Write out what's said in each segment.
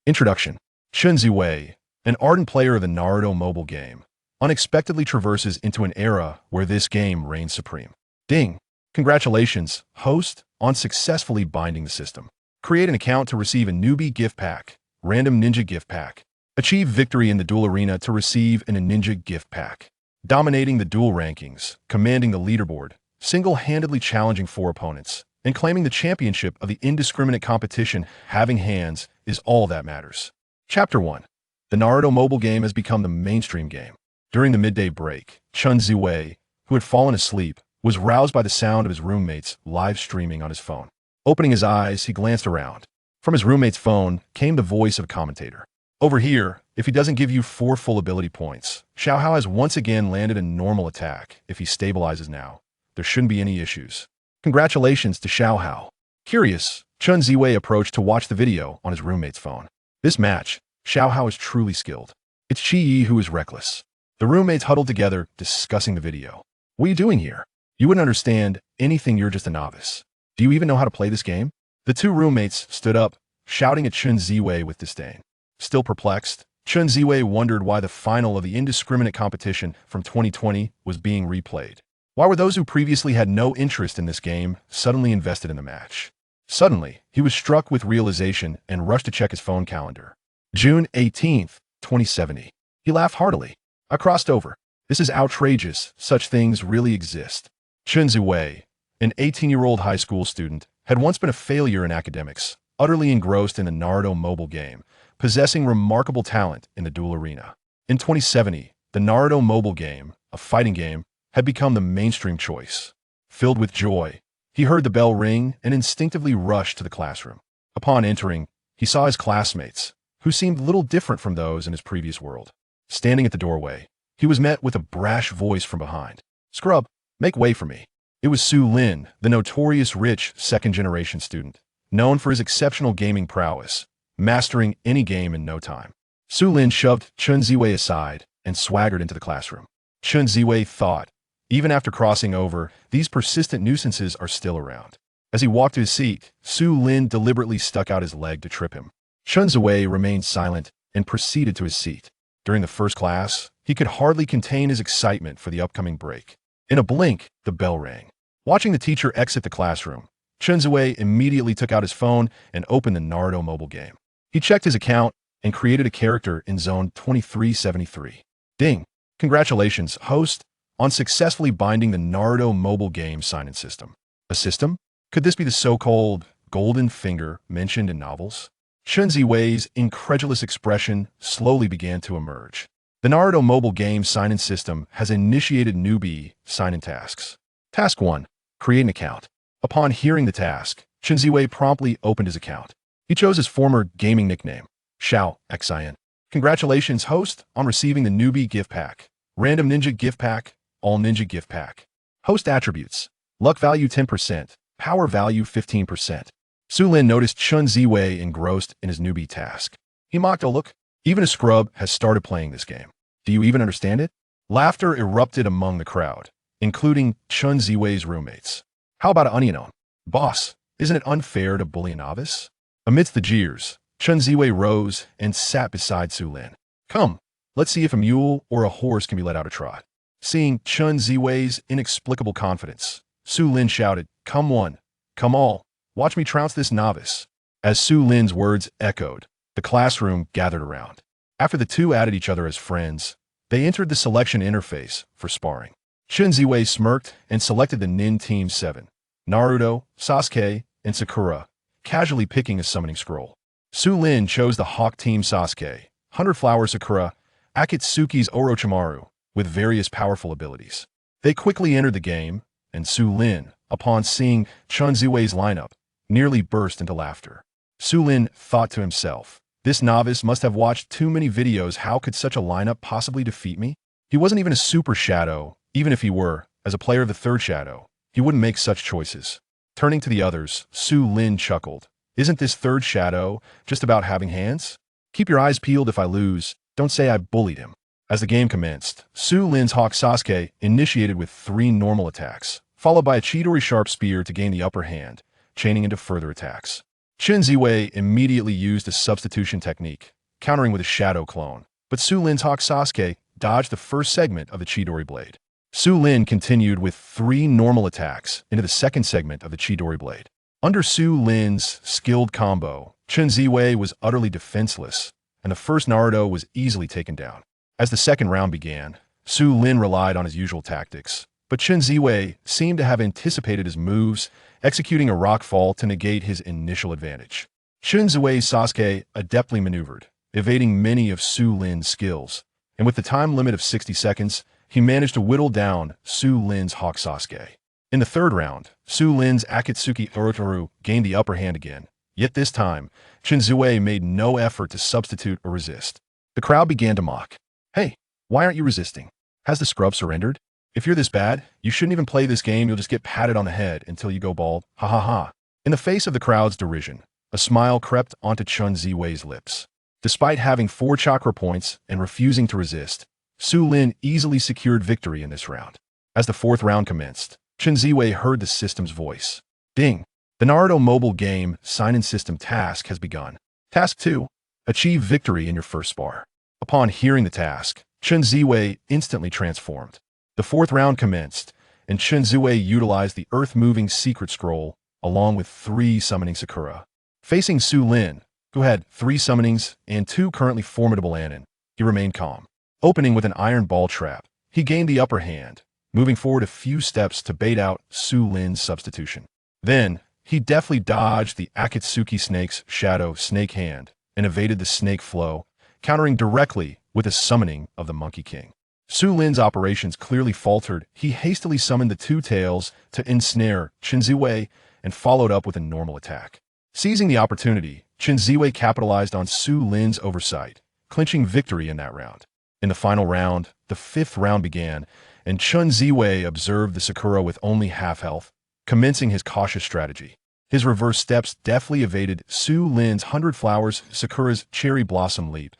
Introduction. Chen Ziwei, an ardent player of the Naruto mobile game, unexpectedly traverses into an era where this game reigns supreme. Ding! Congratulations, host, on successfully binding the system. Create an account to receive a newbie gift pack, random ninja gift pack. Achieve victory in the duel arena to receive a ninja gift pack. Dominating the duel rankings, commanding the leaderboard, single-handedly challenging 4 opponents, and claiming the championship of the indiscriminate competition, having hands is all that matters. Chapter 1. The Naruto mobile game has become the mainstream game. During the midday break, Chen Ziwei, who had fallen asleep, was roused by the sound of his roommates live streaming on his phone. Opening his eyes, he glanced around. From his roommate's phone came the voice of a commentator. Over here, if he doesn't give you 4 full ability points, Xiao Hao has once again landed a normal attack. If he stabilizes now, there shouldn't be any issues. Congratulations to Xiao Hao. Curious, Chen Ziwei approached to watch the video on his roommate's phone. This match, Xiao Hao is truly skilled. It's Chi Yi who is reckless. The roommates huddled together, discussing the video. What are you doing here? You wouldn't understand anything, you're just a novice. Do you even know how to play this game? The 2 roommates stood up, shouting at Chen Ziwei with disdain. Still perplexed, Chen Ziwei wondered why the final of the indiscriminate competition from 2020 was being replayed. Why were those who previously had no interest in this game suddenly invested in the match? Suddenly, he was struck with realization and rushed to check his phone calendar. June 18th, 2070. He laughed heartily. I crossed over. This is outrageous. Such things really exist. Chen Ziwei, an 18-year-old high school student, had once been a failure in academics, utterly engrossed in the Naruto mobile game, possessing remarkable talent in the duel arena. In 2070, the Naruto mobile game, a fighting game, had become the mainstream choice. Filled with joy, he heard the bell ring and instinctively rushed to the classroom. Upon entering, he saw his classmates, who seemed little different from those in his previous world. Standing at the doorway, he was met with a brash voice from behind. "Scrub, make way for me." It was Su Lin, the notorious rich second-generation student, known for his exceptional gaming prowess, mastering any game in no time. Su Lin shoved Chen Ziwei aside and swaggered into the classroom. Chen Ziwei thought, even after crossing over, these persistent nuisances are still around. As he walked to his seat, Su Lin deliberately stuck out his leg to trip him. Chen Ziwei remained silent and proceeded to his seat. During the first class, he could hardly contain his excitement for the upcoming break. In a blink, the bell rang. Watching the teacher exit the classroom, Chen Ziwei immediately took out his phone and opened the Naruto mobile game. He checked his account and created a character in zone 2373. Ding! Congratulations, host, on successfully binding the Naruto mobile game sign-in system. A system? Could this be the so-called golden finger mentioned in novels? Chen Ziwei's incredulous expression slowly began to emerge. The Naruto mobile game sign-in system has initiated newbie sign-in tasks. Task 1. Create an account. Upon hearing the task, Chen Ziwei promptly opened his account. He chose his former gaming nickname, Xiao Xin. Congratulations, host, on receiving the newbie gift pack. Random ninja gift pack, all ninja gift pack. Host attributes. Luck value 10%, power value 15%. Su Lin noticed Chen Ziwei engrossed in his newbie task. He mocked, "Oh look, even a scrub has started playing this game. Do you even understand it?" Laughter erupted among the crowd, including Chen Ziwei's roommates. "How about an onion? Boss, isn't it unfair to bully a novice?" Amidst the jeers, Chen Ziwei rose and sat beside Su Lin. "Come, let's see if a mule or a horse can be let out a trot." Seeing Chen Ziwei's inexplicable confidence, Su Lin shouted, "Come one, come all, watch me trounce this novice." As Su Lin's words echoed, the classroom gathered around. After the 2 added each other as friends, they entered the selection interface for sparring. Chen Ziwei smirked and selected the Nin Team 7, Naruto, Sasuke, and Sakura, casually picking a summoning scroll. Su Lin chose the Hawk Team Sasuke, Hunter Flower Sakura, Akatsuki's Orochimaru, with various powerful abilities. They quickly entered the game, and Su Lin, upon seeing Chen Ziwei's lineup, nearly burst into laughter. Su Lin thought to himself, "This novice must have watched too many videos. How could such a lineup possibly defeat me?" He wasn't even a super shadow. Even if he were, as a player of the 3rd shadow, he wouldn't make such choices. Turning to the others, Su Lin chuckled. "Isn't this 3rd shadow just about having hands? Keep your eyes peeled if I lose. Don't say I bullied him." As the game commenced, Su Lin's Hawk Sasuke initiated with 3 normal attacks, followed by a Chidori Sharp Spear to gain the upper hand, chaining into further attacks. Chen Ziwei immediately used a substitution technique, countering with a shadow clone, but Su Lin's Hawk Sasuke dodged the first segment of the Chidori Blade. Su Lin continued with 3 normal attacks into the second segment of the Chidori Blade. Under Su Lin's skilled combo, Chen Ziwei was utterly defenseless, and the first Naruto was easily taken down. As the second round began, Su Lin relied on his usual tactics, but Chen Ziwei seemed to have anticipated his moves, executing a rock fall to negate his initial advantage. Chen Ziwei's Sasuke adeptly maneuvered, evading many of Su Lin's skills, and with the time limit of 60 seconds, he managed to whittle down Su Lin's Hawk Sasuke. In the third round, Su Lin's Akatsuki Orochimaru gained the upper hand again, yet this time, Chen Ziwei made no effort to substitute or resist. The crowd began to mock. Hey, why aren't you resisting? Has the scrub surrendered? If you're this bad, you shouldn't even play this game, you'll just get patted on the head until you go bald, ha ha ha. In the face of the crowd's derision, a smile crept onto Chen Ziwei's lips. Despite having 4 chakra points and refusing to resist, Su Lin easily secured victory in this round. As the fourth round commenced, Chen Ziwei heard the system's voice. Ding! The Naruto Mobile game sign-in system task has begun. Task 2. Achieve victory in your first spar. Upon hearing the task, Chen Ziwei instantly transformed. The fourth round commenced, and Chen Ziwei utilized the earth-moving secret scroll along with 3 summoning Sakura. Facing Su Lin, who had 3 summonings and 2 currently formidable Anin, he remained calm. Opening with an iron ball trap, he gained the upper hand, moving forward a few steps to bait out Su Lin's substitution. Then, he deftly dodged the Akatsuki snake's shadow snake hand and evaded the snake flow, countering directly with a summoning of the Monkey King. Su Lin's operations clearly faltered. He hastily summoned the 2 tails to ensnare Chen Ziwei and followed up with a normal attack. Seizing the opportunity, Chen Ziwei capitalized on Su Lin's oversight, clinching victory in that round. In the final round, the 5th round began, and Chen Ziwei observed the Sakura with only half health, commencing his cautious strategy. His reverse steps deftly evaded Su Lin's 100 Flowers Sakura's Cherry Blossom Leap.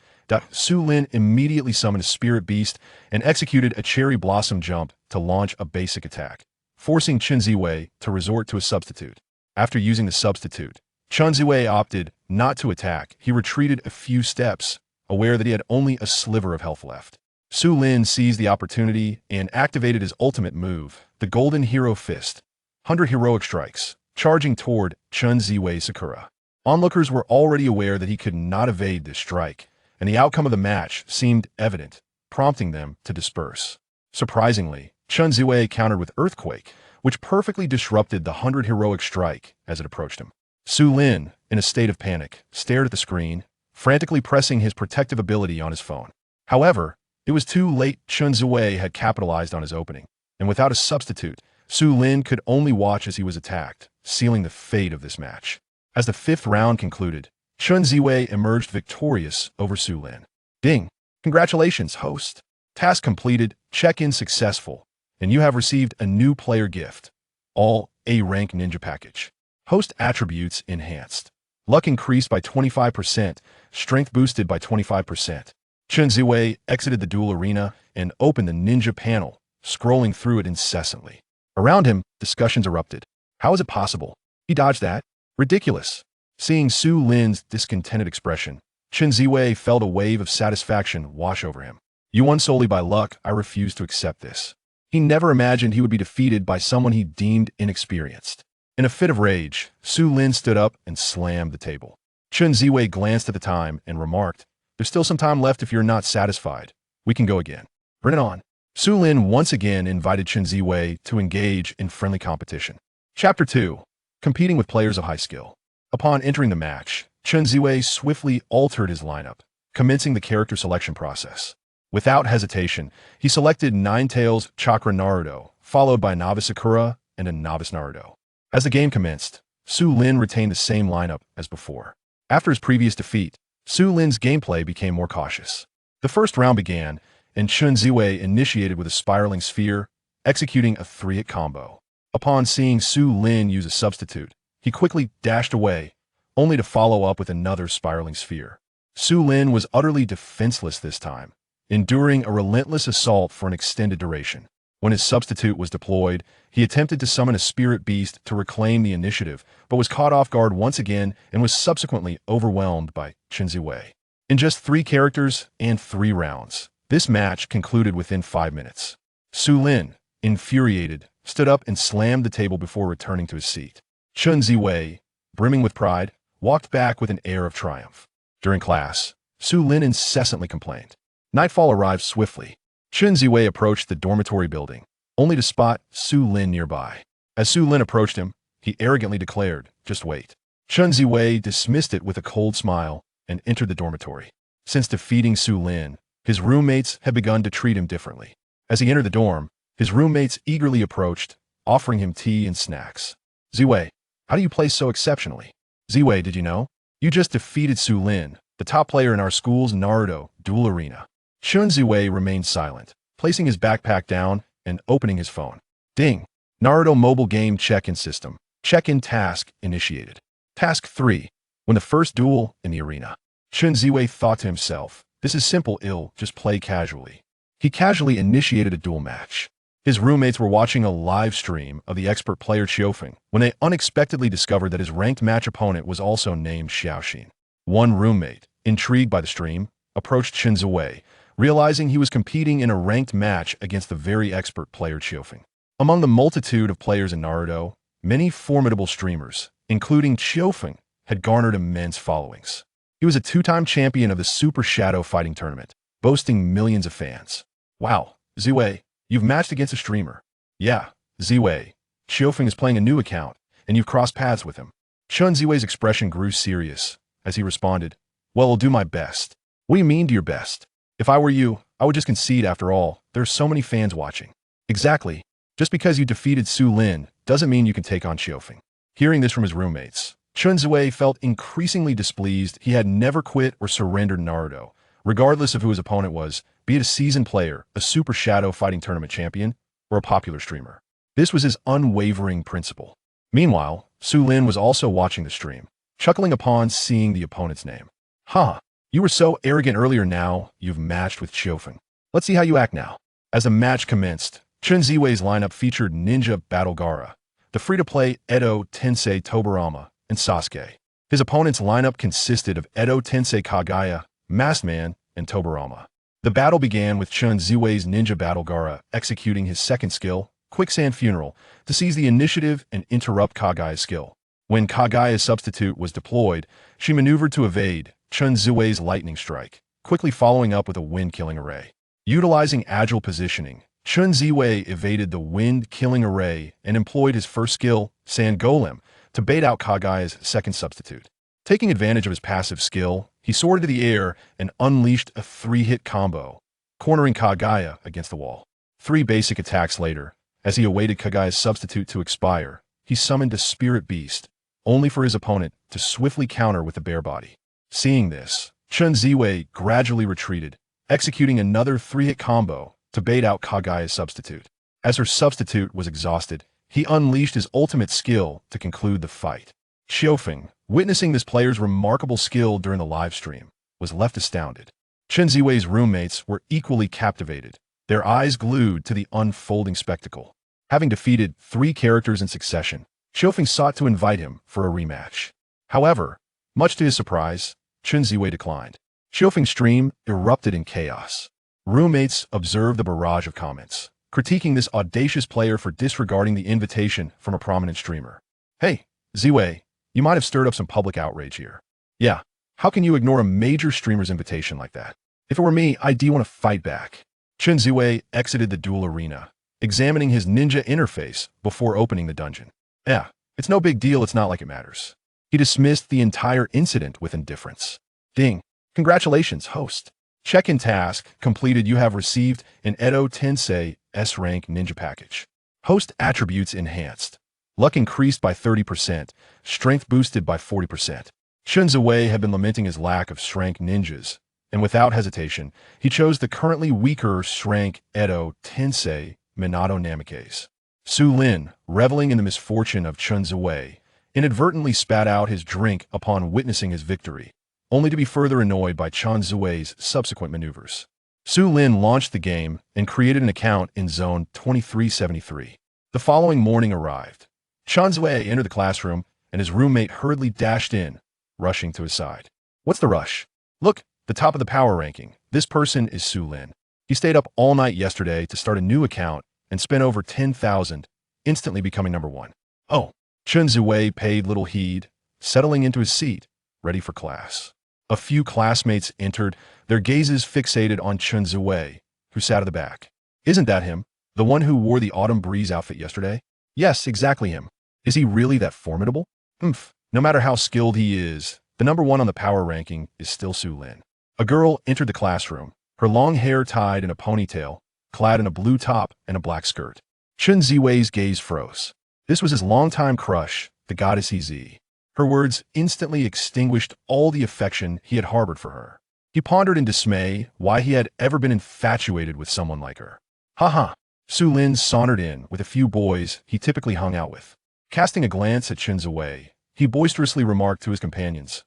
Su Lin immediately summoned a Spirit Beast and executed a Cherry Blossom Jump to launch a basic attack, forcing Chen Ziwei to resort to a substitute. After using the substitute, Chen Ziwei opted not to attack. He retreated a few steps, aware that he had only a sliver of health left. Su Lin seized the opportunity and activated his ultimate move, the Golden Hero Fist. 100 heroic strikes, charging toward Chen Ziwei's Sakura. Onlookers were already aware that he could not evade this strike, and the outcome of the match seemed evident, prompting them to disperse. Surprisingly, Chen Ziwei countered with Earthquake, which perfectly disrupted the 100 heroic strike as it approached him. Su Lin, in a state of panic, stared at the screen, frantically pressing his protective ability on his phone. However, it was too late. Chen Ziwei had capitalized on his opening, and without a substitute, Su Lin could only watch as he was attacked, sealing the fate of this match. As the 5th round concluded, Chen Ziwei emerged victorious over Su Lin. Ding! Congratulations, host. Task completed, check-in successful, and you have received a new player gift. All A-rank ninja package. Host attributes enhanced. Luck increased by 25%, strength boosted by 25%. Chen Ziwei exited the duel arena and opened the ninja panel, scrolling through it incessantly. Around him, discussions erupted. How is it possible? He dodged that? Ridiculous. Seeing Su Lin's discontented expression, Chen Ziwei felt a wave of satisfaction wash over him. You won solely by luck. I refuse to accept this. He never imagined he would be defeated by someone he deemed inexperienced. In a fit of rage, Su Lin stood up and slammed the table. Chen Ziwei glanced at the time and remarked, "There's still some time left if you're not satisfied. We can go again. Bring it on." Su Lin once again invited Chen Ziwei to engage in friendly competition. Chapter 2. Competing with players of high skill. Upon entering the match, Chen Ziwei swiftly altered his lineup, commencing the character selection process. Without hesitation, he selected Ninetales Chakra Naruto, followed by Novice Sakura and a Novice Naruto. As the game commenced, Su Lin retained the same lineup as before. After his previous defeat, Su Lin's gameplay became more cautious. The first round began, and Chen Ziwei initiated with a spiraling sphere, executing a 3-hit combo. Upon seeing Su Lin use a substitute, he quickly dashed away, only to follow up with another spiraling sphere. Su Lin was utterly defenseless this time, enduring a relentless assault for an extended duration. When his substitute was deployed, he attempted to summon a spirit beast to reclaim the initiative, but was caught off guard once again and was subsequently overwhelmed by Chen Ziwei. In just 3 characters and 3 rounds, this match concluded within 5 minutes. Su Lin, infuriated, stood up and slammed the table before returning to his seat. Chen Ziwei, brimming with pride, walked back with an air of triumph. During class, Su Lin incessantly complained. Nightfall arrived swiftly. Chen Ziwei approached the dormitory building, only to spot Su Lin nearby. As Su Lin approached him, he arrogantly declared, "Just wait." Chen Ziwei dismissed it with a cold smile and entered the dormitory. Since defeating Su Lin, his roommates had begun to treat him differently. As he entered the dorm, his roommates eagerly approached, offering him tea and snacks. "Ziwei, how do you play so exceptionally?" "Ziwei, did you know? You just defeated Su Lin, the top player in our school's Naruto duel arena." Chen Ziwei remained silent, placing his backpack down and opening his phone. Ding! Naruto Mobile game check-in system. Check-in task initiated. Task 3. Win the first duel in the arena. Chen Ziwei thought to himself, this is simple, just play casually. He casually initiated a duel match. His roommates were watching a live stream of the expert player Qiufeng when they unexpectedly discovered that his ranked match opponent was also named Xiaoxin. One roommate, intrigued by the stream, approached Chen Ziwei, realizing he was competing in a ranked match against the very expert player Qiufeng. Among the multitude of players in Naruto, many formidable streamers, including Qiufeng, had garnered immense followings. He was a 2-time champion of the Super Shadow Fighting Tournament, boasting millions of fans. Wow, Ziwei, you've matched against a streamer. Yeah, Ziwei, Qiufeng is playing a new account, and you've crossed paths with him. Chen Ziwei's expression grew serious as he responded, well, I'll do my best. What do you mean do your best? If I were you, I would just concede after all. There's so many fans watching. Exactly. Just because you defeated Su Lin doesn't mean you can take on Qiufeng. Hearing this from his roommates, Chen Ziwei felt increasingly displeased. He had never quit or surrendered Naruto, regardless of who his opponent was, be it a seasoned player, a Super Shadow Fighting Tournament champion, or a popular streamer. This was his unwavering principle. Meanwhile, Su Lin was also watching the stream, chuckling upon seeing the opponent's name. Huh. You were so arrogant earlier, now you've matched with Qiufeng. Let's see how you act now. As the match commenced, Chen Ziwei's lineup featured Ninja Battle Gaara, the free-to-play Edo Tensei Tobirama, and Sasuke. His opponent's lineup consisted of Edo Tensei Kagaya, Masked Man, and Tobirama. The battle began with Chen Ziwei's Ninja Battle Gaara executing his second skill, Quicksand Funeral, to seize the initiative and interrupt Kagaya's skill. When Kagaya's substitute was deployed, she maneuvered to evade Chen Ziwei's Lightning Strike, quickly following up with a wind-killing array. Utilizing agile positioning, Chen Ziwei evaded the wind-killing array and employed his first skill, Sand Golem, to bait out Kagaya's second substitute. Taking advantage of his passive skill, he soared into the air and unleashed a 3-hit combo, cornering Kagaya against the wall. 3 basic attacks later, as he awaited Kagaya's substitute to expire, he summoned a Spirit Beast, only for his opponent to swiftly counter with the bare body. Seeing this, Chen Ziwei gradually retreated, executing another 3-hit combo to bait out Kagaya's substitute. As her substitute was exhausted, he unleashed his ultimate skill to conclude the fight. Qiufeng, witnessing this player's remarkable skill during the live stream, was left astounded. Chen Ziwei's roommates were equally captivated, their eyes glued to the unfolding spectacle. Having defeated 3 characters in succession, Qiufeng sought to invite him for a rematch. However, much to his surprise, Chen Ziwei declined. Qiufeng's stream erupted in chaos. Roommates observed the barrage of comments, critiquing this audacious player for disregarding the invitation from a prominent streamer. Hey, Ziwei, you might have stirred up some public outrage here. Yeah, how can you ignore a major streamer's invitation like that? If it were me, I'd want to fight back. Chen Ziwei exited the duel arena, examining his ninja interface before opening the dungeon. Yeah, it's no big deal, it's not like it matters. He dismissed the entire incident with indifference. Ding. Congratulations, host. Check-in task completed. You have received an Edo Tensei S-Rank Ninja Package. Host attributes enhanced. Luck increased by 30%, strength boosted by 40%. Chen Ziwei had been lamenting his lack of Shrank ninjas, and without hesitation, he chose the currently weaker Shrank Edo Tensei Minato Namikaze. Su Lin, reveling in the misfortune of Chen Ziwei, inadvertently spat out his drink upon witnessing his victory, only to be further annoyed by Chen Ziwei's subsequent maneuvers. Su Lin launched the game and created an account in Zone 2373. The following morning arrived. Chen Ziwei entered the classroom, and his roommate hurriedly dashed in, rushing to his side. What's the rush? Look, the top of the power ranking. This person is Su Lin. He stayed up all night yesterday to start a new account and spent over 10,000, instantly becoming number one. Oh, Chen Ziwei paid little heed, settling into his seat, ready for class. A few classmates entered, their gazes fixated on Chen Ziwei, who sat at the back. Isn't that him? The one who wore the autumn breeze outfit yesterday? Yes, exactly him. Is he really that formidable? No matter how skilled he is, the number one on the power ranking is still Su Lin. A girl entered the classroom, her long hair tied in a ponytail, clad in a blue top and a black skirt. Chen Ziwei's gaze froze. This was his longtime crush, the goddess Zi. Her words instantly extinguished all the affection he had harbored for her. He pondered in dismay why he had ever been infatuated with someone like her. Ha. Su Lin sauntered in with a few boys he typically hung out with. Casting a glance at Chen Ziwei, he boisterously remarked to his companions,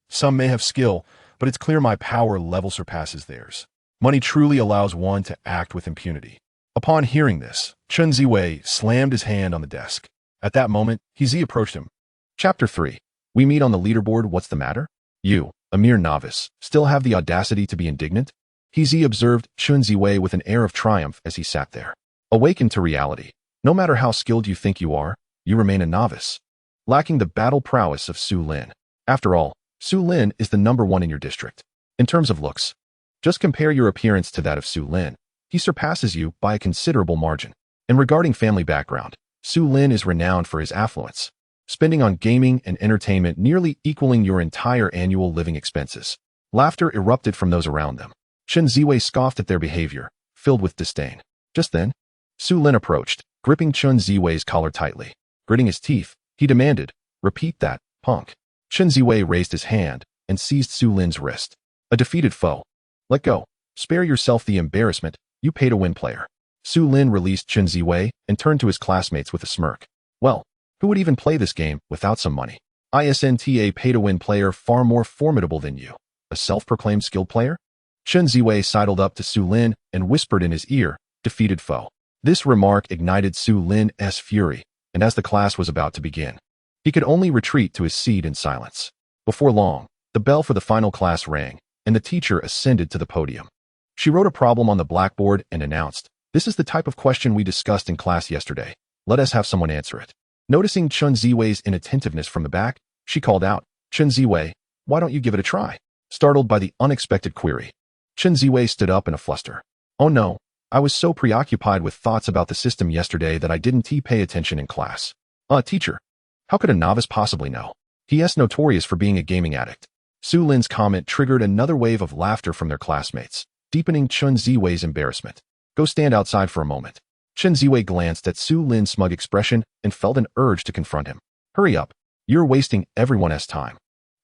some may have skill, but it's clear my power level surpasses theirs. Money truly allows one to act with impunity. Upon hearing this, Chen Ziwei slammed his hand on the desk. At that moment, Zi approached him. Chapter 3. We meet on the leaderboard. What's the matter? You, a mere novice, still have the audacity to be indignant? Zi observed Chen Ziwei with an air of triumph as he sat there. Awakened to reality. No matter how skilled you think you are, you remain a novice, lacking the battle prowess of Su Lin. After all, Su Lin is the number one in your district. In terms of looks, just compare your appearance to that of Su Lin. He surpasses you by a considerable margin. And regarding family background, Su Lin is renowned for his affluence, spending on gaming and entertainment nearly equaling your entire annual living expenses. Laughter erupted from those around them. Chen Ziwei scoffed at their behavior, filled with disdain. Just then, Su Lin approached, gripping Chen Ziwei's collar tightly. Gritting his teeth, he demanded, "Repeat that, punk." Chen Ziwei raised his hand and seized Su Lin's wrist. A defeated foe. Let go. Spare yourself the embarrassment. You pay to win, player. Su Lin released Chen Ziwei and turned to his classmates with a smirk. Well, who would even play this game without some money? ISNTA pay-to-win player far more formidable than you. A self-proclaimed skilled player? Chen Ziwei sidled up to Su Lin and whispered in his ear, defeated foe. This remark ignited Su Lin's fury, and as the class was about to begin, he could only retreat to his seat in silence. Before long, the bell for the final class rang, and the teacher ascended to the podium. She wrote a problem on the blackboard and announced, "This is the type of question we discussed in class yesterday. Let us have someone answer it." Noticing Chen Ziwei's inattentiveness from the back, she called out, "Chen Ziwei, why don't you give it a try?" Startled by the unexpected query, Chen Ziwei stood up in a fluster. "Oh no, I was so preoccupied with thoughts about the system yesterday that I didn't pay attention in class." Teacher, how could a novice possibly know? He is notorious for being a gaming addict." Su Lin's comment triggered another wave of laughter from their classmates, deepening Chen Ziwei's embarrassment. "Go stand outside for a moment." Chen Ziwei glanced at Su Lin's smug expression and felt an urge to confront him. "Hurry up. You're wasting everyone's time."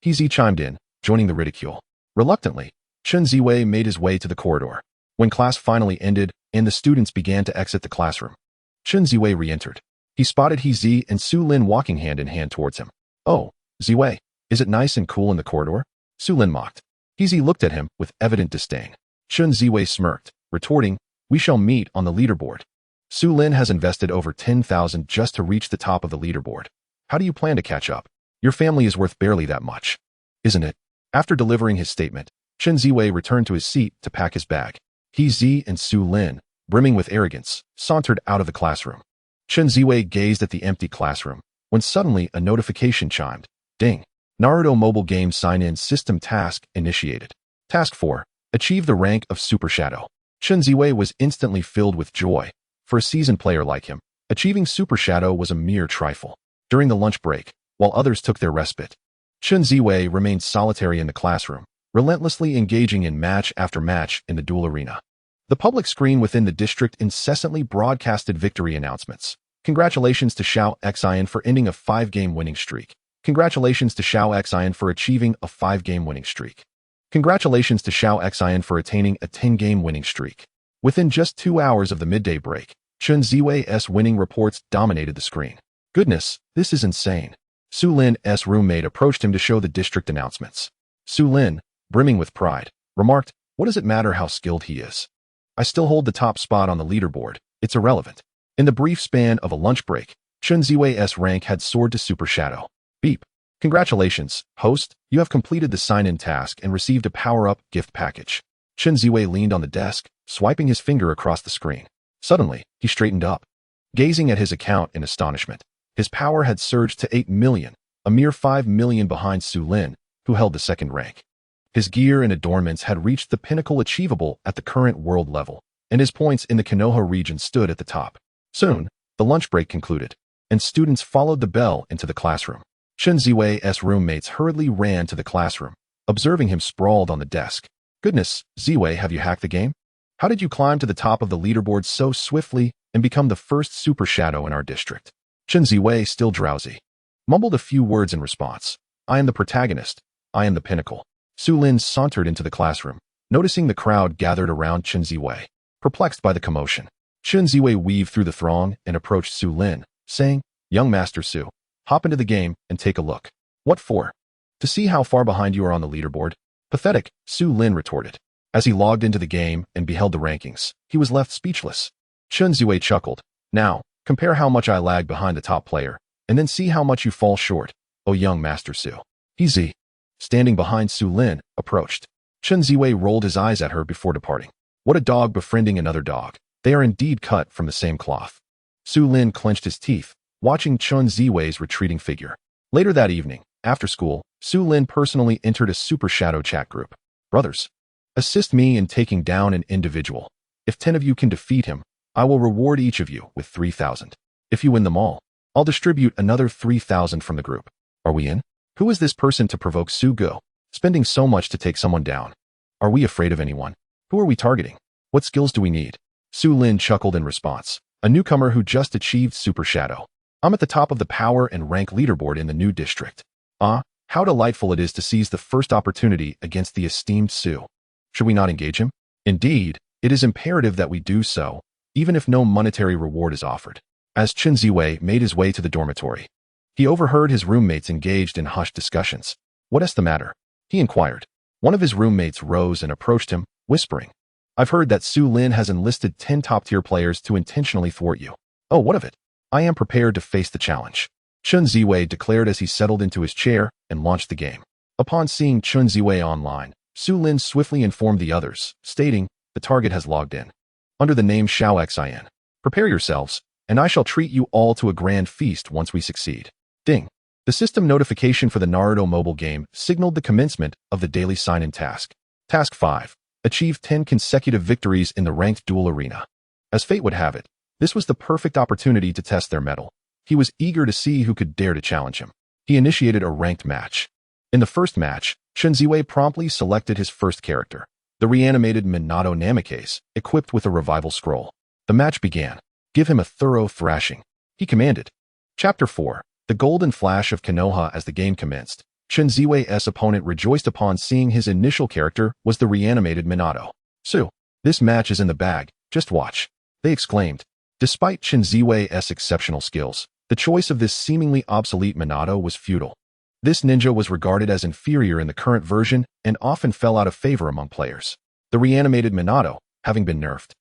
Zi chimed in, joining the ridicule. Reluctantly, Chen Ziwei made his way to the corridor. When class finally ended and the students began to exit the classroom, Chen Ziwei re-entered. He spotted Zi and Su Lin walking hand in hand towards him. "Oh, Ziwei, is it nice and cool in the corridor?" Su Lin mocked. Zi looked at him with evident disdain. Chen Ziwei smirked, retorting, "We shall meet on the leaderboard." Su Lin has invested over 10,000 just to reach the top of the leaderboard. How do you plan to catch up? Your family is worth barely that much, isn't it? After delivering his statement, Chen Ziwei returned to his seat to pack his bag. Zi and Su Lin, brimming with arrogance, sauntered out of the classroom. Chen Ziwei gazed at the empty classroom, when suddenly a notification chimed. Ding. Naruto Mobile game sign-in system task initiated. Task 4. Achieve the rank of Super Shadow. Chen Ziwei was instantly filled with joy. For a seasoned player like him, achieving Super Shadow was a mere trifle. During the lunch break, while others took their respite, Chen Ziwei remained solitary in the classroom, relentlessly engaging in match after match in the duel arena. The public screen within the district incessantly broadcasted victory announcements. Congratulations to Xiao Xian for ending a 5-game winning streak. Congratulations to Xiao Xian for achieving a 5-game winning streak. Congratulations to Xiao Xian for attaining a 10-game winning streak. Within just 2 hours of the midday break, Chen Ziwei's winning reports dominated the screen. Goodness, this is insane. Su Lin's roommate approached him to show the district announcements. Su Lin, brimming with pride, remarked, What does it matter how skilled he is? I still hold the top spot on the leaderboard. It's irrelevant. In the brief span of a lunch break, Chen Ziwei's rank had soared to Super Shadow. Beep. Congratulations, host. You have completed the sign-in task and received a power-up gift package. Chen Ziwei leaned on the desk, swiping his finger across the screen. Suddenly, he straightened up, gazing at his account in astonishment. His power had surged to 8 million, a mere 5 million behind Su Lin, who held the second rank. His gear and adornments had reached the pinnacle achievable at the current world level, and his points in the Konoha region stood at the top. Soon, the lunch break concluded, and students followed the bell into the classroom. Chen Ziwei's roommates hurriedly ran to the classroom, observing him sprawled on the desk. Goodness, Ziwei, have you hacked the game? How did you climb to the top of the leaderboard so swiftly and become the first Super Shadow in our district? Chen Ziwei, still drowsy, mumbled a few words in response. I am the protagonist. I am the pinnacle. Su Lin sauntered into the classroom, noticing the crowd gathered around Chen Ziwei. Perplexed by the commotion, Chen Ziwei weaved through the throng and approached Su Lin, saying, Young Master Su, hop into the game and take a look. What for? To see how far behind you are on the leaderboard? Pathetic, Su Lin retorted. As he logged into the game and beheld the rankings, he was left speechless. Chen Ziwei chuckled. Now, compare how much I lag behind the top player, and then see how much you fall short, oh young Master Su. Easy. Standing behind Su Lin, approached. Chen Ziwei rolled his eyes at her before departing. What a dog befriending another dog. They are indeed cut from the same cloth. Su Lin clenched his teeth, watching Chen Ziwei's retreating figure. Later that evening, after school, Su Lin personally entered a Super Shadow chat group. Brothers, assist me in taking down an individual. If 10 of you can defeat him, I will reward each of you with 3,000. If you win them all, I'll distribute another 3,000 from the group. Are we in? Who is this person to provoke Su Go, spending so much to take someone down? Are we afraid of anyone? Who are we targeting? What skills do we need? Su Lin chuckled in response. A newcomer who just achieved Super Shadow. I'm at the top of the power and rank leaderboard in the new district. Ah, how delightful it is to seize the first opportunity against the esteemed Su. Should we not engage him? Indeed, it is imperative that we do so, even if no monetary reward is offered. As Chen Ziwei made his way to the dormitory, he overheard his roommates engaged in hushed discussions. What is the matter? He inquired. One of his roommates rose and approached him, whispering, I've heard that Su Lin has enlisted 10 top-tier players to intentionally thwart you. Oh, what of it? I am prepared to face the challenge. Chen Ziwei declared as he settled into his chair and launched the game. Upon seeing Chen Ziwei online, Su Lin swiftly informed the others, stating, the target has logged in. Under the name Xiao Xin. Prepare yourselves, and I shall treat you all to a grand feast once we succeed. Ding. The system notification for the Naruto Mobile game signaled the commencement of the daily sign-in task. Task 5. Achieve 10 consecutive victories in the ranked duel arena. As fate would have it, this was the perfect opportunity to test their mettle. He was eager to see who could dare to challenge him. He initiated a ranked match. In the first match, Chen Ziwei promptly selected his first character, the reanimated Minato Namikaze, equipped with a revival scroll. The match began. Give him a thorough thrashing, he commanded. Chapter 4. The golden flash of Konoha. As the game commenced, Chen Ziwei's opponent rejoiced upon seeing his initial character was the reanimated Minato. Su, this match is in the bag, just watch, they exclaimed. Despite Chen Ziwei's exceptional skills, the choice of this seemingly obsolete Minato was futile. This ninja was regarded as inferior in the current version and often fell out of favor among players. The reanimated Minato, having been nerfed,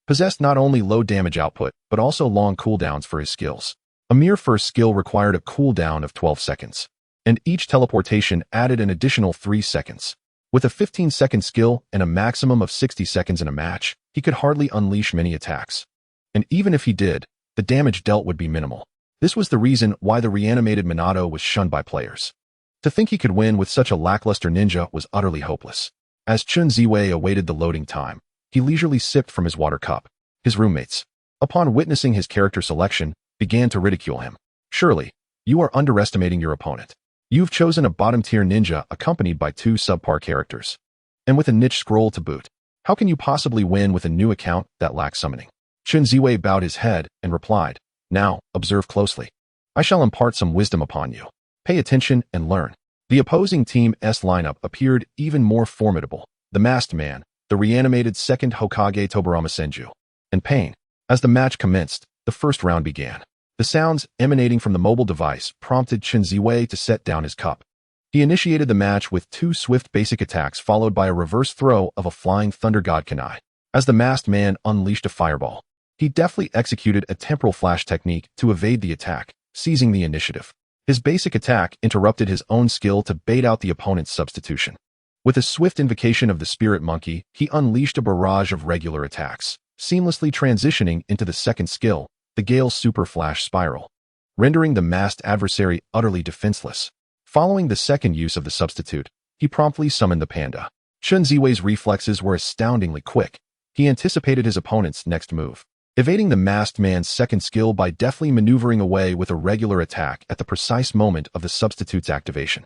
possessed not only low damage output but also long cooldowns for his skills. A mere first skill required a cooldown of 12 seconds, and each teleportation added an additional 3 seconds. With a 15-second skill and a maximum of 60 seconds in a match, he could hardly unleash many attacks. And even if he did, the damage dealt would be minimal. This was the reason why the reanimated Minato was shunned by players. To think he could win with such a lackluster ninja was utterly hopeless. As Chen Ziwei awaited the loading time, he leisurely sipped from his water cup. His roommates, upon witnessing his character selection, began to ridicule him. Surely, you are underestimating your opponent. You've chosen a bottom-tier ninja accompanied by 2 subpar characters, and with a niche scroll to boot. How can you possibly win with a new account that lacks summoning? Chen Ziwei bowed his head and replied, Now, observe closely. I shall impart some wisdom upon you. Pay attention and learn. The opposing team's lineup appeared even more formidable. The masked man, the reanimated second Hokage Tobarama Senju, and Pain. As the match commenced, the first round began. The sounds emanating from the mobile device prompted Chen Ziwei to set down his cup. He initiated the match with two swift basic attacks followed by a reverse throw of a flying thunder god kunai. As the masked man unleashed a fireball, he deftly executed a temporal flash technique to evade the attack, seizing the initiative. His basic attack interrupted his own skill to bait out the opponent's substitution. With a swift invocation of the spirit monkey, he unleashed a barrage of regular attacks, seamlessly transitioning into the second skill, the Gale's super flash spiral, rendering the masked adversary utterly defenseless. Following the second use of the substitute, he promptly summoned the panda. Chen Ziwei's reflexes were astoundingly quick. He anticipated his opponent's next move, evading the masked man's second skill by deftly maneuvering away with a regular attack at the precise moment of the substitute's activation.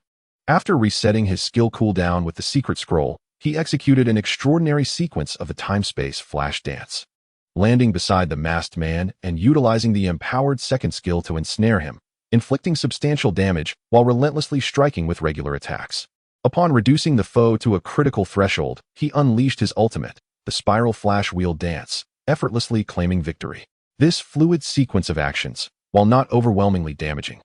After resetting his skill cooldown with the secret scroll, he executed an extraordinary sequence of the time-space flash dance, landing beside the masked man and utilizing the empowered second skill to ensnare him, inflicting substantial damage while relentlessly striking with regular attacks. Upon reducing the foe to a critical threshold, he unleashed his ultimate, the spiral flash wheel dance, effortlessly claiming victory. This fluid sequence of actions, while not overwhelmingly damaging,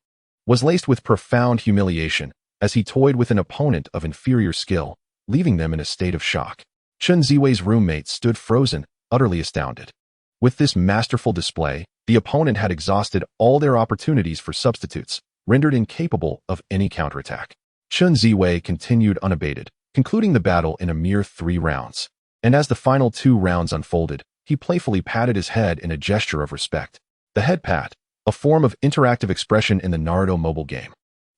was laced with profound humiliation as he toyed with an opponent of inferior skill, leaving them in a state of shock. Chen Ziwei's roommates stood frozen, utterly astounded. With this masterful display, the opponent had exhausted all their opportunities for substitutes, rendered incapable of any counterattack. Chen Ziwei continued unabated, concluding the battle in a mere 3 rounds. And as the final 2 rounds unfolded, he playfully patted his head in a gesture of respect. The head pat, a form of interactive expression in the Naruto mobile game,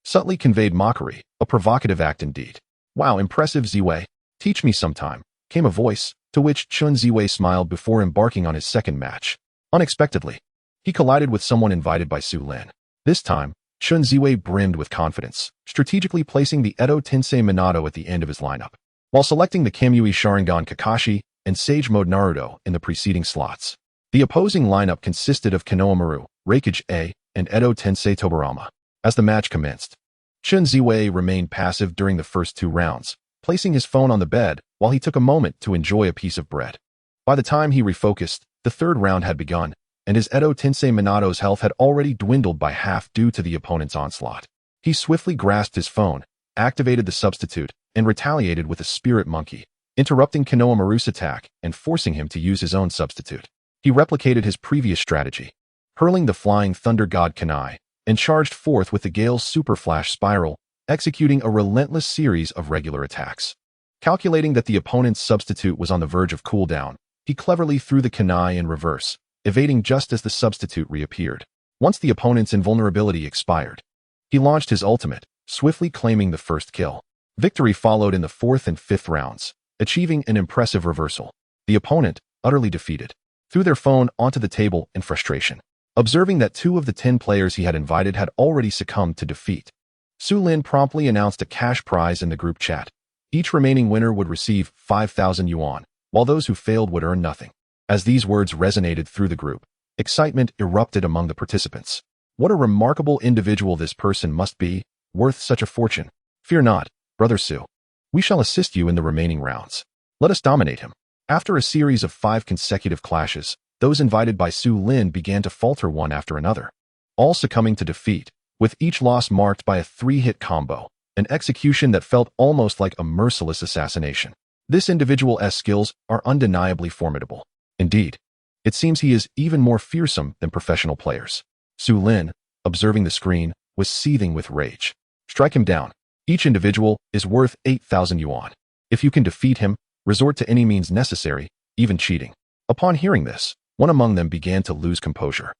subtly conveyed mockery, a provocative act indeed. "Wow, impressive, Ziwei. Teach me sometime," came a voice, to which Chen Ziwei smiled before embarking on his second match. Unexpectedly, he collided with someone invited by Su Lin. This time, Chen Ziwei brimmed with confidence, strategically placing the Edo Tensei Minato at the end of his lineup, while selecting the Kamui Sharingan Kakashi and Sage Mode Naruto in the preceding slots. The opposing lineup consisted of Konohamaru, Raikage A, and Edo Tensei Tobirama. As the match commenced, Chen Ziwei remained passive during the first 2 rounds, placing his phone on the bed while he took a moment to enjoy a piece of bread. By the time he refocused, the 3rd round had begun, and his Edo Tensei Minato's health had already dwindled by half due to the opponent's onslaught. He swiftly grasped his phone, activated the substitute, and retaliated with a spirit monkey, interrupting Konohamaru's attack and forcing him to use his own substitute. He replicated his previous strategy, hurling the flying thunder god kunai, and charged forth with the Gale's super flash spiral, executing a relentless series of regular attacks. Calculating that the opponent's substitute was on the verge of cooldown, he cleverly threw the kunai in reverse, evading just as the substitute reappeared. Once the opponent's invulnerability expired, he launched his ultimate, swiftly claiming the first kill. Victory followed in the 4th and 5th rounds, achieving an impressive reversal. The opponent, utterly defeated, threw their phone onto the table in frustration, observing that 2 of the 10 players he had invited had already succumbed to defeat. Su Lin promptly announced a cash prize in the group chat. Each remaining winner would receive 5,000 yuan, while those who failed would earn nothing. As these words resonated through the group, excitement erupted among the participants. What a remarkable individual this person must be, worth such a fortune. Fear not, Brother Su. We shall assist you in the remaining rounds. Let us dominate him. After a series of 5 consecutive clashes, those invited by Su Lin began to falter one after another, all succumbing to defeat, with each loss marked by a 3-hit combo, an execution that felt almost like a merciless assassination. This individual's skills are undeniably formidable. Indeed, it seems he is even more fearsome than professional players. Su Lin, observing the screen, was seething with rage. Strike him down. Each individual is worth 8,000 yuan. If you can defeat him, resort to any means necessary, even cheating. Upon hearing this, one among them began to lose composure.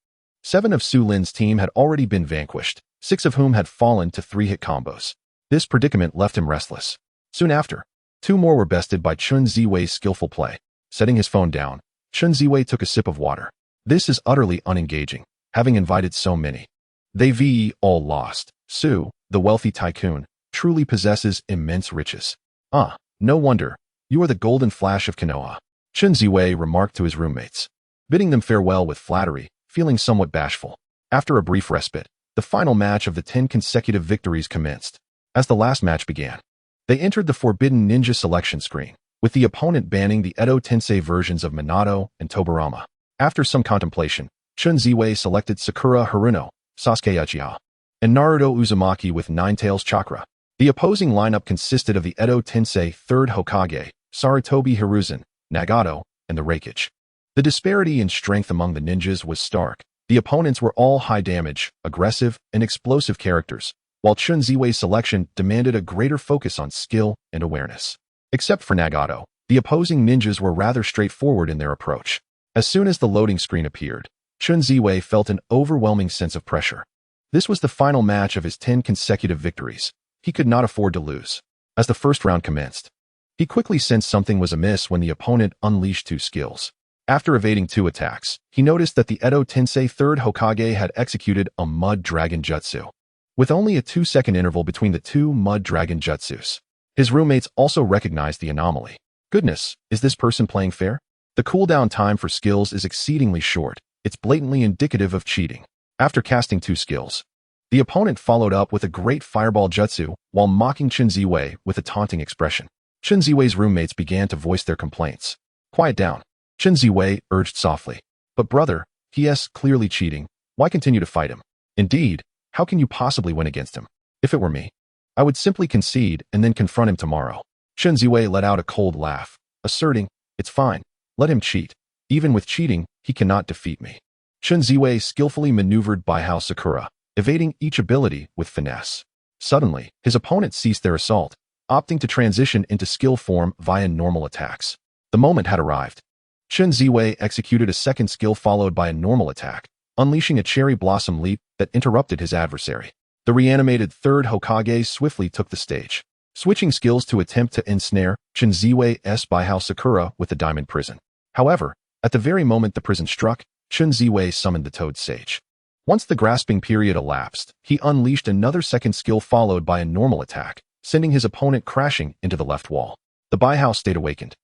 7 of Su Lin's team had already been vanquished, 6 of whom had fallen to 3-hit combos. This predicament left him restless. Soon after, 2 more were bested by Chen Ziwei's skillful play. Setting his phone down, Chen Ziwei took a sip of water. This is utterly unengaging, having invited so many. They've all lost. Su, the wealthy tycoon, truly possesses immense riches. Ah, no wonder. You are the golden flash of Konoha. Chen Ziwei remarked to his roommates, bidding them farewell with flattery, feeling somewhat bashful. After a brief respite, the final match of the 10 consecutive victories commenced. As the last match began, they entered the forbidden ninja selection screen, with the opponent banning the Edo Tensei versions of Minato and Tobirama. After some contemplation, Chen Ziwei selected Sakura Haruno, Sasuke Uchiha, and Naruto Uzumaki with Ninetales Chakra. The opposing lineup consisted of the Edo Tensei 3rd Hokage, Sarutobi Hiruzen, Nagato, and the Raikage. The disparity in strength among the ninjas was stark. The opponents were all high-damage, aggressive, and explosive characters, while Chen Ziwei's selection demanded a greater focus on skill and awareness. Except for Nagato, the opposing ninjas were rather straightforward in their approach. As soon as the loading screen appeared, Chen Ziwei felt an overwhelming sense of pressure. This was the final match of his 10 consecutive victories. He could not afford to lose. As the first round commenced, he quickly sensed something was amiss when the opponent unleashed 2 skills. After evading 2 attacks, he noticed that the Edo Tensei 3rd Hokage had executed a Mud Dragon Jutsu, with only a 2-second interval between the 2 Mud Dragon Jutsus. His roommates also recognized the anomaly. Goodness, is this person playing fair? The cooldown time for skills is exceedingly short. It's blatantly indicative of cheating. After casting 2 skills, the opponent followed up with a great fireball jutsu while mocking Chen Ziwei with a taunting expression. Chen Ziwei's roommates began to voice their complaints. Quiet down, Chen Ziwei urged softly. But brother, he's clearly cheating. Why continue to fight him? Indeed, how can you possibly win against him? If it were me, I would simply concede and then confront him tomorrow. Chen Ziwei let out a cold laugh, asserting, it's fine, let him cheat. Even with cheating, he cannot defeat me. Chen Ziwei skillfully maneuvered Baihao Sakura, evading each ability with finesse. Suddenly, his opponents ceased their assault, opting to transition into skill form via normal attacks. The moment had arrived. Chen Ziwei executed a second skill followed by a normal attack, unleashing a cherry blossom leap that interrupted his adversary. The reanimated 3rd Hokage swiftly took the stage, switching skills to attempt to ensnare Chen Ziwei's Baihao Sakura with the Diamond Prison. However, at the very moment the prison struck, Chen Ziwei summoned the Toad Sage. Once the grasping period elapsed, he unleashed another second skill followed by a normal attack, sending his opponent crashing into the left wall. The Baihao stayed awakened,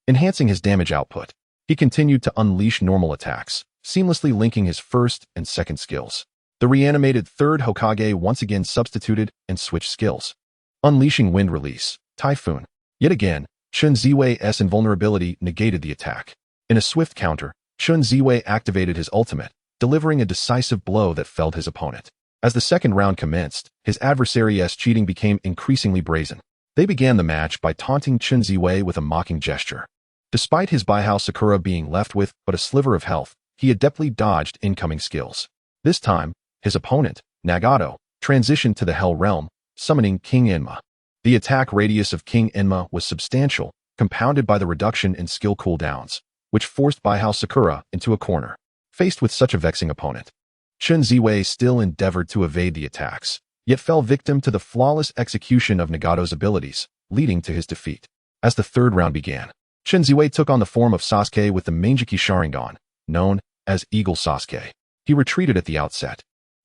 enhancing his damage output. He continued to unleash normal attacks, seamlessly linking his first and second skills. The reanimated 3rd Hokage once again substituted and switched skills, unleashing Wind Release, Typhoon. Yet again, Chen Ziwei's invulnerability negated the attack. In a swift counter, Chen Ziwei activated his ultimate, delivering a decisive blow that felled his opponent. As the second round commenced, his adversary's cheating became increasingly brazen. They began the match by taunting Chen Ziwei with a mocking gesture. Despite his Baihao Sakura being left with but a sliver of health, he adeptly dodged incoming skills. This time, his opponent, Nagato, transitioned to the Hell Realm, summoning King Enma. The attack radius of King Enma was substantial, compounded by the reduction in skill cooldowns, which forced Baihao Sakura into a corner. Faced with such a vexing opponent, Chen Ziwei still endeavored to evade the attacks, yet fell victim to the flawless execution of Nagato's abilities, leading to his defeat. As the third round began, Chen Ziwei took on the form of Sasuke with the Manjiki Sharingan, known as Eagle Sasuke. He retreated at the outset,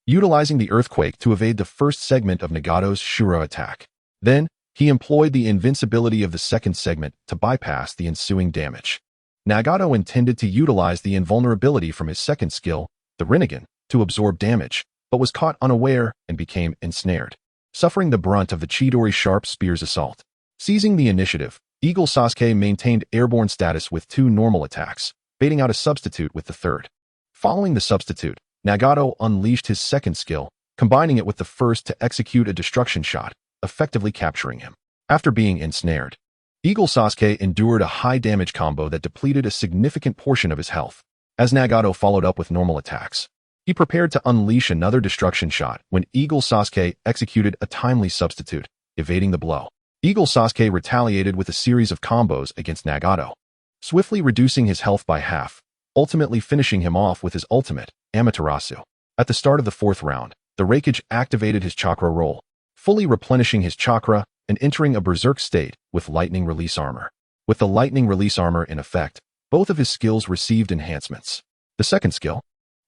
utilizing the earthquake to evade the first segment of Nagato's Shura attack. Then, he employed the invincibility of the second segment to bypass the ensuing damage. Nagato intended to utilize the invulnerability from his second skill, the Rinnegan, to absorb damage, but was caught unaware and became ensnared, suffering the brunt of the Chidori Sharp Spear's assault. Seizing the initiative, Eagle Sasuke maintained airborne status with 2 normal attacks, baiting out a substitute with the third. Following the substitute, Nagato unleashed his second skill, combining it with the first to execute a destruction shot, effectively capturing him. After being ensnared, Eagle Sasuke endured a high-damage combo that depleted a significant portion of his health. As Nagato followed up with normal attacks, he prepared to unleash another destruction shot when Eagle Sasuke executed a timely substitute, evading the blow. Eagle Sasuke retaliated with a series of combos against Nagato, swiftly reducing his health by half, ultimately finishing him off with his ultimate, Amaterasu. At the start of the fourth round, the Raikage activated his chakra roll, fully replenishing his chakra and entering a berserk state with lightning release armor. With the lightning release armor in effect, both of his skills received enhancements. The second skill,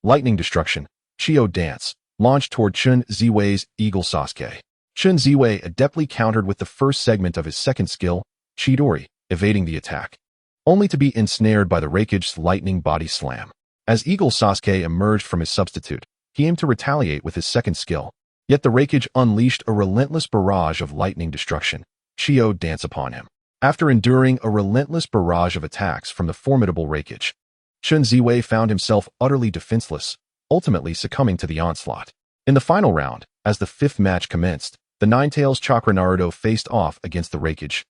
Lightning Destruction, Chio Dance, launched toward Chen Ziwei's Eagle Sasuke. Chen Ziwei adeptly countered with the first segment of his second skill, Chidori, evading the attack, only to be ensnared by the Raikage's lightning body slam. As Eagle Sasuke emerged from his substitute, he aimed to retaliate with his second skill, yet the Raikage unleashed a relentless barrage of lightning destruction, Chio Dance, upon him. After enduring a relentless barrage of attacks from the formidable Raikage, Chen Ziwei found himself utterly defenseless, ultimately succumbing to the onslaught. In the final round, as the fifth match commenced, The Ninetales Chakra Naruto faced off against the Raikage.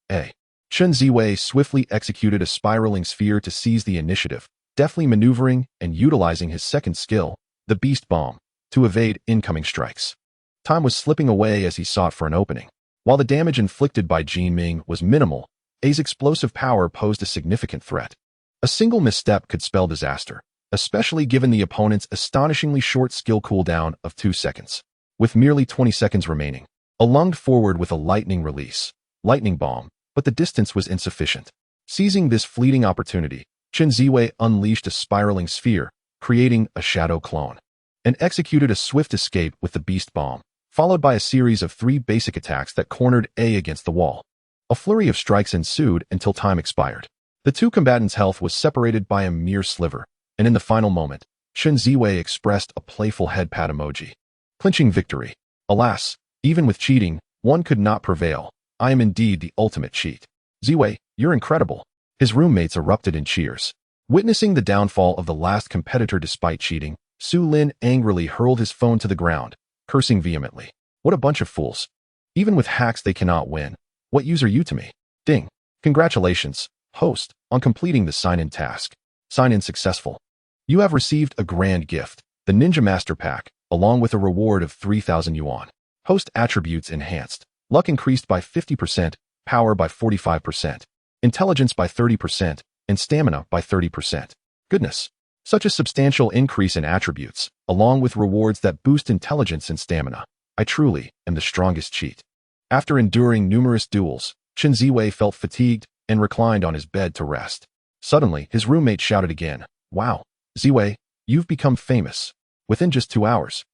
Chen Ziwei swiftly executed a spiraling sphere to seize the initiative, deftly maneuvering and utilizing his second skill, the Beast Bomb, to evade incoming strikes. Time was slipping away as he sought for an opening. While the damage inflicted by Jin Ming was minimal, A's explosive power posed a significant threat. A single misstep could spell disaster, especially given the opponent's astonishingly short skill cooldown of 2 seconds. With merely 20 seconds remaining, A lunged forward with a lightning release, lightning bomb, but the distance was insufficient. Seizing this fleeting opportunity, Chen Ziwei unleashed a spiraling sphere, creating a shadow clone, and executed a swift escape with the beast bomb, followed by a series of 3 basic attacks that cornered A against the wall. A flurry of strikes ensued until time expired. The two combatants' health was separated by a mere sliver, and in the final moment, Chen Ziwei expressed a playful head pat emoji. Clinching victory. Alas, even with cheating, one could not prevail. I am indeed the ultimate cheat. Ziwei, you're incredible. His roommates erupted in cheers. Witnessing the downfall of the last competitor despite cheating, Su Lin angrily hurled his phone to the ground, cursing vehemently. What a bunch of fools. Even with hacks they cannot win. What use are you to me? Ding. Congratulations, host, on completing the sign-in task. Sign-in successful. You have received a grand gift, the Ninja Master Pack, along with a reward of 3,000 yuan. Host attributes enhanced. Luck increased by 50%, power by 45%, intelligence by 30%, and stamina by 30%. Goodness. Such a substantial increase in attributes, along with rewards that boost intelligence and stamina. I truly am the strongest cheat. After enduring numerous duels, Chen Ziwei felt fatigued and reclined on his bed to rest. Suddenly, his roommate shouted again, "Wow, Ziwei, you've become famous. Within just 2 hours.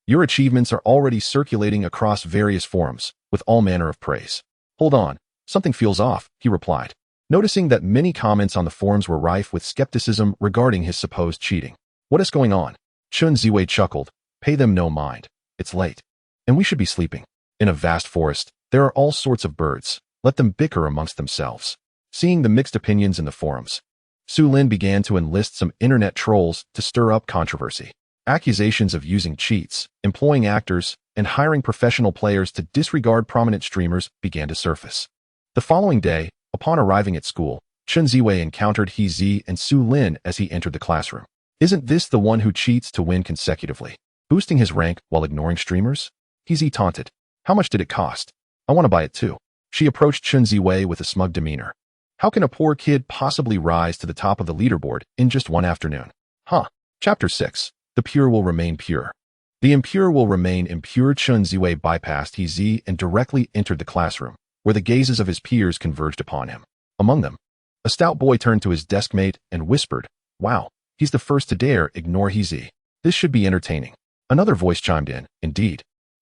Your achievements are already circulating across various forums, with all manner of praise." "Hold on, something feels off," he replied, noticing that many comments on the forums were rife with skepticism regarding his supposed cheating. "What is going on?" Chen Ziwei chuckled. "Pay them no mind. It's late, and we should be sleeping. In a vast forest, there are all sorts of birds. Let them bicker amongst themselves." Seeing the mixed opinions in the forums, Su Lin began to enlist some internet trolls to stir up controversy. Accusations of using cheats, employing actors, and hiring professional players to disregard prominent streamers began to surface. The following day, upon arriving at school, Chen Ziwei encountered He Zi and Su Lin as he entered the classroom. "Isn't this the one who cheats to win consecutively, boosting his rank while ignoring streamers?" He Zi taunted. "How much did it cost? I want to buy it too." She approached Chen Ziwei with a smug demeanor. "How can a poor kid possibly rise to the top of the leaderboard in just one afternoon?" Chapter 6. The pure will remain pure. The impure will remain impure. Chen Ziwei bypassed He Zi and directly entered the classroom, where the gazes of his peers converged upon him. Among them, a stout boy turned to his deskmate and whispered, "Wow, he's the first to dare ignore He Zi. This should be entertaining." Another voice chimed in, "Indeed.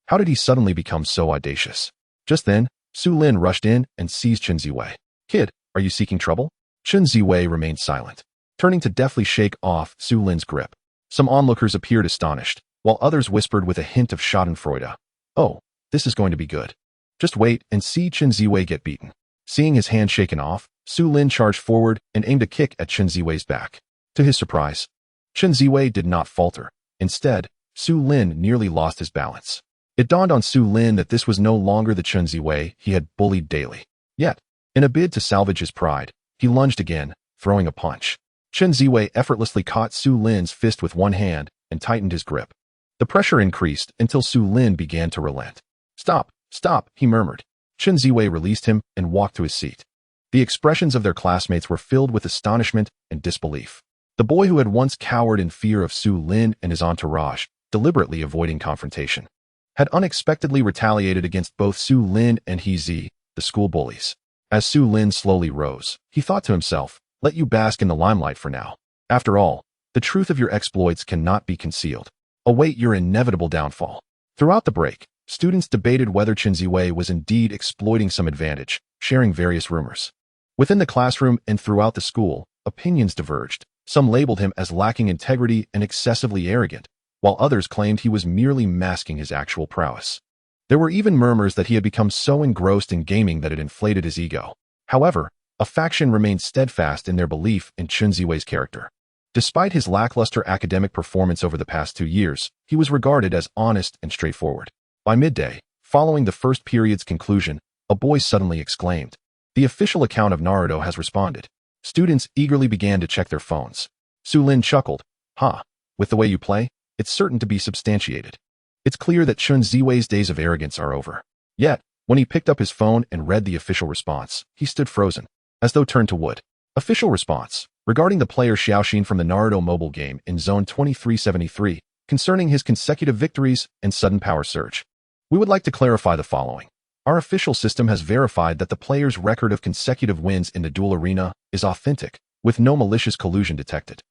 How did he suddenly become so audacious?" Just then, Su Lin rushed in and seized Chen Ziwei. "Kid, are you seeking trouble?" Chen Ziwei remained silent, turning to deftly shake off Su Lin's grip. Some onlookers appeared astonished, while others whispered with a hint of schadenfreude, "Oh, this is going to be good. Just wait and see Chen Ziwei get beaten." Seeing his hand shaken off, Su Lin charged forward and aimed a kick at Chen Ziwei's back. To his surprise, Chen Ziwei did not falter. Instead, Su Lin nearly lost his balance. It dawned on Su Lin that this was no longer the Chen Ziwei he had bullied daily. Yet, in a bid to salvage his pride, he lunged again, throwing a punch. Chen Ziwei effortlessly caught Su Lin's fist with one hand and tightened his grip. The pressure increased until Su Lin began to relent. "Stop, stop," he murmured. Chen Ziwei released him and walked to his seat. The expressions of their classmates were filled with astonishment and disbelief. The boy who had once cowered in fear of Su Lin and his entourage, deliberately avoiding confrontation, had unexpectedly retaliated against both Su Lin and He Zi, the school bullies. As Su Lin slowly rose, he thought to himself, "Let you bask in the limelight for now. After all, the truth of your exploits cannot be concealed. Await your inevitable downfall." Throughout the break, students debated whether Chen Ziwei was indeed exploiting some advantage, sharing various rumors. Within the classroom and throughout the school, opinions diverged. Some labeled him as lacking integrity and excessively arrogant, while others claimed he was merely masking his actual prowess. There were even murmurs that he had become so engrossed in gaming that it inflated his ego. However, a faction remained steadfast in their belief in Chen Ziwei's character. Despite his lackluster academic performance over the past 2 years, he was regarded as honest and straightforward. By midday, Following the first period's conclusion, a boy suddenly exclaimed, "The official account of Naruto has responded." Students eagerly began to check their phones. Su Lin chuckled, with the way you play, it's certain to be substantiated. It's clear that Chen Ziwei's days of arrogance are over. Yet, when he picked up his phone and read the official response, he stood frozen, as though turned to wood. Official response, regarding the player Xiaoxin from the Naruto Mobile game in Zone 2373, concerning his consecutive victories and sudden power surge. We would like to clarify the following. Our official system has verified that the player's record of consecutive wins in the duel arena is authentic, with no malicious collusion detected.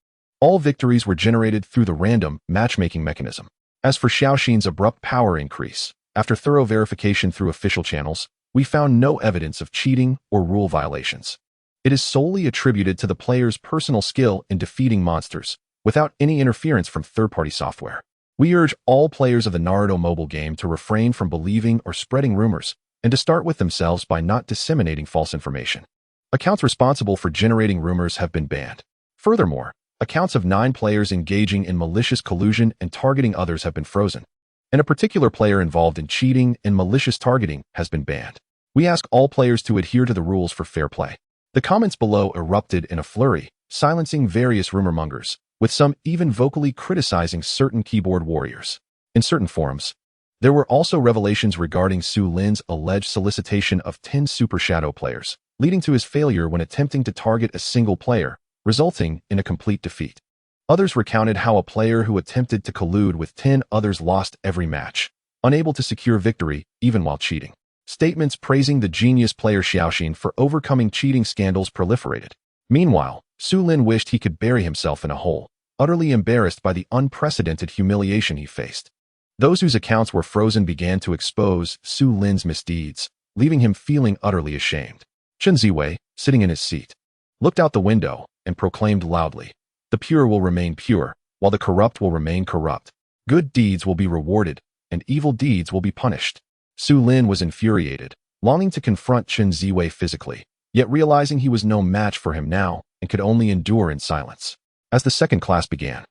All victories were generated through the random matchmaking mechanism. As for Xiaoxin's abrupt power increase, after thorough verification through official channels, we found no evidence of cheating or rule violations. It is solely attributed to the player's personal skill in defeating monsters, without any interference from third-party software. We urge all players of the Naruto mobile game to refrain from believing or spreading rumors, and to start with themselves by not disseminating false information. Accounts responsible for generating rumors have been banned. Furthermore, accounts of 9 players engaging in malicious collusion and targeting others have been frozen, and a particular player involved in cheating and malicious targeting has been banned. We ask all players to adhere to the rules for fair play. The comments below erupted in a flurry, silencing various rumormongers, with some even vocally criticizing certain keyboard warriors. In certain forums, there were also revelations regarding Su Lin's alleged solicitation of 10 Super Shadow players, leading to his failure when attempting to target a single player, resulting in a complete defeat. Others recounted how a player who attempted to collude with 10 others lost every match, unable to secure victory even while cheating. Statements praising the genius player Xiaoxin for overcoming cheating scandals proliferated. Meanwhile, Su Lin wished he could bury himself in a hole, utterly embarrassed by the unprecedented humiliation he faced. Those whose accounts were frozen began to expose Su Lin's misdeeds, leaving him feeling utterly ashamed. Chen Ziwei, sitting in his seat, looked out the window and proclaimed loudly, "The pure will remain pure, while the corrupt will remain corrupt. Good deeds will be rewarded, and evil deeds will be punished." Su Lin was infuriated, longing to confront Chen Ziwei physically, yet realizing he was no match for him now and could only endure in silence. As the second class began,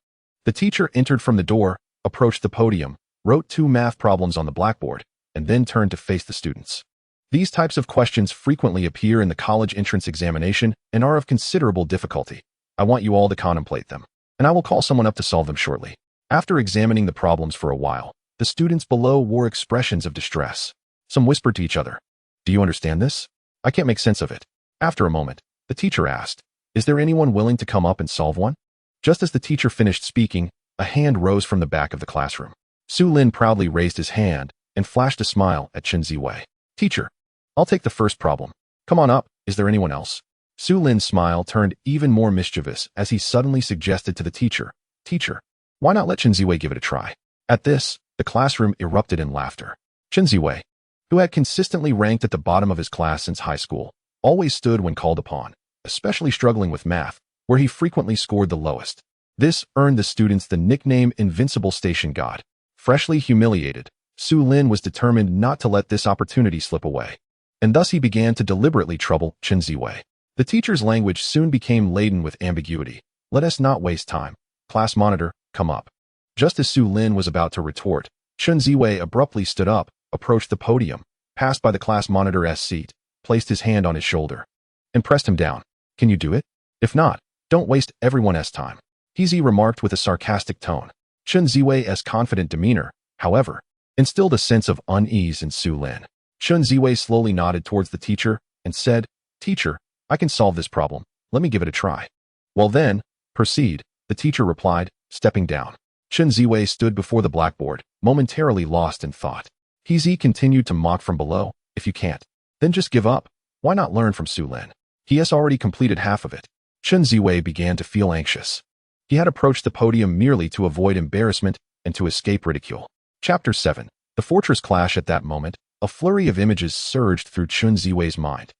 the teacher entered from the door, approached the podium, wrote 2 math problems on the blackboard, and then turned to face the students. These types of questions frequently appear in the college entrance examination and are of considerable difficulty. I want you all to contemplate them, and I will call someone up to solve them shortly. After examining the problems for a while, the students below wore expressions of distress. Some whispered to each other, "Do you understand this? I can't make sense of it." After a moment, the teacher asked, "Is there anyone willing to come up and solve one?" Just as the teacher finished speaking, a hand rose from the back of the classroom. Su Lin proudly raised his hand and flashed a smile at Chen Ziwei. "Teacher, I'll take the first problem. Come on up, is there anyone else?" Su Lin's smile turned even more mischievous as he suddenly suggested to the teacher, "Teacher, why not let Chen Ziwei give it a try?" At this, the classroom erupted in laughter. Chen Ziwei, who had consistently ranked at the bottom of his class since high school, always stood when called upon, especially struggling with math, where he frequently scored the lowest. This earned the students the nickname Invincible Station God. Freshly humiliated, Su Lin was determined not to let this opportunity slip away, and thus he began to deliberately trouble Chen Ziwei. The teacher's language soon became laden with ambiguity. "Let us not waste time. Class monitor, come up." Just as Su Lin was about to retort, Chen Ziwei abruptly stood up, approached the podium, passed by the class monitor's seat, placed his hand on his shoulder, and pressed him down. "Can you do it? If not, don't waste everyone's time," he remarked with a sarcastic tone. Chen Ziwei's confident demeanor, however, instilled a sense of unease in Su Lin. Chen Ziwei slowly nodded towards the teacher and said, "Teacher, I can solve this problem. Let me give it a try." "Well then, proceed," the teacher replied, stepping down. Chen Ziwei stood before the blackboard, momentarily lost in thought. He continued to mock from below, "If you can't, then just give up. Why not learn from Su Lin? He has already completed half of it." Chen Ziwei began to feel anxious. He had approached the podium merely to avoid embarrassment and to escape ridicule. Chapter 7. The Fortress Clash. At that moment, a flurry of images surged through Chen Ziwei's mind,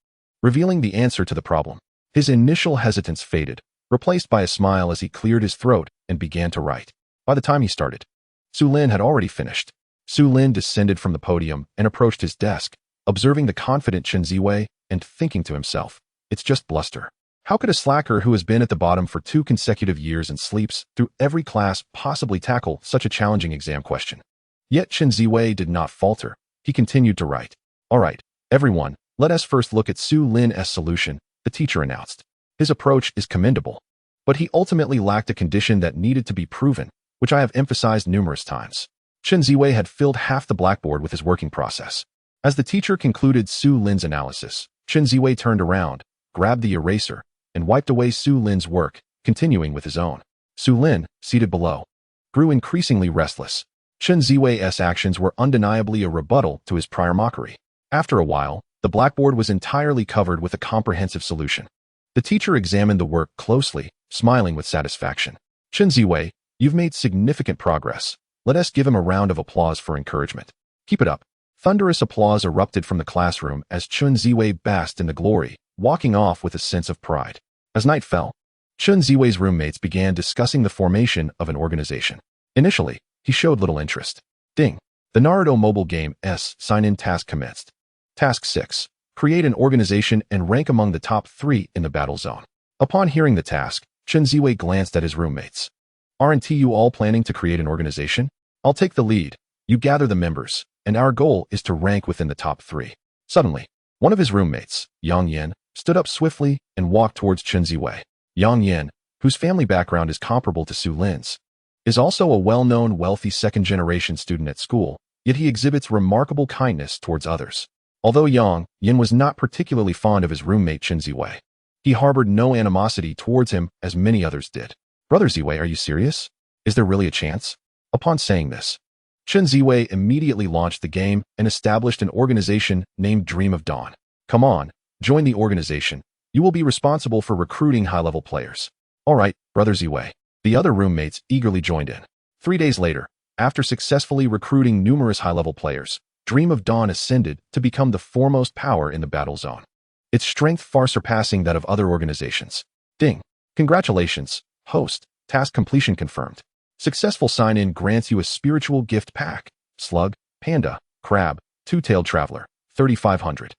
revealing the answer to the problem. His initial hesitance faded, replaced by a smile as he cleared his throat and began to write. By the time he started, Su Lin had already finished. Su Lin descended from the podium and approached his desk, observing the confident Chen Ziwei and thinking to himself, "It's just bluster. How could a slacker who has been at the bottom for 2 consecutive years and sleeps through every class possibly tackle such a challenging exam question?" Yet Chen Ziwei did not falter. He continued to write. All right, everyone, let us first look at Su Lin's solution, the teacher announced. His approach is commendable, but he ultimately lacked a condition that needed to be proven, which I have emphasized numerous times. Chen Ziwei had filled half the blackboard with his working process. As the teacher concluded Su Lin's analysis, Chen Ziwei turned around, grabbed the eraser, and wiped away Su Lin's work, continuing with his own. Su Lin, seated below, grew increasingly restless. Chen Ziwei's actions were undeniably a rebuttal to his prior mockery. After a while, the blackboard was entirely covered with a comprehensive solution. The teacher examined the work closely, smiling with satisfaction. Chen Ziwei, you've made significant progress. Let us give him a round of applause for encouragement. Keep it up. Thunderous applause erupted from the classroom as Chen Ziwei basked in the glory, walking off with a sense of pride. As night fell, Chen Ziwei's roommates began discussing the formation of an organization. Initially, he showed little interest. Ding. The Naruto Mobile game's sign-in task commenced. Task 6. Create an organization and rank among the top 3 in the battle zone. Upon hearing the task, Chen Ziwei glanced at his roommates. Aren't you all planning to create an organization? I'll take the lead. You gather the members, and our goal is to rank within the top 3. Suddenly, one of his roommates, Yang Yin, stood up swiftly and walked towards Chen Ziwei. Yang Yin, whose family background is comparable to Su Lin's, is also a well-known wealthy second-generation student at school, yet he exhibits remarkable kindness towards others. Although Yang Yin was not particularly fond of his roommate Chen Ziwei, he harbored no animosity towards him as many others did. Brother Ziwei, are you serious? Is there really a chance? Upon saying this, Chen Ziwei immediately launched the game and established an organization named Dream of Dawn. Come on, join the organization. You will be responsible for recruiting high-level players. All right, Brother Ziwei. The other roommates eagerly joined in. 3 days later, after successfully recruiting numerous high-level players, Dream of Dawn ascended to become the foremost power in the battle zone, its strength far surpassing that of other organizations. Ding. Congratulations, host. Task completion confirmed. Successful sign-in grants you a spiritual gift pack. Slug, Panda, Crab, Two-Tailed Traveler, 3,500.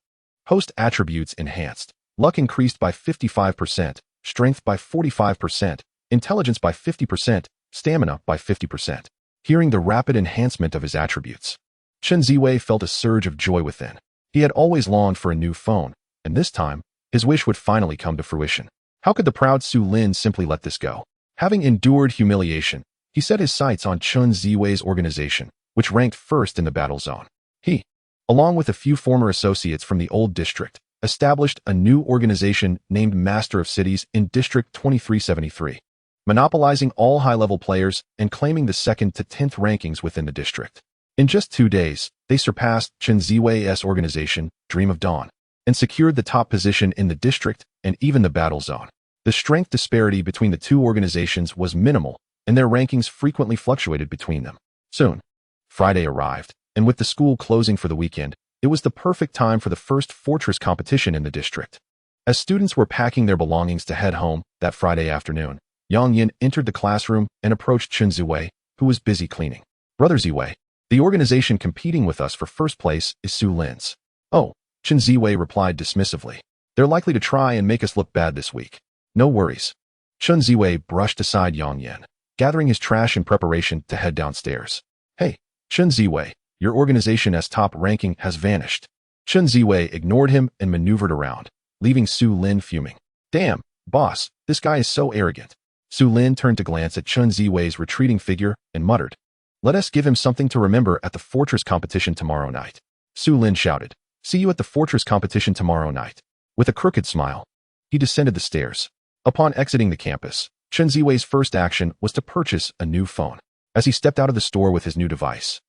Host attributes enhanced. Luck increased by 55%, strength by 45%, intelligence by 50%, stamina by 50%. Hearing the rapid enhancement of his attributes, Chen Ziwei felt a surge of joy within. He had always longed for a new phone, and this time, his wish would finally come to fruition. How could the proud Su Lin simply let this go? Having endured humiliation, he set his sights on Chen Ziwei's organization, which ranked first in the battle zone. He, along with a few former associates from the old district, established a new organization named Master of Cities in District 2373, monopolizing all high-level players and claiming the 2nd to 10th rankings within the district. In just 2 days, they surpassed Chen Ziwei's organization, Dream of Dawn, and secured the top position in the district and even the battle zone. The strength disparity between the two organizations was minimal, and their rankings frequently fluctuated between them. Soon, Friday arrived, and with the school closing for the weekend, it was the perfect time for the first fortress competition in the district. As students were packing their belongings to head home that Friday afternoon, Yang Yin entered the classroom and approached Chen Ziwei, who was busy cleaning. Brother Ziwei, the organization competing with us for first place is Su Lin's. Oh, Chen Ziwei replied dismissively. They're likely to try and make us look bad this week. No worries. Chen Ziwei brushed aside Yang Yin, gathering his trash in preparation to head downstairs. Hey, Chen Ziwei, your organization's top ranking has vanished. Chen Ziwei ignored him and maneuvered around, leaving Su Lin fuming. Damn, boss, this guy is so arrogant. Su Lin turned to glance at Chen Ziwei's retreating figure and muttered, let us give him something to remember at the fortress competition tomorrow night. Su Lin shouted, see you at the fortress competition tomorrow night. With a crooked smile, he descended the stairs. Upon exiting the campus, Chen Ziwei's first action was to purchase a new phone. As he stepped out of the store with his new device,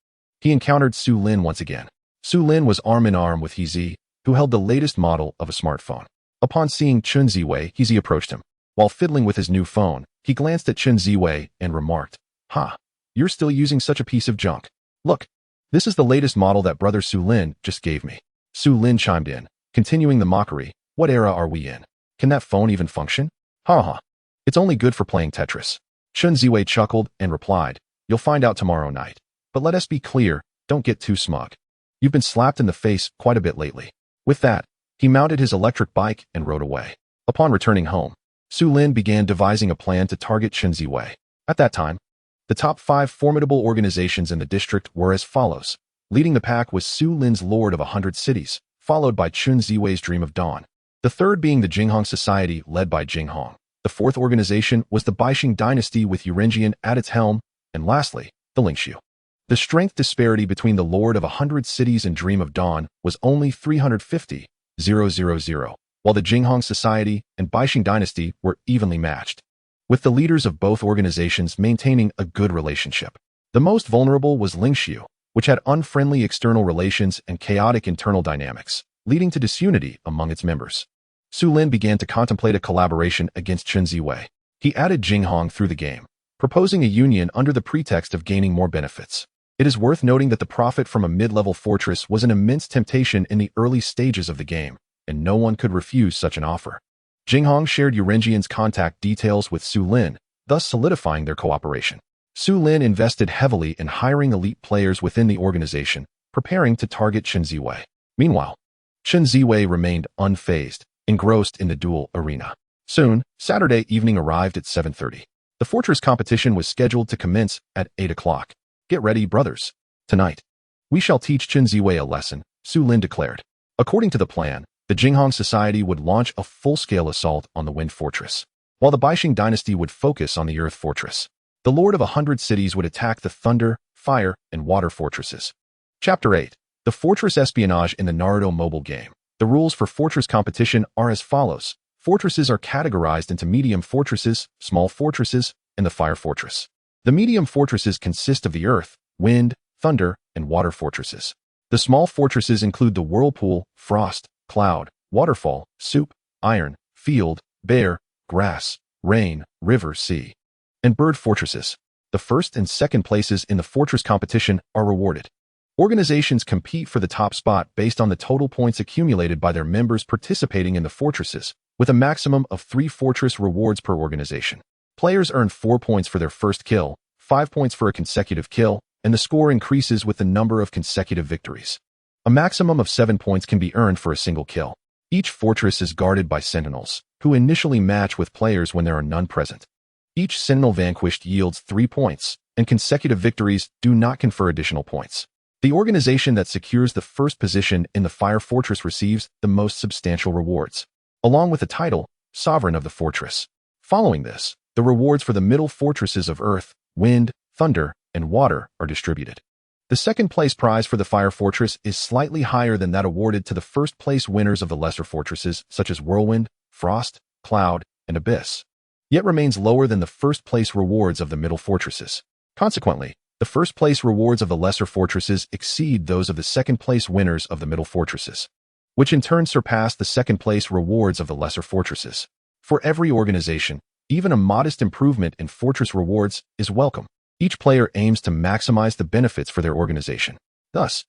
he encountered Su Lin once again. Su Lin was arm in arm with He Zi, who held the latest model of a smartphone. Upon seeing Chen Ziwei, He Zi approached him. While fiddling with his new phone, he glanced at Chen Ziwei and remarked, Ha, you're still using such a piece of junk. Look, this is the latest model that brother Su Lin just gave me. Su Lin chimed in, continuing the mockery. What era are we in? Can that phone even function? Ha ha. It's only good for playing Tetris. Chen Ziwei chuckled and replied, you'll find out tomorrow night. But let us be clear, don't get too smug. You've been slapped in the face quite a bit lately. With that, he mounted his electric bike and rode away. Upon returning home, Su Lin began devising a plan to target Chen Ziwei. At that time, the top 5 formidable organizations in the district were as follows. Leading the pack was Su Lin's Lord of 100 Cities, followed by Chen Ziwei's Dream of Dawn. The third being the Jinghong Society, led by Jinghong. The fourth organization was the Baixing Dynasty with Yurenjian at its helm, and lastly, the Lingxiu. The strength disparity between the Lord of 100 Cities and Dream of Dawn was only 350,000, while the Jinghong Society and Baixing Dynasty were evenly matched, with the leaders of both organizations maintaining a good relationship. The most vulnerable was Lingxiu, which had unfriendly external relations and chaotic internal dynamics, leading to disunity among its members. Su Lin began to contemplate a collaboration against Chen Ziwei. He added Jinghong through the game, proposing a union under the pretext of gaining more benefits. It is worth noting that the profit from a mid-level fortress was an immense temptation in the early stages of the game, and no one could refuse such an offer. Jinghong shared Yurenjian's contact details with Su Lin, thus solidifying their cooperation. Su Lin invested heavily in hiring elite players within the organization, preparing to target Chen Ziwei. Meanwhile, Chen Ziwei remained unfazed, engrossed in the duel arena. Soon, Saturday evening arrived at 7:30. The fortress competition was scheduled to commence at 8 o'clock. Get ready, brothers. Tonight, we shall teach Chen Ziwei a lesson, Su Lin declared. According to the plan, the Jinghong Society would launch a full-scale assault on the Wind Fortress, while the Baixing Dynasty would focus on the Earth Fortress. The Lord of 100 Cities would attack the Thunder, Fire, and Water Fortresses. Chapter 8. The Fortress Espionage in the Naruto Mobile game. The rules for fortress competition are as follows. Fortresses are categorized into medium fortresses, small fortresses, and the Fire Fortress. The medium fortresses consist of the Earth, Wind, Thunder, and Water Fortresses. The small fortresses include the Whirlpool, Frost, Cloud, Waterfall, Soup, Iron, Field, Bear, Grass, Rain, River, Sea, and Bird Fortresses. The first and second places in the fortress competition are rewarded. Organizations compete for the top spot based on the total points accumulated by their members participating in the fortresses, with a maximum of 3 fortress rewards per organization. Players earn 4 points for their first kill, 5 points for a consecutive kill, and the score increases with the number of consecutive victories. A maximum of 7 points can be earned for a single kill. Each fortress is guarded by sentinels, who initially match with players when there are none present. Each sentinel vanquished yields 3 points, and consecutive victories do not confer additional points. The organization that secures the first position in the Fire Fortress receives the most substantial rewards, along with the title, Sovereign of the Fortress. Following this, the rewards for the middle fortresses of Earth, Wind, Thunder, and Water are distributed. The second place prize for the Fire Fortress is slightly higher than that awarded to the first place winners of the lesser fortresses such as Whirlwind, Frost, Cloud, and Abyss, yet remains lower than the first place rewards of the middle fortresses. Consequently, the first place rewards of the lesser fortresses exceed those of the second place winners of the middle fortresses, which in turn surpass the second place rewards of the lesser fortresses. For every organization, even a modest improvement in fortress rewards is welcome. Each player aims to maximize the benefits for their organization. Thus,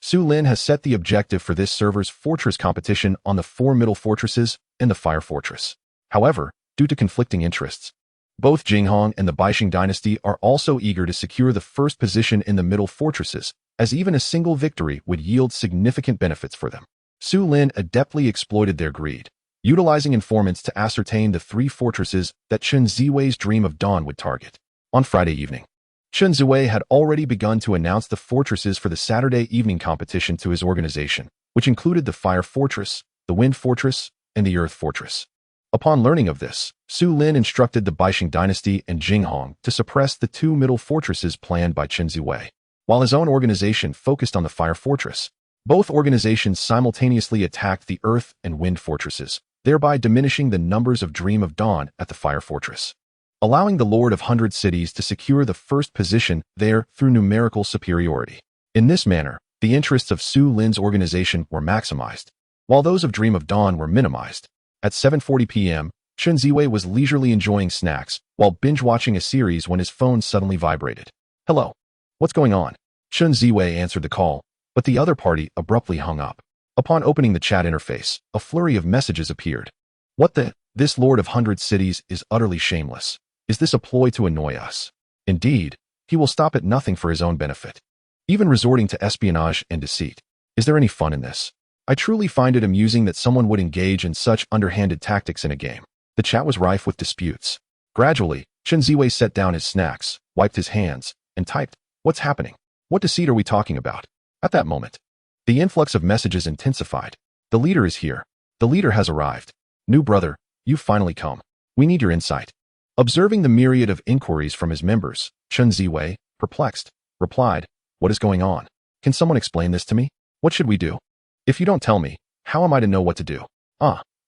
Su Lin has set the objective for this server's fortress competition on the 4 middle fortresses and the Fire Fortress. However, due to conflicting interests, both Jinghong and the Baixing Dynasty are also eager to secure the first position in the middle fortresses, as even a single victory would yield significant benefits for them. Su Lin adeptly exploited their greed, utilizing informants to ascertain the 3 fortresses that Chen Ziwei's Dream of Dawn would target. On Friday evening, Chen Ziwei had already begun to announce the fortresses for the Saturday evening competition to his organization, which included the Fire Fortress, the Wind Fortress, and the Earth Fortress. Upon learning of this, Su Lin instructed the Baixing Dynasty and Jinghong to suppress the 2 middle fortresses planned by Chen Ziwei, while his own organization focused on the Fire Fortress. Both organizations simultaneously attacked the Earth and Wind Fortresses, thereby diminishing the numbers of Dream of Dawn at the Fire Fortress, allowing the Lord of 100 Cities to secure the first position there through numerical superiority. In this manner, the interests of Su Lin's organization were maximized, while those of Dream of Dawn were minimized. At 7:40 p.m., Chen Ziwei was leisurely enjoying snacks while binge-watching a series when his phone suddenly vibrated. "Hello. What's going on?" Chen Ziwei answered the call, but the other party abruptly hung up. Upon opening the chat interface, a flurry of messages appeared. "What the? This Lord of 100 Cities is utterly shameless. Is this a ploy to annoy us? Indeed, he will stop at nothing for his own benefit, even resorting to espionage and deceit. Is there any fun in this? I truly find it amusing that someone would engage in such underhanded tactics in a game." The chat was rife with disputes. Gradually, Chen Ziwei set down his snacks, wiped his hands, and typed, "What's happening? What deceit are we talking about? At that moment, the influx of messages intensified. The leader is here. The leader has arrived. New brother, you've finally come. We need your insight. Observing the myriad of inquiries from his members, Chen Ziwei, perplexed, replied, what is going on? Can someone explain this to me? What should we do? If you don't tell me, how am I to know what to do?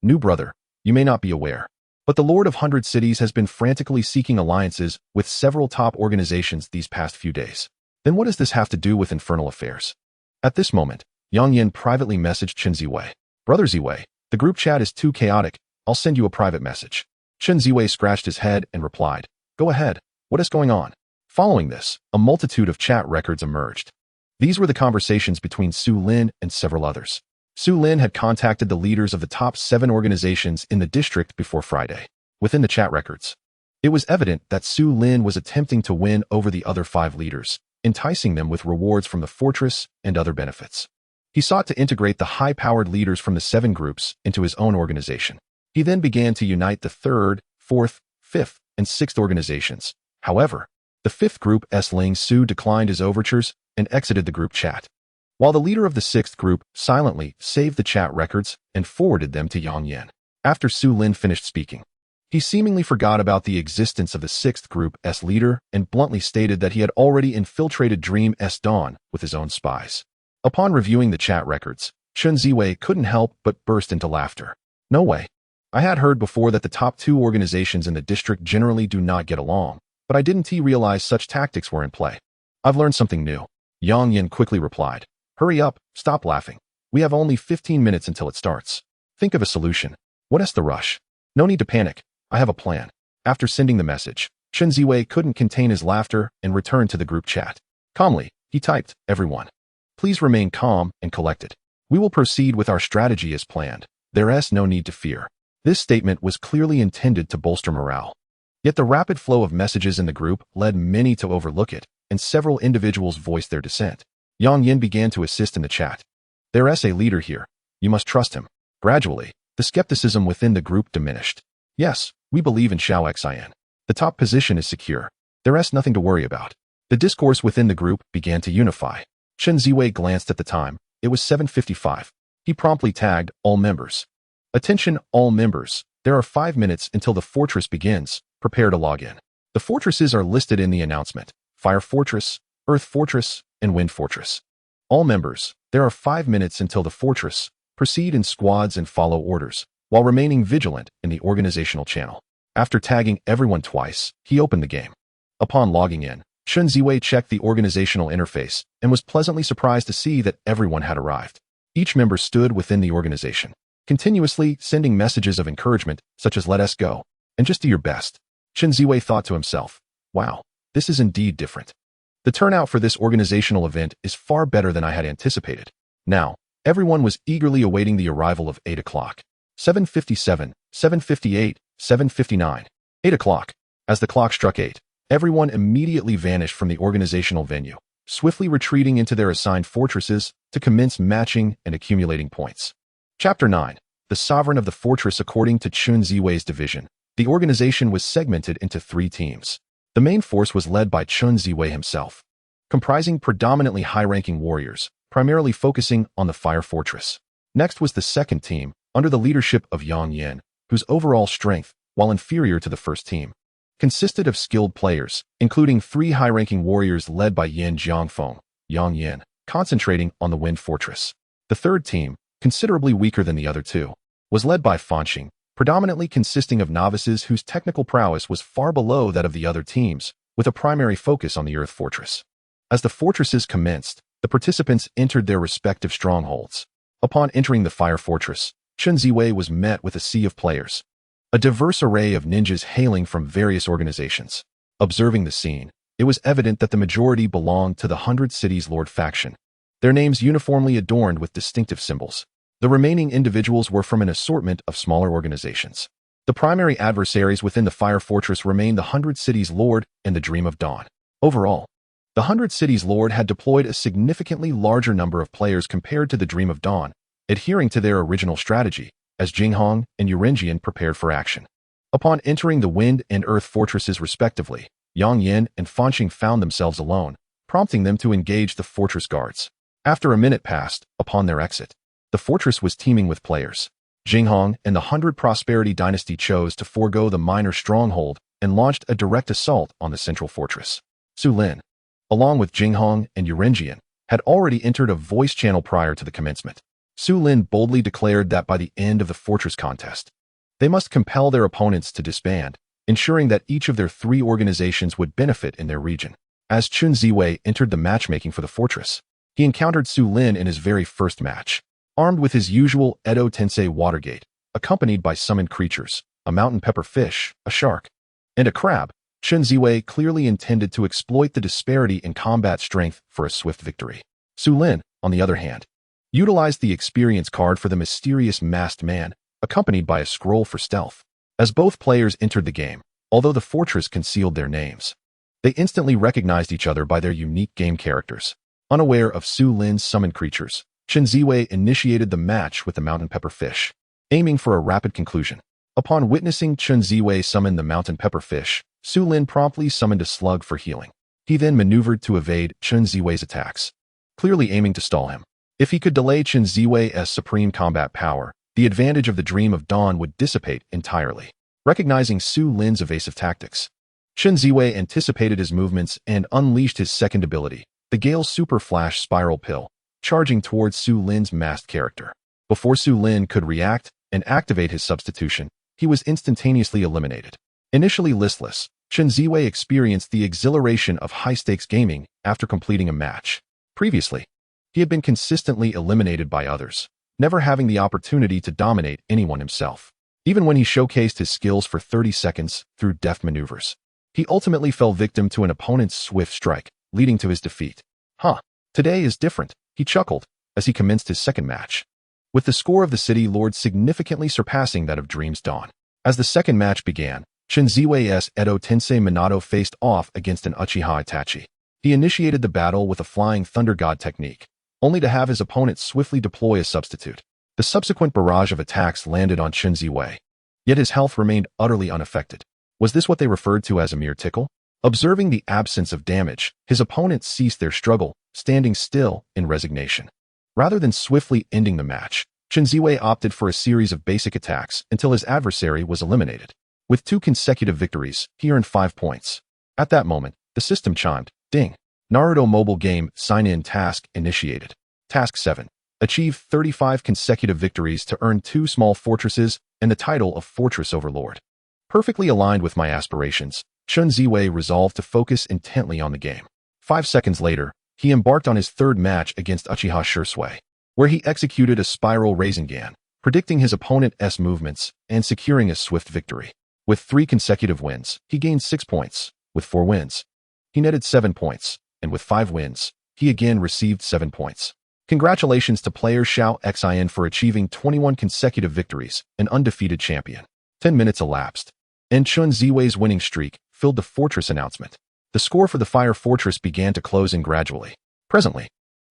New brother, you may not be aware, but the Lord of 100 Cities has been frantically seeking alliances with several top organizations these past few days. Then what does this have to do with infernal affairs? At this moment, Yang Yin privately messaged Chen Ziwei. Brother Ziwei, the group chat is too chaotic. I'll send you a private message. Chen Ziwei scratched his head and replied, go ahead. What is going on? Following this, a multitude of chat records emerged. These were the conversations between Su Lin and several others. Su Lin had contacted the leaders of the top 7 organizations in the district before Friday. Within the chat records, it was evident that Su Lin was attempting to win over the other 5 leaders, enticing them with rewards from the fortress and other benefits. He sought to integrate the high-powered leaders from the 7 groups into his own organization. He then began to unite the 3rd, 4th, 5th, and 6th organizations. However, the 5th group S. Ling Su declined his overtures and exited the group chat, while the leader of the 6th group silently saved the chat records and forwarded them to Yang Yin. After Su Lin finished speaking, he seemingly forgot about the existence of the 6th group S leader and bluntly stated that he had already infiltrated Dream S Dawn with his own spies. Upon reviewing the chat records, Chen Ziwei couldn't help but burst into laughter. No way. I had heard before that the top 2 organizations in the district generally do not get along, but I didn't realize such tactics were in play. I've learned something new. Yang Yin quickly replied. Hurry up, stop laughing. We have only 15 minutes until it starts. Think of a solution. What is the rush? No need to panic. I have a plan. After sending the message, Chen Ziwei couldn't contain his laughter and returned to the group chat. Calmly, he typed, everyone, please remain calm and collected. We will proceed with our strategy as planned. There is no need to fear. This statement was clearly intended to bolster morale. Yet the rapid flow of messages in the group led many to overlook it, and several individuals voiced their dissent. Yang Yin began to assist in the chat. There is a leader here. You must trust him. Gradually, the skepticism within the group diminished. Yes, we believe in Xiao Xin. The top position is secure. There is nothing to worry about. The discourse within the group began to unify. Chen Ziwei glanced at the time. It was 7:55. He promptly tagged all members. Attention, all members. There are 5 minutes until the fortress begins. Prepare to log in. The fortresses are listed in the announcement. Fire Fortress, Earth Fortress, and Wind Fortress. All members, there are 5 minutes until the fortress. Proceed in squads and follow orders, while remaining vigilant in the organizational channel. After tagging everyone twice, he opened the game. Upon logging in, Chen Ziwei checked the organizational interface and was pleasantly surprised to see that everyone had arrived. Each member stood within the organization, continuously sending messages of encouragement such as let us go, and just do your best. Chen Ziwei thought to himself, wow, this is indeed different. The turnout for this organizational event is far better than I had anticipated. Now, everyone was eagerly awaiting the arrival of 8 o'clock. 7:57, 7:58, 7:59, 8 o'clock. As the clock struck 8, everyone immediately vanished from the organizational venue, swiftly retreating into their assigned fortresses to commence matching and accumulating points. Chapter 9. The Sovereign of the Fortress. According to Chen Ziwei's division, the organization was segmented into 3 teams. The main force was led by Chen Ziwei himself, comprising predominantly high-ranking warriors, primarily focusing on the Fire Fortress. Next was the second team, under the leadership of Yang Yin, whose overall strength, while inferior to the first team, consisted of skilled players, including 3 high-ranking warriors led by Yin Jiangfeng, Yang Yin, concentrating on the Wind Fortress. The third team, considerably weaker than the other 2, was led by Fanqing, predominantly consisting of novices whose technical prowess was far below that of the other teams, with a primary focus on the Earth Fortress. As the fortresses commenced, the participants entered their respective strongholds. Upon entering the Fire Fortress, Chen Ziwei was met with a sea of players, a diverse array of ninjas hailing from various organizations. Observing the scene, it was evident that the majority belonged to the 100 Cities Lord faction, their names uniformly adorned with distinctive symbols. The remaining individuals were from an assortment of smaller organizations. The primary adversaries within the Fire Fortress remained the 100 Cities Lord and the Dream of Dawn. Overall, the 100 Cities Lord had deployed a significantly larger number of players compared to the Dream of Dawn, adhering to their original strategy, as Jinghong and Yurenjian prepared for action. Upon entering the Wind and Earth Fortresses respectively, Yang Yin and Fanqing found themselves alone, prompting them to engage the fortress guards. After a minute passed, upon their exit, the fortress was teeming with players. Jinghong and the 100 Prosperity Dynasty chose to forego the minor stronghold and launched a direct assault on the central fortress. Su Lin, along with Jinghong and Yurenjian, had already entered a voice channel prior to the commencement. Su Lin boldly declared that by the end of the fortress contest, they must compel their opponents to disband, ensuring that each of their 3 organizations would benefit in their region. As Chen Ziwei entered the matchmaking for the fortress, he encountered Su Lin in his very first match. Armed with his usual Edo Tensei Watergate, accompanied by summoned creatures, a mountain pepper fish, a shark, and a crab, Chen Ziwei clearly intended to exploit the disparity in combat strength for a swift victory. Su Lin, on the other hand, utilized the experience card for the mysterious masked man, accompanied by a scroll for stealth. As both players entered the game, although the fortress concealed their names, they instantly recognized each other by their unique game characters. Unaware of Su Lin's summoned creatures, Chen Ziwei initiated the match with the mountain pepper fish, aiming for a rapid conclusion. Upon witnessing Chen Ziwei summon the mountain pepper fish, Su Lin promptly summoned a slug for healing. He then maneuvered to evade Chen Ziwei's attacks, clearly aiming to stall him. If he could delay Chen Ziwei's supreme combat power, the advantage of the Dream of Dawn would dissipate entirely. Recognizing Su Lin's evasive tactics, Chen Ziwei anticipated his movements and unleashed his second ability, the Gale Super Flash Spiral Pill, charging towards Su Lin's masked character. Before Su Lin could react and activate his substitution, he was instantaneously eliminated. Initially listless, Chen Ziwei experienced the exhilaration of high-stakes gaming after completing a match. Previously, he had been consistently eliminated by others, never having the opportunity to dominate anyone himself. Even when he showcased his skills for 30 seconds through deft maneuvers, he ultimately fell victim to an opponent's swift strike, leading to his defeat. Today is different, he chuckled as he commenced his second match, with the score of the City Lord significantly surpassing that of Dream's Dawn. As the second match began, Chen Ziwei's Edo Tensei Minato faced off against an Uchiha Itachi. He initiated the battle with a Flying Thunder God technique, only to have his opponent swiftly deploy a substitute. The subsequent barrage of attacks landed on Chen Ziwei, yet his health remained utterly unaffected. Was this what they referred to as a mere tickle? Observing the absence of damage, his opponents ceased their struggle, standing still in resignation. Rather than swiftly ending the match, Chen Ziwei opted for a series of basic attacks until his adversary was eliminated. With 2 consecutive victories, he earned 5 points. At that moment, the system chimed. Ding. Naruto Mobile Game Sign-In Task Initiated. Task 7. Achieve 35 consecutive victories to earn 2 small fortresses and the title of Fortress Overlord. Perfectly aligned with my aspirations, Chen Ziwei resolved to focus intently on the game. 5 seconds later, he embarked on his third match against Uchiha Shursui, where he executed a spiral Rasengan, predicting his opponent's movements and securing a swift victory. With 3 consecutive wins, he gained 6 points. With 4 wins, he netted 7 points, and with 5 wins, he again received 7 points. Congratulations to player Xiao Xin for achieving 21 consecutive victories, an undefeated champion. 10 minutes elapsed, and Chen Ziwei's winning streak filled the fortress announcement. The score for the Fire Fortress began to close in gradually. Presently,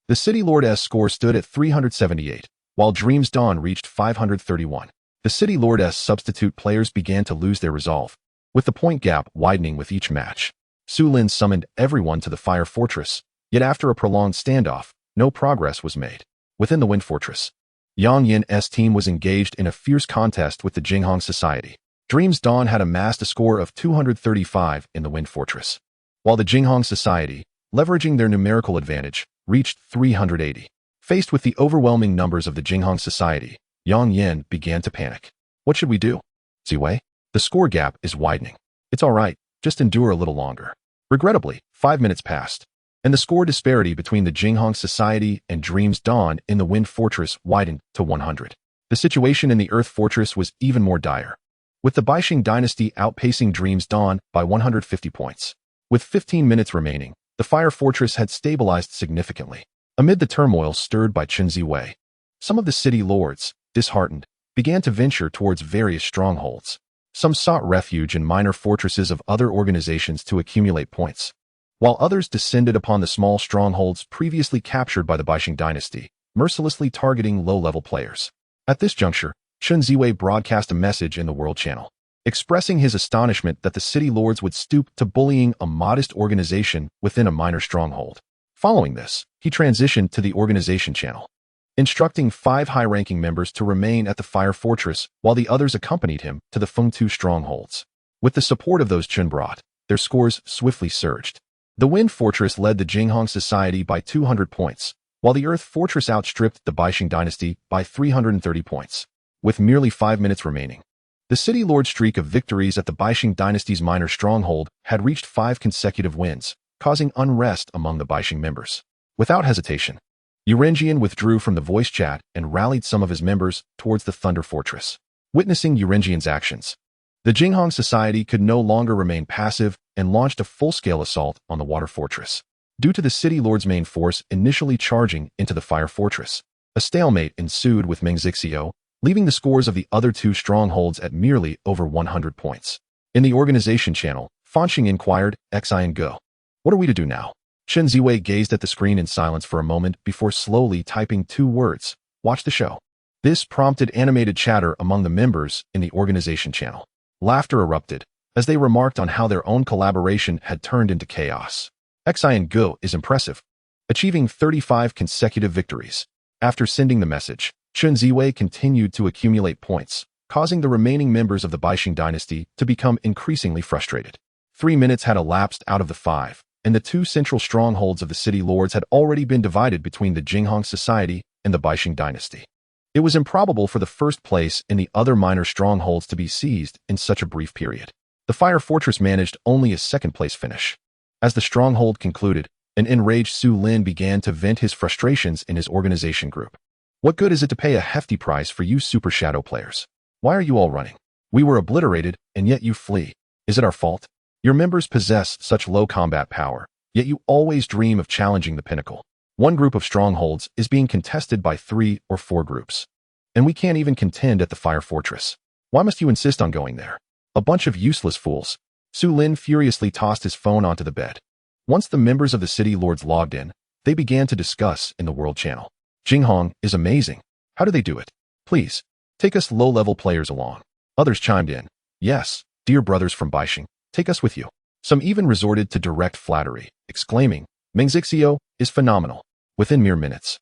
the City Lord's score stood at 378, while Dream's Dawn reached 531. The City Lord's substitute players began to lose their resolve, with the point gap widening with each match. Su Lin summoned everyone to the Fire Fortress, yet after a prolonged standoff, no progress was made. Within the Wind Fortress, Yang Yin's team was engaged in a fierce contest with the Jinghong Society. Dream's Dawn had amassed a score of 235 in the Wind Fortress, while the Jinghong Society, leveraging their numerical advantage, reached 380. Faced with the overwhelming numbers of the Jinghong Society, Yang Yin began to panic. What should we do? Ziwei? The score gap is widening. It's all right, just endure a little longer. Regrettably, 5 minutes passed, and the score disparity between the Jinghong Society and Dream's Dawn in the Wind Fortress widened to 100. The situation in the Earth Fortress was even more dire, with the Baixing Dynasty outpacing Dream's Dawn by 150 points. With 15 minutes remaining, the Fire Fortress had stabilized significantly. Amid the turmoil stirred by Chen Ziwei, some of the city lords, disheartened, began to venture towards various strongholds. Some sought refuge in minor fortresses of other organizations to accumulate points, while others descended upon the small strongholds previously captured by the Baixing Dynasty, mercilessly targeting low-level players. At this juncture, Chen Ziwei broadcast a message in the World Channel, expressing his astonishment that the city lords would stoop to bullying a modest organization within a minor stronghold. Following this, he transitioned to the organization channel, instructing 5 high-ranking members to remain at the Fire Fortress while the others accompanied him to the Fengtu strongholds. With the support of those Chen brought, their scores swiftly surged. The Wind Fortress led the Jinghong Society by 200 points, while the Earth Fortress outstripped the Baixing Dynasty by 330 points. With merely 5 minutes remaining, the City Lord streak of victories at the Baixing Dynasty's minor stronghold had reached 5 consecutive wins, causing unrest among the Baixing members. Without hesitation, Yurenjian withdrew from the voice chat and rallied some of his members towards the Thunder Fortress. Witnessing Yurenjian's actions, the Jinghong Society could no longer remain passive and launched a full-scale assault on the Water Fortress. Due to the City Lord's main force initially charging into the Fire Fortress, a stalemate ensued with Meng Zixio, leaving the scores of the other 2 strongholds at merely over 100 points. In the organization channel, Fanxing inquired, "Xian Go. What are we to do now?" Chen Ziwei gazed at the screen in silence for a moment before slowly typing 2 words, "Watch the show." This prompted animated chatter among the members in the organization channel. Laughter erupted as they remarked on how their own collaboration had turned into chaos. Xian Go is impressive, achieving 35 consecutive victories. After sending the message, Chen Ziwei continued to accumulate points, causing the remaining members of the Baixing Dynasty to become increasingly frustrated. 3 minutes had elapsed out of the 5, and the 2 central strongholds of the City Lords had already been divided between the Jinghong Society and the Baixing Dynasty. It was improbable for the first place in the other minor strongholds to be seized in such a brief period. The Fire Fortress managed only a second-place finish. As the stronghold concluded, an enraged Su Lin began to vent his frustrations in his organization group. "What good is it to pay a hefty price for you Super Shadow players? Why are you all running? We were obliterated, and yet you flee. Is it our fault? Your members possess such low combat power, yet you always dream of challenging the pinnacle. One group of strongholds is being contested by 3 or 4 groups. And we can't even contend at the Fire Fortress. Why must you insist on going there? A bunch of useless fools." Su Lin furiously tossed his phone onto the bed. Once the members of the City Lords logged in, they began to discuss in the World Channel. "Jinghong is amazing. How do they do it? Please, take us low-level players along." Others chimed in, "Yes, dear brothers from Baixing, take us with you." Some even resorted to direct flattery, exclaiming, "Meng Zixio is phenomenal." Within mere minutes,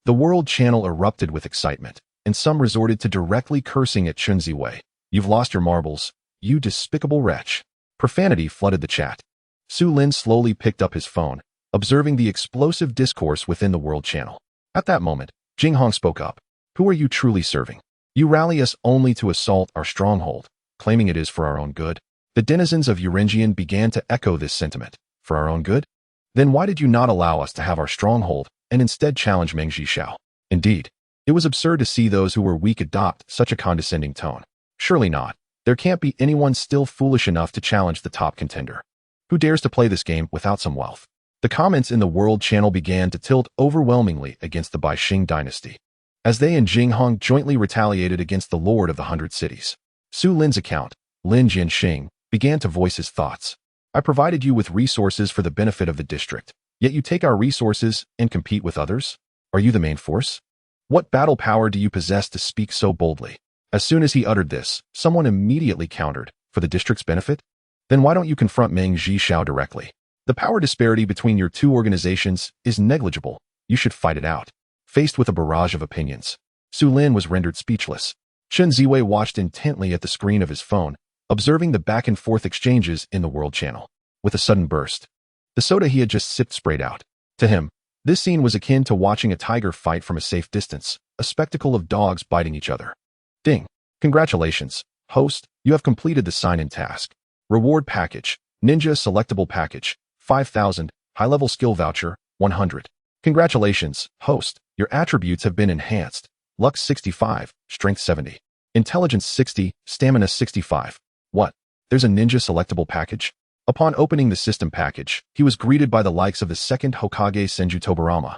the World Channel erupted with excitement, and some resorted to directly cursing at Chen Ziwei. "You've lost your marbles, you despicable wretch." Profanity flooded the chat. Su Lin slowly picked up his phone, observing the explosive discourse within the World Channel. At that moment, Jinghong spoke up. "Who are you truly serving? You rally us only to assault our stronghold, claiming it is for our own good." The denizens of Yurenjian began to echo this sentiment. "For our own good? Then why did you not allow us to have our stronghold and instead challenge Meng Zixio?" Indeed, it was absurd to see those who were weak adopt such a condescending tone. Surely not. There can't be anyone still foolish enough to challenge the top contender. Who dares to play this game without some wealth? The comments in the World Channel began to tilt overwhelmingly against the Baixing Dynasty, as they and Jinghong jointly retaliated against the Lord of the 100 Cities. Su Lin's account, Lin Jianxing, began to voice his thoughts. "I provided you with resources for the benefit of the district, yet you take our resources and compete with others? Are you the main force? What battle power do you possess to speak so boldly?" As soon as he uttered this, someone immediately countered, "For the district's benefit? Then why don't you confront Meng Zixio directly? The power disparity between your 2 organizations is negligible. You should fight it out." Faced with a barrage of opinions, Su Lin was rendered speechless. Chen Ziwei watched intently at the screen of his phone, observing the back-and-forth exchanges in the World Channel. With a sudden burst, the soda he had just sipped sprayed out. To him, this scene was akin to watching a tiger fight from a safe distance, a spectacle of dogs biting each other. Ding. Congratulations, host, you have completed the sign-in task. Reward package, Ninja Selectable Package, 5,000, High-Level Skill Voucher, 100. Congratulations, host, your attributes have been enhanced. Luck 65, Strength 70. Intelligence 60, Stamina 65. What? There's a Ninja Selectable Package? Upon opening the system package, he was greeted by the likes of the second Hokage Senju Tobarama,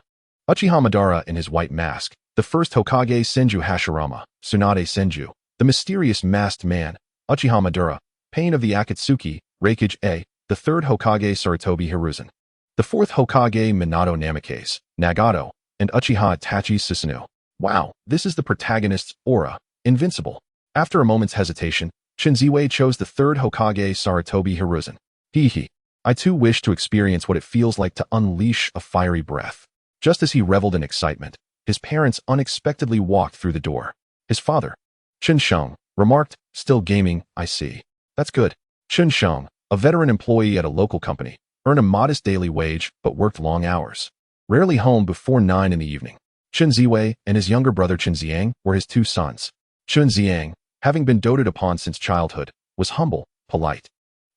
Uchiha Madara in his white mask, the first Hokage Senju Hashirama, Tsunade Senju, the mysterious masked man, Uchiha Madara, Pain of the Akatsuki, Reikage A, the third Hokage Sarutobi Hiruzen, the fourth Hokage Minato Namikaze, Nagato, and Uchiha Itachi Susanoo. Wow, this is the protagonist's aura, invincible. After a moment's hesitation, Chen Ziwei chose the third Hokage Sarutobi Hiruzen. Hee hee. I too wish to experience what it feels like to unleash a fiery breath. Just as he reveled in excitement, his parents unexpectedly walked through the door. His father, Chen Sheng, remarked, "Still gaming, I see. That's good." Chen Sheng, a veteran employee at a local company, earned a modest daily wage but worked long hours, rarely home before 9 in the evening. Chen Ziwei and his younger brother Chen Ziang were his two sons. Chen Ziang, having been doted upon since childhood, was humble, polite,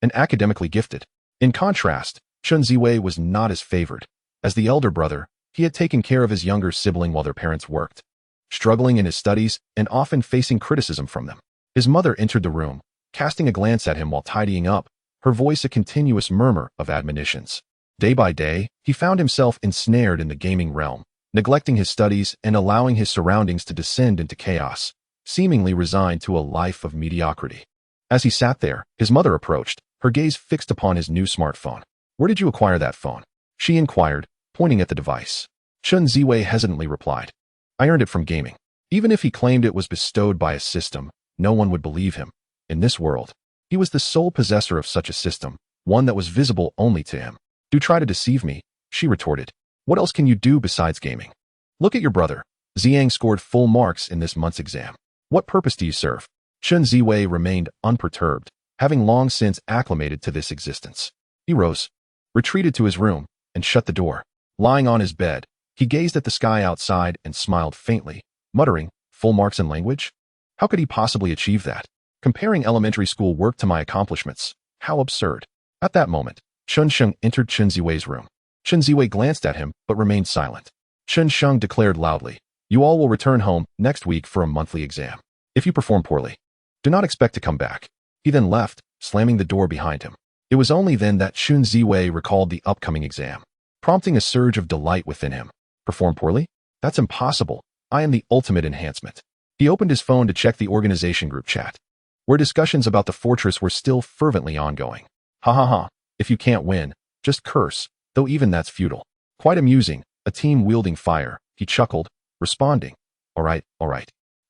and academically gifted. In contrast, Chen Ziwei was not as favored. As the elder brother, he had taken care of his younger sibling while their parents worked, struggling in his studies and often facing criticism from them. His mother entered the room, casting a glance at him while tidying up, her voice a continuous murmur of admonitions. Day by day, he found himself ensnared in the gaming realm, neglecting his studies and allowing his surroundings to descend into chaos, seemingly resigned to a life of mediocrity. As he sat there, his mother approached, her gaze fixed upon his new smartphone. "Where did you acquire that phone?" she inquired, pointing at the device. Chen Ziwei hesitantly replied, "I earned it from gaming." Even if he claimed it was bestowed by a system, no one would believe him. In this world, he was the sole possessor of such a system, one that was visible only to him. "Do try to deceive me," she retorted. "What else can you do besides gaming? Look at your brother. Ziang scored full marks in this month's exam. What purpose do you serve?" Chen Ziwei remained unperturbed, having long since acclimated to this existence. He rose, retreated to his room, and shut the door. Lying on his bed, he gazed at the sky outside and smiled faintly, muttering, "Full marks in language? How could he possibly achieve that? Comparing elementary school work to my accomplishments, how absurd." At that moment, Chen Sheng entered Chen Ziwei's room. Chen Ziwei glanced at him but remained silent. Chen Sheng declared loudly, "You all will return home next week for a monthly exam. If you perform poorly, do not expect to come back." He then left, slamming the door behind him. It was only then that Chen Ziwei recalled the upcoming exam, prompting a surge of delight within him. "Perform poorly? That's impossible. I am the ultimate enhancement." He opened his phone to check the organization group chat, where discussions about the fortress were still fervently ongoing. "Ha ha ha, if you can't win, just curse, though even that's futile." Quite amusing, a team wielding fire, he chuckled, responding, all right.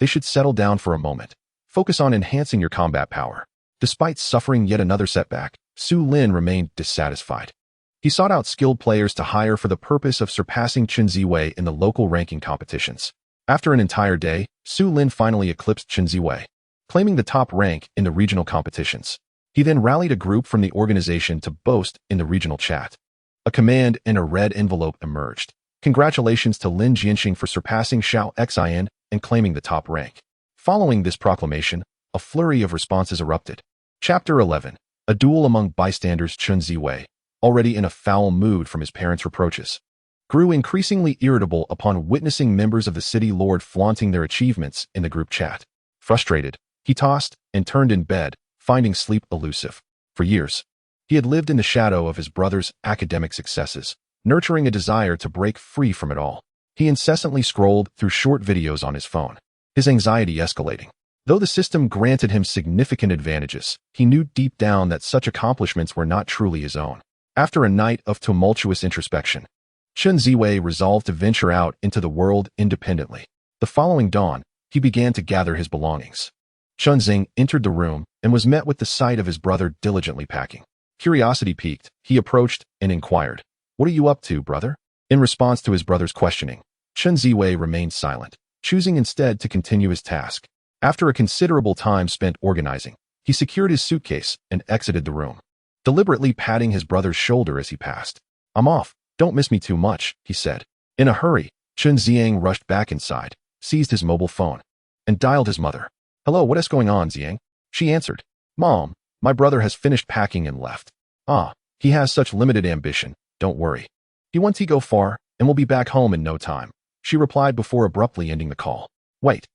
They should settle down for a moment. Focus on enhancing your combat power." Despite suffering yet another setback, Su Lin remained dissatisfied. He sought out skilled players to hire for the purpose of surpassing Chen Ziwei in the local ranking competitions. After an entire day, Su Lin finally eclipsed Chen Ziwei, claiming the top rank in the regional competitions. He then rallied a group from the organization to boast in the regional chat. A command in a red envelope emerged. "Congratulations to Lin Jianxing for surpassing Xiao Xian and claiming the top rank." Following this proclamation, a flurry of responses erupted. Chapter 11. A duel among bystanders. Chen Ziwei, already in a foul mood from his parents' reproaches, grew increasingly irritable upon witnessing members of the city lord flaunting their achievements in the group chat. Frustrated, he tossed and turned in bed, finding sleep elusive. For years, he had lived in the shadow of his brother's academic successes, nurturing a desire to break free from it all. He incessantly scrolled through short videos on his phone, his anxiety escalating. Though the system granted him significant advantages, he knew deep down that such accomplishments were not truly his own. After a night of tumultuous introspection, Chen Ziwei resolved to venture out into the world independently. The following dawn, he began to gather his belongings. Chen Xing entered the room and was met with the sight of his brother diligently packing. Curiosity piqued, he approached and inquired, "What are you up to, brother?" In response to his brother's questioning, Chen Ziwei remained silent, choosing instead to continue his task. After a considerable time spent organizing, he secured his suitcase and exited the room, deliberately patting his brother's shoulder as he passed. "I'm off. Don't miss me too much," he said. In a hurry, Chen Ziang rushed back inside, seized his mobile phone, and dialed his mother. "Hello, what is going on, Ziang?" She answered, "Mom, my brother has finished packing and left." "Ah, he has such limited ambition. Don't worry. He won't go far and will be back home in no time," she replied before abruptly ending the call. "Wait."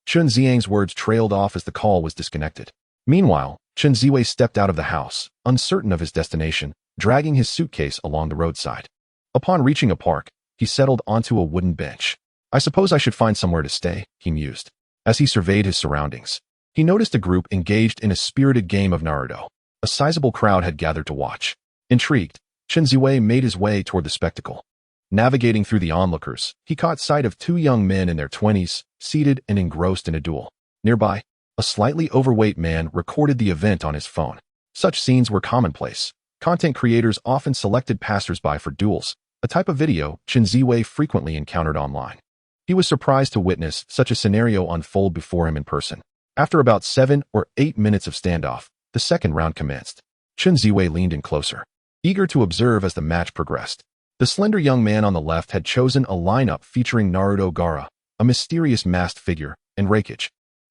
Chen Ziang's words trailed off as the call was disconnected. Meanwhile, Chen Ziwei stepped out of the house, uncertain of his destination, dragging his suitcase along the roadside. Upon reaching a park, he settled onto a wooden bench. "I suppose I should find somewhere to stay," he mused. As he surveyed his surroundings, he noticed a group engaged in a spirited game of Naruto. A sizable crowd had gathered to watch. Intrigued, Chen Ziwei made his way toward the spectacle. Navigating through the onlookers, he caught sight of two young men in their 20s, seated and engrossed in a duel. Nearby, a slightly overweight man recorded the event on his phone. Such scenes were commonplace, Content creators often selected passersby for duels, a type of video Chen Ziwei frequently encountered online. He was surprised to witness such a scenario unfold before him in person. After about 7 or 8 minutes of standoff, the second round commenced. Chen Ziwei leaned in closer, eager to observe as the match progressed. The slender young man on the left had chosen a lineup featuring Naruto Gaara, a mysterious masked figure, and Raikage,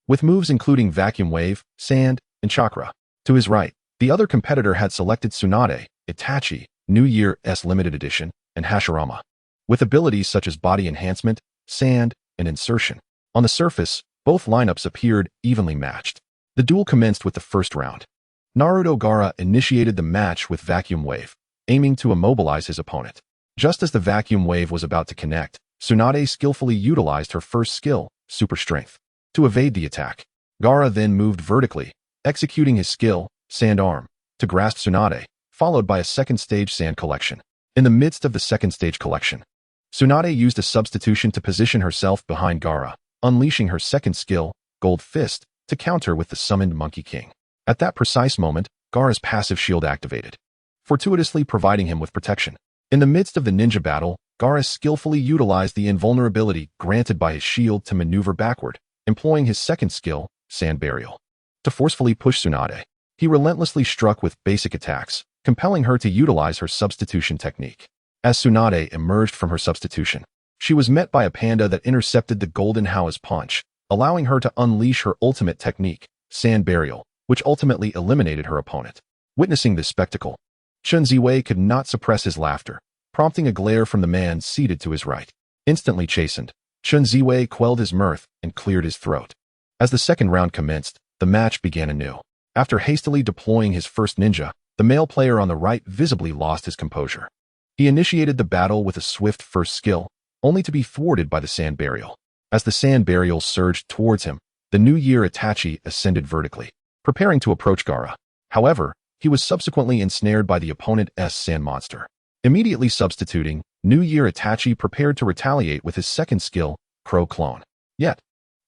with moves including Vacuum Wave, Sand, and Chakra. To his right, the other competitor had selected Tsunade, Itachi, New Year's Limited Edition, and Hashirama, with abilities such as Body Enhancement, Sand, and Insertion. On the surface, both lineups appeared evenly matched. The duel commenced with the first round. Naruto Gaara initiated the match with Vacuum Wave, aiming to immobilize his opponent. Just as the Vacuum Wave was about to connect, Tsunade skillfully utilized her first skill, Super Strength, to evade the attack. Gaara then moved vertically, executing his skill, Sand Arm, to grasp Tsunade, followed by a second stage Sand Collection. In the midst of the second stage collection, Tsunade used a substitution to position herself behind Gaara, unleashing her second skill, Gold Fist, to counter with the summoned Monkey King. At that precise moment, Gaara's passive shield activated, fortuitously providing him with protection. In the midst of the ninja battle, Gaara skillfully utilized the invulnerability granted by his shield to maneuver backward, employing his second skill, Sand Burial, to forcefully push Tsunade. He relentlessly struck with basic attacks, compelling her to utilize her substitution technique. As Tsunade emerged from her substitution, she was met by a panda that intercepted the Golden House punch, allowing her to unleash her ultimate technique, Sand Burial, which ultimately eliminated her opponent. Witnessing this spectacle, Chen Ziwei could not suppress his laughter, prompting a glare from the man seated to his right. Instantly chastened, Chen Ziwei quelled his mirth and cleared his throat. As the second round commenced, the match began anew. After hastily deploying his first ninja, the male player on the right visibly lost his composure. He initiated the battle with a swift first skill, only to be thwarted by the Sand Burial. As the Sand Burial surged towards him, the New Year Itachi ascended vertically, preparing to approach Gaara. However, he was subsequently ensnared by the opponent's Sand Monster. Immediately substituting, New Year Itachi prepared to retaliate with his second skill, Crow Clone. Yet,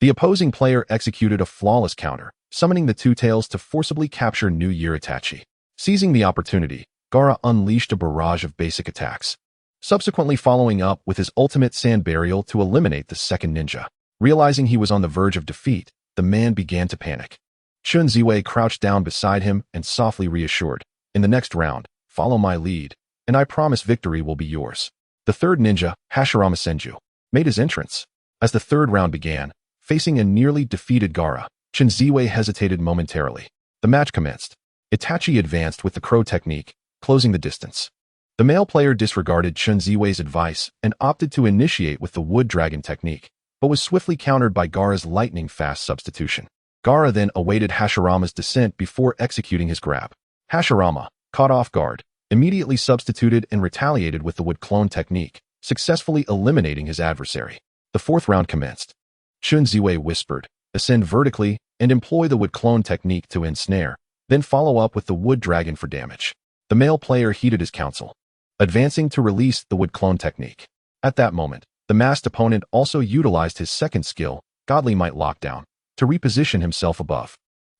the opposing player executed a flawless counter, summoning the Two Tails to forcibly capture New Year Itachi. Seizing the opportunity, Gaara unleashed a barrage of basic attacks, subsequently following up with his ultimate Sand Burial to eliminate the second ninja. Realizing he was on the verge of defeat, the man began to panic. Chen Ziwei crouched down beside him and softly reassured, "In the next round, follow my lead, and I promise victory will be yours." The third ninja, Hashirama Senju, made his entrance. As the third round began, facing a nearly defeated Gaara, Chen Ziwei hesitated momentarily. The match commenced. Itachi advanced with the crow technique, closing the distance. The male player disregarded Chen Ziwei's advice and opted to initiate with the Wood Dragon technique, but was swiftly countered by Gaara's lightning-fast substitution. Gaara then awaited Hashirama's descent before executing his grab. Hashirama, caught off guard, immediately substituted and retaliated with the Wood Clone technique, successfully eliminating his adversary. The fourth round commenced. Chen Ziwei whispered, "Ascend vertically and employ the Wood Clone technique to ensnare, then follow up with the Wood Dragon for damage." The male player heeded his counsel, advancing to release the Wood Clone technique. At that moment, the masked opponent also utilized his second skill, Godly Might Lockdown, to reposition himself above.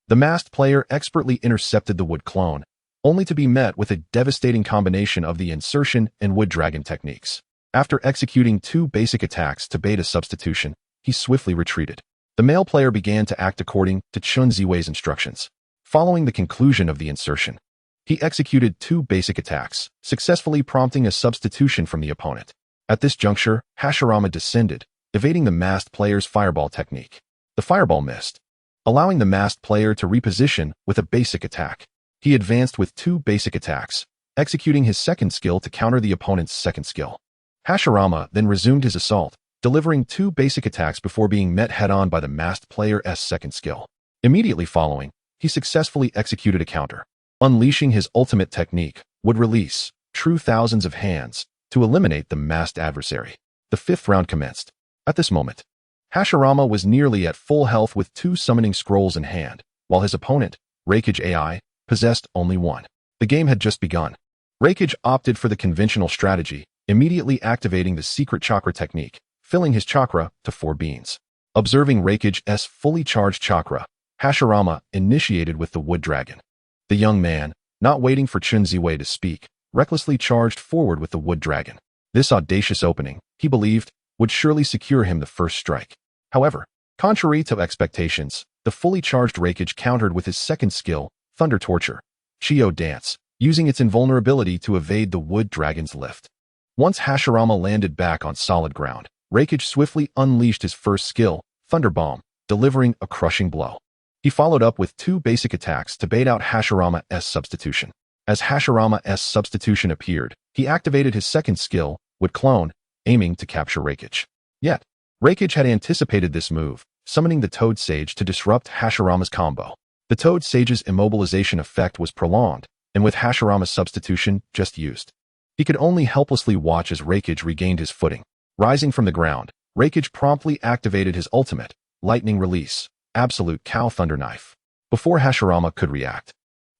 The masked player expertly intercepted the Wood Clone, only to be met with a devastating combination of the Insertion and Wood Dragon techniques. After executing two basic attacks to bait a substitution, he swiftly retreated. The male player began to act according to Chen Ziwei's instructions. Following the conclusion of the Insertion, he executed two basic attacks, successfully prompting a substitution from the opponent. At this juncture, Hashirama descended, evading the masked player's fireball technique. The fireball missed, allowing the masked player to reposition with a basic attack. He advanced with two basic attacks, executing his second skill to counter the opponent's second skill. Hashirama then resumed his assault, delivering two basic attacks before being met head-on by the masked player's second skill. Immediately following, he successfully executed a counter, unleashing his ultimate technique, Would Release, True Thousands of Hands, to eliminate the masked adversary. The fifth round commenced. At this moment, Hashirama was nearly at full health with two summoning scrolls in hand, while his opponent, Raikage AI, possessed only one. The game had just begun. Raikage opted for the conventional strategy, immediately activating the secret chakra technique, filling his chakra to 4 beans. Observing Raikage's fully charged chakra, Hashirama initiated with the Wood Dragon. The young man, Not waiting for Chen Ziwei to speak, recklessly charged forward with the wood dragon. This audacious opening, he believed, would surely secure him the first strike. However, contrary to expectations, the fully charged Raikage countered with his second skill, Thunder Torture, Chio Dance, using its invulnerability to evade the wood dragon's lift. Once Hashirama landed back on solid ground, Raikage swiftly unleashed his first skill, Thunder Bomb, delivering a crushing blow. He followed up with two basic attacks to bait out Hashirama's substitution. As Hashirama's substitution appeared, he activated his second skill, Wood Clone, aiming to capture Raikage. Yet, Raikage had anticipated this move, summoning the Toad Sage to disrupt Hashirama's combo. The Toad Sage's immobilization effect was prolonged, and with Hashirama's substitution just used, he could only helplessly watch as Raikage regained his footing. Rising from the ground, Raikage promptly activated his ultimate, Lightning Release, Absolute Cow Thunder Knife. Before Hashirama could react,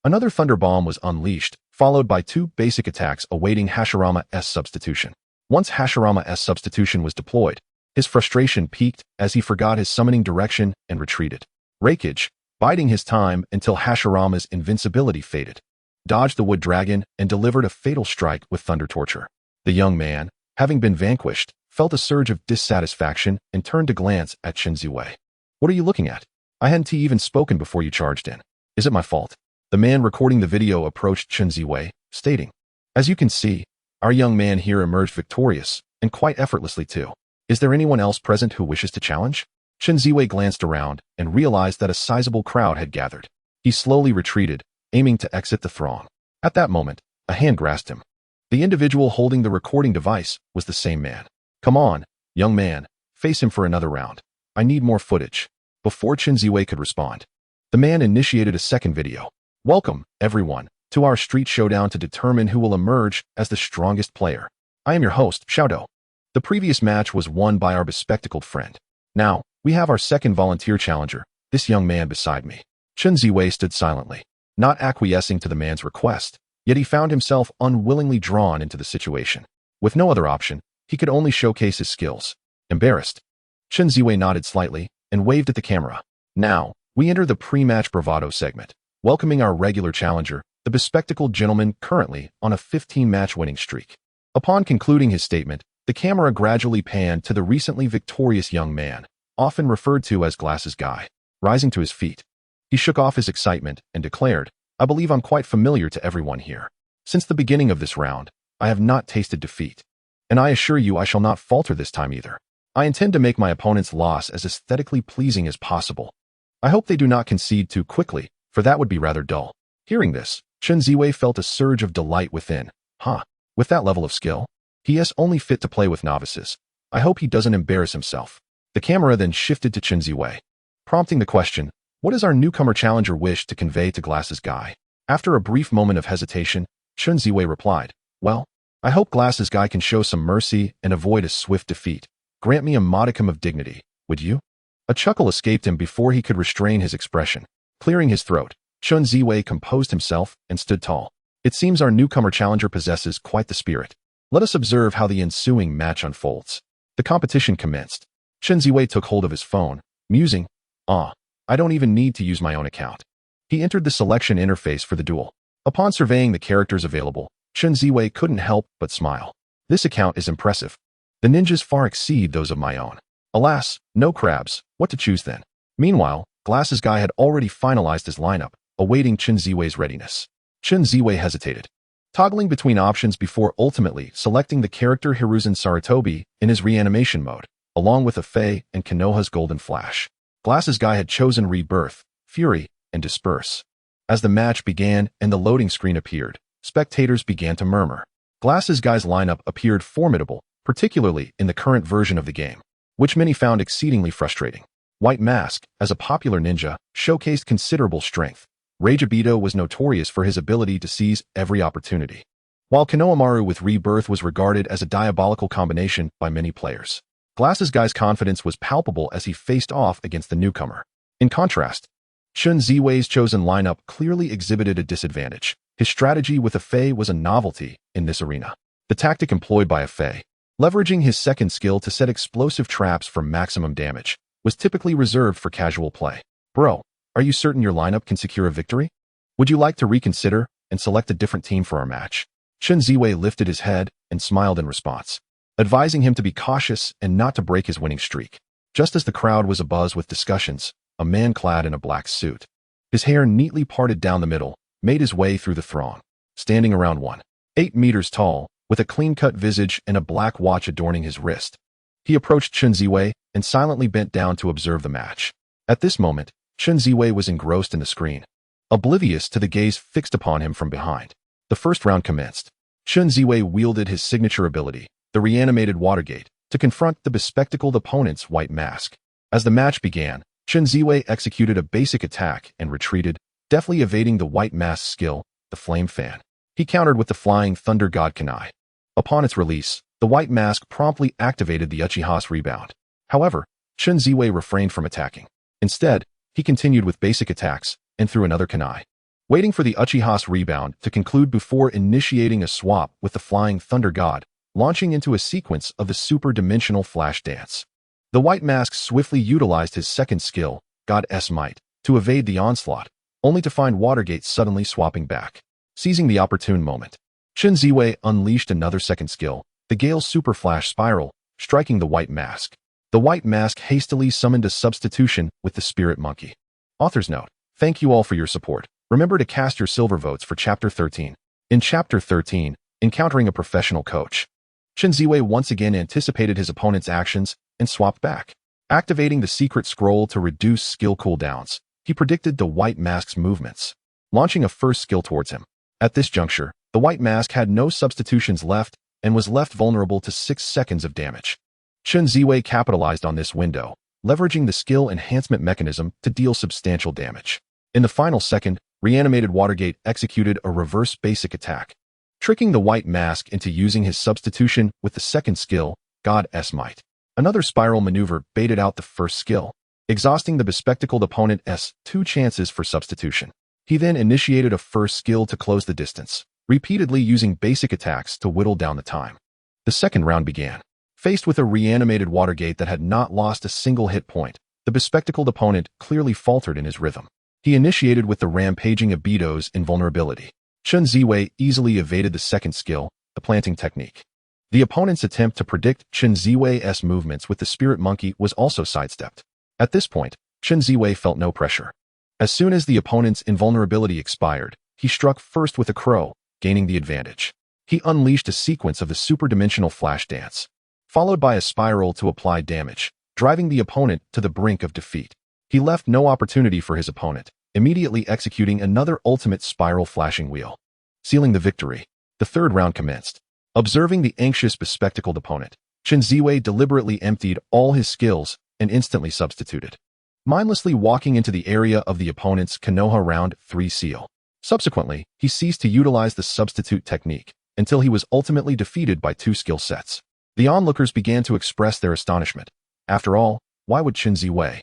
another Thunder Bomb was unleashed, followed by two basic attacks awaiting Hashirama's substitution. Once Hashirama's substitution was deployed, his frustration peaked as he forgot his summoning direction and retreated. Raikage, biding his time until Hashirama's invincibility faded, dodged the wood dragon and delivered a fatal strike with Thunder Torture. The young man, having been vanquished, felt a surge of dissatisfaction and turned to glance at Chen Ziwei. "What are you looking at? I hadn't even spoken before you charged in. Is it my fault?" The man recording the video approached Chen Ziwei, stating, "As you can see, our young man here emerged victorious, and quite effortlessly too. Is there anyone else present who wishes to challenge?" Chen Ziwei glanced around and realized that a sizable crowd had gathered. He slowly retreated, aiming to exit the throng. At that moment, a hand grasped him. The individual holding the recording device was the same man. "Come on, young man, face him for another round. I need more footage." Before Chen Ziwei could respond, the man initiated a second video. "Welcome, everyone, to our street showdown to determine who will emerge as the strongest player. I am your host, Xiaodo. The previous match was won by our bespectacled friend. Now, we have our second volunteer challenger, this young man beside me." Chen Ziwei stood silently, not acquiescing to the man's request, yet he found himself unwillingly drawn into the situation. With no other option, he could only showcase his skills. Embarrassed, Chen Ziwei nodded slightly and waved at the camera. Now, we enter the pre-match bravado segment, welcoming our regular challenger, the bespectacled gentleman currently on a 15-match winning streak. Upon concluding his statement, the camera gradually panned to the recently victorious young man, often referred to as Glasses Guy. Rising to his feet, he shook off his excitement and declared, "I believe I'm quite familiar to everyone here. Since the beginning of this round, I have not tasted defeat. And I assure you I shall not falter this time either. I intend to make my opponent's loss as aesthetically pleasing as possible. I hope they do not concede too quickly, for that would be rather dull." Hearing this, Chen Ziwei felt a surge of delight within. With that level of skill, he is only fit to play with novices. I hope he doesn't embarrass himself. The camera then shifted to Chen Ziwei, prompting the question, "What does our newcomer challenger wish to convey to Glasses Guy?" After a brief moment of hesitation, Chen Ziwei replied, "Well, I hope Glasses Guy can show some mercy and avoid a swift defeat. Grant me a modicum of dignity, would you?" A chuckle escaped him before he could restrain his expression. Clearing his throat, Chen Ziwei composed himself and stood tall. "It seems our newcomer challenger possesses quite the spirit. Let us observe how the ensuing match unfolds." The competition commenced. Chen Ziwei took hold of his phone, musing, I don't even need to use my own account." He entered the selection interface for the duel. Upon surveying the characters available, Chen Ziwei couldn't help but smile. This account is impressive. The ninjas far exceed those of my own. Alas, no crabs, what to choose then? Meanwhile, Glasses Guy had already finalized his lineup, awaiting Chen Ziwei's readiness. Chen Ziwei hesitated, toggling between options before ultimately selecting the character Hiruzen Sarutobi in his reanimation mode, along with Afei and Konoha's Golden Flash. Glasses Guy had chosen Rebirth, Fury, and Disperse. As the match began and the loading screen appeared, spectators began to murmur. Glasses Guy's lineup appeared formidable, particularly in the current version of the game, which many found exceedingly frustrating. White Mask, as a popular ninja, showcased considerable strength. Reijibito was notorious for his ability to seize every opportunity, while Konohamaru with Rebirth was regarded as a diabolical combination by many players. Glasses Guy's confidence was palpable as he faced off against the newcomer. In contrast, Chen Ziwei's chosen lineup clearly exhibited a disadvantage. His strategy with Afei was a novelty in this arena. The tactic employed by Afei, leveraging his second skill to set explosive traps for maximum damage, was typically reserved for casual play. "Bro, are you certain your lineup can secure a victory? Would you like to reconsider and select a different team for our match." Chen Ziwei lifted his head and smiled in response, advising him to be cautious and not to break his winning streak. Just as the crowd was abuzz with discussions, a man clad in a black suit, his hair neatly parted down the middle, made his way through the throng. Standing around 1.8 meters tall, with a clean-cut visage and a black watch adorning his wrist, he approached Chen Ziwei and silently bent down to observe the match. At this moment, Chen Ziwei was engrossed in the screen, oblivious to the gaze fixed upon him from behind. The first round commenced. Chen Ziwei wielded his signature ability, the reanimated Watergate, to confront the bespectacled opponent's white mask. As the match began, Chen Ziwei executed a basic attack and retreated, deftly evading the white mask's skill, the Flame Fan. He countered with the Flying Thunder God Kunai. Upon its release, the white mask promptly activated the Uchiha's rebound. However, Chen Ziwei refrained from attacking. Instead, he continued with basic attacks and threw another kunai, waiting for the Uchiha's rebound to conclude before initiating a swap with the Flying Thunder God, launching into a sequence of the super-dimensional flash dance. The white mask swiftly utilized his second skill, God's Might, to evade the onslaught, only to find Watergate suddenly swapping back. Seizing the opportune moment, Chen Ziwei unleashed another second skill, the Gale's Super Flash Spiral, striking the white mask. The white mask hastily summoned a substitution with the Spirit Monkey. Author's note: thank you all for your support. Remember to cast your silver votes for Chapter 13. In Chapter 13, encountering a professional coach, Chen Ziwei once again anticipated his opponent's actions and swapped back. Activating the secret scroll to reduce skill cooldowns, he predicted the white mask's movements, launching a first skill towards him. At this juncture, the white mask had no substitutions left and was left vulnerable to 6 seconds of damage. Chen Ziwei capitalized on this window, leveraging the skill enhancement mechanism to deal substantial damage. In the final second, reanimated Watergate executed a reverse basic attack, tricking the white mask into using his substitution with the second skill, God's Might. Another spiral maneuver baited out the first skill, exhausting the bespectacled opponent's 2 chances for substitution. He then initiated a first skill to close the distance, repeatedly using basic attacks to whittle down the time. The second round began. Faced with a reanimated Watergate that had not lost a single hit point, the bespectacled opponent clearly faltered in his rhythm. He initiated with the rampaging Abido's invulnerability. Chen Ziwei easily evaded the second skill, the planting technique. The opponent's attempt to predict Chen Ziwei's movements with the Spirit Monkey was also sidestepped. At this point, Chen Ziwei felt no pressure. As soon as the opponent's invulnerability expired, he struck first with a crow, gaining the advantage. He unleashed a sequence of the super-dimensional flash dance, followed by a spiral to apply damage, driving the opponent to the brink of defeat. He left no opportunity for his opponent, immediately executing another ultimate spiral flashing wheel, sealing the victory. The third round commenced. Observing the anxious bespectacled opponent, Chen Ziwei deliberately emptied all his skills and instantly substituted, mindlessly walking into the area of the opponent's Konoha round 3 seal. Subsequently, he ceased to utilize the substitute technique until he was ultimately defeated by 2 skill sets. The onlookers began to express their astonishment. After all, why would Chen Ziwei,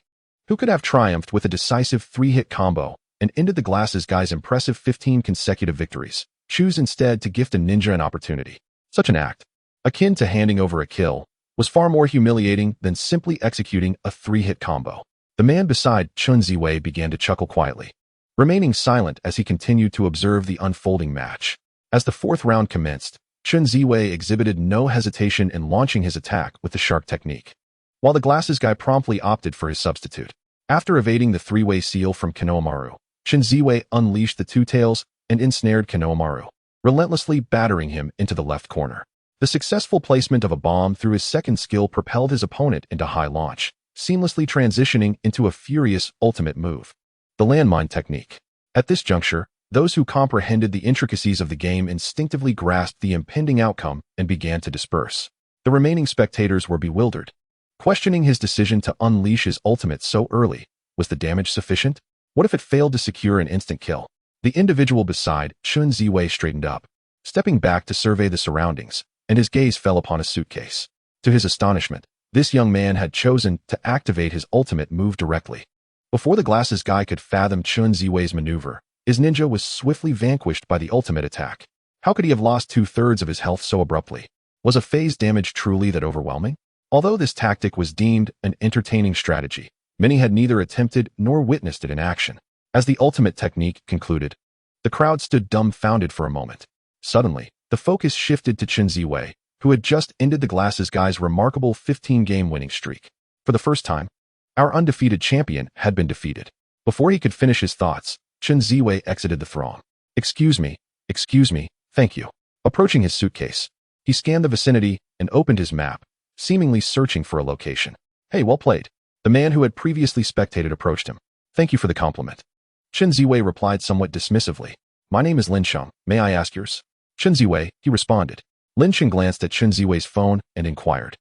who could have triumphed with a decisive 3-hit combo and ended the Glasses Guy's impressive 15 consecutive victories, choose instead to gift a ninja an opportunity? Such an act, akin to handing over a kill, was far more humiliating than simply executing a 3-hit combo. The man beside Chen Ziwei began to chuckle quietly, remaining silent as he continued to observe the unfolding match. As the 4th round commenced, Chen Ziwei exhibited no hesitation in launching his attack with the shark technique, while the Glasses Guy promptly opted for his substitute. After evading the 3-way seal from Konohamaru, Chen Ziwei unleashed the 2 tails and ensnared Konohamaru, relentlessly battering him into the left corner. The successful placement of a bomb through his second skill propelled his opponent into high launch, seamlessly transitioning into a furious ultimate move, the landmine technique. At this juncture, those who comprehended the intricacies of the game instinctively grasped the impending outcome and began to disperse. The remaining spectators were bewildered, questioning his decision to unleash his ultimate so early. Was the damage sufficient? What if it failed to secure an instant kill? The individual beside Chen Ziwei straightened up, stepping back to survey the surroundings, and his gaze fell upon a suitcase. To his astonishment, this young man had chosen to activate his ultimate move directly. Before the Glasses Guy could fathom Chen Ziwei's maneuver, his ninja was swiftly vanquished by the ultimate attack. How could he have lost 2/3 of his health so abruptly? Was a phase damage truly that overwhelming? Although this tactic was deemed an entertaining strategy, many had neither attempted nor witnessed it in action. As the ultimate technique concluded, The crowd stood dumbfounded for a moment. Suddenly, the focus shifted to Chen Ziwei, who had just ended the Glasses guy's remarkable 15-game winning streak. For the first time, our undefeated champion had been defeated. Before he could finish his thoughts, Chen Ziwei exited the throng. Excuse me, thank you. Approaching his suitcase, he scanned the vicinity and opened his map, seemingly searching for a location. Hey, well played. The man who had previously spectated approached him. Thank you for the compliment. Chen Ziwei replied somewhat dismissively. My name is Lin Sheng. May I ask yours? Chen Ziwei, he responded. Lin Sheng glanced at Chen Ziwei's phone and inquired.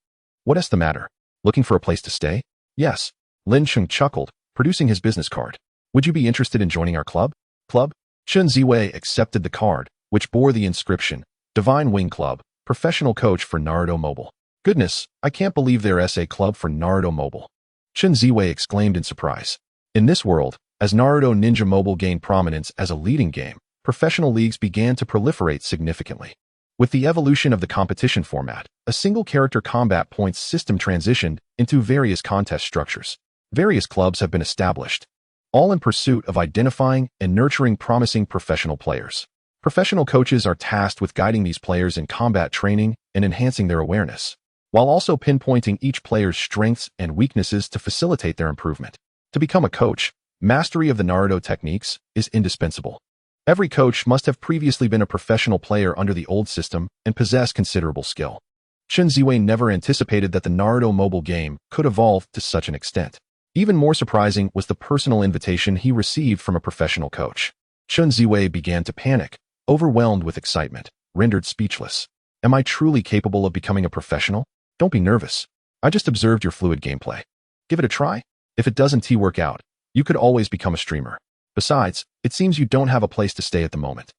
What's the matter? Looking for a place to stay? Yes. Lin Sheng chuckled, producing his business card. Would you be interested in joining our club? Club? Chen Ziwei accepted the card, which bore the inscription, Divine Wing Club, professional coach for Naruto Mobile. Goodness, I can't believe there's a club for Naruto Mobile. Chen Ziwei exclaimed in surprise. In this world, as Naruto Ninja Mobile gained prominence as a leading game, professional leagues began to proliferate significantly. With the evolution of the competition format, a single-character combat points system transitioned into various contest structures. Various clubs have been established, all in pursuit of identifying and nurturing promising professional players. Professional coaches are tasked with guiding these players in combat training and enhancing their awareness, while also pinpointing each player's strengths and weaknesses to facilitate their improvement. To become a coach, mastery of the Naruto techniques is indispensable. Every coach must have previously been a professional player under the old system and possess considerable skill. Chen Ziwei never anticipated that the Naruto mobile game could evolve to such an extent. Even more surprising was the personal invitation he received from a professional coach. Chen Ziwei began to panic, overwhelmed with excitement, rendered speechless. Am I truly capable of becoming a professional? Don't be nervous. I just observed your fluid gameplay. Give it a try. If it doesn't work out, you could always become a streamer. Besides, it seems you don't have a place to stay at the moment.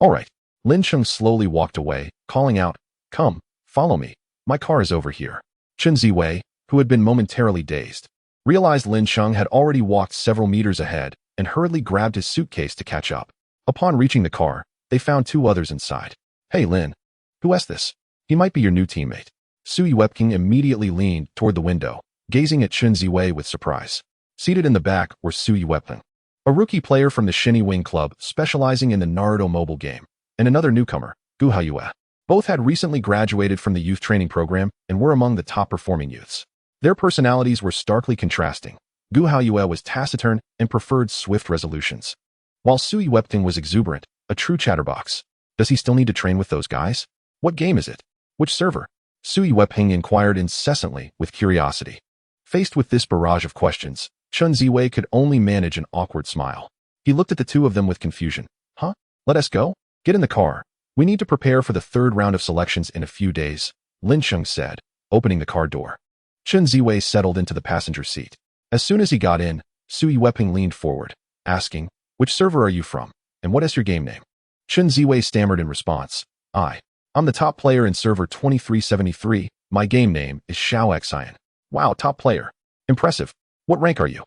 All right. Lin Sheng slowly walked away, calling out, Come, follow me. My car is over here. Chen Ziwei, who had been momentarily dazed, realized Lin Sheng had already walked several meters ahead and hurriedly grabbed his suitcase to catch up. Upon reaching the car, they found two others inside. Hey Lin, who's this? He might be your new teammate. Sui Webking immediately leaned toward the window, gazing at Chen Ziwei with surprise. Seated in the back were Sui Webking, a rookie player from the Shinny Wing Club specializing in the Naruto mobile game, and another newcomer, Gu Haiyue. Both had recently graduated from the youth training program and were among the top-performing youths. Their personalities were starkly contrasting. Gu Haiyue was taciturn and preferred swift resolutions, while Sui Webting was exuberant, a true chatterbox. Does he still need to train with those guys? What game is it? Which server? Sui Webting inquired incessantly with curiosity. Faced with this barrage of questions, Chen Ziwei could only manage an awkward smile. He looked at the two of them with confusion. Huh? Let us go? Get in the car. We need to prepare for the third round of selections in a few days, Lin Sheng said, opening the car door. Chen Ziwei settled into the passenger seat. As soon as he got in, Sui Weping leaned forward, asking, Which server are you from, and what is your game name? Chen Ziwei stammered in response. I'm the top player in server 2373. My game name is Xiao Xian. Wow, top player. Impressive. What rank are you?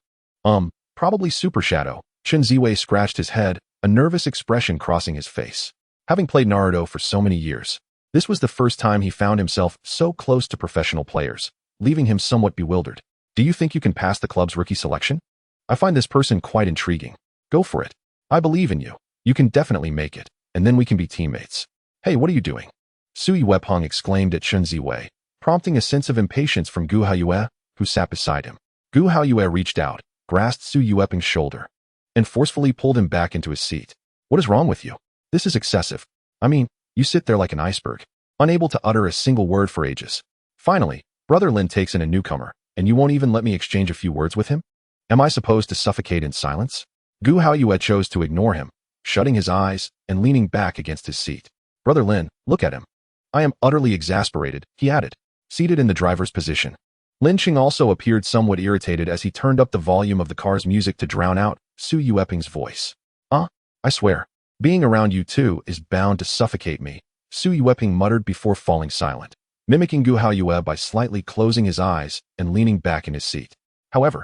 Probably Super Shadow. Chen Ziwei scratched his head, a nervous expression crossing his face. Having played Naruto for so many years, this was the first time he found himself so close to professional players, leaving him somewhat bewildered. Do you think you can pass the club's rookie selection? I find this person quite intriguing. Go for it. I believe in you. You can definitely make it, and then we can be teammates. Hey, what are you doing? Sui Webhong exclaimed at Chen Ziwei, prompting a sense of impatience from Gu Haiyue, who sat beside him. Gu Haiyue reached out, grasped Sui Weping's shoulder, and forcefully pulled him back into his seat. What is wrong with you? This is excessive. I mean, you sit there like an iceberg, unable to utter a single word for ages. Finally, Brother Lin takes in a newcomer, and you won't even let me exchange a few words with him? Am I supposed to suffocate in silence? Gu Haiyue chose to ignore him, shutting his eyes and leaning back against his seat. Brother Lin, look at him. I am utterly exasperated, he added, seated in the driver's position. Lin Qing also appeared somewhat irritated as he turned up the volume of the car's music to drown out Sui Weping's voice. I swear, being around you two is bound to suffocate me, Sui Weping muttered before falling silent, mimicking Gu Haiyue by slightly closing his eyes and leaning back in his seat. However,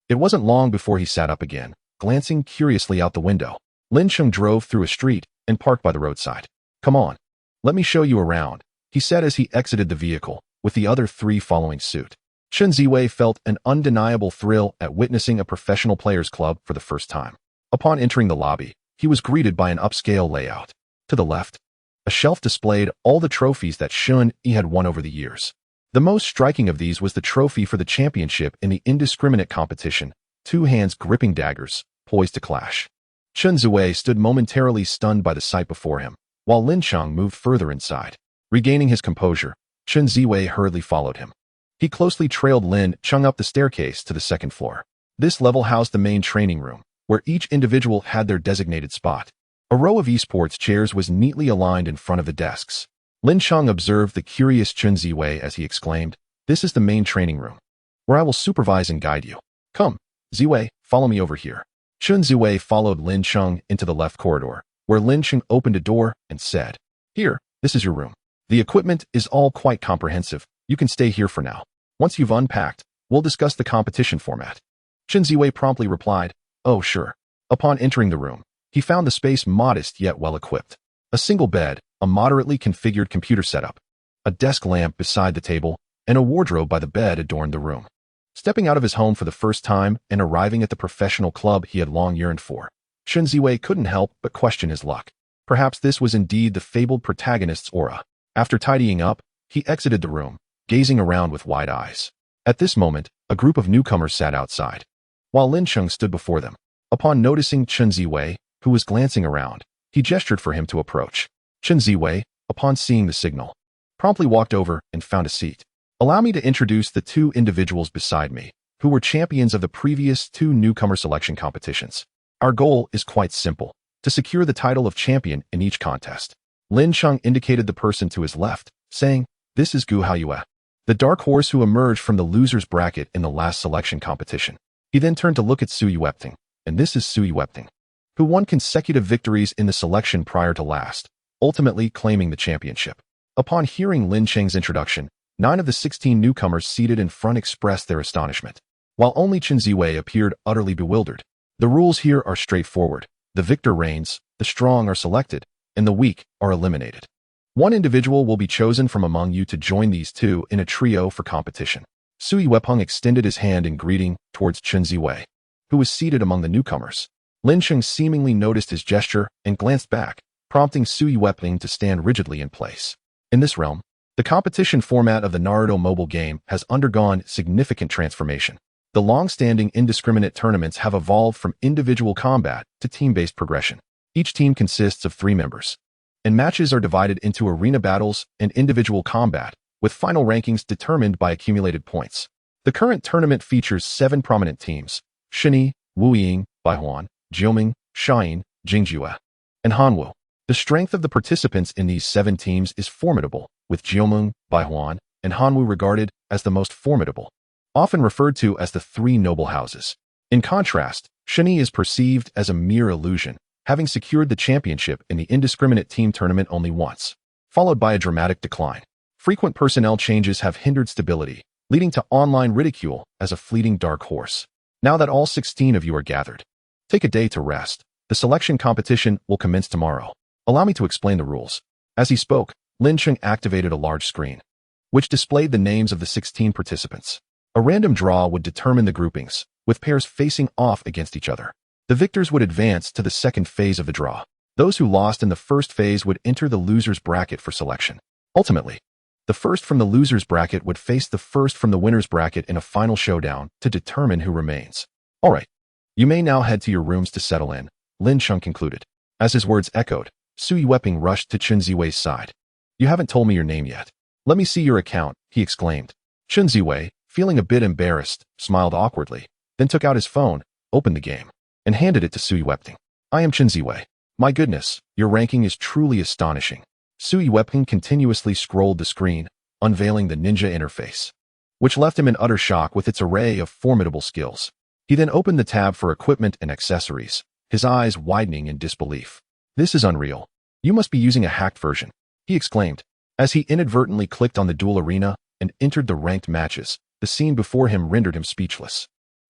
it wasn't long before he sat up again, glancing curiously out the window. Lin Qing drove through a street and parked by the roadside. Come on, let me show you around, he said as he exited the vehicle, with the other three following suit. Chen Ziwei felt an undeniable thrill at witnessing a professional players club for the first time. Upon entering the lobby, he was greeted by an upscale layout. To the left, a shelf displayed all the trophies that Chen Ziwei had won over the years. The most striking of these was the trophy for the championship in the indiscriminate competition, 2 hands gripping daggers, poised to clash. Chen Ziwei stood momentarily stunned by the sight before him, while Lin Cheng moved further inside. Regaining his composure, Chen Ziwei hurriedly followed him. He closely trailed Lin Cheng up the staircase to the second floor. This level housed the main training room, where each individual had their designated spot. A row of esports chairs was neatly aligned in front of the desks. Lin Cheng observed the curious Chen Ziwei as he exclaimed, "This is the main training room, where I will supervise and guide you. Come, Ziwei, follow me over here." Chen Ziwei followed Lin Cheng into the left corridor, where Lin Cheng opened a door and said, "Here, this is your room. The equipment is all quite comprehensive. You can stay here for now. Once you've unpacked, we'll discuss the competition format." Chen Ziwei promptly replied, "Oh, sure." Upon entering the room, he found the space modest yet well-equipped. A single bed, a moderately configured computer setup, a desk lamp beside the table, and a wardrobe by the bed adorned the room. Stepping out of his home for the first time and arriving at the professional club he had long yearned for, Chen Ziwei couldn't help but question his luck. Perhaps this was indeed the fabled protagonist's aura. After tidying up, he exited the room, gazing around with wide eyes. At this moment, a group of newcomers sat outside, while Lin Cheng stood before them. Upon noticing Chen Ziwei, who was glancing around, he gestured for him to approach. Chen Ziwei, upon seeing the signal, promptly walked over and found a seat. "Allow me to introduce the 2 individuals beside me, who were champions of the previous 2 newcomer selection competitions. Our goal is quite simple, to secure the title of champion in each contest." Lin Cheng indicated the person to his left, saying, "This is Gu Haoyue, the dark horse who emerged from the loser's bracket in the last selection competition." He then turned to look at Su Yuepting, "And this is Su Yuepting, who won consecutive victories in the selection prior to last, ultimately claiming the championship." Upon hearing Lin Cheng's introduction, 9 of the 16 newcomers seated in front expressed their astonishment, while only Chen Ziwei appeared utterly bewildered. The rules here are straightforward. The victor reigns, the strong are selected, and the weak are eliminated. One individual will be chosen from among you to join these 2 in a trio for competition. Su Yuepeng extended his hand in greeting towards Chen Ziwei, who was seated among the newcomers. Lin Cheng seemingly noticed his gesture and glanced back, prompting Su Yuepeng to stand rigidly in place. In this realm, the competition format of the Naruto mobile game has undergone significant transformation. The long-standing indiscriminate tournaments have evolved from individual combat to team-based progression. Each team consists of 3 members, and matches are divided into arena battles and individual combat, with final rankings determined by accumulated points. The current tournament features 7 prominent teams: Shini, Wuying, Baihuan, Jiuming, Shayin, Jingjue, and Hanwu. The strength of the participants in these 7 teams is formidable, with Jiuming, Baihuan, and Hanwu regarded as the most formidable, often referred to as the 3 noble houses. In contrast, Shini is perceived as a mere illusion, having secured the championship in the indiscriminate team tournament only once, followed by a dramatic decline. Frequent personnel changes have hindered stability, leading to online ridicule as a fleeting dark horse. Now that all 16 of you are gathered, take a day to rest. The selection competition will commence tomorrow. Allow me to explain the rules." As he spoke, Lin Cheng activated a large screen, which displayed the names of the 16 participants. A random draw would determine the groupings, with pairs facing off against each other. The victors would advance to the second phase of the draw. Those who lost in the first phase would enter the loser's bracket for selection. Ultimately, the first from the loser's bracket would face the first from the winner's bracket in a final showdown to determine who remains. "All right, you may now head to your rooms to settle in," Lin Cheng concluded. As his words echoed, Su Yueping rushed to Chen Ziwei's side. "You haven't told me your name yet. Let me see your account," he exclaimed. Chen Ziwei, feeling a bit embarrassed, smiled awkwardly, then took out his phone, opened the game, and handed it to Su Yueping. "I am Chen Ziwei. My goodness, your ranking is truly astonishing." Su Yueping continuously scrolled the screen, unveiling the ninja interface, which left him in utter shock with its array of formidable skills. He then opened the tab for equipment and accessories, his eyes widening in disbelief. "This is unreal. You must be using a hacked version," he exclaimed, as he inadvertently clicked on the duel arena and entered the ranked matches. The scene before him rendered him speechless.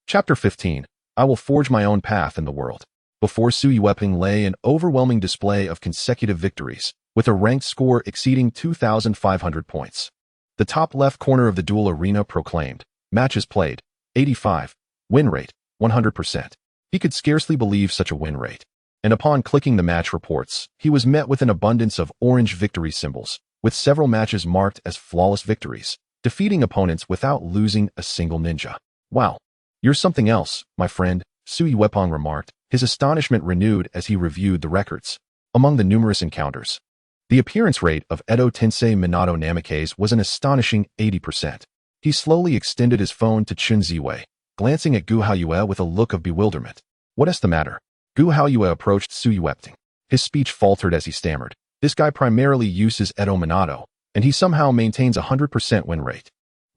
Chapter 15. I will forge my own path in the world. Before Su Yueping lay an overwhelming display of consecutive victories, with a ranked score exceeding 2,500 points. The top left corner of the duel arena proclaimed, "Matches played, 85, win rate, 100%. He could scarcely believe such a win rate. and upon clicking the match reports, he was met with an abundance of orange victory symbols, with several matches marked as flawless victories, defeating opponents without losing a single ninja. Wow, you're something else, my friend, Sui Wepong remarked, his astonishment renewed as he reviewed the records. Among the numerous encounters, the appearance rate of Edo Tensei Minato Namikaze was an astonishing 80%. He slowly extended his phone to Chen Ziwei, glancing at Gu Haoyue with a look of bewilderment. What is the matter? Gu Haoyue approached Sui Wepong. His speech faltered as he stammered. This guy primarily uses Edo Minato, and he somehow maintains a 100% win rate.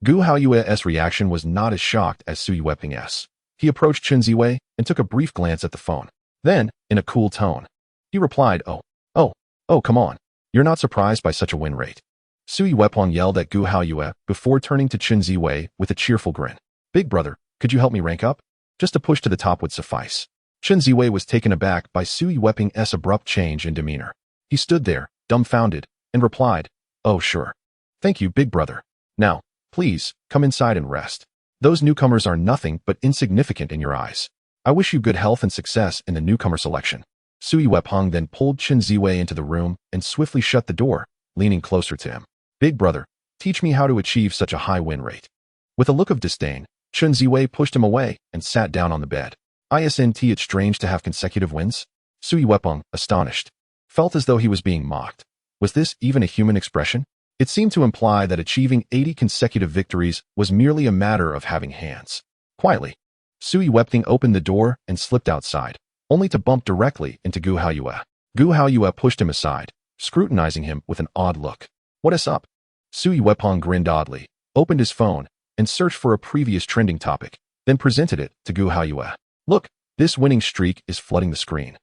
Gu Haoyue's reaction was not as shocked as Sui Wepong's. He approached Chen Ziwei and took a brief glance at the phone. Then, in a cool tone, he replied, Oh, come on. You're not surprised by such a win rate. Sui Wepong yelled at Gu Haoyue before turning to Chen Ziwei with a cheerful grin. Big brother, could you help me rank up? Just a push to the top would suffice. Chen Ziwei was taken aback by Sui Wepong's abrupt change in demeanor. He stood there, dumbfounded, and replied, Oh, sure. Thank you, big brother. Now, please, come inside and rest. Those newcomers are nothing but insignificant in your eyes. I wish you good health and success in the newcomer selection. Sui Wepong then pulled Chen Ziwei into the room and swiftly shut the door, leaning closer to him. Big brother, teach me how to achieve such a high win rate. With a look of disdain, Chen Ziwei pushed him away and sat down on the bed. Isn't it strange to have consecutive wins? Sui Wepong, astonished, felt as though he was being mocked. Was this even a human expression? It seemed to imply that achieving 80 consecutive victories was merely a matter of having hands. Quietly, Sui Wepong opened the door and slipped outside, only to bump directly into Gu Haoyue. Gu Haoyue pushed him aside, scrutinizing him with an odd look. What is up? Sui Wepong grinned oddly, opened his phone, and searched for a previous trending topic, then presented it to Gu Haoyue. Look, this winning streak is flooding the screen.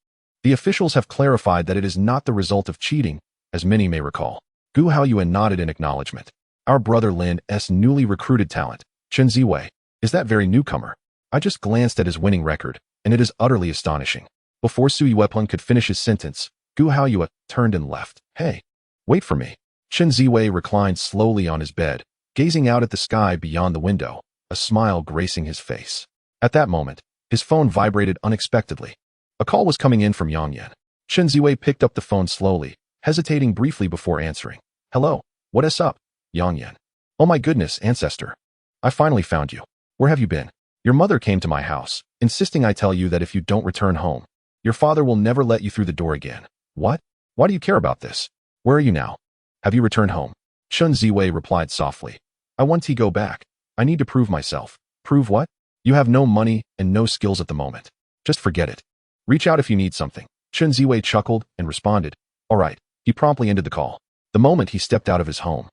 The officials have clarified that it is not the result of cheating, as many may recall. Gu Haoyue nodded in acknowledgement. Our brother Lin's newly recruited talent, Chen Ziwei, is that very newcomer. I just glanced at his winning record, and it is utterly astonishing. Before Sui Wepong could finish his sentence, Gu Haoyue turned and left. Hey, wait for me. Chen Ziwei reclined slowly on his bed, gazing out at the sky beyond the window, a smile gracing his face. At that moment, his phone vibrated unexpectedly. A call was coming in from Yang Yan. Chen Ziwei picked up the phone slowly, hesitating briefly before answering. Hello, what is up, Yang Yan? Oh my goodness, ancestor. I finally found you. Where have you been? Your mother came to my house, insisting I tell you that if you don't return home, your father will never let you through the door again. What? Why do you care about this? Where are you now? Have you returned home? Chen Ziwei replied softly. I want to go back. I need to prove myself. Prove what? You have no money and no skills at the moment. Just forget it. Reach out if you need something. Chen Ziwei chuckled and responded. All right. He promptly ended the call. The moment he stepped out of his home,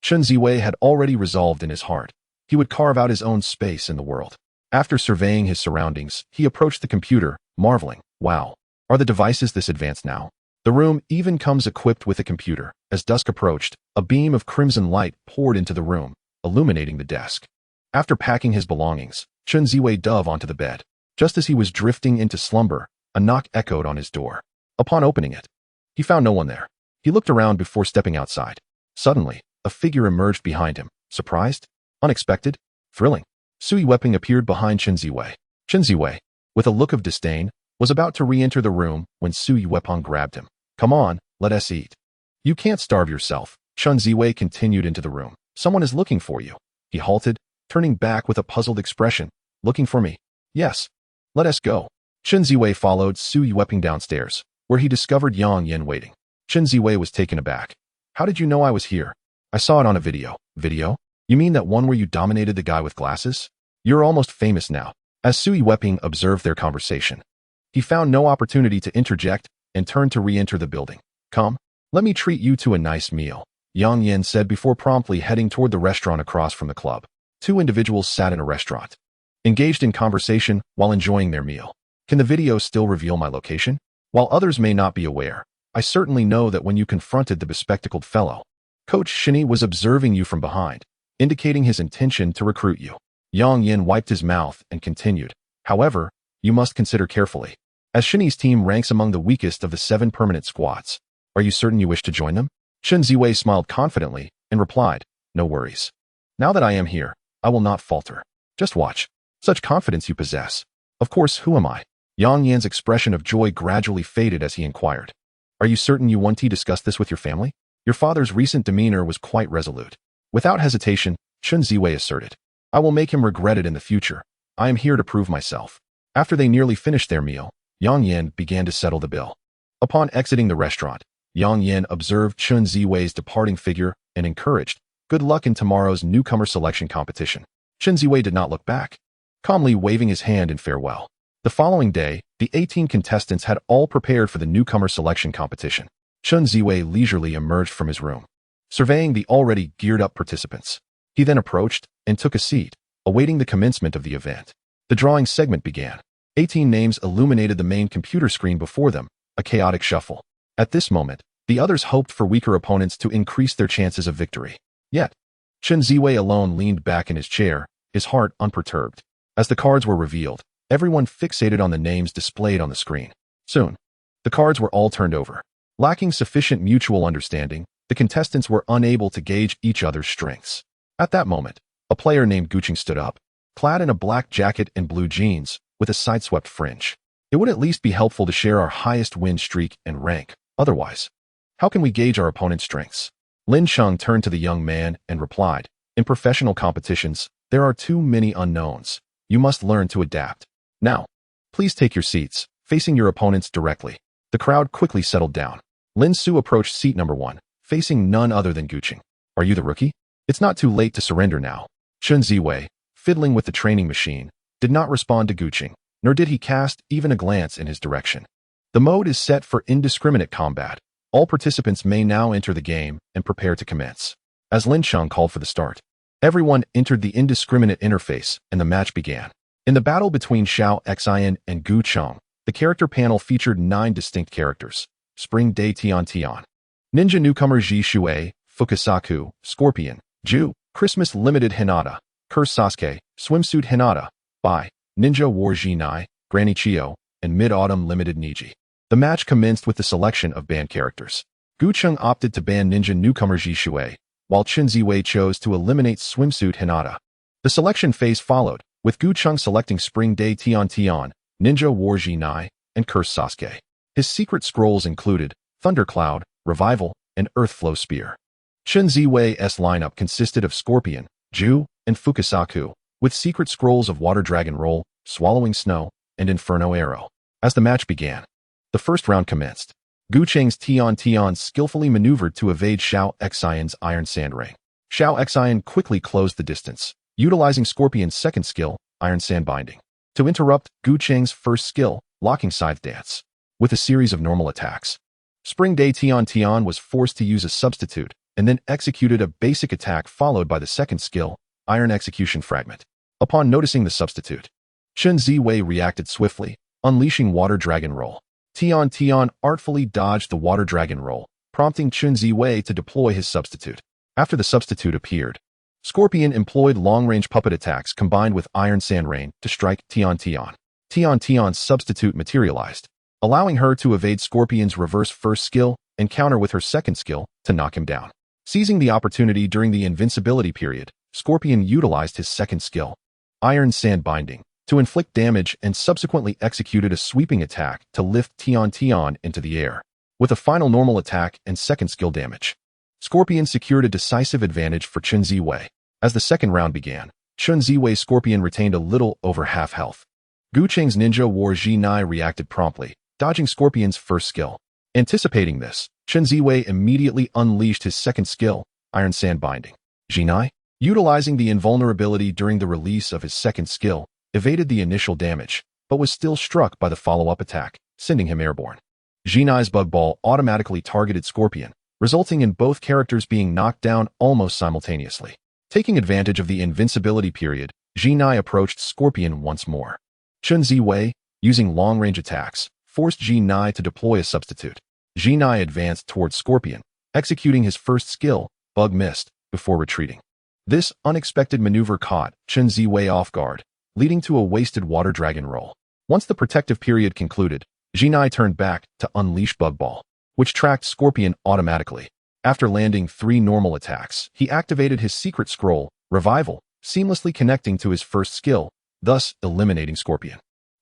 Chen Ziwei had already resolved in his heart. He would carve out his own space in the world. After surveying his surroundings, he approached the computer, marveling. Wow. Are the devices this advanced now? The room even comes equipped with a computer. As dusk approached, a beam of crimson light poured into the room, illuminating the desk. After packing his belongings, Chen Ziwei dove onto the bed. Just as he was drifting into slumber, a knock echoed on his door. Upon opening it, he found no one there. He looked around before stepping outside. Suddenly, a figure emerged behind him. Surprised? Unexpected? Thrilling? Sui Wepong appeared behind Chen Ziwei. Chen Ziwei, with a look of disdain, was about to re-enter the room when Sui Wepong grabbed him. Come on, let us eat. You can't starve yourself. Chen Ziwei continued into the room. Someone is looking for you. He halted, turning back with a puzzled expression. Looking for me? Yes. Let us go. Chen Ziwei followed Sui Wepong downstairs, where he discovered Yang Yan waiting. Chen Ziwei was taken aback. How did you know I was here? I saw it on a video. Video? You mean that one where you dominated the guy with glasses? You're almost famous now. As Sui Wepong observed their conversation, he found no opportunity to interject and turned to re-enter the building. Come, let me treat you to a nice meal, Yang Yan said before promptly heading toward the restaurant across from the club. Two individuals sat in a restaurant, engaged in conversation while enjoying their meal. Can the video still reveal my location? While others may not be aware, I certainly know that when you confronted the bespectacled fellow, Coach Shinny was observing you from behind, indicating his intention to recruit you. Yang Yan wiped his mouth and continued. However, you must consider carefully, as Shinny's team ranks among the weakest of the 7 permanent squads. Are you certain you wish to join them? Chen Ziwei smiled confidently and replied, No worries. Now that I am here, I will not falter. Just watch. Such confidence you possess. Of course, who am I? Yang Yan's expression of joy gradually faded as he inquired. Are you certain you want to discuss this with your family? Your father's recent demeanor was quite resolute. Without hesitation, Chen Ziwei asserted. I will make him regret it in the future. I am here to prove myself. After they nearly finished their meal, Yang Yan began to settle the bill. Upon exiting the restaurant, Yang Yan observed Chen Ziwei's departing figure and encouraged, good luck in tomorrow's newcomer selection competition. Chen Ziwei did not look back, calmly waving his hand in farewell. The following day, the 18 contestants had all prepared for the newcomer selection competition. Chen Ziwei leisurely emerged from his room, surveying the already geared-up participants. He then approached and took a seat, awaiting the commencement of the event. The drawing segment began. 18 names illuminated the main computer screen before them, a chaotic shuffle. At this moment, the others hoped for weaker opponents to increase their chances of victory. Yet, Chen Ziwei alone leaned back in his chair, his heart unperturbed. As the cards were revealed, everyone fixated on the names displayed on the screen. Soon, the cards were all turned over. Lacking sufficient mutual understanding, the contestants were unable to gauge each other's strengths. At that moment, a player named Guqing stood up, clad in a black jacket and blue jeans, with a sideswept fringe. It would at least be helpful to share our highest win streak and rank. Otherwise, how can we gauge our opponent's strengths? Lin Cheng turned to the young man and replied, in professional competitions, there are too many unknowns. You must learn to adapt. Now, please take your seats, facing your opponents directly. The crowd quickly settled down. Lin Su approached seat number 1, facing none other than Guqing. Are you the rookie? It's not too late to surrender now. Chen Ziwei, fiddling with the training machine, did not respond to Guqing, nor did he cast even a glance in his direction. The mode is set for indiscriminate combat. All participants may now enter the game and prepare to commence. As Lin Cheng called for the start, everyone entered the indiscriminate interface and the match began. In the battle between Xiao Xian and Gu Cheng, the character panel featured 9 distinct characters. Spring Day Tian Tian, Ninja Newcomer Ji Shui, Fukasaku, Scorpion, Ju, Christmas Limited Hinata, Curse Sasuke, Swimsuit Hinata, Bai, Ninja War Jinai, Granny Chio, and Mid-Autumn Limited Niji. The match commenced with the selection of banned characters. Gu Cheng opted to ban Ninja Newcomer Ji Shui, while Chen Ziwei chose to eliminate Swimsuit Hinata. The selection phase followed, with Gu Cheng selecting Spring Day Tian Tian, Ninja War Jinai, and Curse Sasuke. His secret scrolls included Thundercloud, Revival, and Earthflow Spear. Chen Ziwei's lineup consisted of Scorpion, Ju, and Fukasaku, with secret scrolls of Water Dragon Roll, Swallowing Snow, and Inferno Arrow. As the match began, the first round commenced. Gu Cheng's Tian Tian skillfully maneuvered to evade Xiao Xian's Iron Sand Ring. Xiao Xian quickly closed the distance, utilizing Scorpion's second skill, Iron Sand Binding, to interrupt Gu Cheng's first skill, Locking Scythe Dance. With a series of normal attacks, Spring Day Tian Tian was forced to use a substitute and then executed a basic attack followed by the second skill, Iron Execution Fragment. Upon noticing the substitute, Chen Ziwei reacted swiftly, unleashing Water Dragon Roll. Tian Tian artfully dodged the Water Dragon Roll, prompting Chen Ziwei to deploy his substitute. After the substitute appeared, Scorpion employed long-range puppet attacks combined with Iron Sand Rain to strike Tian Tian. Tian Tian's substitute materialized, allowing her to evade Scorpion's reverse first skill and counter with her second skill to knock him down. Seizing the opportunity during the invincibility period, Scorpion utilized his second skill, Iron Sand Binding, to inflict damage and subsequently executed a sweeping attack to lift Tian Tian into the air. With a final normal attack and second skill damage, Scorpion secured a decisive advantage for Chen Ziwei. As the second round began, Chen Ziwei's Scorpion retained a little over half health. Gu Cheng's Ninja War Jinai reacted promptly, dodging Scorpion's first skill. Anticipating this, Chen Ziwei immediately unleashed his second skill, Iron Sand Binding. Jinai, utilizing the invulnerability during the release of his second skill, evaded the initial damage, but was still struck by the follow-up attack, sending him airborne. Jinai's Bug Ball automatically targeted Scorpion, resulting in both characters being knocked down almost simultaneously. Taking advantage of the invincibility period, Jinai approached Scorpion once more. Chen Ziwei, using long-range attacks, forced Jinai to deploy a substitute. Jinai advanced towards Scorpion, executing his first skill, Bug Mist, before retreating. This unexpected maneuver caught Chen Ziwei off guard, leading to a wasted Water Dragon Roll. Once the protective period concluded, Jinai turned back to unleash Bug Ball, which tracked Scorpion automatically. After landing 3 normal attacks, he activated his secret scroll, Revival, seamlessly connecting to his first skill, thus eliminating Scorpion.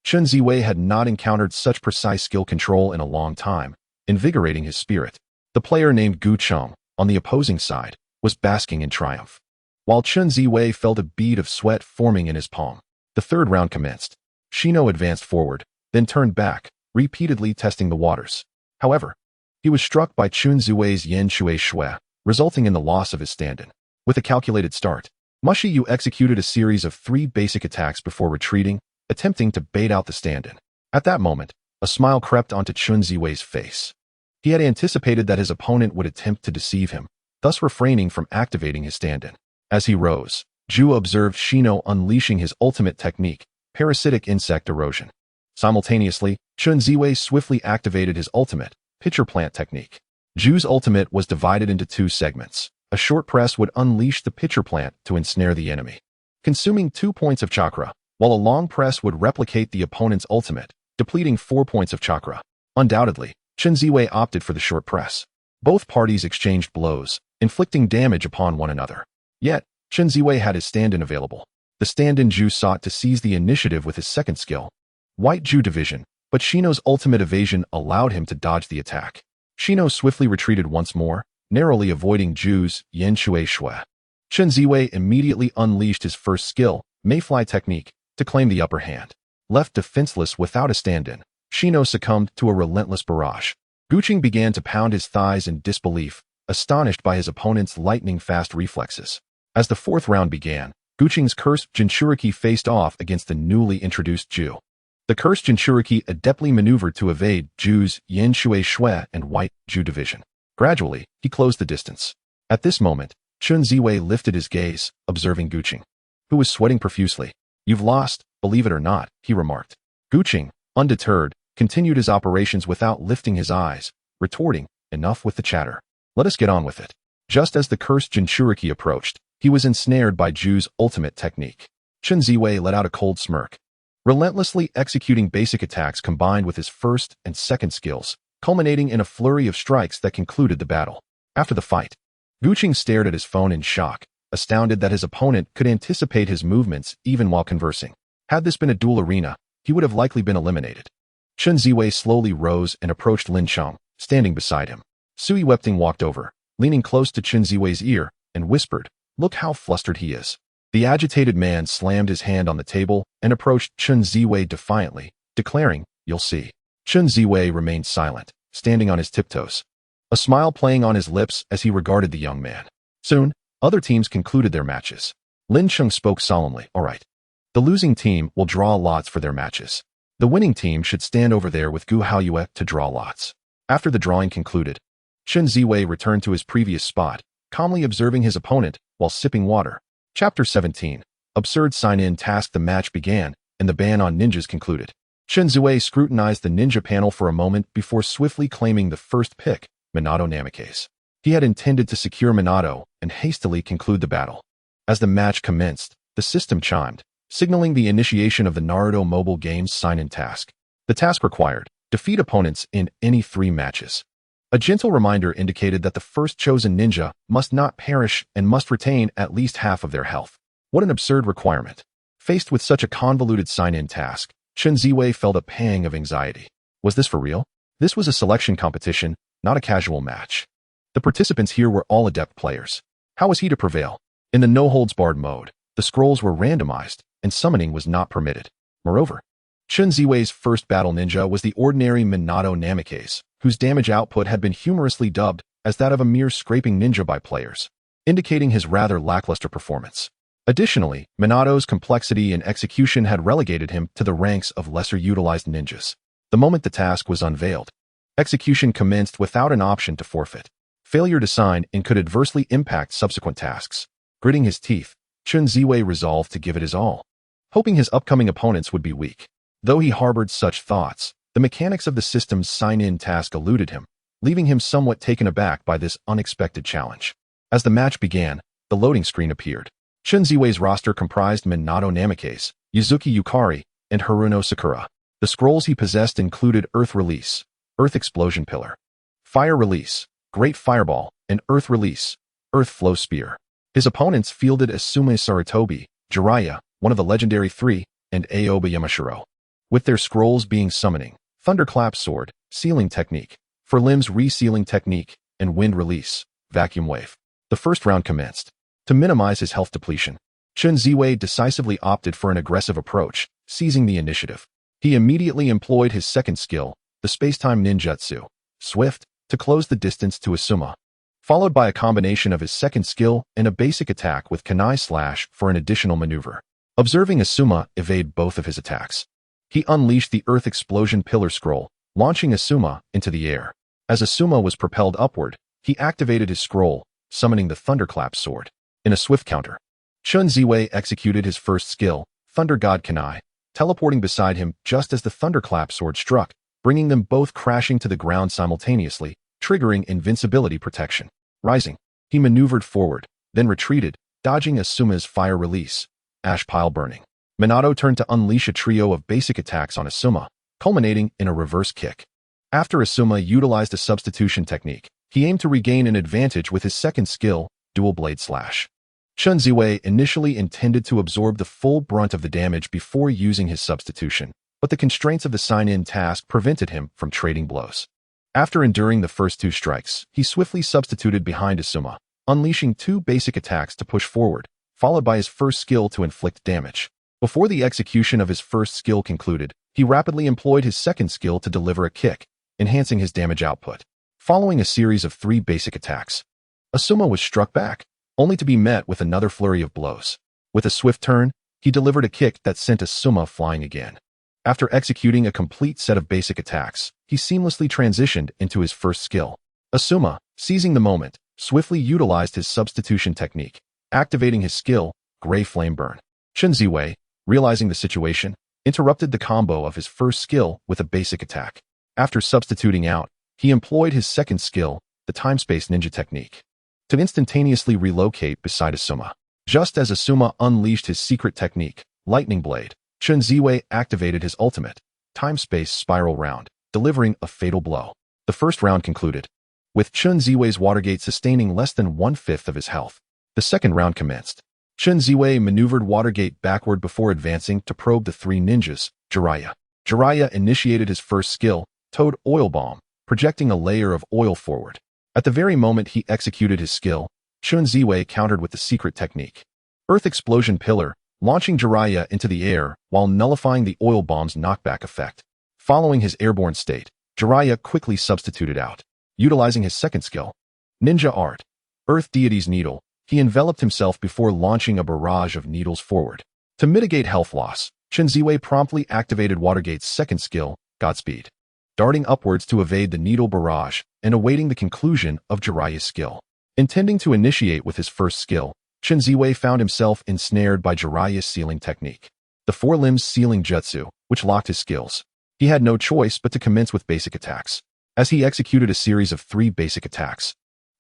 Chen Ziwei had not encountered such precise skill control in a long time, invigorating his spirit. The player named Gu Cheng, on the opposing side, was basking in triumph. While Chen Ziwei felt a bead of sweat forming in his palm, the third round commenced. Shino advanced forward, then turned back, repeatedly testing the waters. However, he was struck by Chen Ziwei's Yan Shui Shui, resulting in the loss of his stand-in. With a calculated start, Mushi Yu executed a series of 3 basic attacks before retreating, attempting to bait out the stand-in. At that moment, a smile crept onto Chen Ziwei's face. He had anticipated that his opponent would attempt to deceive him, thus refraining from activating his stand-in. As he rose, Zhu observed Shino unleashing his ultimate technique, parasitic insect erosion. Simultaneously, Chen Ziwei swiftly activated his ultimate, pitcher plant technique. Zhu's ultimate was divided into 2 segments. A short press would unleash the pitcher plant to ensnare the enemy, consuming 2 points of chakra, while a long press would replicate the opponent's ultimate, depleting 4 points of chakra. Undoubtedly, Chen Ziwei opted for the short press. Both parties exchanged blows, inflicting damage upon one another. Yet, Chen Ziwei had his stand-in available. The stand-in Zhu sought to seize the initiative with his second skill, White Zhu Division, but Shino's ultimate evasion allowed him to dodge the attack. Shino swiftly retreated once more, narrowly avoiding Zhu's Yan Shui Shui. Chen Ziwei immediately unleashed his first skill, Mayfly Technique, to claim the upper hand. Left defenseless without a stand-in, Shino succumbed to a relentless barrage. Guqing began to pound his thighs in disbelief, astonished by his opponent's lightning-fast reflexes. As the 4th round began, Guqing's cursed Jinchuriki faced off against the newly introduced Zhu. The cursed Jinchuriki adeptly maneuvered to evade Zhu's Yan Shui Shui and White Zhu Division. Gradually, he closed the distance. At this moment, Chen Ziwei lifted his gaze, observing Guqing, who was sweating profusely. "You've lost, believe it or not," he remarked. Guqing, undeterred, continued his operations without lifting his eyes, retorting, "Enough with the chatter. Let us get on with it." Just as the cursed Jinchuriki approached, he was ensnared by Zhu's ultimate technique. Chen Ziwei let out a cold smirk. Relentlessly executing basic attacks combined with his first and second skills, culminating in a flurry of strikes that concluded the battle. After the fight, Guqing stared at his phone in shock, astounded that his opponent could anticipate his movements even while conversing. Had this been a duel arena, he would have likely been eliminated. Chen Ziwei slowly rose and approached Lin Cheng, standing beside him. Sui Wepting walked over, leaning close to Chen Ziwei's ear, and whispered, "Look how flustered he is." The agitated man slammed his hand on the table and approached Chen Ziwei defiantly, declaring, "You'll see." Chen Ziwei remained silent, standing on his tiptoes, a smile playing on his lips as he regarded the young man. Soon, other teams concluded their matches. Lin Cheng spoke solemnly, "All right. The losing team will draw lots for their matches. The winning team should stand over there with Gu Haoyue to draw lots." After the drawing concluded, Chen Ziwei returned to his previous spot, calmly observing his opponent while sipping water. Chapter 17. Absurd Sign-In Task. The match began, and the ban on ninjas concluded. Chen Ziwei scrutinized the ninja panel for a moment before swiftly claiming the first pick, Minato Namikaze. He had intended to secure Minato and hastily conclude the battle. As the match commenced, the system chimed, signaling the initiation of the Naruto Mobile game's sign-in task. The task required, defeat opponents in any 3 matches. A gentle reminder indicated that the first chosen ninja must not perish and must retain at least half of their health. What an absurd requirement. Faced with such a convoluted sign-in task, Chen Ziwei felt a pang of anxiety. Was this for real? This was a selection competition, not a casual match. The participants here were all adept players. How was he to prevail? In the no-holds-barred mode, the scrolls were randomized, and summoning was not permitted. Moreover, Chen Ziwei's first battle ninja was the ordinary Minato Namikaze, whose damage output had been humorously dubbed as that of a mere scraping ninja by players, indicating his rather lackluster performance. Additionally, Minato's complexity and execution had relegated him to the ranks of lesser-utilized ninjas. The moment the task was unveiled, execution commenced without an option to forfeit. Failure to sign in could adversely impact subsequent tasks. Gritting his teeth, Chen Ziwei resolved to give it his all, hoping his upcoming opponents would be weak. Though he harbored such thoughts, the mechanics of the system's sign-in task eluded him, leaving him somewhat taken aback by this unexpected challenge. As the match began, the loading screen appeared. Chen Ziwei's roster comprised Minato Namikaze, Yuzuki Yukari, and Haruno Sakura. The scrolls he possessed included Earth Release, Earth Explosion Pillar, Fire Release, Great Fireball, and Earth Release, Earth Flow Spear. His opponents fielded Asume Sarutobi, Jiraiya, one of the legendary 3, and Aoba Yamashiro. with their scrolls being summoning, thunderclap sword, sealing technique, for limbs resealing technique, and wind release, vacuum wave. The first round commenced. To minimize his health depletion, Chen Ziwei decisively opted for an aggressive approach, seizing the initiative. He immediately employed his second skill, the space-time ninjutsu, Swift, to close the distance to Asuma, followed by a combination of his second skill and a basic attack with Kunai Slash for an additional maneuver. Observing Asuma evade both of his attacks, he unleashed the Earth Explosion Pillar Scroll, launching Asuma into the air. As Asuma was propelled upward, he activated his scroll, summoning the Thunderclap Sword. In a swift counter, Chen Ziwei executed his first skill, Thunder God Kunai, teleporting beside him just as the Thunderclap Sword struck, bringing them both crashing to the ground simultaneously, triggering invincibility protection. Rising, he maneuvered forward, then retreated, dodging Asuma's fire release, ash pile burning. Minato turned to unleash a trio of basic attacks on Asuma, culminating in a reverse kick. After Asuma utilized a substitution technique, he aimed to regain an advantage with his second skill, Dual Blade Slash. Chen Ziwei initially intended to absorb the full brunt of the damage before using his substitution, but the constraints of the sign-in task prevented him from trading blows. After enduring the first two strikes, he swiftly substituted behind Asuma, unleashing two basic attacks to push forward, followed by his first skill to inflict damage. Before the execution of his first skill concluded, he rapidly employed his second skill to deliver a kick, enhancing his damage output. Following a series of 3 basic attacks, Asuma was struck back, only to be met with another flurry of blows. With a swift turn, he delivered a kick that sent Asuma flying again. After executing a complete set of basic attacks, he seamlessly transitioned into his first skill. Asuma, seizing the moment, swiftly utilized his substitution technique, activating his skill, Gray Flame Burn. Chen Ziwei, realizing the situation, interrupted the combo of his first skill with a basic attack. After substituting out, he employed his second skill, the Time-Space Ninja Technique, to instantaneously relocate beside Asuma. Just as Asuma unleashed his secret technique, Lightning Blade, Chen Ziwei activated his ultimate, Time-Space Spiral Round, delivering a fatal blow. The first round concluded, with Chen Ziwei's Watergate sustaining less than 1/5 of his health. The second round commenced. Chen Ziwei maneuvered Watergate backward before advancing to probe the 3 ninjas, Jiraiya. Jiraiya initiated his first skill, Toad Oil Bomb, projecting a layer of oil forward. At the very moment he executed his skill, Chen Ziwei countered with the secret technique, Earth Explosion Pillar, launching Jiraiya into the air while nullifying the oil bomb's knockback effect. Following his airborne state, Jiraiya quickly substituted out. Utilizing his second skill, Ninja Art, Earth Deity's Needle, he enveloped himself before launching a barrage of needles forward. To mitigate health loss, Chen Ziwei promptly activated Watergate's second skill, Godspeed, darting upwards to evade the needle barrage and awaiting the conclusion of Jiraiya's skill. Intending to initiate with his first skill, Chen Ziwei found himself ensnared by Jiraiya's sealing technique, the 4-limb sealing jutsu, which locked his skills. He had no choice but to commence with basic attacks. As he executed a series of 3 basic attacks,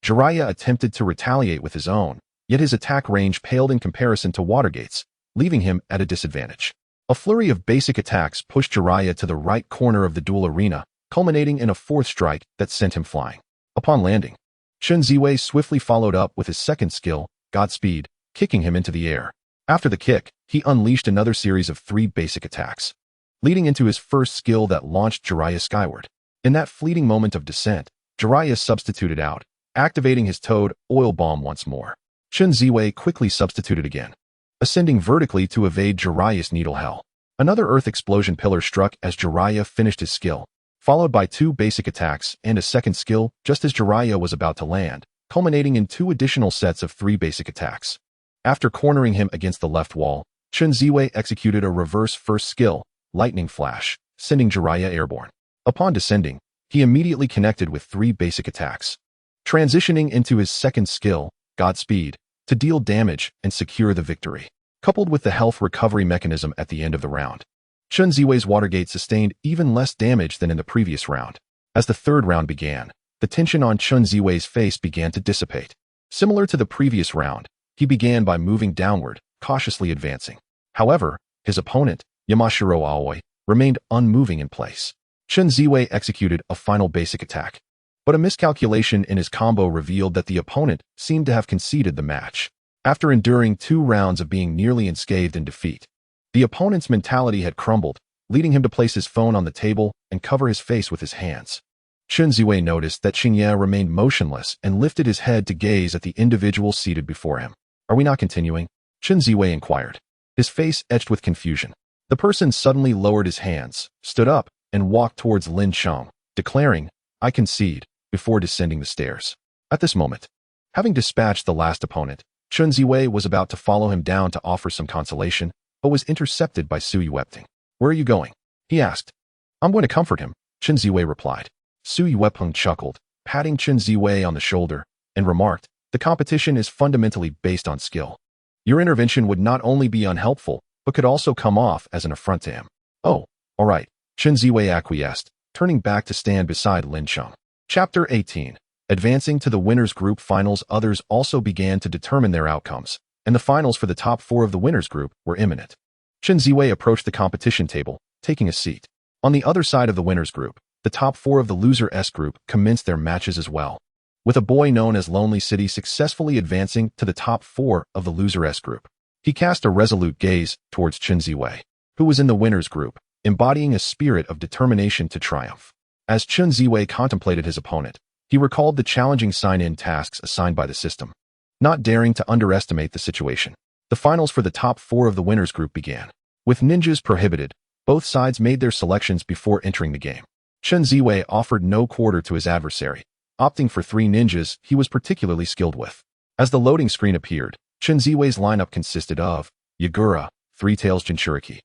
Jiraiya attempted to retaliate with his own, yet his attack range paled in comparison to Watergate's, leaving him at a disadvantage. A flurry of basic attacks pushed Jiraiya to the right corner of the duel arena, culminating in a 4th strike that sent him flying. Upon landing, Chen Ziwei swiftly followed up with his second skill, Godspeed, kicking him into the air. After the kick, he unleashed another series of 3 basic attacks, leading into his first skill that launched Jiraiya skyward. In that fleeting moment of descent, Jiraiya substituted out, activating his Toad Oil Bomb once more. Chen Ziwei quickly substituted again, ascending vertically to evade Jiraiya's Needle Hell. Another Earth Explosion Pillar struck as Jiraiya finished his skill, followed by 2 basic attacks and a second skill just as Jiraiya was about to land, culminating in 2 additional sets of 3 basic attacks. After cornering him against the left wall, Chen Ziwei executed a reverse first skill, Lightning Flash, sending Jiraiya airborne. Upon descending, he immediately connected with 3 basic attacks, transitioning into his second skill, Godspeed, to deal damage and secure the victory. Coupled with the health recovery mechanism at the end of the round, Chen Ziwei's Watergate sustained even less damage than in the previous round. As the third round began, the tension on Chen Ziwei's face began to dissipate. Similar to the previous round, he began by moving downward, cautiously advancing. However, his opponent, Yamashiro Aoi, remained unmoving in place. Chen Ziwei executed a final basic attack, but a miscalculation in his combo revealed that the opponent seemed to have conceded the match. After enduring 2 rounds of being nearly enscathed in defeat, the opponent's mentality had crumbled, leading him to place his phone on the table and cover his face with his hands. Chen Ziwei noticed that Chen Ye remained motionless and lifted his head to gaze at the individual seated before him. "Are we not continuing?" Chen Ziwei inquired, his face etched with confusion. The person suddenly lowered his hands, stood up, and walked towards Lin Chong, declaring, "I concede," before descending the stairs. At this moment, having dispatched the last opponent, Chen Ziwei was about to follow him down to offer some consolation, but was intercepted by Su Yueping. "Where are you going?" he asked. "I'm going to comfort him," Chen Ziwei replied. Su Yueping chuckled, patting Chen Ziwei on the shoulder, and remarked, "The competition is fundamentally based on skill. Your intervention would not only be unhelpful, but could also come off as an affront to him." "Oh, all right," Chen Ziwei acquiesced, turning back to stand beside Lin Chong. Chapter 18. Advancing to the winners group finals. Others also began to determine their outcomes, and the finals for the top 4 of the winners group were imminent. Chen Ziwei approached the competition table, taking a seat. On the other side of the winners group, the top 4 of the loser S group commenced their matches as well, with a boy known as Lonely City successfully advancing to the top 4 of the loser S group. He cast a resolute gaze towards Chen Ziwei, who was in the winners group, embodying a spirit of determination to triumph. As Chen Ziwei contemplated his opponent, he recalled the challenging sign-in tasks assigned by the system. Not daring to underestimate the situation, the finals for the top 4 of the winners group began. With ninjas prohibited, both sides made their selections before entering the game. Chen Ziwei offered no quarter to his adversary, opting for 3 ninjas he was particularly skilled with. As the loading screen appeared, Chen Ziwei's lineup consisted of Yagura, Three Tails Jinchuriki,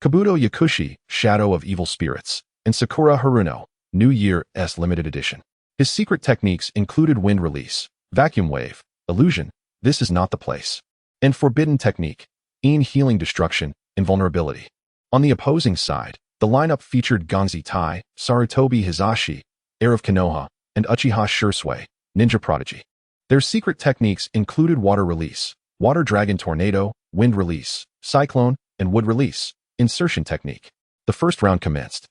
Kabuto Yakushi, Shadow of Evil Spirits, and Sakura Haruno, New Year's Limited Edition. His secret techniques included Wind Release, Vacuum Wave, Illusion, This Is Not the Place, and Forbidden Technique, Healing Destruction, Invulnerability. On the opposing side, the lineup featured Gangzi Tai, Sarutobi Hizashi, Heir of Konoha, and Uchiha Shursui, Ninja Prodigy. Their secret techniques included Water Release, Water Dragon Tornado, Wind Release, Cyclone, and Wood Release, Insertion Technique. The first round commenced.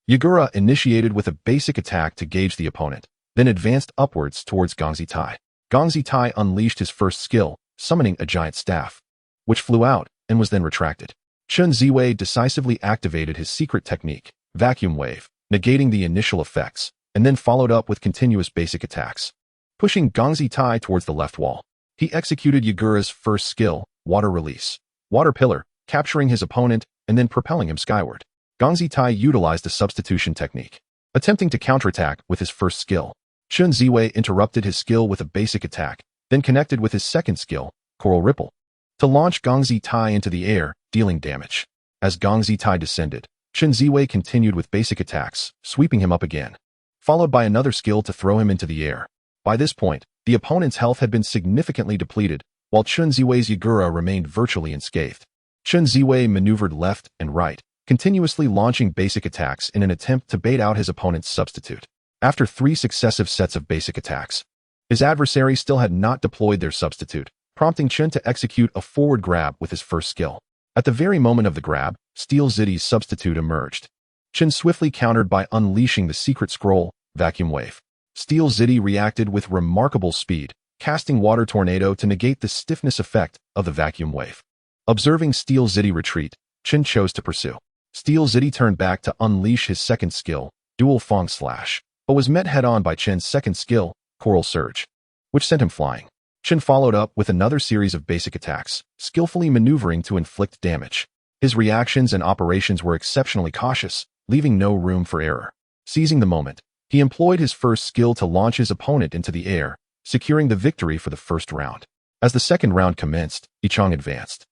Yagura initiated with a basic attack to gauge the opponent, then advanced upwards towards Gangzi Tai. Gangzi Tai unleashed his first skill, summoning a giant staff, which flew out and was then retracted. Chen Ziwei decisively activated his secret technique, Vacuum Wave, negating the initial effects, and then followed up with continuous basic attacks. Pushing Gangzi Tai towards the left wall, he executed Yagura's first skill, Water Release, Water Pillar, capturing his opponent and then propelling him skyward. Gangzi Tai utilized a substitution technique, attempting to counterattack with his first skill. Chen Ziwei interrupted his skill with a basic attack, then connected with his second skill, Coral Ripple, to launch Gangzi Tai into the air, dealing damage. As Gangzi Tai descended, Chen Ziwei continued with basic attacks, sweeping him up again, followed by another skill to throw him into the air. By this point, the opponent's health had been significantly depleted, while Chen Ziwei's Yagura remained virtually unscathed. Chen Ziwei maneuvered left and right, continuously launching basic attacks in an attempt to bait out his opponent's substitute. After 3 successive sets of basic attacks, his adversary still had not deployed their substitute, prompting Chen to execute a forward grab with his first skill. At the very moment of the grab, Steel Ziti's substitute emerged. Chen swiftly countered by unleashing the secret scroll, Vacuum Wave. Steel Ziti reacted with remarkable speed, casting Water Tornado to negate the stiffness effect of the Vacuum Wave. Observing Steel Ziti retreat, Chen chose to pursue. Steel Ziti turned back to unleash his second skill, Dual Fong Slash, but was met head-on by Chen's second skill, Coral Surge, which sent him flying. Chen followed up with another series of basic attacks, skillfully maneuvering to inflict damage. His reactions and operations were exceptionally cautious, leaving no room for error. Seizing the moment, he employed his first skill to launch his opponent into the air, securing the victory for the first round. As the second round commenced, Ichong advanced,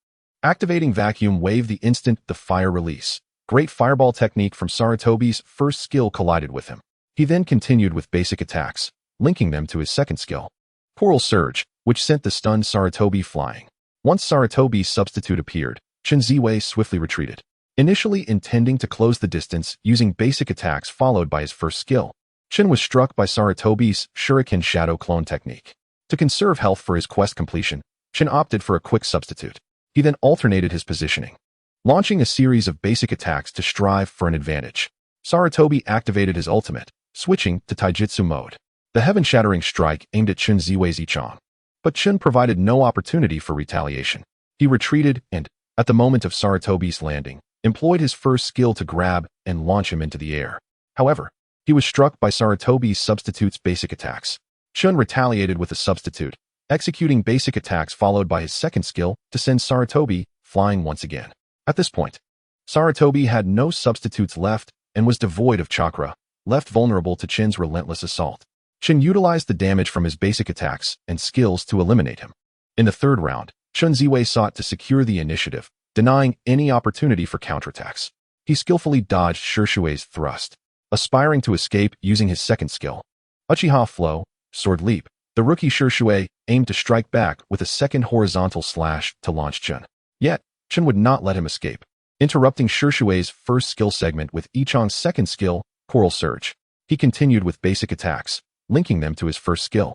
activating Vacuum Wave the instant the fire release. Great fireball technique from Sarutobi's first skill collided with him. He then continued with basic attacks, linking them to his second skill, Coral Surge, which sent the stunned Sarutobi flying. Once Sarutobi's substitute appeared, Chen Ziwei swiftly retreated, initially intending to close the distance using basic attacks followed by his first skill. Chen was struck by Sarutobi's Shuriken Shadow Clone technique. To conserve health for his quest completion, Chen opted for a quick substitute. He then alternated his positioning, launching a series of basic attacks to strive for an advantage. Sarutobi activated his ultimate, switching to Taijutsu mode. The heaven-shattering strike aimed at Chen Ziwei's Ichong, but Chen provided no opportunity for retaliation. He retreated and, at the moment of Sarutobi's landing, employed his first skill to grab and launch him into the air. However, he was struck by Sarutobi's substitute's basic attacks. Chen retaliated with a substitute, executing basic attacks followed by his second skill to send Sarutobi flying once again. At this point, Sarutobi had no substitutes left and was devoid of chakra, left vulnerable to Chen's relentless assault. Chen utilized the damage from his basic attacks and skills to eliminate him. In the third round, Chen Ziwei sought to secure the initiative, denying any opportunity for counterattacks. He skillfully dodged Shishui's thrust, aspiring to escape using his second skill. Uchiha Flow, Sword Leap. The rookie Shishui aimed to strike back with a second horizontal slash to launch Chen. Yet, Chen would not let him escape, interrupting Shishui's first skill segment with Ichong's second skill, Coral Surge. He continued with basic attacks, linking them to his first skill,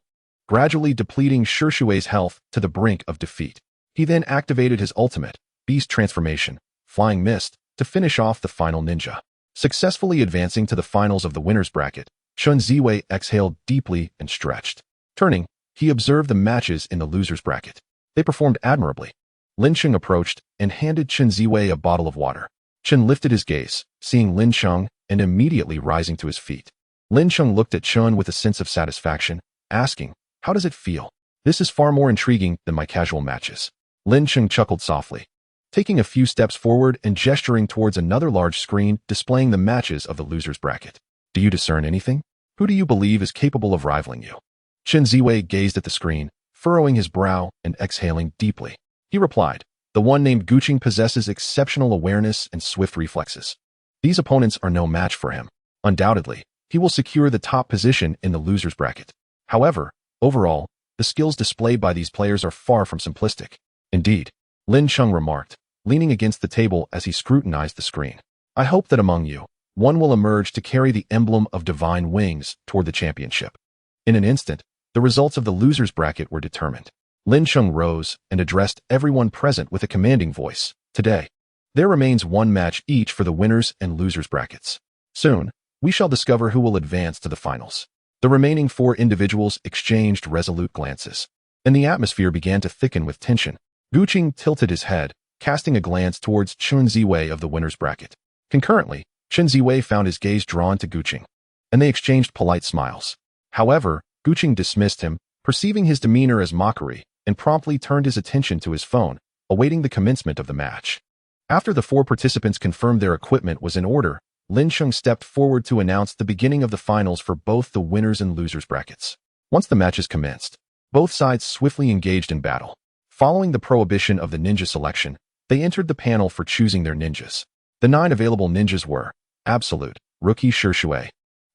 gradually depleting Shishui's health to the brink of defeat. He then activated his ultimate, Beast Transformation, Flying Mist, to finish off the final ninja. Successfully advancing to the finals of the winner's bracket, Chen Ziwei exhaled deeply and stretched. Turning, he observed the matches in the loser's bracket. They performed admirably. Lin Cheng approached and handed Chen Ziwei a bottle of water. Chen lifted his gaze, seeing Lin Cheng, and immediately rising to his feet. Lin Cheng looked at Chen with a sense of satisfaction, asking, "How does it feel? This is far more intriguing than my casual matches." Lin Cheng chuckled softly, taking a few steps forward and gesturing towards another large screen displaying the matches of the loser's bracket. "Do you discern anything? Who do you believe is capable of rivaling you?" Chen Ziwei gazed at the screen, furrowing his brow and exhaling deeply. He replied, "The one named Guqing possesses exceptional awareness and swift reflexes. These opponents are no match for him. Undoubtedly, he will secure the top position in the loser's bracket. However, overall, the skills displayed by these players are far from simplistic." "Indeed," Lin Cheng remarked, leaning against the table as he scrutinized the screen. "I hope that among you, one will emerge to carry the emblem of divine wings toward the championship." In an instant, the results of the loser's bracket were determined. Lin Cheng rose and addressed everyone present with a commanding voice. "Today, there remains one match each for the winners and losers brackets. Soon, we shall discover who will advance to the finals." The remaining 4 individuals exchanged resolute glances, and the atmosphere began to thicken with tension. Guqing tilted his head, casting a glance towards Chen Ziwei of the winner's bracket. Concurrently, Chen Ziwei found his gaze drawn to Guqing, and they exchanged polite smiles. However, Guqing dismissed him, perceiving his demeanor as mockery, and promptly turned his attention to his phone, awaiting the commencement of the match. After the 4 participants confirmed their equipment was in order, Lin Cheng stepped forward to announce the beginning of the finals for both the winners and losers brackets. Once the matches commenced, both sides swiftly engaged in battle. Following the prohibition of the ninja selection, they entered the panel for choosing their ninjas. The 9 available ninjas were Absolute, Rookie Shishui,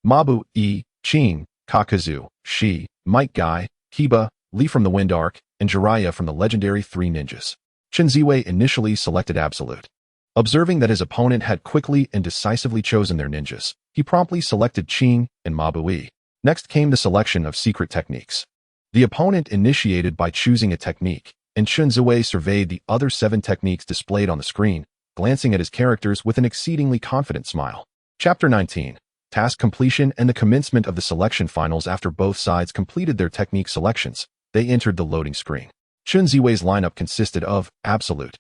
Mabu E, Qing, Kakazu, Shi, Might Guy, Kiba, Li from the Wind Arc, and Jiraiya from the legendary 3 ninjas. Chen Ziwei initially selected Absolute. Observing that his opponent had quickly and decisively chosen their ninjas, he promptly selected Qing and Mabu E. Next came the selection of secret techniques. The opponent initiated by choosing a technique, and Chen Ziwei surveyed the other 7 techniques displayed on the screen, glancing at his characters with an exceedingly confident smile. Chapter 19. Task completion and the commencement of the selection finals. After both sides completed their technique selections, they entered the loading screen. Chen Ziwei's lineup consisted of Absolute,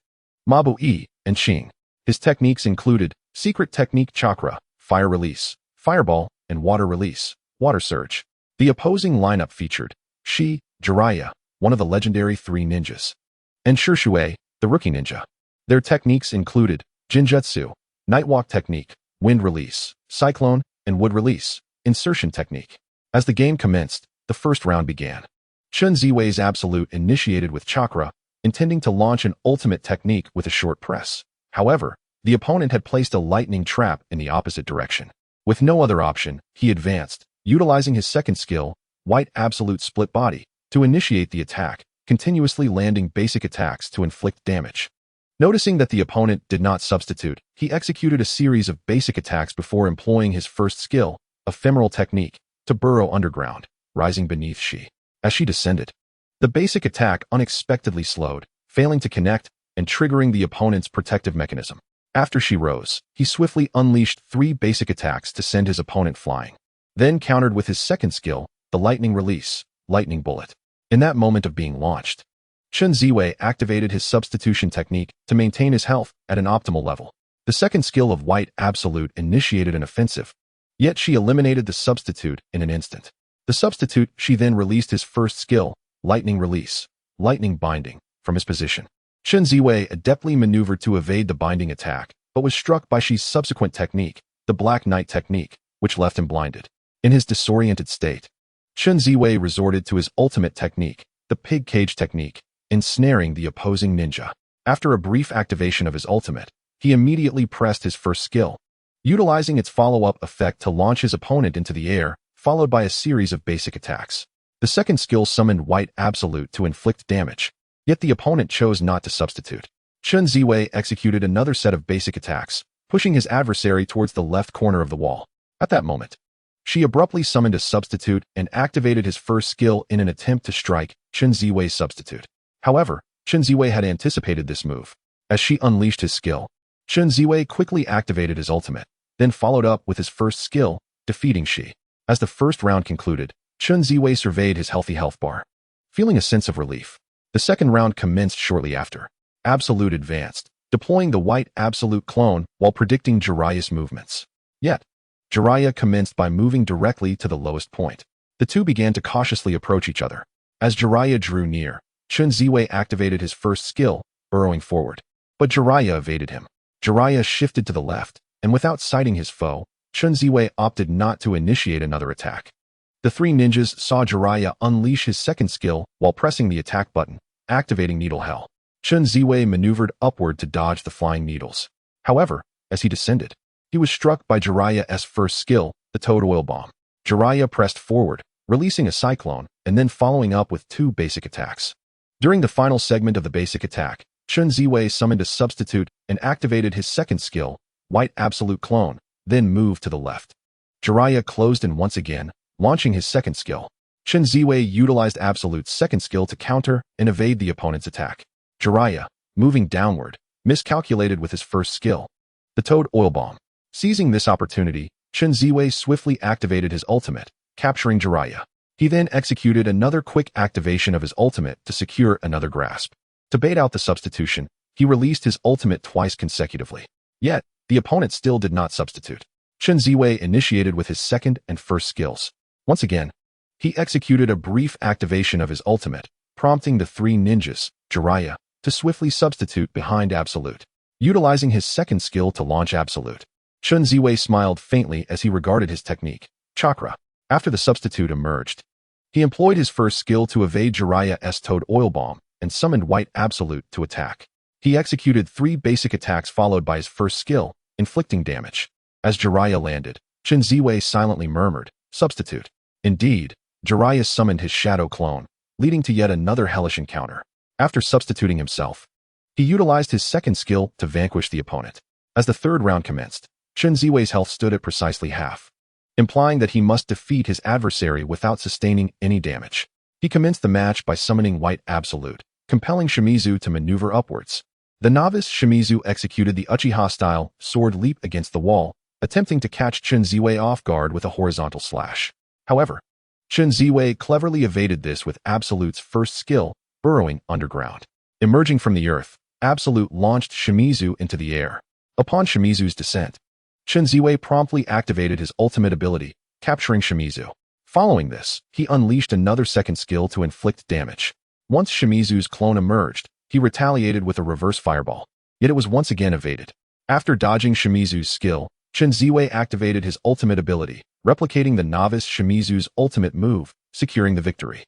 Mabu E, and Qing. His techniques included Secret Technique Chakra, Fire Release, Fireball, and Water Release, Water Surge. The opposing lineup featured Shi, Jiraiya, one of the legendary 3 ninjas, and Shishui, the rookie ninja. Their techniques included Jinjutsu, Nightwalk Technique, Wind Release, Cyclone, and Wood Release, Insertion Technique. As the game commenced, the first round began. Chen Ziwei's Absolute initiated with Chakra, intending to launch an ultimate technique with a short press. However, the opponent had placed a lightning trap in the opposite direction. With no other option, he advanced, utilizing his second skill, White Absolute Split Body, to initiate the attack, continuously landing basic attacks to inflict damage. Noticing that the opponent did not substitute, he executed a series of basic attacks before employing his first skill, Ephemeral Technique, to burrow underground, rising beneath Shi. As she descended, the basic attack unexpectedly slowed, failing to connect and triggering the opponent's protective mechanism. After she rose, he swiftly unleashed 3 basic attacks to send his opponent flying, then countered with his second skill, the Lightning Release, Lightning Bullet. In that moment of being launched, Chen Ziwei activated his substitution technique to maintain his health at an optimal level. The second skill of White Absolute initiated an offensive, yet she eliminated the substitute in an instant. The substitute, she then released his first skill, Lightning Release, Lightning Binding, from his position. Chen Ziwei adeptly maneuvered to evade the binding attack, but was struck by Shi's subsequent technique, the Black Knight technique, which left him blinded. In his disoriented state, Chen Ziwei resorted to his ultimate technique, the Pig Cage technique, ensnaring the opposing ninja. After a brief activation of his ultimate, he immediately pressed his first skill, utilizing its follow-up effect to launch his opponent into the air, followed by a series of basic attacks. The second skill summoned White Absolute to inflict damage, yet the opponent chose not to substitute. Chen Ziwei executed another set of basic attacks, pushing his adversary towards the left corner of the wall. At that moment, she abruptly summoned a substitute and activated his first skill in an attempt to strike Chen Ziwei's substitute. However, Chen Ziwei had anticipated this move. As she unleashed his skill, Chen Ziwei quickly activated his ultimate, then followed up with his first skill, defeating Shi. As the first round concluded, Chen Ziwei surveyed his healthy health bar, feeling a sense of relief. The second round commenced shortly after. Absolute advanced, deploying the White Absolute clone while predicting Jiraiya's movements. Yet, Jiraiya commenced by moving directly to the lowest point. The two began to cautiously approach each other. As Jiraiya drew near, Chen Ziwei activated his first skill, burrowing forward. But Jiraiya evaded him. Jiraiya shifted to the left, and without sighting his foe, Chen Ziwei opted not to initiate another attack. The three ninjas saw Jiraiya unleash his second skill while pressing the attack button, activating Needle Hell. Chen Ziwei maneuvered upward to dodge the flying needles. However, as he descended, he was struck by Jiraiya's first skill, the Toad Oil Bomb. Jiraiya pressed forward, releasing a cyclone, and then following up with two basic attacks. During the final segment of the basic attack, Chen Ziwei summoned a substitute and activated his second skill, White Absolute Clone, then moved to the left. Jiraiya closed in once again, launching his second skill. Chen Ziwei utilized Absolute's second skill to counter and evade the opponent's attack. Jiraiya, moving downward, miscalculated with his first skill, the Toad Oil Bomb. Seizing this opportunity, Chen Ziwei swiftly activated his ultimate, capturing Jiraiya. He then executed another quick activation of his ultimate to secure another grasp. To bait out the substitution, he released his ultimate twice consecutively. Yet, the opponent still did not substitute. Chen Ziwei initiated with his second and first skills. Once again, he executed a brief activation of his ultimate, prompting the three ninjas, Jiraiya, to swiftly substitute behind Absolute. Utilizing his second skill to launch Absolute, Chen Ziwei smiled faintly as he regarded his technique, Chakra. After the substitute emerged, he employed his first skill to evade Jiraiya's Toad Oil Bomb and summoned White Absolute to attack. He executed three basic attacks followed by his first skill, inflicting damage. As Jiraiya landed, Chen Ziwei silently murmured, "Substitute." Indeed, Jiraiya summoned his shadow clone, leading to yet another hellish encounter. After substituting himself, he utilized his second skill to vanquish the opponent. As the third round commenced, Chen Ziwei's health stood at precisely half, implying that he must defeat his adversary without sustaining any damage. He commenced the match by summoning White Absolute, compelling Shimizu to maneuver upwards. The novice Shimizu executed the Uchiha-style sword leap against the wall, attempting to catch Chen Ziwei off guard with a horizontal slash. However, Chen Ziwei cleverly evaded this with Absolute's first skill, burrowing underground. Emerging from the earth, Absolute launched Shimizu into the air. Upon Shimizu's descent, Chen Ziwei promptly activated his ultimate ability, capturing Shimizu. Following this, he unleashed another second skill to inflict damage. Once Shimizu's clone emerged, he retaliated with a reverse fireball, yet it was once again evaded. After dodging Shimizu's skill, Chen Ziwei activated his ultimate ability, replicating the novice Shimizu's ultimate move, securing the victory.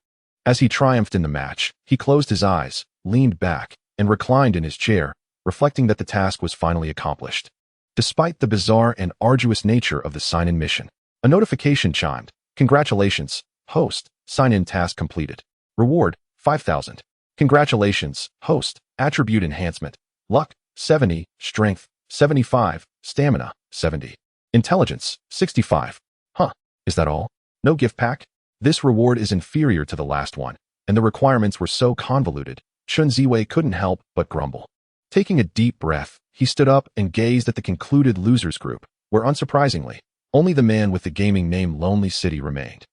As he triumphed in the match, he closed his eyes, leaned back, and reclined in his chair, reflecting that the task was finally accomplished. Despite the bizarre and arduous nature of the sign-in mission, a notification chimed. "Congratulations, host, sign-in task completed. Reward, 5,000. Congratulations, host, attribute enhancement. Luck, 70, strength, 75, stamina, 70. Intelligence, 65. Huh, is that all? No gift pack? This reward is inferior to the last one, and the requirements were so convoluted, Chen Ziwei couldn't help but grumble. Taking a deep breath, he stood up and gazed at the concluded losers group, where unsurprisingly, only the man with the gaming name Lonely City remained.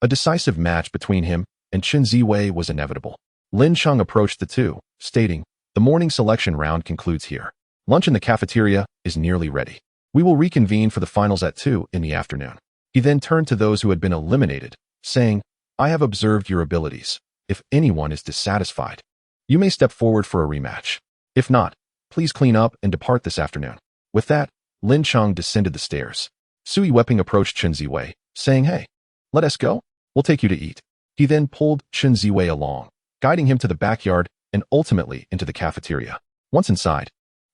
A decisive match between him and Chen Ziwei was inevitable. Lin Chung approached the two, stating, "The morning selection round concludes here. Lunch in the cafeteria is nearly ready. We will reconvene for the finals at 2 in the afternoon. He then turned to those who had been eliminated, saying, I have observed your abilities. If anyone is dissatisfied, you may step forward for a rematch. If not, please clean up and depart this afternoon. With that, Lin Cheng descended the stairs. Sui Wepping approached Chen Ziwei, saying, Hey, let us go. We'll take you to eat. He then pulled Chen Ziwei along, guiding him to the backyard and ultimately into the cafeteria. Once inside,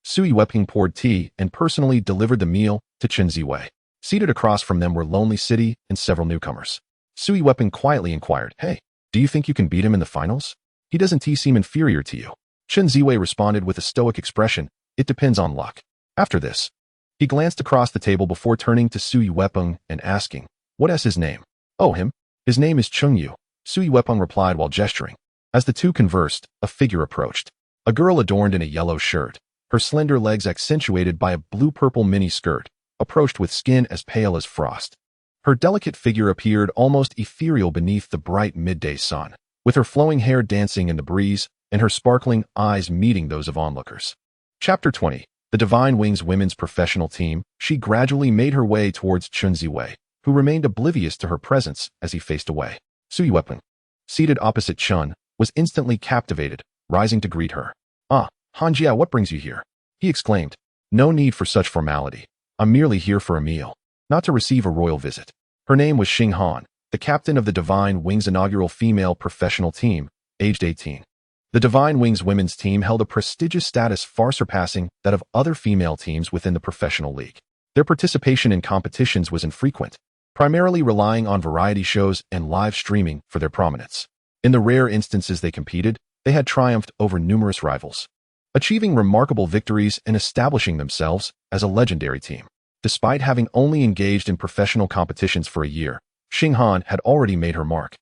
Sui Wepping poured tea and personally delivered the meal to Chen Ziwei. Seated across from them were Lonely City and several newcomers. Sui Wepping quietly inquired, Hey, do you think you can beat him in the finals? Doesn't he seem inferior to you? Chen Ziwei responded with a stoic expression, It depends on luck. After this, he glanced across the table before turning to Sui Wepping and asking, What is his name? Oh, him? His name is Chung Yu, Sui Wepping replied while gesturing. As the two conversed, a figure approached. A girl adorned in a yellow shirt, her slender legs accentuated by a blue-purple mini skirt, approached with skin as pale as frost. Her delicate figure appeared almost ethereal beneath the bright midday sun, with her flowing hair dancing in the breeze and her sparkling eyes meeting those of onlookers. Chapter 20. The Divine Wings Women's Professional Team. She gradually made her way towards Chen Ziwei, who remained oblivious to her presence as he faced away. Sui Wepping, seated opposite Chen, was instantly captivated, rising to greet her. Ah, Hanjia, what brings you here? He exclaimed. No need for such formality. I'm merely here for a meal, not to receive a royal visit. Her name was Xing Han, the captain of the Divine Wings inaugural female professional team, aged 18. The Divine Wings women's team held a prestigious status far surpassing that of other female teams within the professional league. Their participation in competitions was infrequent, primarily relying on variety shows and live streaming for their prominence. In the rare instances they competed, they had triumphed over numerous rivals, achieving remarkable victories and establishing themselves as a legendary team. Despite having only engaged in professional competitions for a year, Xing Han had already made her mark,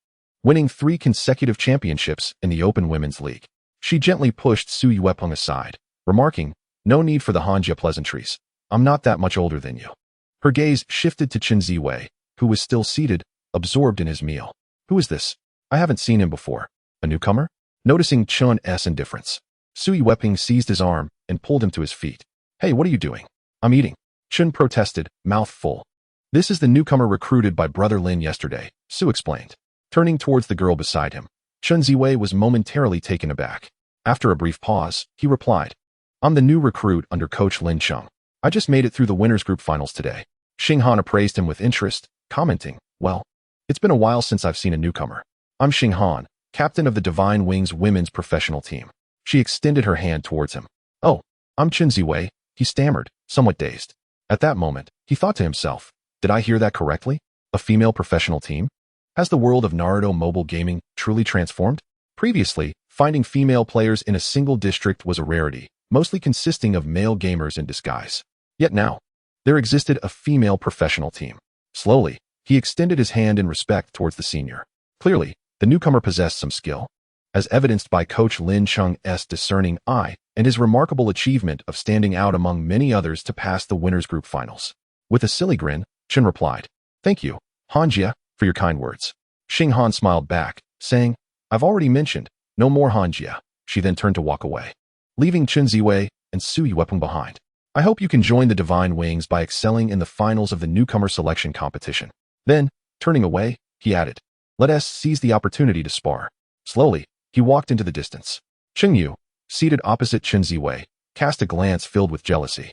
winning 3 consecutive championships in the Open Women's League. She gently pushed Sui Wepping aside, remarking, No need for the Hanjia pleasantries. I'm not that much older than you. Her gaze shifted to Chen Ziwei, who was still seated, absorbed in his meal. Who is this? I haven't seen him before. A newcomer? Noticing Chen's indifference, Sui Wepping seized his arm and pulled him to his feet. Hey, what are you doing? I'm eating. Chen protested, mouth full. This is the newcomer recruited by Brother Lin yesterday, Su explained. Turning towards the girl beside him, Chen Ziwei was momentarily taken aback. After a brief pause, he replied, I'm the new recruit under Coach Lin Cheng. I just made it through the winners group finals today. Xing Han appraised him with interest, commenting, Well, it's been a while since I've seen a newcomer. I'm Xing Han, captain of the Divine Wings women's professional team. She extended her hand towards him. Oh, I'm Chen Ziwei, he stammered, somewhat dazed. At that moment, he thought to himself, Did I hear that correctly? A female professional team? Has the world of Naruto Mobile gaming truly transformed? Previously, finding female players in a single district was a rarity, mostly consisting of male gamers in disguise. Yet now, there existed a female professional team. Slowly, he extended his hand in respect towards the senior. Clearly, the newcomer possessed some skill, as evidenced by Coach Lin Cheng's discerning eye and his remarkable achievement of standing out among many others to pass the winners group finals. With a silly grin, Chen replied, Thank you, Hanjia, for your kind words. Xing Han smiled back, saying, I've already mentioned, no more Hanjia. She then turned to walk away, leaving Chen Ziwei and Sui Wepping behind. I hope you can join the Divine Wings by excelling in the finals of the newcomer selection competition. Then, turning away, he added, Let us seize the opportunity to spar. Slowly, he walked into the distance. Cheng Yu, seated opposite Chen Ziwei, cast a glance filled with jealousy,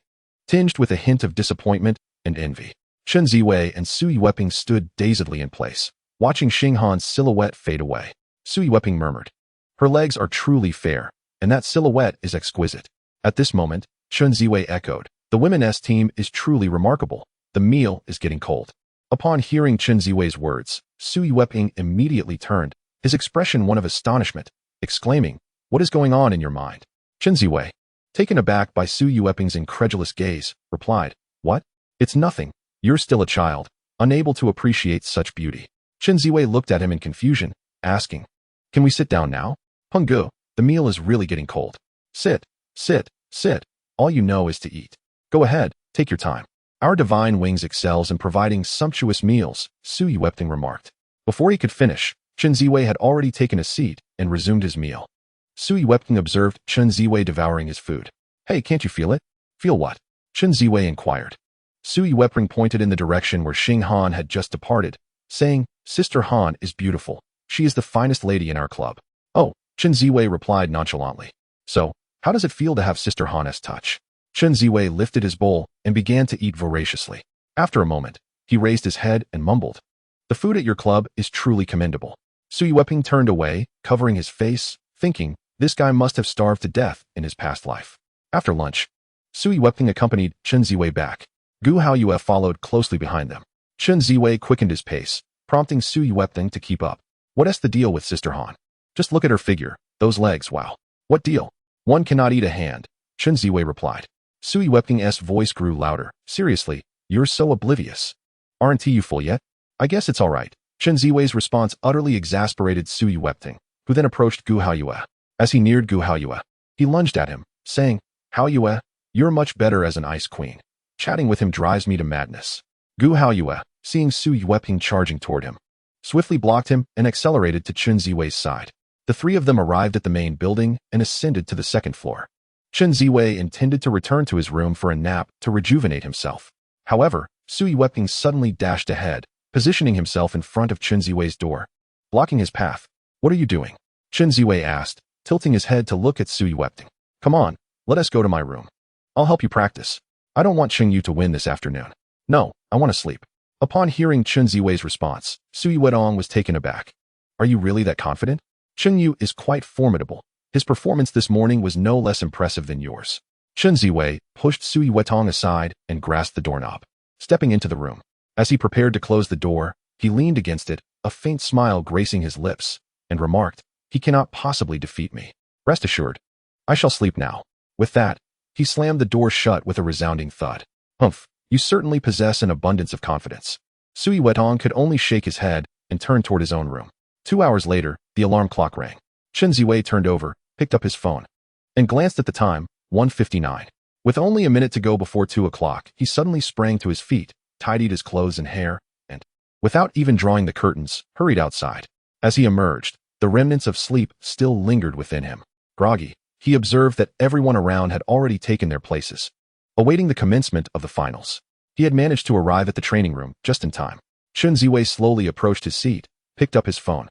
tinged with a hint of disappointment and envy. Chen Ziwei and Sui Wepping stood dazedly in place, watching Xing Han's silhouette fade away. Sui Wepping murmured, Her legs are truly fair, and that silhouette is exquisite. At this moment, Chen Ziwei echoed, The women's team is truly remarkable. The meal is getting cold. Upon hearing Chen Ziwei's words, Sui Wepping immediately turned, his expression one of astonishment, exclaiming, What is going on in your mind? Chen Ziwei, taken aback by Sui Wepping's incredulous gaze, replied, What? It's nothing. You're still a child, unable to appreciate such beauty. Chen Ziwei looked at him in confusion, asking, Can we sit down now? Penggu, the meal is really getting cold. Sit, sit, sit. All you know is to eat. Go ahead, take your time. Our Divine Wings excels in providing sumptuous meals, Sui Wepping remarked. Before he could finish, Chen Ziwei had already taken a seat and resumed his meal. Sui Wepping observed Chen Ziwei devouring his food. Hey, can't you feel it? Feel what? Chen Ziwei inquired. Sui Weping pointed in the direction where Xing Han had just departed, saying, Sister Han is beautiful. She is the finest lady in our club. Oh, Chen Ziwei replied nonchalantly. So, how does it feel to have Sister Han's touch? Chen Ziwei lifted his bowl and began to eat voraciously. After a moment, he raised his head and mumbled, The food at your club is truly commendable. Sui Weping turned away, covering his face, thinking, this guy must have starved to death in his past life. After lunch, Sui Weping accompanied Chen Ziwei back. Gu Haoyue followed closely behind them. Chen Ziwei quickened his pace, prompting Sui Weping to keep up. What's the deal with Sister Han? Just look at her figure, those legs, wow. What deal? One cannot eat a hand, Chen Ziwei replied. Sui Weping's voice grew louder. Seriously, you're so oblivious. Aren't you full yet? I guess it's all right. Chen Ziwei's response utterly exasperated Sui Weping, who then approached Gu Haoyue. As he neared Gu Haoyue, he lunged at him, saying, Haoyue, you're much better as an ice queen. Chatting with him drives me to madness. Gu Haoyue, seeing Sui Weping charging toward him, swiftly blocked him and accelerated to Chen Ziwei's side. The three of them arrived at the main building and ascended to the second floor. Chen Ziwei intended to return to his room for a nap to rejuvenate himself. However, Sui Weping suddenly dashed ahead, positioning himself in front of Chen Ziwei's door, blocking his path. What are you doing? Chen Ziwei asked, tilting his head to look at Sui Weping. Come on, let us go to my room. I'll help you practice. I don't want Cheng Yu to win this afternoon. No, I want to sleep. Upon hearing Chen Ziwei's response, Sui Wetong was taken aback. Are you really that confident? Cheng Yu is quite formidable. His performance this morning was no less impressive than yours. Chen Ziwei pushed Sui Wetong aside and grasped the doorknob, stepping into the room. As he prepared to close the door, he leaned against it, a faint smile gracing his lips, and remarked, He cannot possibly defeat me. Rest assured, I shall sleep now. With that, he slammed the door shut with a resounding thud. Humph, you certainly possess an abundance of confidence. Sui Wetong could only shake his head and turn toward his own room. 2 hours later, the alarm clock rang. Chen Ziwei turned over, picked up his phone, and glanced at the time, 1:59. With only a minute to go before 2 o'clock, he suddenly sprang to his feet, tidied his clothes and hair, and, without even drawing the curtains, hurried outside. As he emerged, the remnants of sleep still lingered within him. Groggy, he observed that everyone around had already taken their places, awaiting the commencement of the finals. He had managed to arrive at the training room just in time. Chen Ziwei slowly approached his seat, picked up his phone,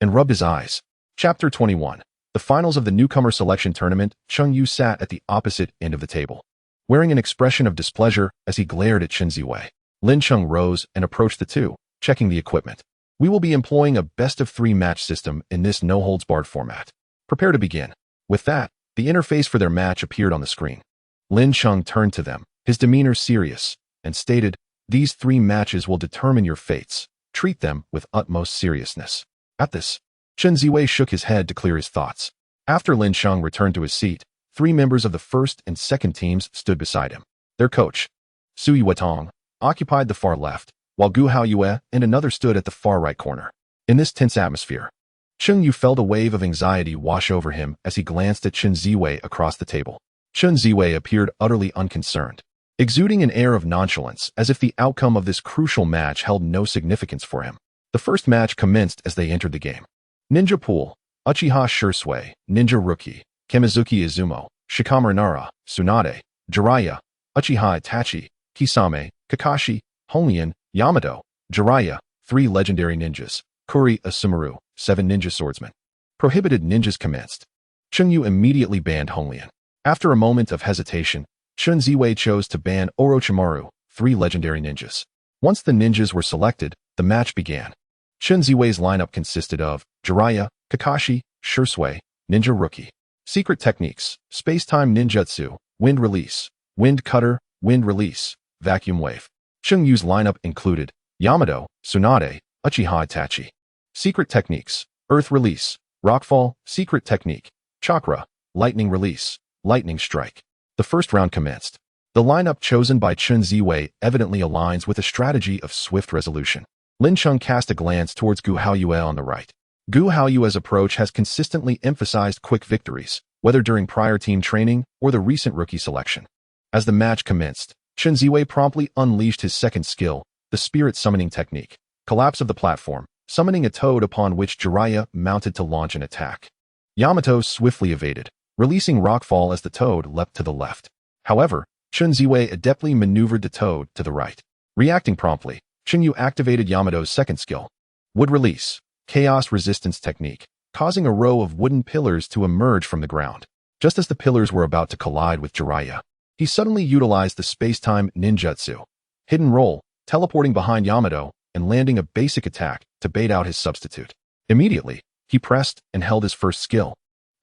and rubbed his eyes. Chapter 21. The finals of the newcomer selection tournament. Cheng Yu sat at the opposite end of the table, wearing an expression of displeasure as he glared at Chen Ziwei. Lin Cheng rose and approached the two, checking the equipment. We will be employing a best-of-3 match system in this no-holds-barred format. Prepare to begin. With that, the interface for their match appeared on the screen. Lin Cheng turned to them, his demeanor serious, and stated, These 3 matches will determine your fates. Treat them with utmost seriousness. At this, Chen Ziwei shook his head to clear his thoughts. After Lin Cheng returned to his seat, 3 members of the first and second teams stood beside him. Their coach, Sui Wetong, occupied the far left, while Gu Haoyue and another stood at the far right corner. In this tense atmosphere, Cheng Yu felt a wave of anxiety wash over him as he glanced at Chen Ziwei across the table. Chen Ziwei appeared utterly unconcerned, exuding an air of nonchalance as if the outcome of this crucial match held no significance for him. The first match commenced as they entered the game. Ninja Pool, Uchiha Shursui, Ninja Rookie, Kamizuki Izumo, Shikamaru Nara, Tsunade, Jiraiya, Uchiha Itachi, Kisame, Kakashi, Honlian, Yamato, Jiraiya, 3 legendary ninjas, Kuri Asumaru, 7 ninja swordsmen. Prohibited ninjas commenced. Cheng Yu immediately banned Honlian. After a moment of hesitation, Chen Ziwei chose to ban Orochimaru, 3 legendary ninjas. Once the ninjas were selected, the match began. Chen Ziwei's lineup consisted of Jiraiya, Kakashi, Shursui, Ninja Rookie. Secret techniques, Space-Time Ninjutsu, Wind Release, Wind Cutter, Wind Release, Vacuum Wave. Cheng Yu's lineup included Yamato, Tsunade, Uchiha Itachi. Secret techniques, Earth Release, Rockfall, Secret Technique, Chakra, Lightning Release, Lightning Strike. The first round commenced. The lineup chosen by Chen Ziwei evidently aligns with a strategy of swift resolution. Lin Cheng cast a glance towards Gu Haoyue on the right. Gu Haoyue's approach has consistently emphasized quick victories, whether during prior team training or the recent rookie selection. As the match commenced, Chen Ziwei promptly unleashed his second skill, the Spirit Summoning Technique. Collapse of the platform, summoning a toad upon which Jiraiya mounted to launch an attack. Yamato swiftly evaded, releasing Rockfall as the toad leapt to the left. However, Chen Ziwei adeptly maneuvered the toad to the right. Reacting promptly, Chen Yu activated Yamato's second skill, Wood Release, Chaos Resistance Technique, causing a row of wooden pillars to emerge from the ground. Just as the pillars were about to collide with Jiraiya, he suddenly utilized the space-time ninjutsu, Hidden Roll, teleporting behind Yamato and landing a basic attack to bait out his substitute. Immediately, he pressed and held his first skill,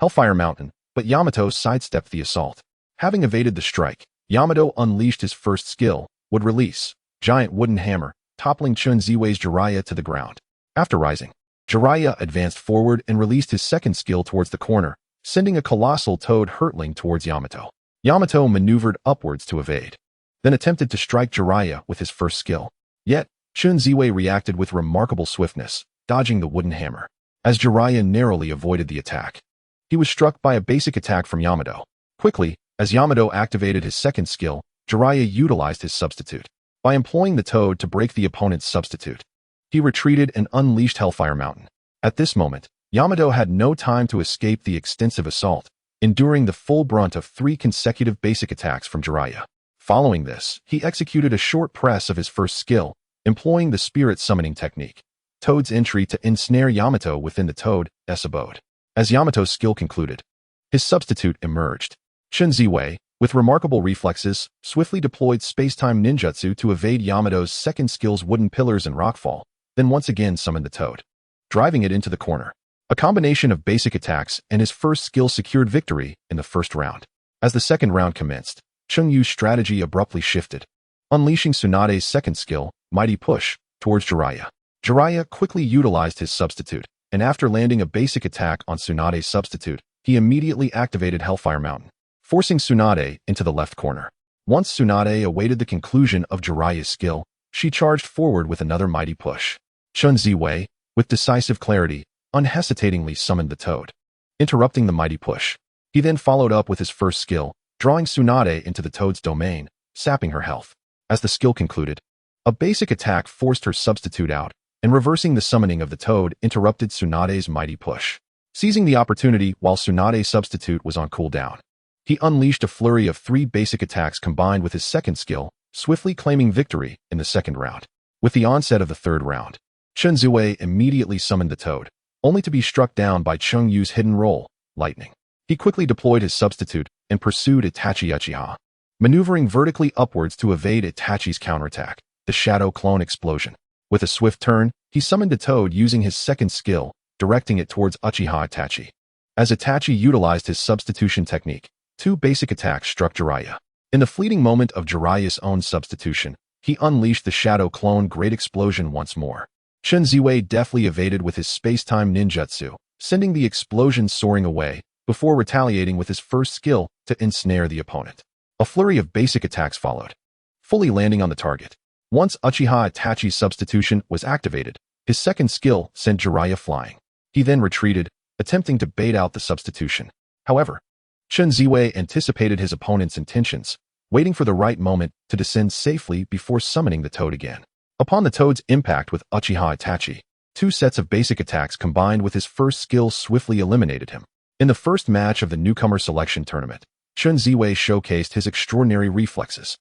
Hellfire Mountain, but Yamato sidestepped the assault. Having evaded the strike, Yamato unleashed his first skill, Wood Release, Giant Wooden Hammer, toppling Chen Ziwei's Jiraiya to the ground. After rising, Jiraiya advanced forward and released his second skill towards the corner, sending a colossal toad hurtling towards Yamato. Yamato maneuvered upwards to evade, then attempted to strike Jiraiya with his first skill. Yet, Chen Ziwei reacted with remarkable swiftness, dodging the wooden hammer. As Jiraiya narrowly avoided the attack, he was struck by a basic attack from Yamato. Quickly, as Yamato activated his second skill, Jiraiya utilized his substitute. By employing the toad to break the opponent's substitute, he retreated and unleashed Hellfire Mountain. At this moment, Yamato had no time to escape the extensive assault, enduring the full brunt of 3 consecutive basic attacks from Jiraiya. Following this, he executed a short press of his first skill, employing the spirit summoning technique, Toad's entry to ensnare Yamato within the Toad's abode. As Yamato's skill concluded, his substitute emerged. Chen Ziwei, with remarkable reflexes, swiftly deployed space-time ninjutsu to evade Yamato's second skill's wooden pillars and rockfall, then once again summoned the toad, driving it into the corner. A combination of basic attacks and his first skill secured victory in the first round. As the second round commenced, Chen Yu's strategy abruptly shifted, unleashing Tsunade's second skill, Mighty Push, towards Jiraiya. Jiraiya quickly utilized his substitute, and after landing a basic attack on Tsunade's substitute, he immediately activated Hellfire Mountain, forcing Tsunade into the left corner. Once Tsunade awaited the conclusion of Jiraiya's skill, she charged forward with another Mighty Push. Chen Ziwei, with decisive clarity, unhesitatingly summoned the toad, interrupting the Mighty Push. He then followed up with his first skill, drawing Tsunade into the toad's domain, sapping her health. As the skill concluded, a basic attack forced her substitute out, and reversing the summoning of the toad interrupted Tsunade's Mighty Push. Seizing the opportunity while Tsunade's substitute was on cooldown, he unleashed a flurry of 3 basic attacks combined with his second skill, swiftly claiming victory in the second round. With the onset of the third round, Chen Ziwei immediately summoned the toad, only to be struck down by Chen Yu's hidden roll, Lightning. He quickly deployed his substitute and pursued Itachi Uchiha, maneuvering vertically upwards to evade Itachi's counterattack, the Shadow Clone Explosion. With a swift turn, he summoned the toad using his second skill, directing it towards Uchiha Itachi. As Itachi utilized his substitution technique, 2 basic attacks struck Jiraiya. In the fleeting moment of Jiraiya's own substitution, he unleashed the Shadow Clone Great Explosion once more. Chen Ziwei deftly evaded with his space-time ninjutsu, sending the explosion soaring away, before retaliating with his first skill to ensnare the opponent. A flurry of basic attacks followed, fully landing on the target. Once Uchiha Itachi's substitution was activated, his second skill sent Jiraiya flying. He then retreated, attempting to bait out the substitution. However, Chen Ziwei anticipated his opponent's intentions, waiting for the right moment to descend safely before summoning the toad again. Upon the toad's impact with Uchiha Itachi, 2 sets of basic attacks combined with his first skill swiftly eliminated him. In the first match of the newcomer selection tournament, Chen Ziwei showcased his extraordinary reflexes,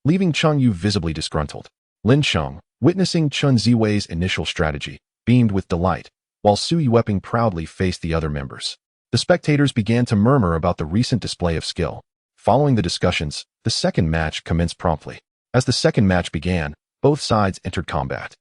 leaving Chen Yu visibly disgruntled. Lin Cheng, witnessing Chen Ziwei's initial strategy, beamed with delight, while Su Yueping proudly faced the other members. The spectators began to murmur about the recent display of skill. Following the discussions, the second match commenced promptly. As the second match began, both sides entered combat.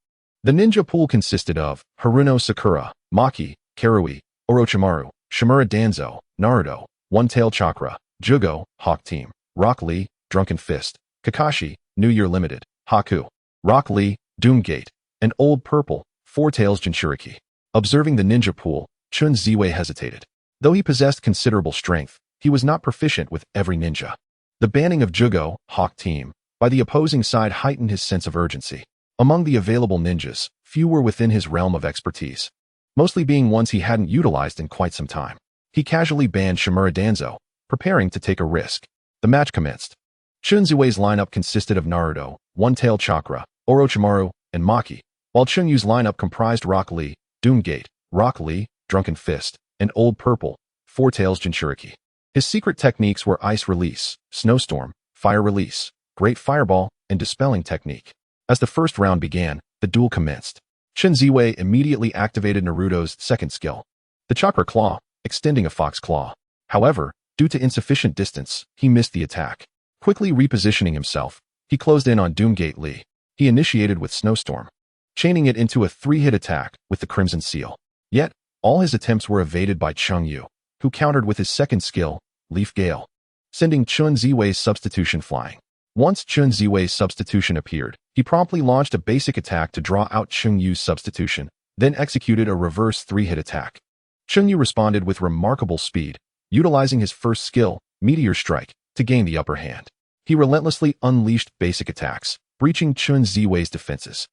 The ninja pool consisted of Haruno Sakura, Maki, Karui, Orochimaru, Shimura Danzo, Naruto, One-Tailed Chakra, Jugo, Hawk Team, Rock Lee, Drunken Fist, Kakashi, New Year Limited, Haku, Rock Lee, Doomgate, and Old Purple, Four Tails Jinchuriki. Observing the ninja pool, Chen Ziwei hesitated. Though he possessed considerable strength, he was not proficient with every ninja. The banning of Jugo, Hawk Team, by the opposing side heightened his sense of urgency. Among the available ninjas, few were within his realm of expertise, mostly being ones he hadn't utilized in quite some time. He casually banned Shimura Danzo, preparing to take a risk. The match commenced. Chen Ziwei's lineup consisted of Naruto, One-Tailed Chakra, Orochimaru, and Maki, while Chen Yu's lineup comprised Rock Lee, Doomgate, Rock Lee, Drunken Fist, and Old Purple, Four Tails Jinchuriki. His secret techniques were Ice Release, Snowstorm, fire release, great fireball, and dispelling technique. As the first round began, the duel commenced. Chen Ziwei immediately activated Naruto's second skill, the chakra claw, extending a fox claw. However, due to insufficient distance, he missed the attack. Quickly repositioning himself, he closed in on Doomgate Lee. He initiated with Snowstorm, chaining it into a 3-hit attack with the Crimson Seal. Yet, all his attempts were evaded by Cheng Yu, who countered with his second skill, Leaf Gale, sending Chen Ziwei's substitution flying. Once Chen Ziwei's substitution appeared, he promptly launched a basic attack to draw out Cheng Yu's substitution, then executed a reverse 3-hit attack. Cheng Yu responded with remarkable speed, utilizing his first skill, Meteor Strike, to gain the upper hand. He relentlessly unleashed basic attacks, breaching Chen Ziwei's defenses.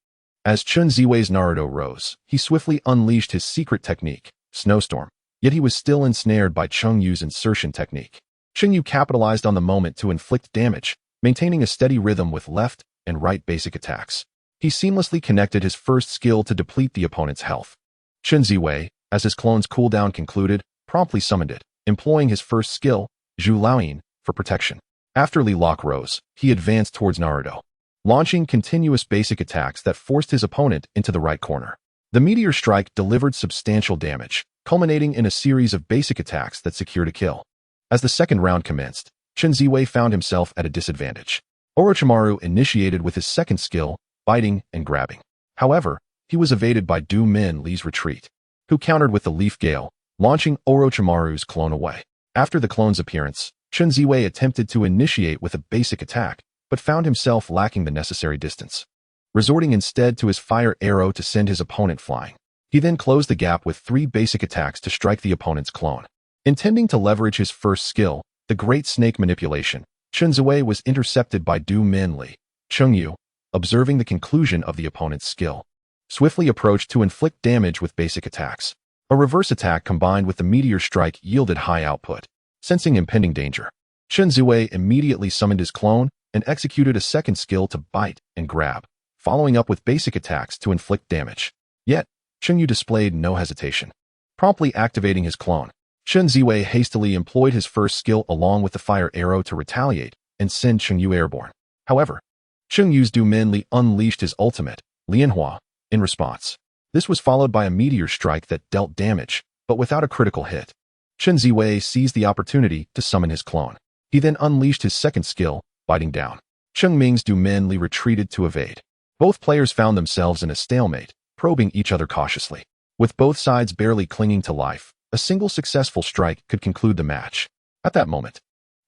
As Chen Ziwei's Naruto rose, he swiftly unleashed his secret technique, Snowstorm, yet he was still ensnared by Cheng Yu's insertion technique. Cheng Yu capitalized on the moment to inflict damage, maintaining a steady rhythm with left and right basic attacks. He seamlessly connected his first skill to deplete the opponent's health. Chen Ziwei, as his clone's cooldown concluded, promptly summoned it, employing his first skill, Zhu Laoyin, for protection. After Li Lok rose, he advanced towards Naruto, launching continuous basic attacks that forced his opponent into the right corner. The Meteor Strike delivered substantial damage, culminating in a series of basic attacks that secured a kill. As the second round commenced, Chen Ziwei found himself at a disadvantage. Orochimaru initiated with his second skill, biting and grabbing. However, he was evaded by Du Min Li's retreat, who countered with the Leaf Gale, launching Orochimaru's clone away. After the clone's appearance, Chen Ziwei attempted to initiate with a basic attack, but found himself lacking the necessary distance, resorting instead to his fire arrow to send his opponent flying. He then closed the gap with 3 basic attacks to strike the opponent's clone. Intending to leverage his first skill, the Great Snake Manipulation, Chen Ziwei was intercepted by Du Min Li. Cheng Yu, observing the conclusion of the opponent's skill, swiftly approached to inflict damage with basic attacks. A reverse attack combined with the Meteor Strike yielded high output. Sensing impending danger, Chen Ziwei immediately summoned his clone and executed a second skill to bite and grab, following up with basic attacks to inflict damage. Yet, Cheng Yu displayed no hesitation. Promptly activating his clone, Chen Ziwei hastily employed his first skill along with the fire arrow to retaliate and send Cheng Yu airborne. However, Cheng Yu's Du Min Li unleashed his ultimate, Lianhua, in response. This was followed by a Meteor Strike that dealt damage, but without a critical hit. Chen Ziwei seized the opportunity to summon his clone. He then unleashed his second skill, biting down. Cheng Ming's Du Min Li retreated to evade. Both players found themselves in a stalemate, probing each other cautiously. With both sides barely clinging to life, a single successful strike could conclude the match. At that moment,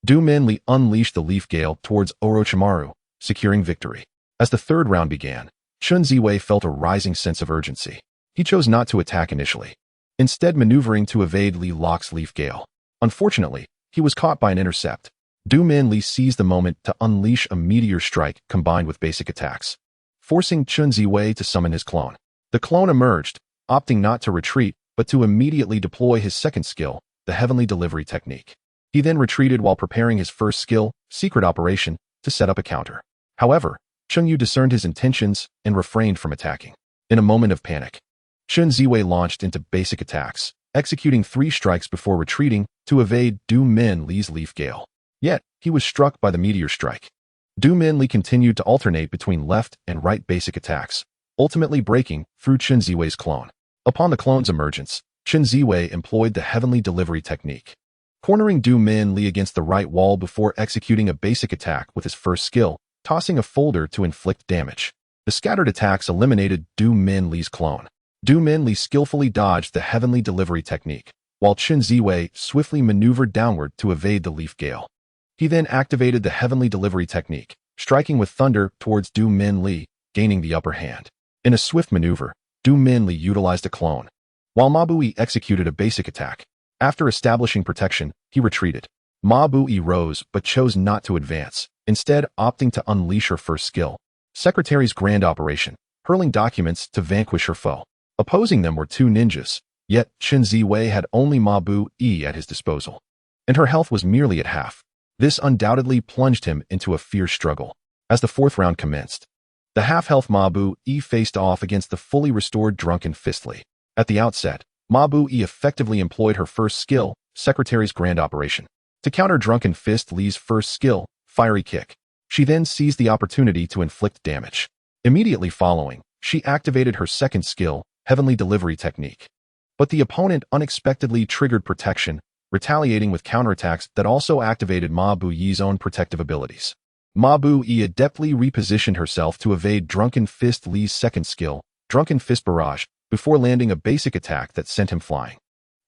Du Min Li unleashed the Leaf Gale towards Orochimaru, securing victory. As the third round began, Chen Ziwei felt a rising sense of urgency. He chose not to attack initially, instead maneuvering to evade Li Lok's Leaf Gale. Unfortunately, he was caught by an intercept. Du Min Li seized the moment to unleash a Meteor Strike combined with basic attacks, forcing Chen Ziwei to summon his clone. The clone emerged, opting not to retreat, but to immediately deploy his second skill, the Heavenly Delivery Technique. He then retreated while preparing his first skill, Secret Operation, to set up a counter. However, Cheng Yu discerned his intentions and refrained from attacking. In a moment of panic, Chen Ziwei launched into basic attacks, executing 3 strikes before retreating to evade Du Min Li's Leaf Gale. Yet, he was struck by the Meteor Strike. Du Min Li continued to alternate between left and right basic attacks, ultimately breaking through Chen Ziwei's clone. Upon the clone's emergence, Chen Ziwei employed the Heavenly Delivery Technique, cornering Du Min Li against the right wall before executing a basic attack with his first skill, tossing a folder to inflict damage. The scattered attacks eliminated Du Min Li's clone. Du Min Li skillfully dodged the Heavenly Delivery Technique, while Chen Ziwei swiftly maneuvered downward to evade the Leaf Gale. He then activated the Heavenly Delivery Technique, striking with thunder towards Du Min Li, gaining the upper hand. In a swift maneuver, Du Min Li utilized a clone, while Ma Bui executed a basic attack. After establishing protection, he retreated. Ma Bui rose but chose not to advance, instead opting to unleash her first skill, Secretary's Grand Operation, hurling documents to vanquish her foe. Opposing them were 2 ninjas, yet Chen Ziwei had only Ma Bui at his disposal, and her health was merely at half. This undoubtedly plunged him into a fierce struggle. As the 4th round commenced, the half-health Ma Bui faced off against the fully restored Drunken Fist Li. At the outset, Ma Bui effectively employed her first skill, Secretary's Grand Operation, to counter Drunken Fist Li's first skill, fiery kick. She then seized the opportunity to inflict damage. Immediately following, she activated her second skill, heavenly delivery technique. But the opponent unexpectedly triggered protection, retaliating with counterattacks that also activated Ma Buyi's own protective abilities. Ma Buyi adeptly repositioned herself to evade Drunken Fist Li's second skill, Drunken Fist Barrage, before landing a basic attack that sent him flying.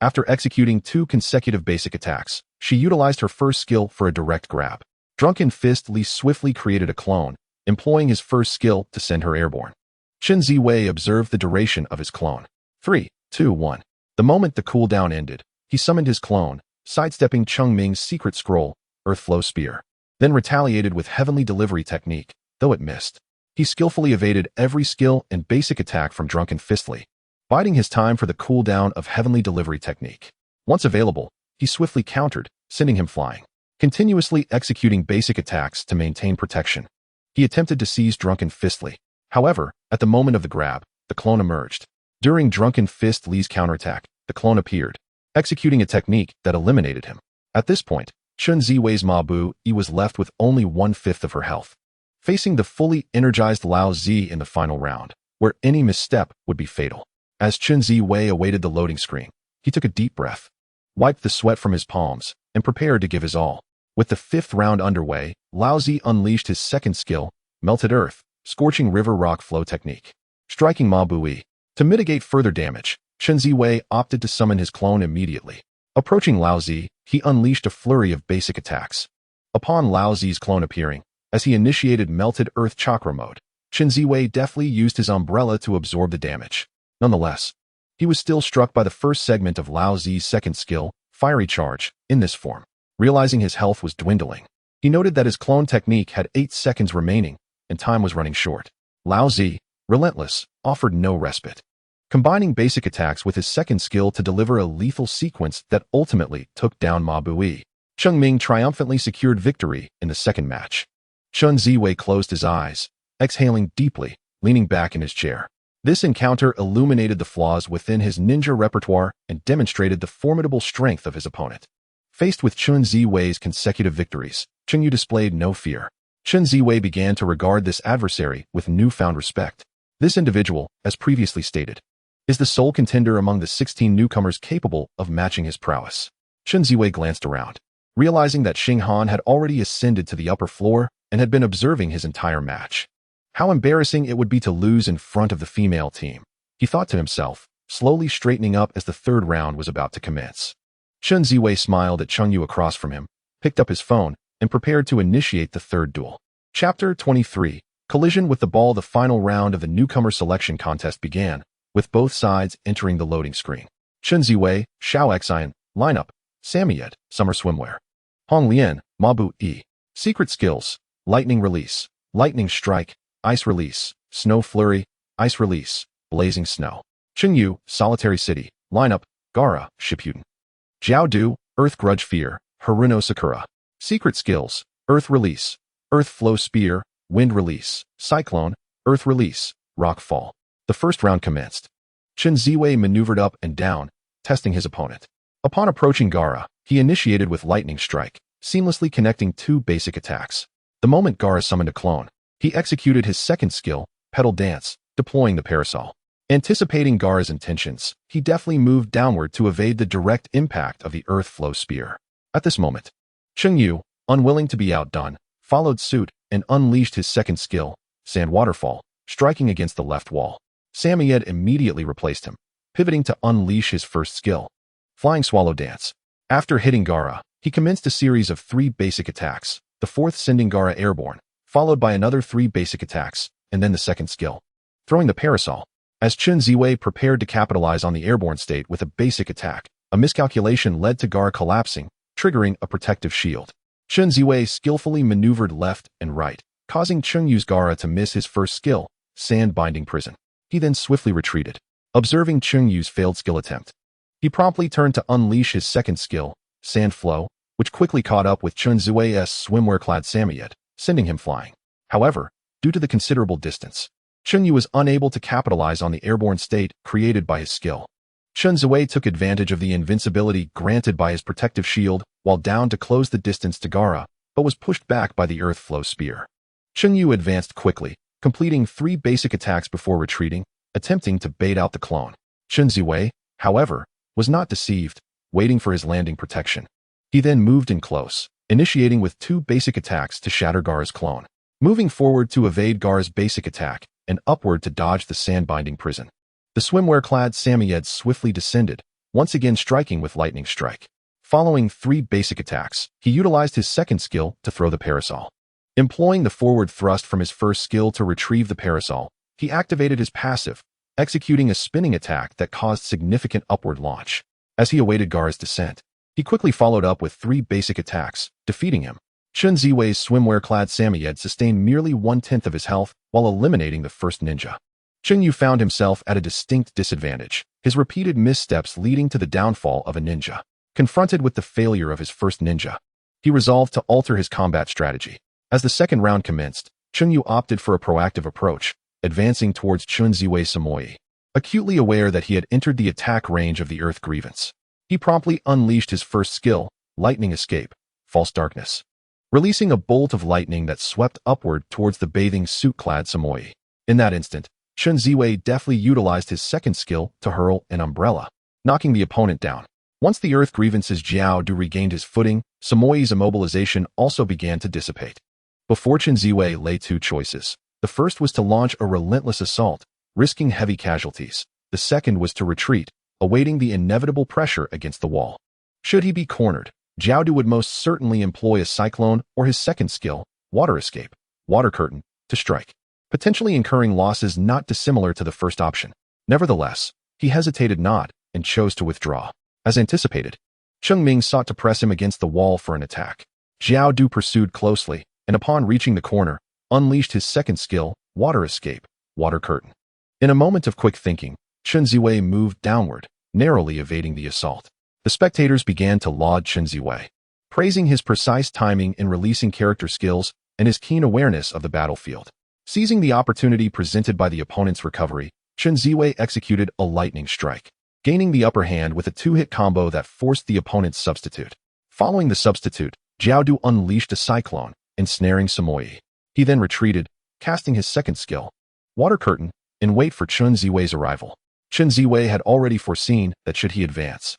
After executing 2 consecutive basic attacks, she utilized her first skill for a direct grab. Drunken Fist Li swiftly created a clone, employing his first skill to send her airborne. Chen Ziwei observed the duration of his clone. 3, 2, 1. The moment the cooldown ended, he summoned his clone, sidestepping Cheng Ming's secret scroll, Earthflow Spear, then retaliated with Heavenly Delivery Technique, though it missed. He skillfully evaded every skill and basic attack from Drunken Fist Li, biding his time for the cooldown of Heavenly Delivery Technique. Once available, he swiftly countered, sending him flying, continuously executing basic attacks to maintain protection. He attempted to seize Drunken Fist Li. However, at the moment of the grab, the clone emerged. During Drunken Fist Li's counterattack, the clone appeared, executing a technique that eliminated him. At this point, Chen Ziwei's Ma Buyi was left with only 1/5 of her health, facing the fully energized Lao Zi in the final round, where any misstep would be fatal. As Chen Ziwei awaited the loading screen, he took a deep breath, wiped the sweat from his palms, and prepared to give his all. With the 5th round underway, Lao Zi unleashed his second skill, Melted Earth, Scorching River Rock Flow Technique, striking Ma Buyi. To mitigate further damage, Chen Ziwei opted to summon his clone immediately. Approaching Lao Zi, he unleashed a flurry of basic attacks. Upon Lao Zi's clone appearing, as he initiated Melted Earth Chakra mode, Chen Ziwei deftly used his umbrella to absorb the damage. Nonetheless, he was still struck by the first segment of Lao Zi's second skill, Fiery Charge, in this form. Realizing his health was dwindling, he noted that his clone technique had 8 seconds remaining, and time was running short. Lao Zi, relentless, offered no respite, combining basic attacks with his second skill to deliver a lethal sequence that ultimately took down Ma Buyi. Cheng Ming triumphantly secured victory in the second match. Chen Ziwei closed his eyes, exhaling deeply, leaning back in his chair. This encounter illuminated the flaws within his ninja repertoire and demonstrated the formidable strength of his opponent. Faced with Chen Ziwei's consecutive victories, Chen Yu displayed no fear. Chen Ziwei began to regard this adversary with newfound respect. This individual, as previously stated, is the sole contender among the 16 newcomers capable of matching his prowess. Chen Ziwei glanced around, realizing that Xing Han had already ascended to the upper floor and had been observing his entire match. How embarrassing it would be to lose in front of the female team, he thought to himself, slowly straightening up as the 3rd round was about to commence. Chen Ziwei smiled at Cheng Yu across from him, picked up his phone, and prepared to initiate the 3rd duel. Chapter 23, Collision with the Ball. The final round of the newcomer selection contest began, with both sides entering the loading screen. Chen Ziwei, Xiao Xian, Lineup, Samyed, Summer Swimwear. Hong Lian, Ma Buyi. Secret Skills, Lightning Release, Lightning Strike, Ice Release, Snow Flurry, Ice Release, Blazing Snow. Chen Yu, Solitary City, Lineup, Gaara, Shippuden. Jiao Du, Earth Grudge Fear, Haruno Sakura. Secret Skills, Earth Release, Earth Flow Spear, Wind Release, Cyclone, Earth Release, Rock Fall. The first round commenced. Chen Ziwei maneuvered up and down, testing his opponent. Upon approaching Gaara, he initiated with Lightning Strike, seamlessly connecting 2 basic attacks. The moment Gaara summoned a clone, he executed his second skill, Petal Dance, deploying the parasol. Anticipating Gaara's intentions, he deftly moved downward to evade the direct impact of the Earth Flow Spear. At this moment, Cheng Yu, unwilling to be outdone, followed suit and unleashed his second skill, Sand Waterfall, striking against the left wall. Samyed immediately replaced him, pivoting to unleash his first skill, Flying Swallow Dance. After hitting Gaara, he commenced a series of 3 basic attacks, the 4th sending Gaara airborne, followed by another 3 basic attacks, and then the second skill, throwing the parasol. As Chen Ziwei prepared to capitalize on the airborne state with a basic attack, a miscalculation led to Gaara collapsing, triggering a protective shield. Chen Ziwei skillfully maneuvered left and right, causing Cheng Yu's Gaara to miss his first skill, Sand Binding Prison. He then swiftly retreated, observing Cheng Yu's failed skill attempt. He promptly turned to unleash his second skill, Sand Flow, which quickly caught up with Chen Ziwei's swimwear-clad Samyed, sending him flying. However, due to the considerable distance, Cheng Yu was unable to capitalize on the airborne state created by his skill. Chen Ziwei took advantage of the invincibility granted by his protective shield while down to close the distance to Gaara, but was pushed back by the earth flow spear. Chen Yu advanced quickly, completing 3 basic attacks before retreating, attempting to bait out the clone. Chen Ziwei, however, was not deceived, waiting for his landing protection. He then moved in close, initiating with 2 basic attacks to shatter Gar's clone, moving forward to evade Gar's basic attack and upward to dodge the sand-binding prison. The swimwear-clad Samoyed swiftly descended, once again striking with lightning strike. Following 3 basic attacks, he utilized his second skill to throw the parasol. Employing the forward thrust from his first skill to retrieve the parasol, he activated his passive, executing a spinning attack that caused significant upward launch. As he awaited Gar's descent, he quickly followed up with 3 basic attacks, defeating him. Chen Ziwei's swimwear-clad Samoyed sustained merely 1/10 of his health while eliminating the first ninja. Chen Yu found himself at a distinct disadvantage, his repeated missteps leading to the downfall of a ninja. Confronted with the failure of his first ninja, he resolved to alter his combat strategy. As the second round commenced, Chen Yu opted for a proactive approach, advancing towards Chen Ziwei Samoi. Acutely aware that he had entered the attack range of the Earth Grievance, he promptly unleashed his first skill, Lightning Escape, False Darkness, releasing a bolt of lightning that swept upward towards the bathing suit-clad Samoi. In that instant, Chen Ziwei deftly utilized his second skill to hurl an umbrella, knocking the opponent down. Once the Earth Grievance's Jiao Du regained his footing, Samoi's immobilization also began to dissipate. Before Chen Ziwei lay 2 choices. The first was to launch a relentless assault, risking heavy casualties. The second was to retreat, awaiting the inevitable pressure against the wall. Should he be cornered, Jiao Du would most certainly employ a cyclone or his second skill, Water Escape, Water Curtain, to strike, potentially incurring losses not dissimilar to the first option. Nevertheless, he hesitated not and chose to withdraw. As anticipated, Cheng Ming sought to press him against the wall for an attack. Jiao Du pursued closely, and upon reaching the corner, unleashed his second skill, Water Escape, Water Curtain. In a moment of quick thinking, Chen Ziwei moved downward, narrowly evading the assault. The spectators began to laud Chen Ziwei, praising his precise timing in releasing character skills and his keen awareness of the battlefield. Seizing the opportunity presented by the opponent's recovery, Chen Ziwei executed a lightning strike, gaining the upper hand with a 2-hit combo that forced the opponent's substitute. Following the substitute, Jiao Du unleashed a cyclone, ensnaring Samoi. He then retreated, casting his second skill, Water Curtain, in wait for Chen Ziwei's arrival. Chen Ziwei had already foreseen that should he advance,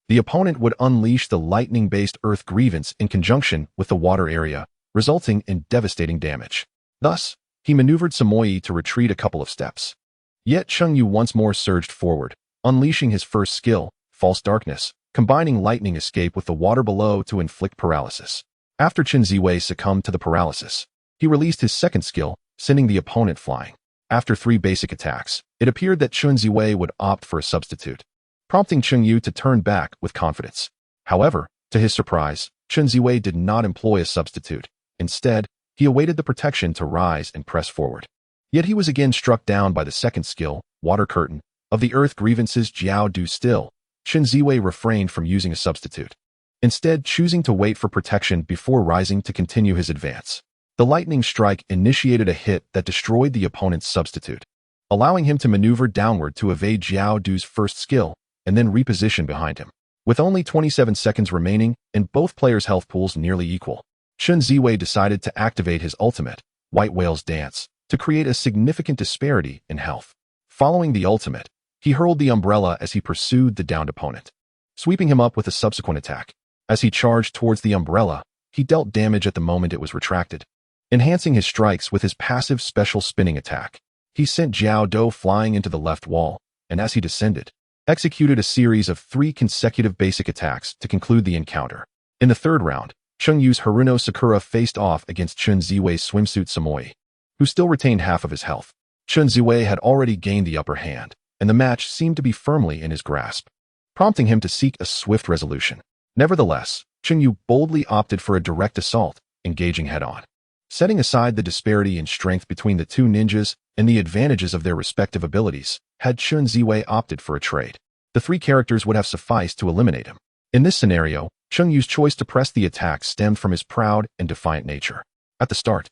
the opponent would unleash the lightning-based Earth Grievance in conjunction with the water area, resulting in devastating damage. Thus, he maneuvered Samoi to retreat a couple of steps. Yet Cheng Yu once more surged forward, unleashing his first skill, False Darkness, combining lightning escape with the water below to inflict paralysis. After Chen Ziwei succumbed to the paralysis, he released his second skill, sending the opponent flying. After 3 basic attacks, it appeared that Chen Ziwei would opt for a substitute, prompting Cheng Yu to turn back with confidence. However, to his surprise, Chen Ziwei did not employ a substitute. Instead, he awaited the protection to rise and press forward. Yet he was again struck down by the second skill, Water Curtain, of the Earth Grievance's Jiao Du. Still, Chen Ziwei refrained from using a substitute, instead choosing to wait for protection before rising to continue his advance. The lightning strike initiated a hit that destroyed the opponent's substitute, allowing him to maneuver downward to evade Jiao Du's first skill and then reposition behind him. With only 27 seconds remaining and both players' health pools nearly equal, Chen Ziwei decided to activate his ultimate, White Whale's Dance, to create a significant disparity in health. Following the ultimate, he hurled the umbrella as he pursued the downed opponent, sweeping him up with a subsequent attack. As he charged towards the umbrella, he dealt damage at the moment it was retracted. Enhancing his strikes with his passive special spinning attack, he sent Jiao Du flying into the left wall, and as he descended, executed a series of 3 consecutive basic attacks to conclude the encounter. In the third round, Cheng Yu's Haruno Sakura faced off against Chen Ziwei's swimsuit Samoi, who still retained half of his health. Chen Ziwei had already gained the upper hand, and the match seemed to be firmly in his grasp, prompting him to seek a swift resolution. Nevertheless, Cheng Yu boldly opted for a direct assault, engaging head-on. Setting aside the disparity in strength between the 2 ninjas and the advantages of their respective abilities, had Chen Ziwei opted for a trade, the 3 characters would have sufficed to eliminate him. In this scenario, Cheng Yu's choice to press the attack stemmed from his proud and defiant nature. At the start,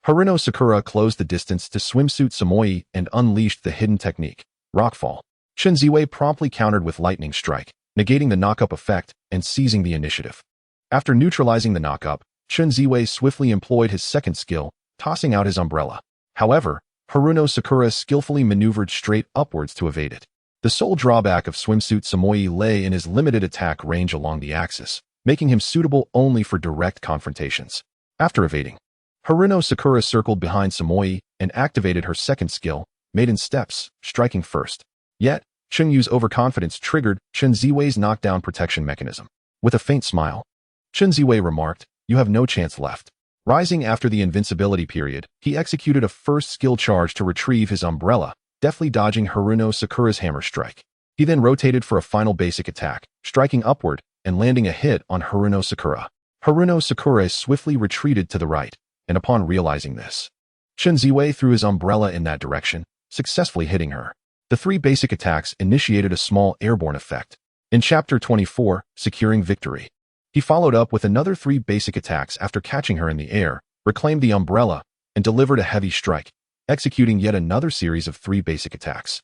Haruno Sakura closed the distance to swimsuit Samoi and unleashed the hidden technique, Rockfall. Chen Ziwei promptly countered with Lightning Strike, negating the knock-up effect and seizing the initiative. After neutralizing the knock-up, Chen Ziwei swiftly employed his second skill, tossing out his umbrella. However, Haruno Sakura skillfully maneuvered straight upwards to evade it. The sole drawback of swimsuit Samoi lay in his limited attack range along the axis, making him suitable only for direct confrontations. After evading, Haruno Sakura circled behind Samoi and activated her second skill, Maiden Steps, striking first. Yet, Chen Yu's overconfidence triggered Chen Ziwei's knockdown protection mechanism. With a faint smile, Chen Ziwei remarked, "You have no chance left." Rising after the invincibility period, he executed a first skill charge to retrieve his umbrella, deftly dodging Haruno Sakura's hammer strike. He then rotated for a final basic attack, striking upward and landing a hit on Haruno Sakura. Haruno Sakura swiftly retreated to the right, and upon realizing this, Chen Ziwei threw his umbrella in that direction, successfully hitting her. The three basic attacks initiated a small airborne effect. In Chapter 24, Securing Victory, he followed up with another three basic attacks after catching her in the air, reclaimed the umbrella, and delivered a heavy strike, executing yet another series of three basic attacks.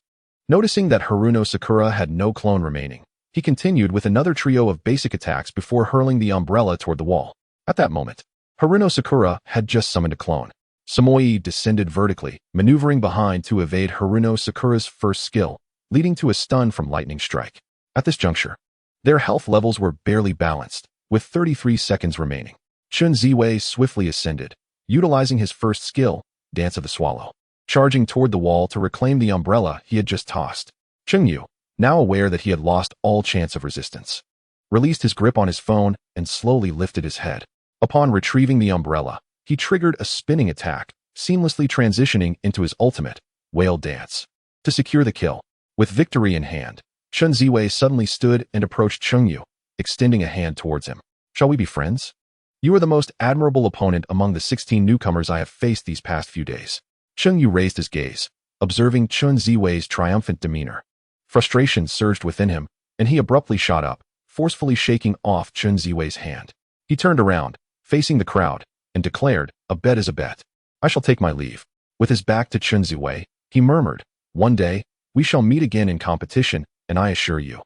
Noticing that Haruno Sakura had no clone remaining, he continued with another trio of basic attacks before hurling the umbrella toward the wall. At that moment, Haruno Sakura had just summoned a clone. Samoi descended vertically, maneuvering behind to evade Haruno Sakura's first skill, leading to a stun from lightning strike. At this juncture, their health levels were barely balanced, with 33 seconds remaining. Chen Ziwei swiftly ascended, utilizing his first skill, Dance of the Swallow, charging toward the wall to reclaim the umbrella he had just tossed. Chen Yu, now aware that he had lost all chance of resistance, released his grip on his phone and slowly lifted his head. Upon retrieving the umbrella, he triggered a spinning attack, seamlessly transitioning into his ultimate, Whale Dance, to secure the kill. With victory in hand, Chen Ziwei suddenly stood and approached Chen Yu, extending a hand towards him. "Shall we be friends? You are the most admirable opponent among the 16 newcomers I have faced these past few days." Chen Yu raised his gaze, observing Chen Ziwei's triumphant demeanor. Frustration surged within him, and he abruptly shot up, forcefully shaking off Chen Ziwei's hand. He turned around, facing the crowd, and declared, "A bet is a bet. I shall take my leave." With his back to Chen Ziwei, he murmured, "One day, we shall meet again in competition, and I assure you,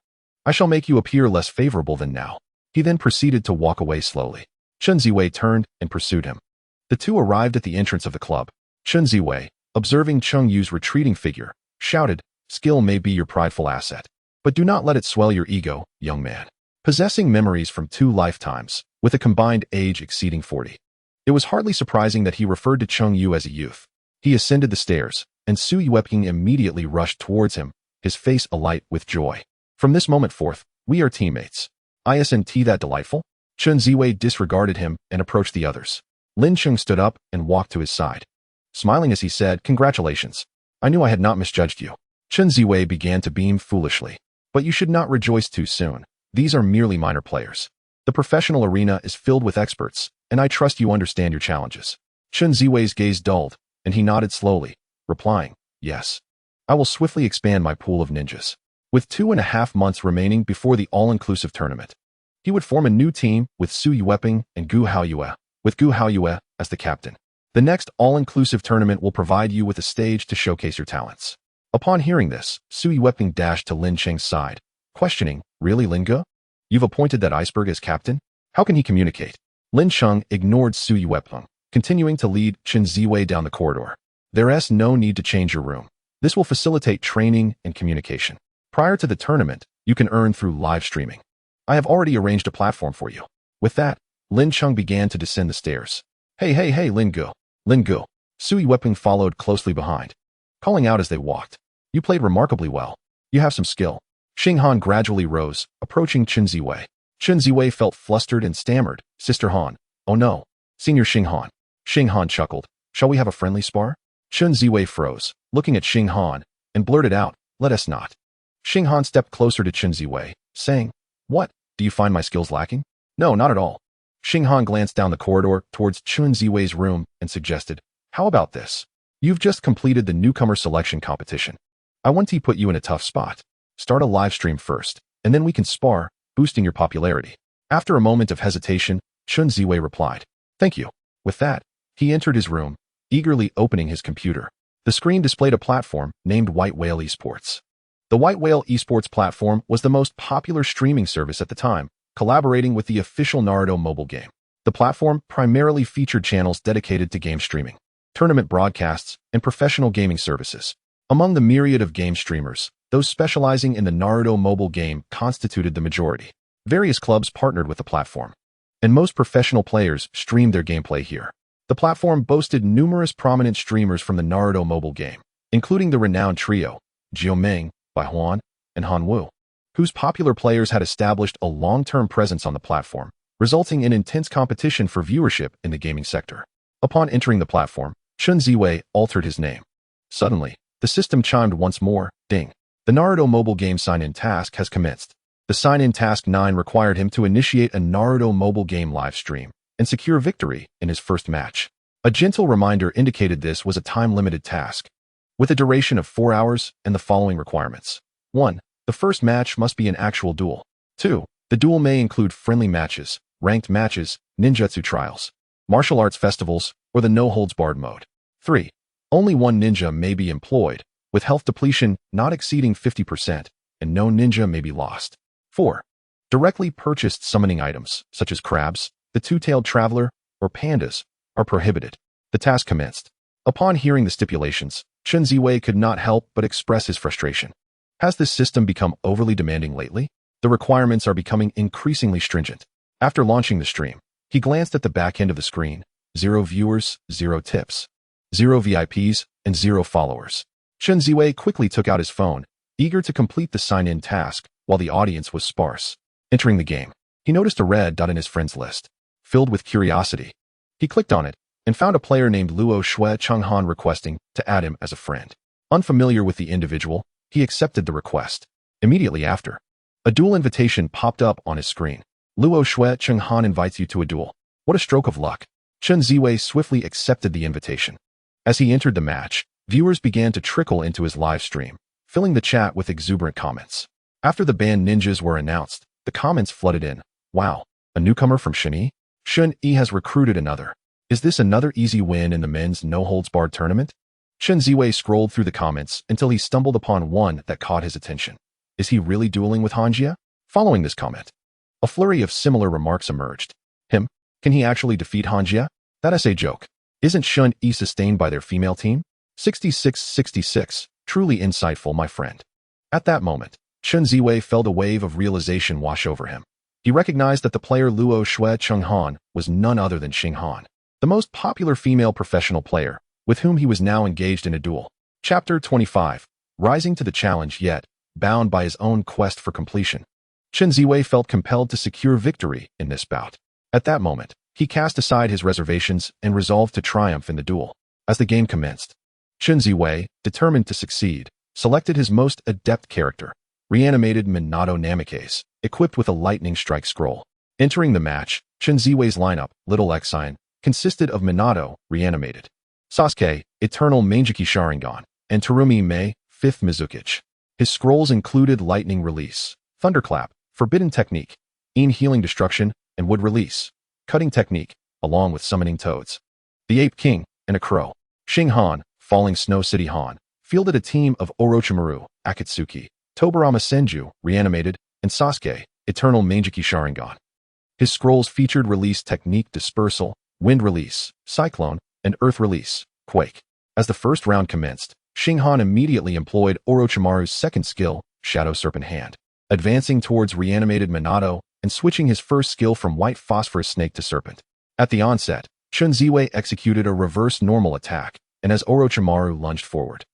I shall make you appear less favorable than now." He then proceeded to walk away slowly. Chen Ziwei turned and pursued him. The two arrived at the entrance of the club. Chen Ziwei, observing Chen Yu's retreating figure, shouted, "Skill may be your prideful asset, but do not let it swell your ego, young man." Possessing memories from 2 lifetimes, with a combined age exceeding 40, it was hardly surprising that he referred to Chen Yu as a youth. He ascended the stairs, and Su Yueping immediately rushed towards him, his face alight with joy. "From this moment forth, we are teammates. Isn't that delightful?" Chen Ziwei disregarded him and approached the others. Lin Cheng stood up and walked to his side. Smiling as he said, "Congratulations. I knew I had not misjudged you." Chen Ziwei began to beam foolishly. "But you should not rejoice too soon. These are merely minor players. The professional arena is filled with experts, and I trust you understand your challenges." Chen Ziwei's gaze dulled, and he nodded slowly, replying, "Yes. I will swiftly expand my pool of ninjas." With 2.5 months remaining before the all-inclusive tournament, he would form a new team with Su Yueping and Gu Haoyue, with Gu Haoyue as the captain. The next all-inclusive tournament will provide you with a stage to showcase your talents. Upon hearing this, Su Yueping dashed to Lin Cheng's side, questioning, "Really, Lin Gu? You've appointed that iceberg as captain? How can he communicate?" Lin Cheng ignored Su Yueping, continuing to lead Chen Ziwei down the corridor. "There's no need to change your room. This will facilitate training and communication. Prior to the tournament, you can earn through live streaming. I have already arranged a platform for you." With that, Lin Cheng began to descend the stairs. Hey, Lin Gu. Lin Gu." Su Yueping followed closely behind, calling out as they walked, "You played remarkably well. You have some skill." Xing Han gradually rose, approaching Chen Ziwei. Chen Ziwei felt flustered and stammered, "Sister Han." "Oh no, Senior Xing Han." Xing Han chuckled, "Shall we have a friendly spar?" Chen Ziwei froze, looking at Xing Han, and blurted out, "Let us not." Xing Han stepped closer to Chen Ziwei, saying, "What, do you find my skills lacking?" "No, not at all." Xing Han glanced down the corridor towards Chen Ziwei's room and suggested, "How about this? You've just completed the newcomer selection competition. I want to put you in a tough spot. Start a live stream first, and then we can spar, boosting your popularity." After a moment of hesitation, Chen Ziwei replied, "Thank you." With that, he entered his room, eagerly opening his computer. The screen displayed a platform named White Whale Esports. The White Whale Esports platform was the most popular streaming service at the time, collaborating with the official Naruto mobile game. The platform primarily featured channels dedicated to game streaming, tournament broadcasts, and professional gaming services. Among the myriad of game streamers, those specializing in the Naruto mobile game constituted the majority. Various clubs partnered with the platform, and most professional players streamed their gameplay here. The platform boasted numerous prominent streamers from the Naruto mobile game, including the renowned trio, Jiumeng, Bai Huan, and Han Wu, whose popular players had established a long-term presence on the platform, resulting in intense competition for viewership in the gaming sector. Upon entering the platform, Chen Ziwei altered his name. Suddenly, the system chimed once more, ding. The Naruto mobile game sign-in task has commenced. The sign-in task 9 required him to initiate a Naruto mobile game live stream and secure victory in his first match. A gentle reminder indicated this was a time-limited task, with a duration of 4 hours and the following requirements. 1. The first match must be an actual duel. 2. The duel may include friendly matches, ranked matches, ninjutsu trials, martial arts festivals, or the no-holds-barred mode. 3. Only one ninja may be employed, with health depletion not exceeding 50%, and no ninja may be lost. 4. Directly purchased summoning items, such as crabs, the two-tailed traveler, or pandas, are prohibited. The task commenced. Upon hearing the stipulations, Chen Ziwei could not help but express his frustration. Has this system become overly demanding lately? The requirements are becoming increasingly stringent. After launching the stream, he glanced at the back end of the screen. 0 viewers, 0 tips, 0 VIPs, and 0 followers. Chen Ziwei quickly took out his phone, eager to complete the sign-in task, while the audience was sparse. Entering the game, he noticed a red dot in his friends list. Filled with curiosity, he clicked on it and found a player named Luo Shui Chenghan requesting to add him as a friend. Unfamiliar with the individual, he accepted the request. Immediately after, a duel invitation popped up on his screen. Luo Shui Chenghan invites you to a duel. What a stroke of luck. Chen Ziwei swiftly accepted the invitation. As he entered the match, viewers began to trickle into his live stream, filling the chat with exuberant comments. After the banned ninjas were announced, the comments flooded in. Wow, a newcomer from Shani? Shun Yi has recruited another. Is this another easy win in the men's no-holds-barred tournament? Chen Ziwei scrolled through the comments until he stumbled upon one that caught his attention. Is he really dueling with Hanjia? Following this comment, a flurry of similar remarks emerged. Him? Can he actually defeat Hanjia? That is a joke. Isn't Shun Yi sustained by their female team? 6666. Truly insightful, my friend. At that moment, Chen Ziwei felt a wave of realization wash over him. He recognized that the player Luo Shui Chenghan was none other than Xing Han, the most popular female professional player, with whom he was now engaged in a duel. Chapter 25. Rising to the challenge yet, bound by his own quest for completion. Chen Ziwei felt compelled to secure victory in this bout. At that moment, he cast aside his reservations and resolved to triumph in the duel. As the game commenced, Chen Ziwei, determined to succeed, selected his most adept character, reanimated Minato Namikaze, equipped with a lightning strike scroll. Entering the match, Chen Ziwei's lineup, Little X-Sign, consisted of Minato, reanimated, Sasuke, Eternal Mangeki Sharingan, and Terumi Mei, 5th Mizukichi. His scrolls included Lightning Release, Thunderclap, Forbidden Technique, Een Healing Destruction, and Wood Release, Cutting Technique, along with Summoning Toads. The Ape King, and a Crow. Xing Han, Falling Snow City Han, fielded a team of Orochimaru, Akatsuki, Tobarama Senju, reanimated, and Sasuke, Eternal Mangeki Sharingan. His scrolls featured Release Technique Dispersal, Wind Release, Cyclone, and Earth Release, Quake. As the first round commenced, Xing Han immediately employed Orochimaru's second skill, Shadow Serpent Hand, advancing towards reanimated Minato and switching his first skill from White Phosphorus Snake to Serpent. At the onset, Chen Ziwei executed a reverse normal attack, and as Orochimaru lunged forward,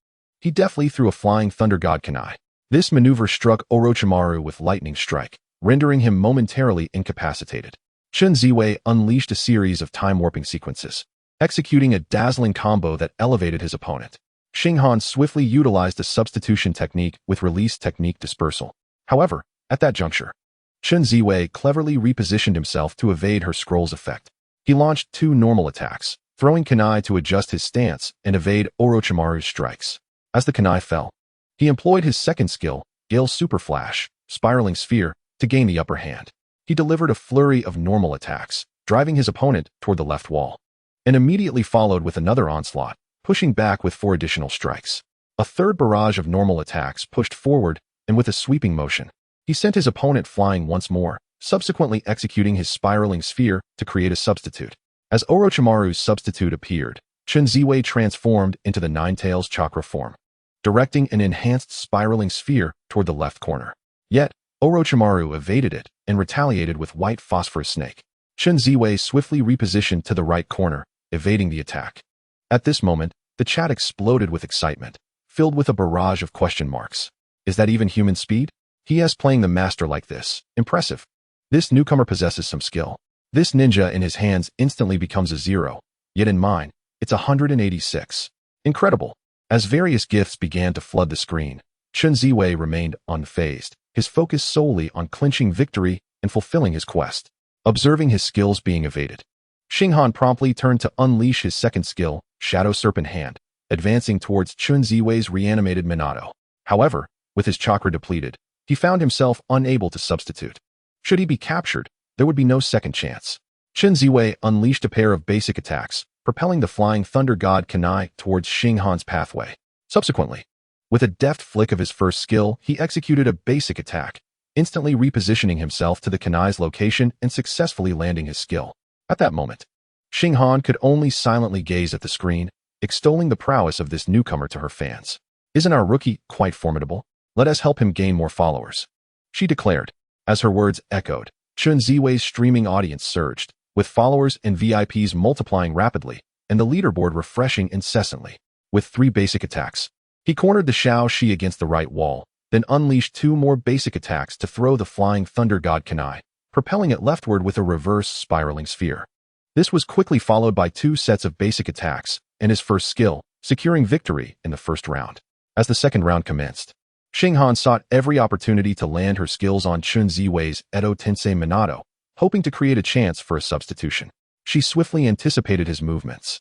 he deftly threw a Flying Thunder God Kunai. This maneuver struck Orochimaru with lightning strike, rendering him momentarily incapacitated. Chen Ziwei unleashed a series of time-warping sequences, executing a dazzling combo that elevated his opponent. Xing Han swiftly utilized a substitution technique with Release Technique Dispersal. However, at that juncture, Chen Ziwei cleverly repositioned himself to evade her scroll's effect. He launched 2 normal attacks, throwing kunai to adjust his stance and evade Orochimaru's strikes. As the kunai fell, he employed his second skill, Gale Super Flash, Spiraling Sphere, to gain the upper hand. He delivered a flurry of normal attacks, driving his opponent toward the left wall, and immediately followed with another onslaught, pushing back with 4 additional strikes. A third barrage of normal attacks pushed forward, and with a sweeping motion, he sent his opponent flying once more, subsequently executing his spiraling sphere to create a substitute. As Orochimaru's substitute appeared, Chen Ziwei transformed into the Nine-Tails chakra form, directing an enhanced spiraling sphere toward the left corner. Yet, Orochimaru evaded it and retaliated with white phosphorus snake. Chen Ziwei swiftly repositioned to the right corner, evading the attack. At this moment, the chat exploded with excitement, filled with a barrage of question marks. Is that even human speed? He is playing the master like this. Impressive. This newcomer possesses some skill. This ninja in his hands instantly becomes a 0, yet in mine, it's 186. Incredible. As various gifts began to flood the screen, Chen Ziwei remained unfazed, his focus solely on clinching victory and fulfilling his quest. Observing his skills being evaded, Xinghan promptly turned to unleash his second skill, Shadow Serpent Hand, advancing towards Chen Ziwei's reanimated Minato. However, with his chakra depleted, he found himself unable to substitute. Should he be captured, there would be no second chance. Chen Ziwei unleashed a pair of basic attacks, propelling the flying thunder god kunai towards Xinghan's pathway. Subsequently, with a deft flick of his first skill, he executed a basic attack, instantly repositioning himself to the kunai's location and successfully landing his skill. At that moment, Xinghan could only silently gaze at the screen, extolling the prowess of this newcomer to her fans. Isn't our rookie quite formidable? Let us help him gain more followers, she declared. As her words echoed, Chen Ziwei's streaming audience surged, with followers and VIPs multiplying rapidly, and the leaderboard refreshing incessantly. With 3 basic attacks, he cornered the Xiao Shi against the right wall, then unleashed 2 more basic attacks to throw the flying thunder god kunai, propelling it leftward with a reverse spiraling sphere. This was quickly followed by 2 sets of basic attacks, and his first skill, securing victory in the first round. As the second round commenced, Xinghan sought every opportunity to land her skills on Chen Ziwei's Edo Tensei Minato, hoping to create a chance for a substitution. She swiftly anticipated his movements,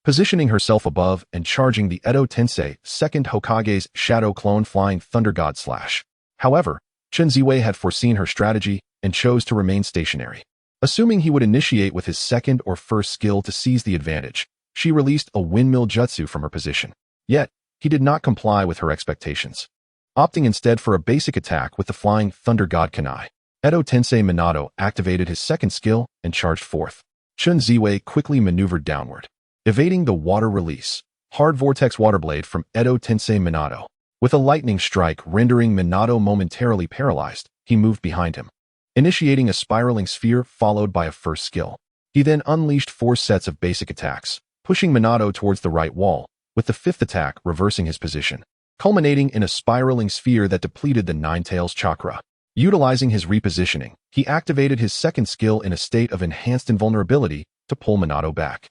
positioning herself above and charging the Edo Tensei second Hokage's shadow clone flying thunder god slash. However, Chen Ziwei had foreseen her strategy and chose to remain stationary. Assuming he would initiate with his second or first skill to seize the advantage, she released a windmill jutsu from her position. Yet, he did not comply with her expectations, opting instead for a basic attack with the flying thunder god kunai. Edo Tensei Minato activated his second skill and charged forth. Chen Ziwei quickly maneuvered downward, evading the water release, hard vortex water blade from Edo Tensei Minato. With a lightning strike rendering Minato momentarily paralyzed, he moved behind him, initiating a spiraling sphere followed by a first skill. He then unleashed 4 sets of basic attacks, pushing Minato towards the right wall, with the 5th attack reversing his position, culminating in a spiraling sphere that depleted the Nine-Tails chakra. Utilizing his repositioning, he activated his second skill in a state of enhanced invulnerability to pull Minato back,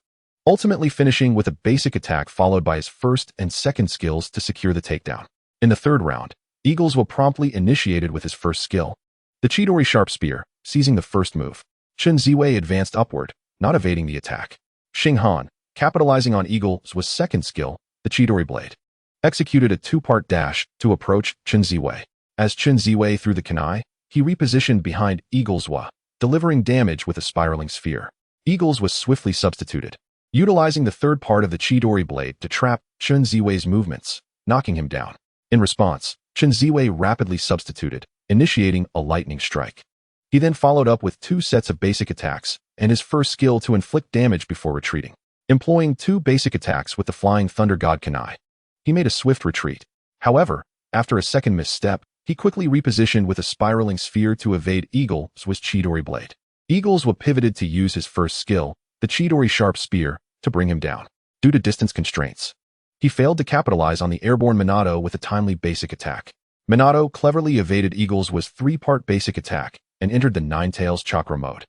ultimately finishing with a basic attack followed by his first and second skills to secure the takedown. In the third round, Eagles were promptly initiated with his first skill, the Chidori Sharp Spear, seizing the first move. Chen Ziwei advanced upward, not evading the attack. Xinghan, capitalizing on Eagles' second skill, the Chidori Blade, executed a 2-part dash to approach Chen Ziwei. As Chen Ziwei threw the kunai, he repositioned behind Eagles, delivering damage with a spiraling sphere. Eagles was swiftly substituted, utilizing the third part of the Chidori Blade to trap Chen Ziwei's movements, knocking him down. In response, Chen Ziwei rapidly substituted, initiating a lightning strike. He then followed up with 2 sets of basic attacks and his first skill to inflict damage before retreating. Employing 2 basic attacks with the flying thunder god kunai, he made a swift retreat. However, after a second misstep, he quickly repositioned with a spiraling sphere to evade Eagles' Chidori Blade. Eagles was pivoted to use his first skill, the Chidori Sharp Spear, to bring him down. Due to distance constraints, he failed to capitalize on the airborne Minato with a timely basic attack. Minato cleverly evaded Eagles' 3-part basic attack and entered the Nine-Tails chakra mode,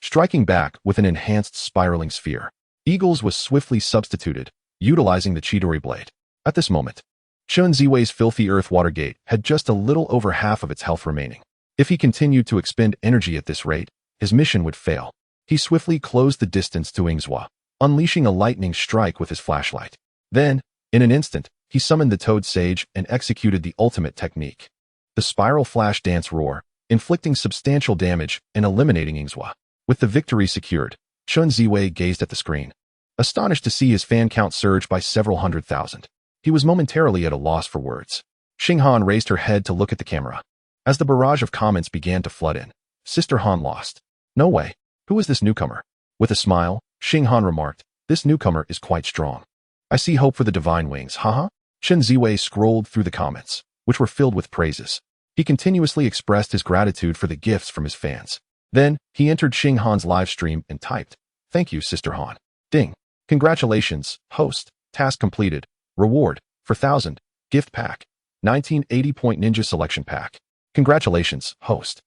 striking back with an enhanced spiraling sphere. Eagles was swiftly substituted, utilizing the Chidori Blade. At this moment, Chen Ziwei's filthy earth water gate had just a little over half of its health remaining. If he continued to expend energy at this rate, his mission would fail. He swiftly closed the distance to Ingzwa, unleashing a lightning strike with his flashlight. Then, in an instant, he summoned the Toad Sage and executed the ultimate technique, the Spiral Flash Dance Roar, inflicting substantial damage and eliminating Ingzwa. With the victory secured, Chen Ziwei gazed at the screen, astonished to see his fan count surge by several 100,000. He was momentarily at a loss for words. Xinghan raised her head to look at the camera. As the barrage of comments began to flood in, Sister Han lost. No way. Who is this newcomer? With a smile, Xing Han remarked, this newcomer is quite strong. I see hope for the divine wings, haha. Chen Ziwei scrolled through the comments, which were filled with praises. He continuously expressed his gratitude for the gifts from his fans. Then, he entered Xing Han's live stream and typed, thank you, Sister Han. Ding. Congratulations, host. Task completed. Reward, 4,000. Gift pack. 1980-point ninja selection pack. Congratulations, host.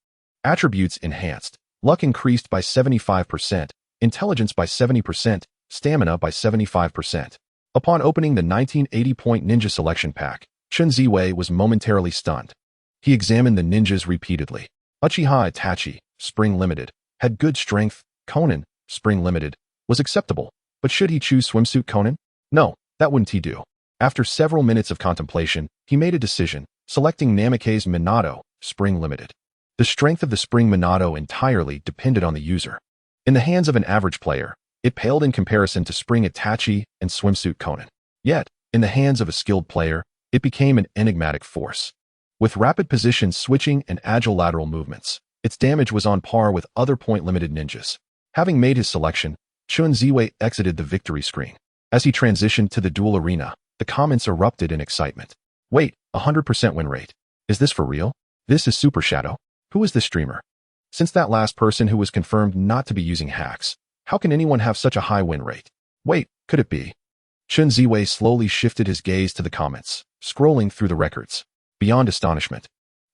Attributes enhanced. Luck increased by 75%, intelligence by 70%, stamina by 75%. Upon opening the 1980-point ninja selection pack, Chen Ziwei was momentarily stunned. He examined the ninjas repeatedly. Uchiha Itachi, Spring Limited, had good strength. Conan, Spring Limited, was acceptable. But should he choose Swimsuit Conan? No, that wouldn't he do. After several minutes of contemplation, he made a decision, selecting Namikaze Minato, Spring Limited. The strength of the Spring Minato entirely depended on the user. In the hands of an average player, it paled in comparison to Spring Itachi and Swimsuit Conan. Yet, in the hands of a skilled player, it became an enigmatic force. With rapid position switching and agile lateral movements, its damage was on par with other point-limited ninjas. Having made his selection, Chen Ziwei exited the victory screen. As he transitioned to the duel arena, the comments erupted in excitement. Wait, 100% win rate. Is this for real? This is Super Shadow? Who is this streamer? Since that last person who was confirmed not to be using hacks, how can anyone have such a high win rate? Wait, could it be? Chen Ziwei slowly shifted his gaze to the comments, scrolling through the records. Beyond astonishment,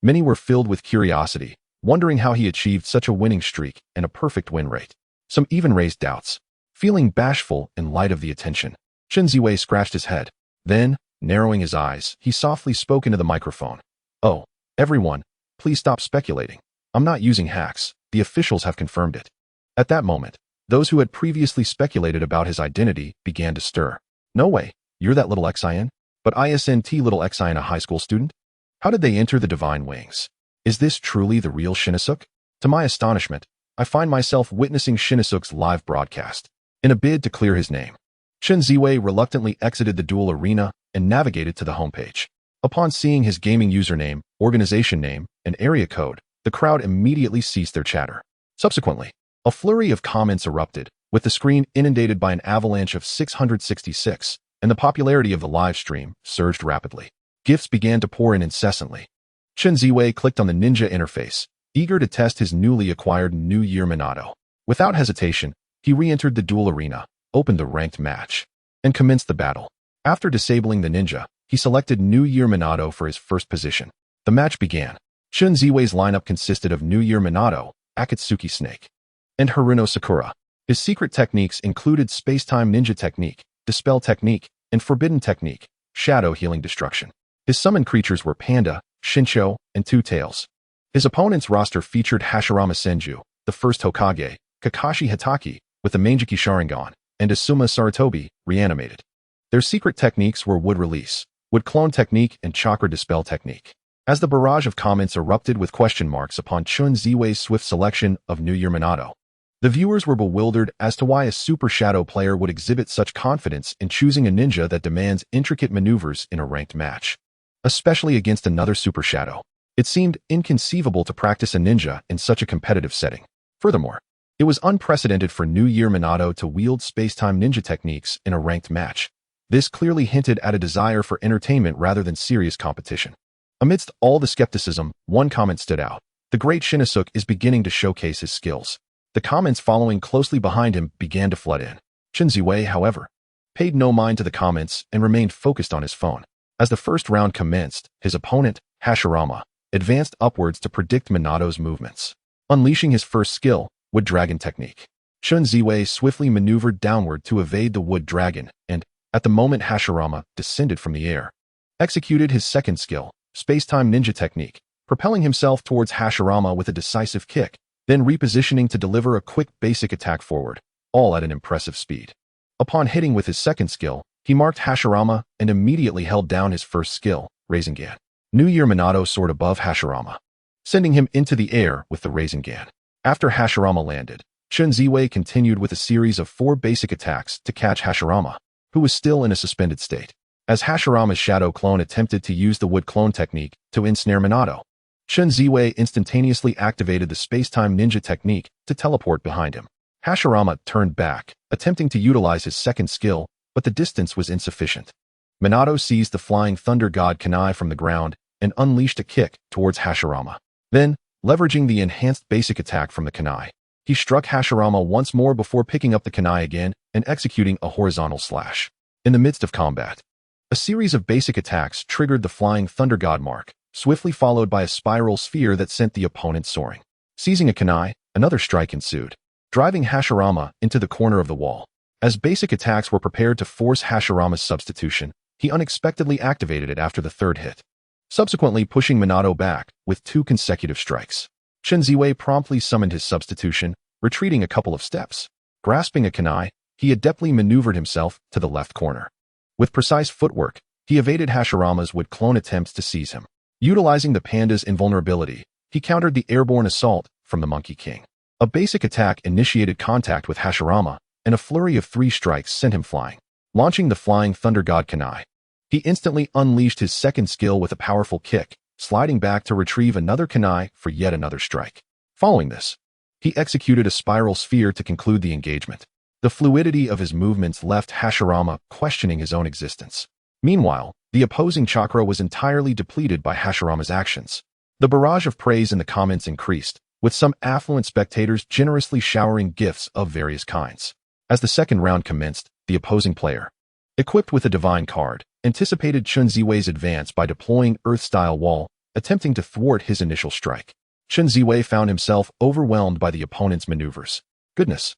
many were filled with curiosity, wondering how he achieved such a winning streak and a perfect win rate. Some even raised doubts. Feeling bashful in light of the attention, Chen Ziwei scratched his head. Then, narrowing his eyes, he softly spoke into the microphone. Oh, everyone, please stop speculating. I'm not using hacks. The officials have confirmed it. At that moment, those who had previously speculated about his identity began to stir. No way, you're that little Xin? But isn't little Xin a high school student? How did they enter the divine wings? Is this truly the real Shinnosuke? To my astonishment, I find myself witnessing Shinnosuke's live broadcast. In a bid to clear his name, Chen Ziwei reluctantly exited the duel arena and navigated to the homepage. Upon seeing his gaming username, organization name, and area code, the crowd immediately ceased their chatter. Subsequently, a flurry of comments erupted, with the screen inundated by an avalanche of 666, and the popularity of the live stream surged rapidly. Gifts began to pour in incessantly. Chen Ziwei clicked on the ninja interface, eager to test his newly acquired New Year Minato. Without hesitation, he re-entered the duel arena, opened the ranked match, and commenced the battle. After disabling the ninja, he selected New Year Minato for his first position. The match began. Chen Ziwei's lineup consisted of New Year Minato, Akatsuki Snake, and Haruno Sakura. His secret techniques included Space-Time Ninja Technique, Dispel Technique, and Forbidden Technique, Shadow Healing Destruction. His summoned creatures were Panda, Shincho, and Two Tails. His opponent's roster featured Hashirama Senju, the first Hokage, Kakashi Hitaki, with the Mangeki Sharingan, and Asuma Sarutobi, reanimated. Their secret techniques were Wood Release, Wood Clone Technique, and Chakra Dispel Technique. As the barrage of comments erupted with question marks upon Chen Ziwei's swift selection of New Year Minato, the viewers were bewildered as to why a Super Shadow player would exhibit such confidence in choosing a ninja that demands intricate maneuvers in a ranked match, especially against another Super Shadow. It seemed inconceivable to practice a ninja in such a competitive setting. Furthermore, it was unprecedented for New Year Minato to wield space-time ninja techniques in a ranked match. This clearly hinted at a desire for entertainment rather than serious competition. Amidst all the skepticism, one comment stood out. The great Shinnosuke is beginning to showcase his skills. The comments following closely behind him began to flood in. Chen Ziwei, however, paid no mind to the comments and remained focused on his phone. As the first round commenced, his opponent, Hashirama, advanced upwards to predict Minato's movements. Unleashing his first skill, Wood Dragon Technique, Chen Ziwei swiftly maneuvered downward to evade the Wood Dragon and, at the moment Hashirama descended from the air, executed his second skill, Space-Time Ninja Technique, propelling himself towards Hashirama with a decisive kick, then repositioning to deliver a quick basic attack forward, all at an impressive speed. Upon hitting with his second skill, he marked Hashirama and immediately held down his first skill, Rasengan. New Year Minato soared above Hashirama, sending him into the air with the Rasengan. After Hashirama landed, Chen Ziwei continued with a series of 4 basic attacks to catch Hashirama, who was still in a suspended state. As Hashirama's shadow clone attempted to use the Wood Clone Technique to ensnare Minato, Chen Ziwei instantaneously activated the space-time ninja technique to teleport behind him. Hashirama turned back, attempting to utilize his second skill, but the distance was insufficient. Minato seized the flying thunder god kunai from the ground and unleashed a kick towards Hashirama. Then, leveraging the enhanced basic attack from the kunai, he struck Hashirama once more before picking up the kunai again and executing a horizontal slash. In the midst of combat, a series of basic attacks triggered the flying thunder god mark, swiftly followed by a spiral sphere that sent the opponent soaring. Seizing a kunai, another strike ensued, driving Hashirama into the corner of the wall. As basic attacks were prepared to force Hashirama's substitution, he unexpectedly activated it after the third hit, subsequently pushing Minato back with 2 consecutive strikes. Chen Ziwei promptly summoned his substitution, retreating a couple of steps. Grasping a kunai, he adeptly maneuvered himself to the left corner. With precise footwork, he evaded Hashirama's would-clone attempts to seize him. Utilizing the panda's invulnerability, he countered the airborne assault from the Monkey King. A basic attack initiated contact with Hashirama, and a flurry of 3 strikes sent him flying. Launching the flying thunder god kunai, he instantly unleashed his second skill with a powerful kick, sliding back to retrieve another kunai for yet another strike. Following this, he executed a spiral sphere to conclude the engagement. The fluidity of his movements left Hashirama questioning his own existence. Meanwhile, the opposing chakra was entirely depleted by Hashirama's actions. The barrage of praise in the comments increased, with some affluent spectators generously showering gifts of various kinds. As the second round commenced, the opposing player, equipped with a divine card, anticipated Chen Ziwei's advance by deploying Earth-style wall, attempting to thwart his initial strike. Chen Ziwei found himself overwhelmed by the opponent's maneuvers. Goodness!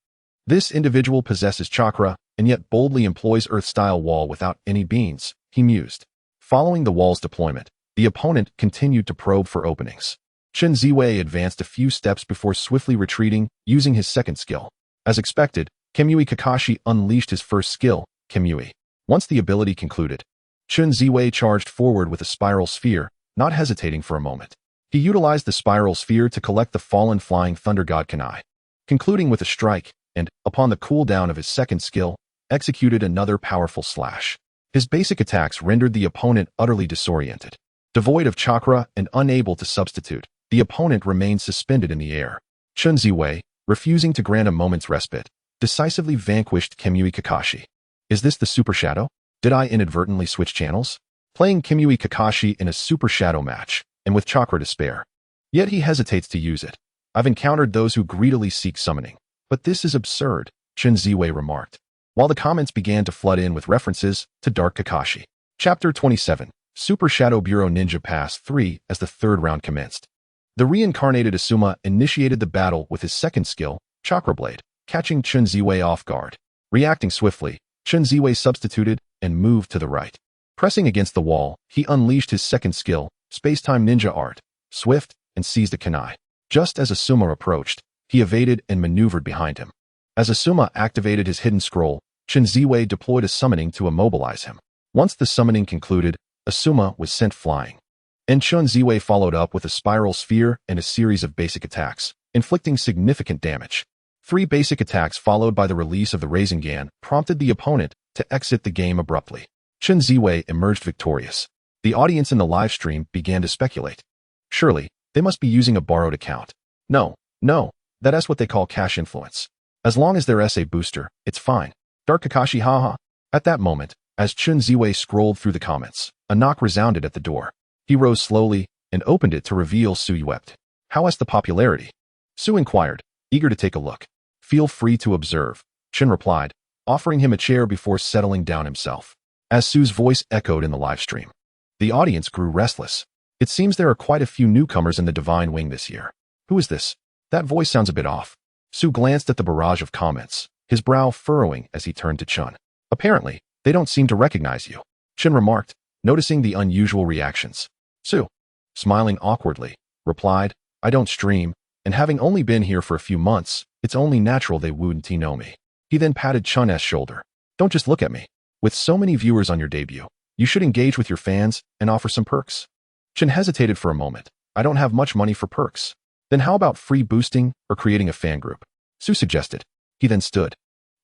This individual possesses chakra, and yet boldly employs Earth-style wall without any beans, he mused. Following the wall's deployment, the opponent continued to probe for openings. Chen Ziwei advanced a few steps before swiftly retreating, using his second skill. As expected, Kemui Kakashi unleashed his first skill, Kemui. Once the ability concluded, Chen Ziwei charged forward with a spiral sphere, not hesitating for a moment. He utilized the spiral sphere to collect the fallen flying thunder god kunai, concluding with a strike, and, upon the cooldown of his second skill, executed another powerful slash. His basic attacks rendered the opponent utterly disoriented. Devoid of chakra and unable to substitute, the opponent remained suspended in the air. Chen Ziwei, refusing to grant a moment's respite, decisively vanquished Kemui Kakashi. Is this the Super Shadow? Did I inadvertently switch channels? Playing Kemui Kakashi in a Super Shadow match, and with chakra to spare. Yet he hesitates to use it. I've encountered those who greedily seek summoning. But this is absurd, Chen Ziwei remarked, while the comments began to flood in with references to Dark Kakashi. Chapter 27, Super Shadow Bureau Ninja Pass 3 as the third round commenced. The reincarnated Asuma initiated the battle with his second skill, Chakra Blade, catching Chen Ziwei off guard. Reacting swiftly, Chen Ziwei substituted and moved to the right. Pressing against the wall, he unleashed his second skill, Space-Time Ninja Art, Swift, and seized a kunai. Just as Asuma approached, he evaded and maneuvered behind him. As Asuma activated his hidden scroll, Chen Ziwei deployed a summoning to immobilize him. Once the summoning concluded, Asuma was sent flying. And Chen Ziwei followed up with a spiral sphere and a series of basic attacks, inflicting significant damage. 3 basic attacks followed by the release of the Rasengan prompted the opponent to exit the game abruptly. Chen Ziwei emerged victorious. The audience in the live stream began to speculate. Surely, they must be using a borrowed account. No, that's what they call cash influence. As long as they're SA booster, it's fine. Dark Kakashi haha. At that moment, as Chen Ziwei scrolled through the comments, a knock resounded at the door. He rose slowly and opened it to reveal Su wept. How has the popularity? Su inquired, eager to take a look. Feel free to observe, Chen replied, offering him a chair before settling down himself. As Su's voice echoed in the live stream, the audience grew restless. It seems there are quite a few newcomers in the Divine Wing this year. Who is this? That voice sounds a bit off. Su glanced at the barrage of comments, his brow furrowing as he turned to Chen. Apparently, they don't seem to recognize you, Chen remarked, noticing the unusual reactions. Su, smiling awkwardly, replied, I don't stream, and having only been here for a few months, it's only natural they wouldn't know me. He then patted Chen's shoulder. Don't just look at me. With so many viewers on your debut, you should engage with your fans and offer some perks. Chen hesitated for a moment. I don't have much money for perks. Then how about free boosting or creating a fan group? Su suggested. He then stood,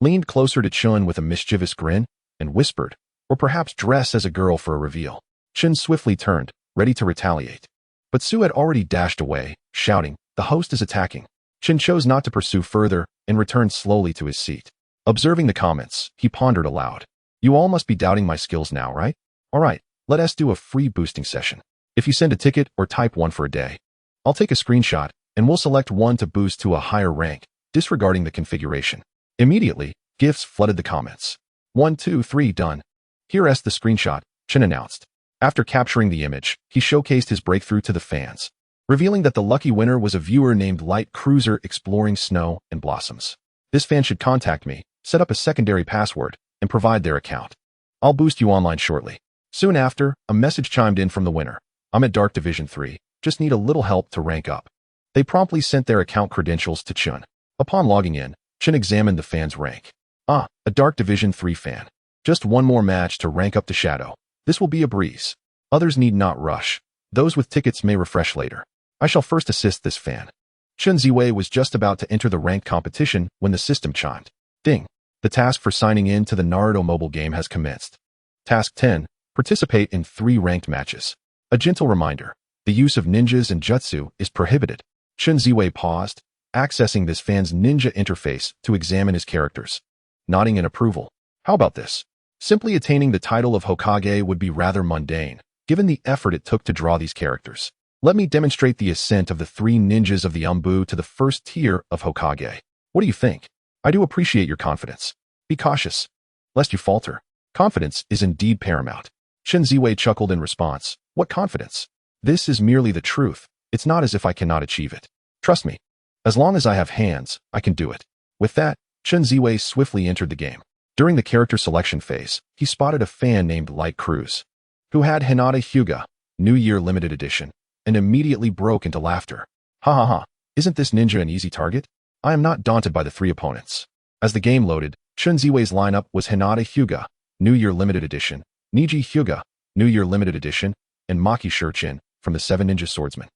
leaned closer to Chen with a mischievous grin, and whispered, or perhaps dress as a girl for a reveal. Chen swiftly turned, ready to retaliate. But Su had already dashed away, shouting, "The host is attacking." Chen chose not to pursue further and returned slowly to his seat. Observing the comments, he pondered aloud. You all must be doubting my skills now, right? Alright, let us do a free boosting session. If you send a ticket or type one for a day, I'll take a screenshot, and we'll select one to boost to a higher rank, disregarding the configuration. Immediately, gifts flooded the comments. 1, 2, 3, done. Here's the screenshot, Chen announced. After capturing the image, he showcased his breakthrough to the fans, revealing that the lucky winner was a viewer named Light Cruiser exploring snow and blossoms. This fan should contact me, set up a secondary password, and provide their account. I'll boost you online shortly. Soon after, a message chimed in from the winner. I'm at Dark Division 3, just need a little help to rank up. They promptly sent their account credentials to Chen. Upon logging in, Chen examined the fan's rank. A Dark Division 3 fan. Just one more match to rank up to Shadow. This will be a breeze. Others need not rush. Those with tickets may refresh later. I shall first assist this fan. Chen Ziwei was just about to enter the ranked competition when the system chimed. Ding. The task for signing in to the Naruto Mobile game has commenced. Task 10. Participate in 3 ranked matches. A gentle reminder. The use of ninjas and jutsu is prohibited. Chen Ziwei paused, accessing this fan's ninja interface to examine his characters. Nodding in approval. How about this? Simply attaining the title of Hokage would be rather mundane, given the effort it took to draw these characters. Let me demonstrate the ascent of the 3 ninjas of the Umbu to the first tier of Hokage. What do you think? I do appreciate your confidence. Be cautious, lest you falter. Confidence is indeed paramount. Chen Ziwei chuckled in response. What confidence? This is merely the truth. It's not as if I cannot achieve it. Trust me. As long as I have hands, I can do it. With that, Chen Ziwei swiftly entered the game. During the character selection phase, he spotted a fan named Light Cruz, who had Hinata Hyuga, New Year Limited Edition, and immediately broke into laughter. Ha ha ha, isn't this ninja an easy target? I am not daunted by the 3 opponents. As the game loaded, Chen Ziwei's lineup was Hinata Hyuga, New Year Limited Edition, Niji Hyuga, New Year Limited Edition, and Maki Shurchin from the 7 Ninja Swordsmen.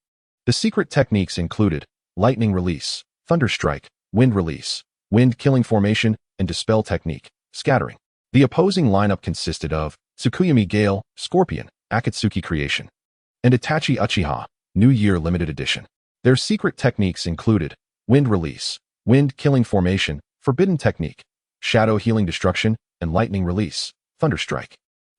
The secret techniques included Lightning Release, Thunder Strike, Wind Release, Wind Killing Formation, and Dispel Technique, Scattering. The opposing lineup consisted of Tsukuyami Gale, Scorpion, Akatsuki Creation, and Itachi Uchiha, New Year Limited Edition. Their secret techniques included Wind Release, Wind Killing Formation, Forbidden Technique, Shadow Healing Destruction, and Lightning Release, Thunder Strike.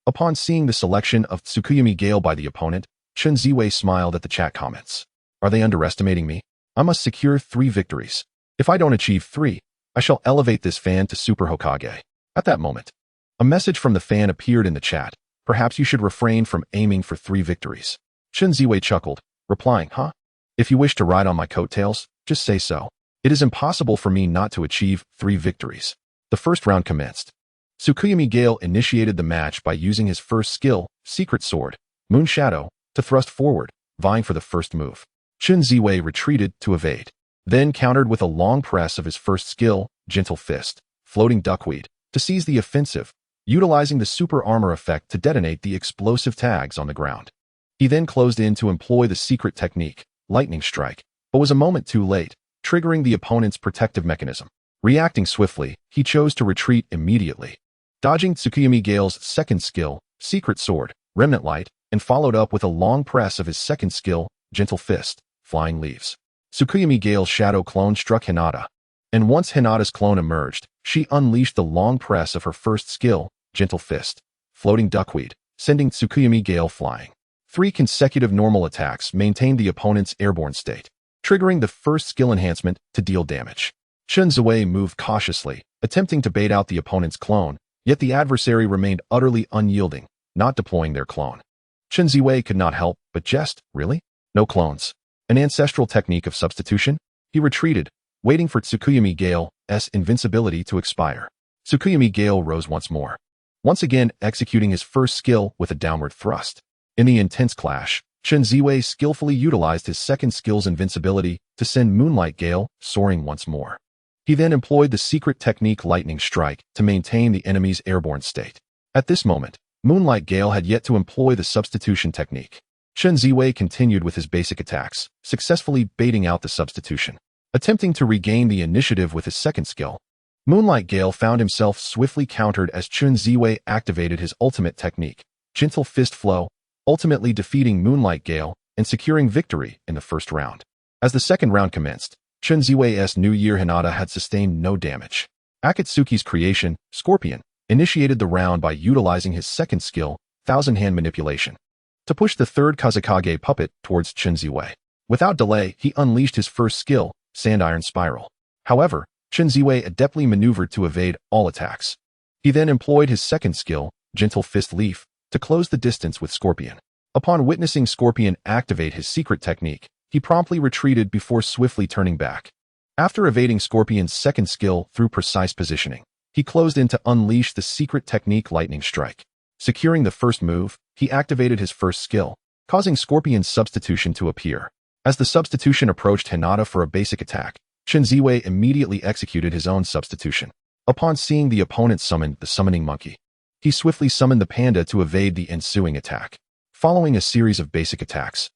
Upon seeing the selection of Tsukuyami Gale by the opponent, Chen Ziwei smiled at the chat comments. Are they underestimating me? I must secure 3 victories. If I don't achieve 3, I shall elevate this fan to Super Hokage. At that moment, a message from the fan appeared in the chat. Perhaps you should refrain from aiming for 3 victories. Chen Ziwei chuckled, replying, Huh? If you wish to ride on my coattails, just say so. It is impossible for me not to achieve 3 victories. The first round commenced. Tsukuyami Gale initiated the match by using his first skill, Secret Sword, Moon Shadow, to thrust forward, vying for the first move. Chen Ziwei retreated to evade, then countered with a long press of his first skill, Gentle Fist, Floating Duckweed, to seize the offensive, utilizing the super armor effect to detonate the explosive tags on the ground. He then closed in to employ the secret technique, Lightning Strike, but was a moment too late, triggering the opponent's protective mechanism. Reacting swiftly, he chose to retreat immediately, dodging Tsukuyami Gale's second skill, Secret Sword, Remnant Light, and followed up with a long press of his second skill, Gentle Fist, Flying Leaves. Tsukuyami Gale's shadow clone struck Hinata, and once Hinata's clone emerged, she unleashed the long press of her first skill, Gentle Fist, Floating Duckweed, sending Tsukuyami Gale flying. 3 consecutive normal attacks maintained the opponent's airborne state, triggering the first skill enhancement to deal damage. Chen Ziwei moved cautiously, attempting to bait out the opponent's clone, yet the adversary remained utterly unyielding, not deploying their clone. Chen Ziwei could not help but jest, really? No clones. An ancestral technique of substitution? He retreated, waiting for Tsukuyami Gale's invincibility to expire. Tsukuyami Gale rose once more, once again executing his first skill with a downward thrust. In the intense clash, Chen Ziwei skillfully utilized his second skill's invincibility to send Moonlight Gale soaring once more. He then employed the secret technique Lightning Strike to maintain the enemy's airborne state. At this moment, Moonlight Gale had yet to employ the substitution technique. Chen Ziwei continued with his basic attacks, successfully baiting out the substitution. Attempting to regain the initiative with his second skill, Moonlight Gale found himself swiftly countered as Chen Ziwei activated his ultimate technique, Gentle Fist Flow, ultimately defeating Moonlight Gale and securing victory in the first round. As the second round commenced, Chen Ziwei's New Year Hinata had sustained no damage. Akatsuki's creation, Scorpion, initiated the round by utilizing his second skill, Thousand Hand Manipulation, to push the third Kazekage puppet towards Chen Ziwei. Without delay, he unleashed his first skill, Sandiron Spiral. However, Chen Ziwei adeptly maneuvered to evade all attacks. He then employed his second skill, Gentle Fist Leaf, to close the distance with Scorpion. Upon witnessing Scorpion activate his secret technique, he promptly retreated before swiftly turning back. After evading Scorpion's second skill through precise positioning, he closed in to unleash the secret technique Lightning Strike. Securing the first move, he activated his first skill, causing Scorpion's substitution to appear. As the substitution approached Hinata for a basic attack, Chen Ziwei immediately executed his own substitution. Upon seeing the opponent summon the Summoning Monkey, he swiftly summoned the panda to evade the ensuing attack. Following a series of basic attacks,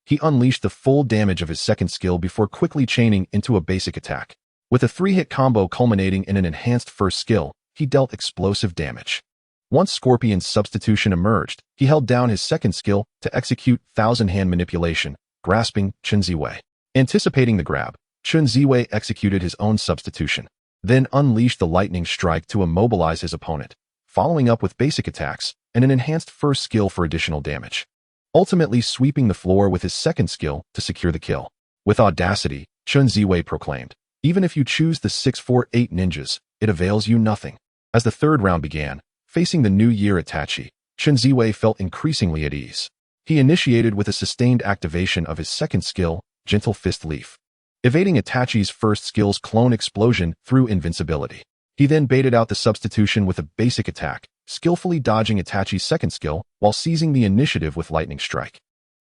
he unleashed the full damage of his second skill before quickly chaining into a basic attack. With a 3-hit combo culminating in an enhanced first skill, he dealt explosive damage. Once Scorpion's substitution emerged, he held down his second skill to execute Thousand Hand Manipulation, grasping Chen Ziwei. Anticipating the grab, Chen Ziwei executed his own substitution, then unleashed the Lightning Strike to immobilize his opponent, following up with basic attacks and an enhanced first skill for additional damage, ultimately sweeping the floor with his second skill to secure the kill. With audacity, Chen Ziwei proclaimed, "Even if you choose the 648 ninjas, it avails you nothing." As the third round began, facing the New Year Itachi, Chen Ziwei felt increasingly at ease. He initiated with a sustained activation of his second skill, Gentle Fist Leaf, evading Itachi's first skill's Clone Explosion through invincibility. He then baited out the substitution with a basic attack, skillfully dodging Itachi's second skill while seizing the initiative with Lightning Strike.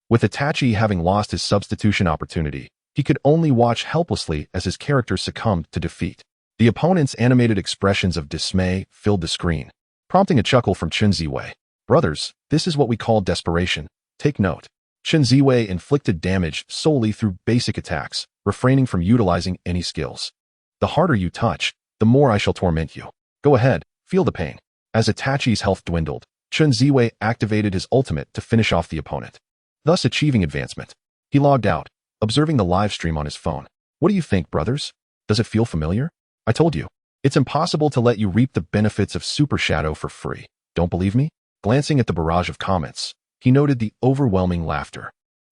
With Itachi having lost his substitution opportunity, he could only watch helplessly as his character succumbed to defeat. The opponent's animated expressions of dismay filled the screen, prompting a chuckle from Chen Ziwei. "Brothers, this is what we call desperation. Take note." Chen Ziwei inflicted damage solely through basic attacks, refraining from utilizing any skills. "The harder you touch, the more I shall torment you. Go ahead, feel the pain." As Itachi's health dwindled, Chen Ziwei activated his ultimate to finish off the opponent, thus achieving advancement. He logged out, observing the live stream on his phone. "What do you think, brothers? Does it feel familiar? I told you, it's impossible to let you reap the benefits of Super Shadow for free. Don't believe me?" Glancing at the barrage of comments, he noted the overwhelming laughter.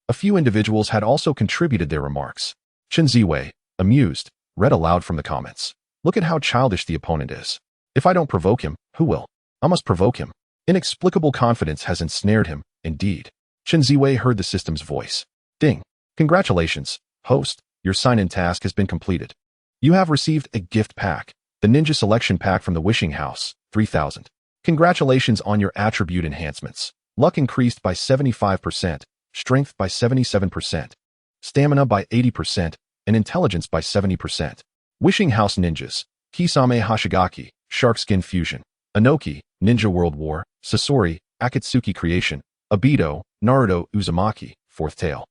A few individuals had also contributed their remarks. Chen Ziwei, amused, read aloud from the comments. "Look at how childish the opponent is. If I don't provoke him, who will? I must provoke him. Inexplicable confidence has ensnared him, indeed." Chen Ziwei heard the system's voice. "Ding. Congratulations, host, your sign-in task has been completed. You have received a gift pack, the Ninja Selection Pack from the Wishing House, 3000. Congratulations on your attribute enhancements. Luck increased by 75%, strength by 77%, stamina by 80%, and intelligence by 70%. Wishing House Ninjas, Kisame Hashigaki, Sharkskin Fusion, Inoki, Ninja World War, Sasori, Akatsuki Creation, Obito, Naruto Uzumaki, 4th Tail.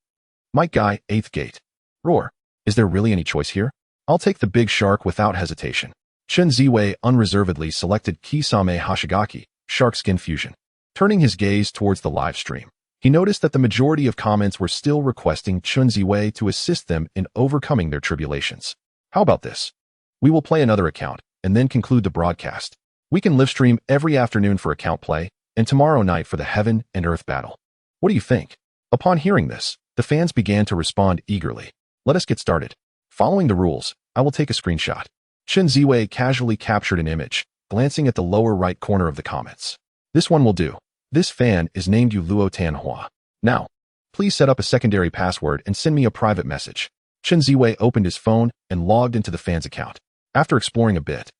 Might Guy, 8th Gate. Roar. Is there really any choice here? I'll take the big shark without hesitation." Chen Ziwei unreservedly selected Kisame Hashigaki, Sharkskin Fusion. Turning his gaze towards the live stream, he noticed that the majority of comments were still requesting Chen Ziwei to assist them in overcoming their tribulations. "How about this? We will play another account, and then conclude the broadcast. We can live stream every afternoon for account play, and tomorrow night for the Heaven and Earth battle. What do you think?" Upon hearing this, the fans began to respond eagerly. "Let us get started. Following the rules, I will take a screenshot." Chen Ziwei casually captured an image, glancing at the lower right corner of the comments. "This one will do. This fan is named Yu Luo Tanhua. Now, please set up a secondary password and send me a private message." Chen Ziwei opened his phone and logged into the fan's account. After exploring a bit,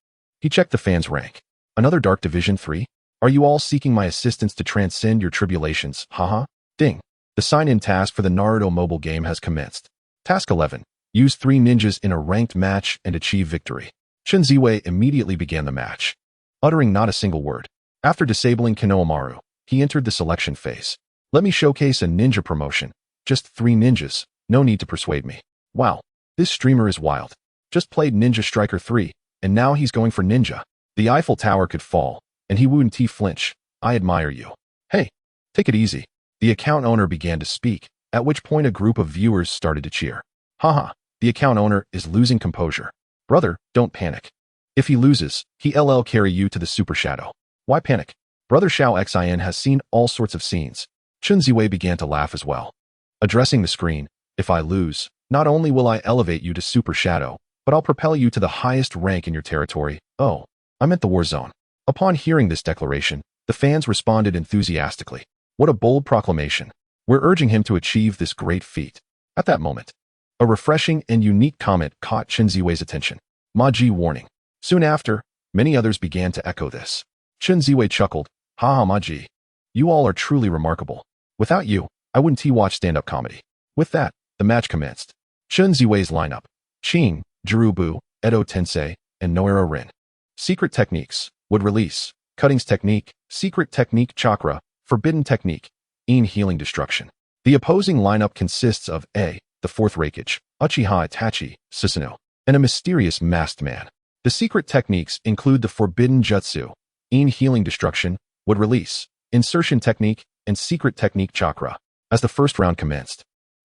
he checked the fan's rank. "Another Dark Division 3? Are you all seeking my assistance to transcend your tribulations? Haha. Ding. The sign-in task for the Naruto mobile game has commenced. Task 11. Use 3 ninjas in a ranked match and achieve victory." Chen Ziwei immediately began the match, uttering not a single word. After disabling Konohamaru, he entered the selection phase. "Let me showcase a ninja promotion. Just 3 ninjas. No need to persuade me. Wow, this streamer is wild. Just played Ninja Striker 3, and now he's going for ninja. The Eiffel Tower could fall, and he wouldn't flinch. I admire you. Hey, take it easy." The account owner began to speak, at which point a group of viewers started to cheer. Haha, the account owner is losing composure. Brother, don't panic. If he loses, he'll carry you to the Super Shadow. Why panic? Brother Xiao Xin has seen all sorts of scenes. Chen Ziwei began to laugh as well. Addressing the screen, if I lose, not only will I elevate you to Super Shadow, but I'll propel you to the highest rank in your territory. Oh, I meant the war zone. Upon hearing this declaration, the fans responded enthusiastically. What a bold proclamation. We're urging him to achieve this great feat. At that moment, a refreshing and unique comment caught Chen Ziwei's attention. Maji warning. Soon after, many others began to echo this. Chen Ziwei chuckled. Haha Maji. You all are truly remarkable. Without you, I wouldn't watch stand-up comedy. With that, the match commenced. Chen Ziwei's lineup. Qing, Jirubu, Edo Tensei, and Noira Rin. Secret techniques. Would release. Cuttings technique. Secret technique chakra. Forbidden technique. In healing destruction. The opposing lineup consists of A. The fourth Reikage, Uchiha Itachi, Susanoo, and a mysterious masked man. The secret techniques include the forbidden jutsu, in healing destruction, would release, insertion technique, and secret technique chakra. As the first round commenced,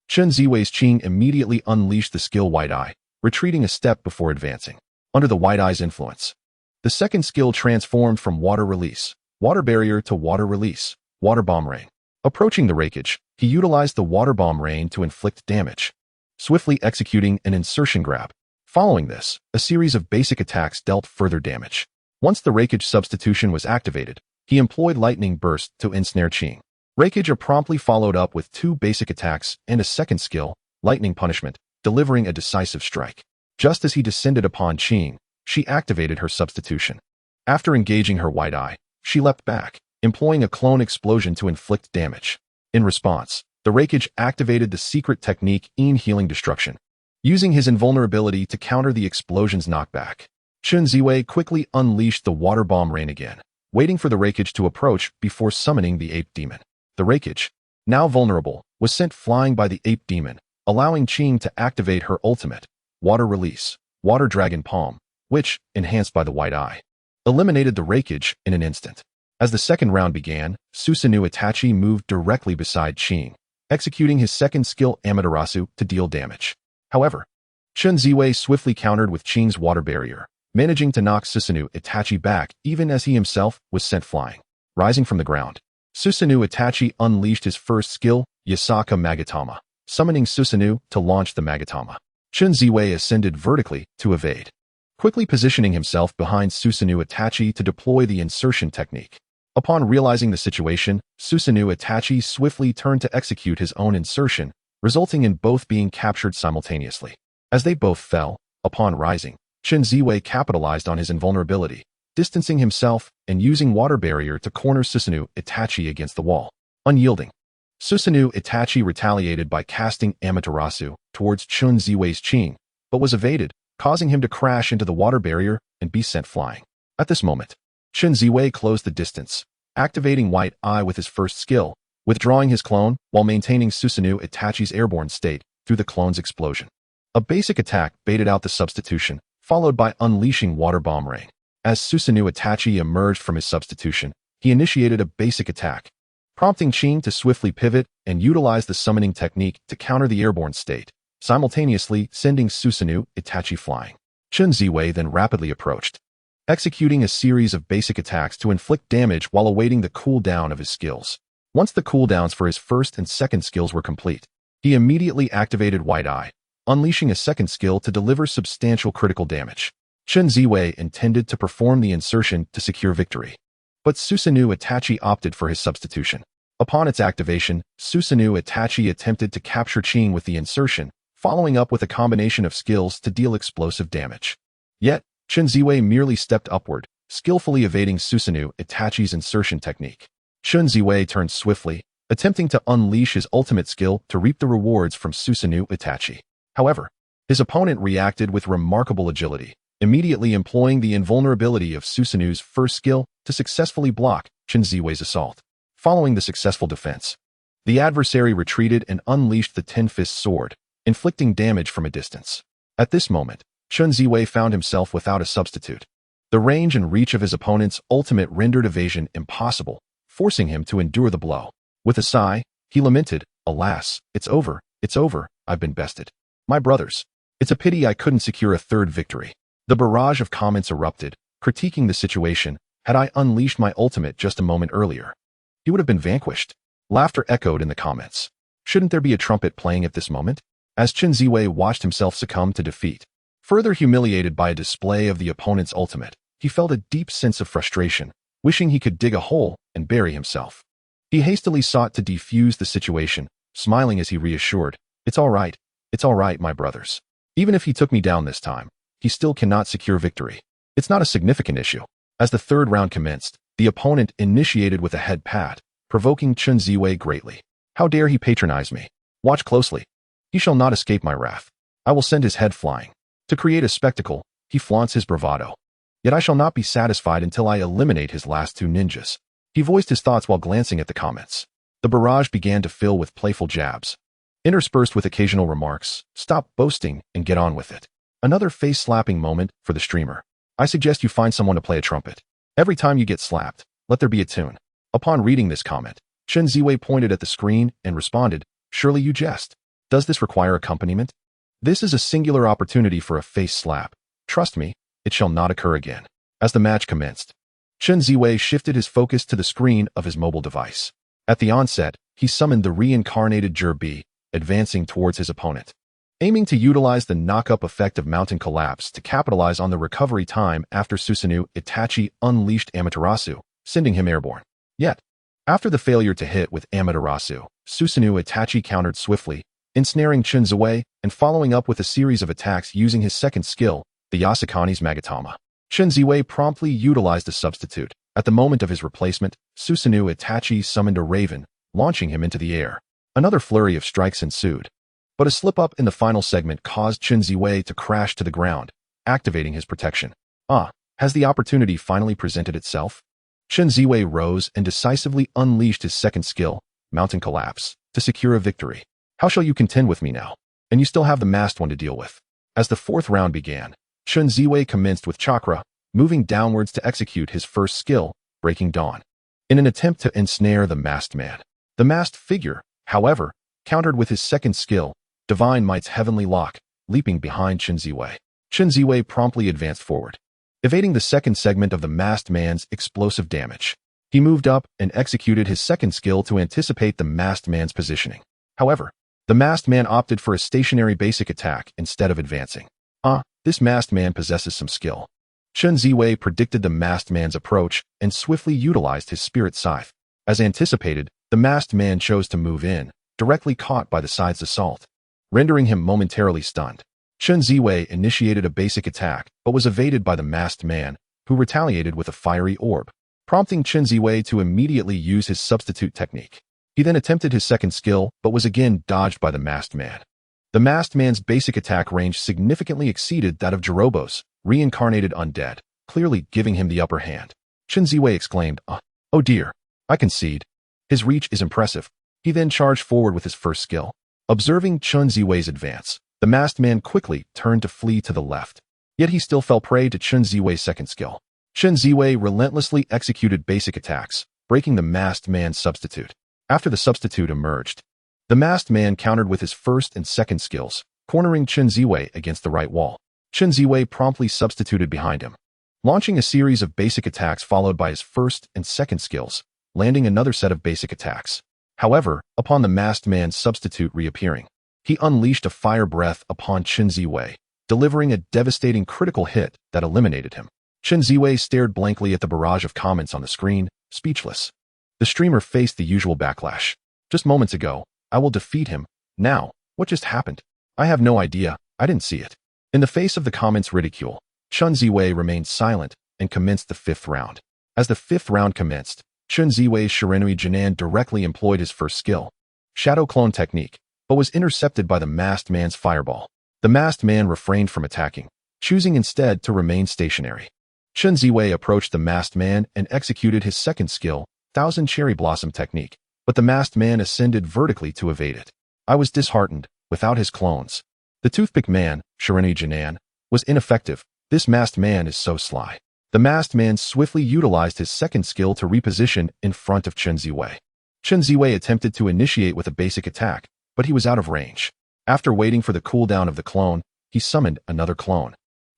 Chen Ziwei's Qing immediately unleashed the skill White Eye, retreating a step before advancing. Under the White Eye's influence, the second skill transformed from water release, water barrier to water release, water bomb rain. Approaching the Reikage, he utilized the water bomb rain to inflict damage, swiftly executing an insertion grab. Following this, a series of basic attacks dealt further damage. Once the Reikage substitution was activated, he employed Lightning Burst to ensnare Qing. Reikage promptly followed up with two basic attacks and a second skill, Lightning Punishment, delivering a decisive strike. Just as he descended upon Qing, she activated her substitution. After engaging her White Eye, she leapt back, employing a clone explosion to inflict damage. In response, the Reikage activated the secret technique in healing destruction, using his invulnerability to counter the explosion's knockback. Chen Ziwei quickly unleashed the water bomb rain again, waiting for the Reikage to approach before summoning the ape demon. The Reikage, now vulnerable, was sent flying by the ape demon, allowing Qing to activate her ultimate, water release, water dragon palm, which, enhanced by the White Eye, eliminated the Reikage in an instant. As the second round began, Susanoo Itachi moved directly beside Qing, executing his second skill Amaterasu to deal damage. However, Chen Ziwei swiftly countered with Qing's water barrier, managing to knock Susanoo Itachi back even as he himself was sent flying. Rising from the ground, Susanoo Itachi unleashed his first skill, Yasaka Magatama, summoning Susanoo to launch the Magatama. Chen Ziwei ascended vertically to evade, quickly positioning himself behind Susanoo Itachi to deploy the insertion technique. Upon realizing the situation, Susanoo Itachi swiftly turned to execute his own insertion, resulting in both being captured simultaneously. As they both fell, upon rising, Chen Ziwei capitalized on his invulnerability, distancing himself and using water barrier to corner Susanoo Itachi against the wall. Unyielding, Susanoo Itachi retaliated by casting Amaterasu towards Chen Ziwei's Qing, but was evaded, causing him to crash into the water barrier and be sent flying. At this moment, Chen Ziwei closed the distance, activating White Eye with his first skill, withdrawing his clone while maintaining Susanoo Itachi's airborne state through the clone's explosion. A basic attack baited out the substitution, followed by unleashing water bomb rain. As Susanoo Itachi emerged from his substitution, he initiated a basic attack, prompting Qing to swiftly pivot and utilize the summoning technique to counter the airborne state, simultaneously sending Susanoo Itachi flying. Chen Ziwei then rapidly approached, executing a series of basic attacks to inflict damage while awaiting the cooldown of his skills. Once the cooldowns for his first and second skills were complete, he immediately activated White Eye, unleashing a second skill to deliver substantial critical damage. Chen Ziwei intended to perform the insertion to secure victory, but Susanoo Itachi opted for his substitution. Upon its activation, Susanoo Itachi attempted to capture Qing with the insertion, following up with a combination of skills to deal explosive damage. Yet, Chen Ziwei merely stepped upward, skillfully evading Susanoo Itachi's insertion technique. Chen Ziwei turned swiftly, attempting to unleash his ultimate skill to reap the rewards from Susanoo Itachi. However, his opponent reacted with remarkable agility, immediately employing the invulnerability of Susanoo's first skill to successfully block Chen Ziwei's assault. Following the successful defense, the adversary retreated and unleashed the Ten-Fist Sword, inflicting damage from a distance. At this moment, Chen Ziwei found himself without a substitute. The range and reach of his opponent's ultimate rendered evasion impossible, forcing him to endure the blow. With a sigh, he lamented, Alas, it's over, I've been bested. My brothers. It's a pity I couldn't secure a third victory. The barrage of comments erupted, critiquing the situation. Had I unleashed my ultimate just a moment earlier, he would have been vanquished. Laughter echoed in the comments. Shouldn't there be a trumpet playing at this moment? As Chen Ziwei watched himself succumb to defeat, further humiliated by a display of the opponent's ultimate, he felt a deep sense of frustration, wishing he could dig a hole and bury himself. He hastily sought to defuse the situation, smiling as he reassured, it's all right, my brothers. Even if he took me down this time, he still cannot secure victory. It's not a significant issue. As the third round commenced, the opponent initiated with a head pat, provoking Chen Ziwei greatly. How dare he patronize me? Watch closely. He shall not escape my wrath. I will send his head flying. To create a spectacle, he flaunts his bravado. Yet I shall not be satisfied until I eliminate his last two ninjas. He voiced his thoughts while glancing at the comments. The barrage began to fill with playful jabs, interspersed with occasional remarks, stop boasting and get on with it. Another face-slapping moment for the streamer. I suggest you find someone to play a trumpet. Every time you get slapped, let there be a tune. Upon reading this comment, Chen Ziwei pointed at the screen and responded, surely you jest. Does this require accompaniment? This is a singular opportunity for a face slap. Trust me, it shall not occur again. As the match commenced, Chen Ziwei shifted his focus to the screen of his mobile device. At the onset, he summoned the reincarnated Jurbi, advancing towards his opponent, aiming to utilize the knock-up effect of mountain collapse to capitalize on the recovery time after Susanoo Itachi unleashed Amaterasu, sending him airborne. Yet, after the failure to hit with Amaterasu, Susanoo Itachi countered swiftly, ensnaring Chen Ziwei and following up with a series of attacks using his second skill, the Yasukane's Magatama. Chen Ziwei promptly utilized a substitute. At the moment of his replacement, Susanoo Itachi summoned a raven, launching him into the air. Another flurry of strikes ensued. But a slip-up in the final segment caused Chen Ziwei to crash to the ground, activating his protection. Has the opportunity finally presented itself? Chen Ziwei rose and decisively unleashed his second skill, Mountain Collapse, to secure a victory. How shall you contend with me now? And you still have the masked one to deal with. As the fourth round began, Chen Ziwei commenced with chakra, moving downwards to execute his first skill, Breaking Dawn, in an attempt to ensnare the masked man. The masked figure, however, countered with his second skill, Divine Might's Heavenly Lock, leaping behind Chen Ziwei. Chen Ziwei promptly advanced forward, evading the second segment of the masked man's explosive damage. He moved up and executed his second skill to anticipate the masked man's positioning. However, the masked man opted for a stationary basic attack instead of advancing. This masked man possesses some skill. Chen Ziwei predicted the masked man's approach and swiftly utilized his spirit scythe. As anticipated, the masked man chose to move in, directly caught by the scythe's assault, rendering him momentarily stunned. Chen Ziwei initiated a basic attack, but was evaded by the masked man, who retaliated with a fiery orb, prompting Chen Ziwei to immediately use his substitute technique. He then attempted his second skill, but was again dodged by the masked man. The masked man's basic attack range significantly exceeded that of Jirobo's reincarnated undead, clearly giving him the upper hand. Chen Ziwei exclaimed, oh dear, I concede. His reach is impressive. He then charged forward with his first skill. Observing Chen Ziwei's advance, the masked man quickly turned to flee to the left. Yet he still fell prey to Chen Ziwei's second skill. Chen Ziwei relentlessly executed basic attacks, breaking the masked man's substitute. After the substitute emerged, the masked man countered with his first and second skills, cornering Chen Ziwei against the right wall. Chen Ziwei promptly substituted behind him, launching a series of basic attacks followed by his first and second skills, landing another set of basic attacks. However, upon the masked man's substitute reappearing, he unleashed a fire breath upon Chen Ziwei, delivering a devastating critical hit that eliminated him. Chen Ziwei stared blankly at the barrage of comments on the screen, speechless. The streamer faced the usual backlash. Just moments ago, I will defeat him. Now, what just happened? I have no idea. I didn't see it. In the face of the comments' ridicule, Chen Ziwei remained silent and commenced the fifth round. As the fifth round commenced, Chen Ziwei's Shirenui Jinan directly employed his first skill, Shadow Clone Technique, but was intercepted by the masked man's fireball. The masked man refrained from attacking, choosing instead to remain stationary. Chen Ziwei approached the masked man and executed his second skill, Thousand Cherry Blossom Technique, but the masked man ascended vertically to evade it. I was disheartened. Without his clones, the Toothpick Man, Shirenui Jinan, was ineffective. This masked man is so sly. The masked man swiftly utilized his second skill to reposition in front of Chen Ziwei. Chen Ziwei attempted to initiate with a basic attack, but he was out of range. After waiting for the cooldown of the clone, he summoned another clone,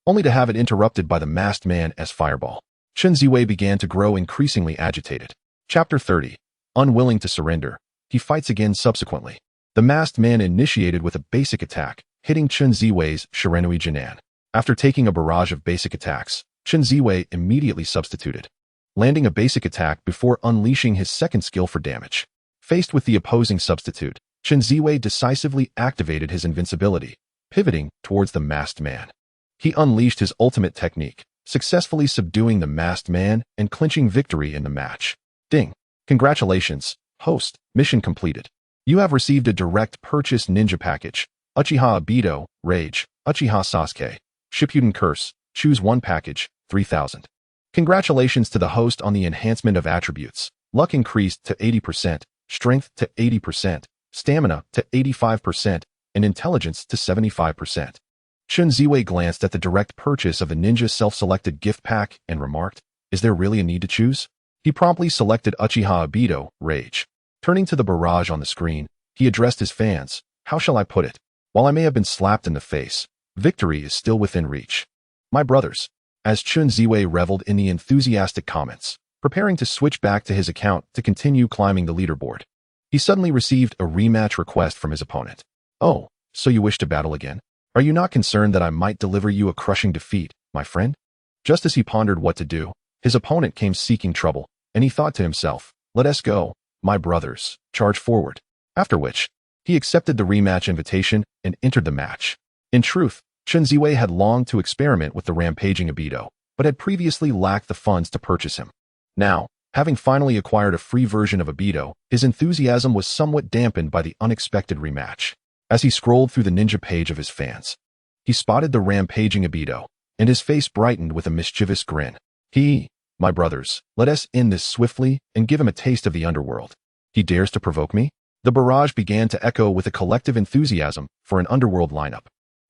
only to have it interrupted by the masked man as fireball. Chen Ziwei began to grow increasingly agitated. Chapter 30. Unwilling to surrender, he fights again subsequently. The masked man initiated with a basic attack, hitting Chen Ziwei's Shirenui Jinan. After taking a barrage of basic attacks, Chen Ziwei immediately substituted, landing a basic attack before unleashing his second skill for damage. Faced with the opposing substitute, Chen Ziwei decisively activated his invincibility, pivoting towards the masked man. He unleashed his ultimate technique, successfully subduing the masked man and clinching victory in the match. Ding! Congratulations, host, mission completed. You have received a direct purchase ninja package. Uchiha Obito, Rage, Uchiha Sasuke, Shippuden Curse, choose one package, 3,000. Congratulations to the host on the enhancement of attributes. Luck increased to 80%, strength to 80%, stamina to 85%, and intelligence to 75%. Chen Ziwei glanced at the direct purchase of the ninja self-selected gift pack and remarked, is there really a need to choose? He promptly selected Uchiha Obito, Rage. Turning to the barrage on the screen, he addressed his fans, how shall I put it? While I may have been slapped in the face, victory is still within reach. My brothers. As Chen Ziwei reveled in the enthusiastic comments, preparing to switch back to his account to continue climbing the leaderboard, he suddenly received a rematch request from his opponent. Oh, so you wish to battle again? Are you not concerned that I might deliver you a crushing defeat, my friend? Just as he pondered what to do, his opponent came seeking trouble, and he thought to himself, let us go, my brothers, charge forward. After which, he accepted the rematch invitation and entered the match. In truth, Chen Ziwei had longed to experiment with the rampaging Obito, but had previously lacked the funds to purchase him. Now, having finally acquired a free version of Obito, his enthusiasm was somewhat dampened by the unexpected rematch. As he scrolled through the ninja page of his fans, he spotted the rampaging Obito, and his face brightened with a mischievous grin. My brothers, let us end this swiftly and give him a taste of the underworld. He dares to provoke me? The barrage began to echo with a collective enthusiasm for an underworld lineup,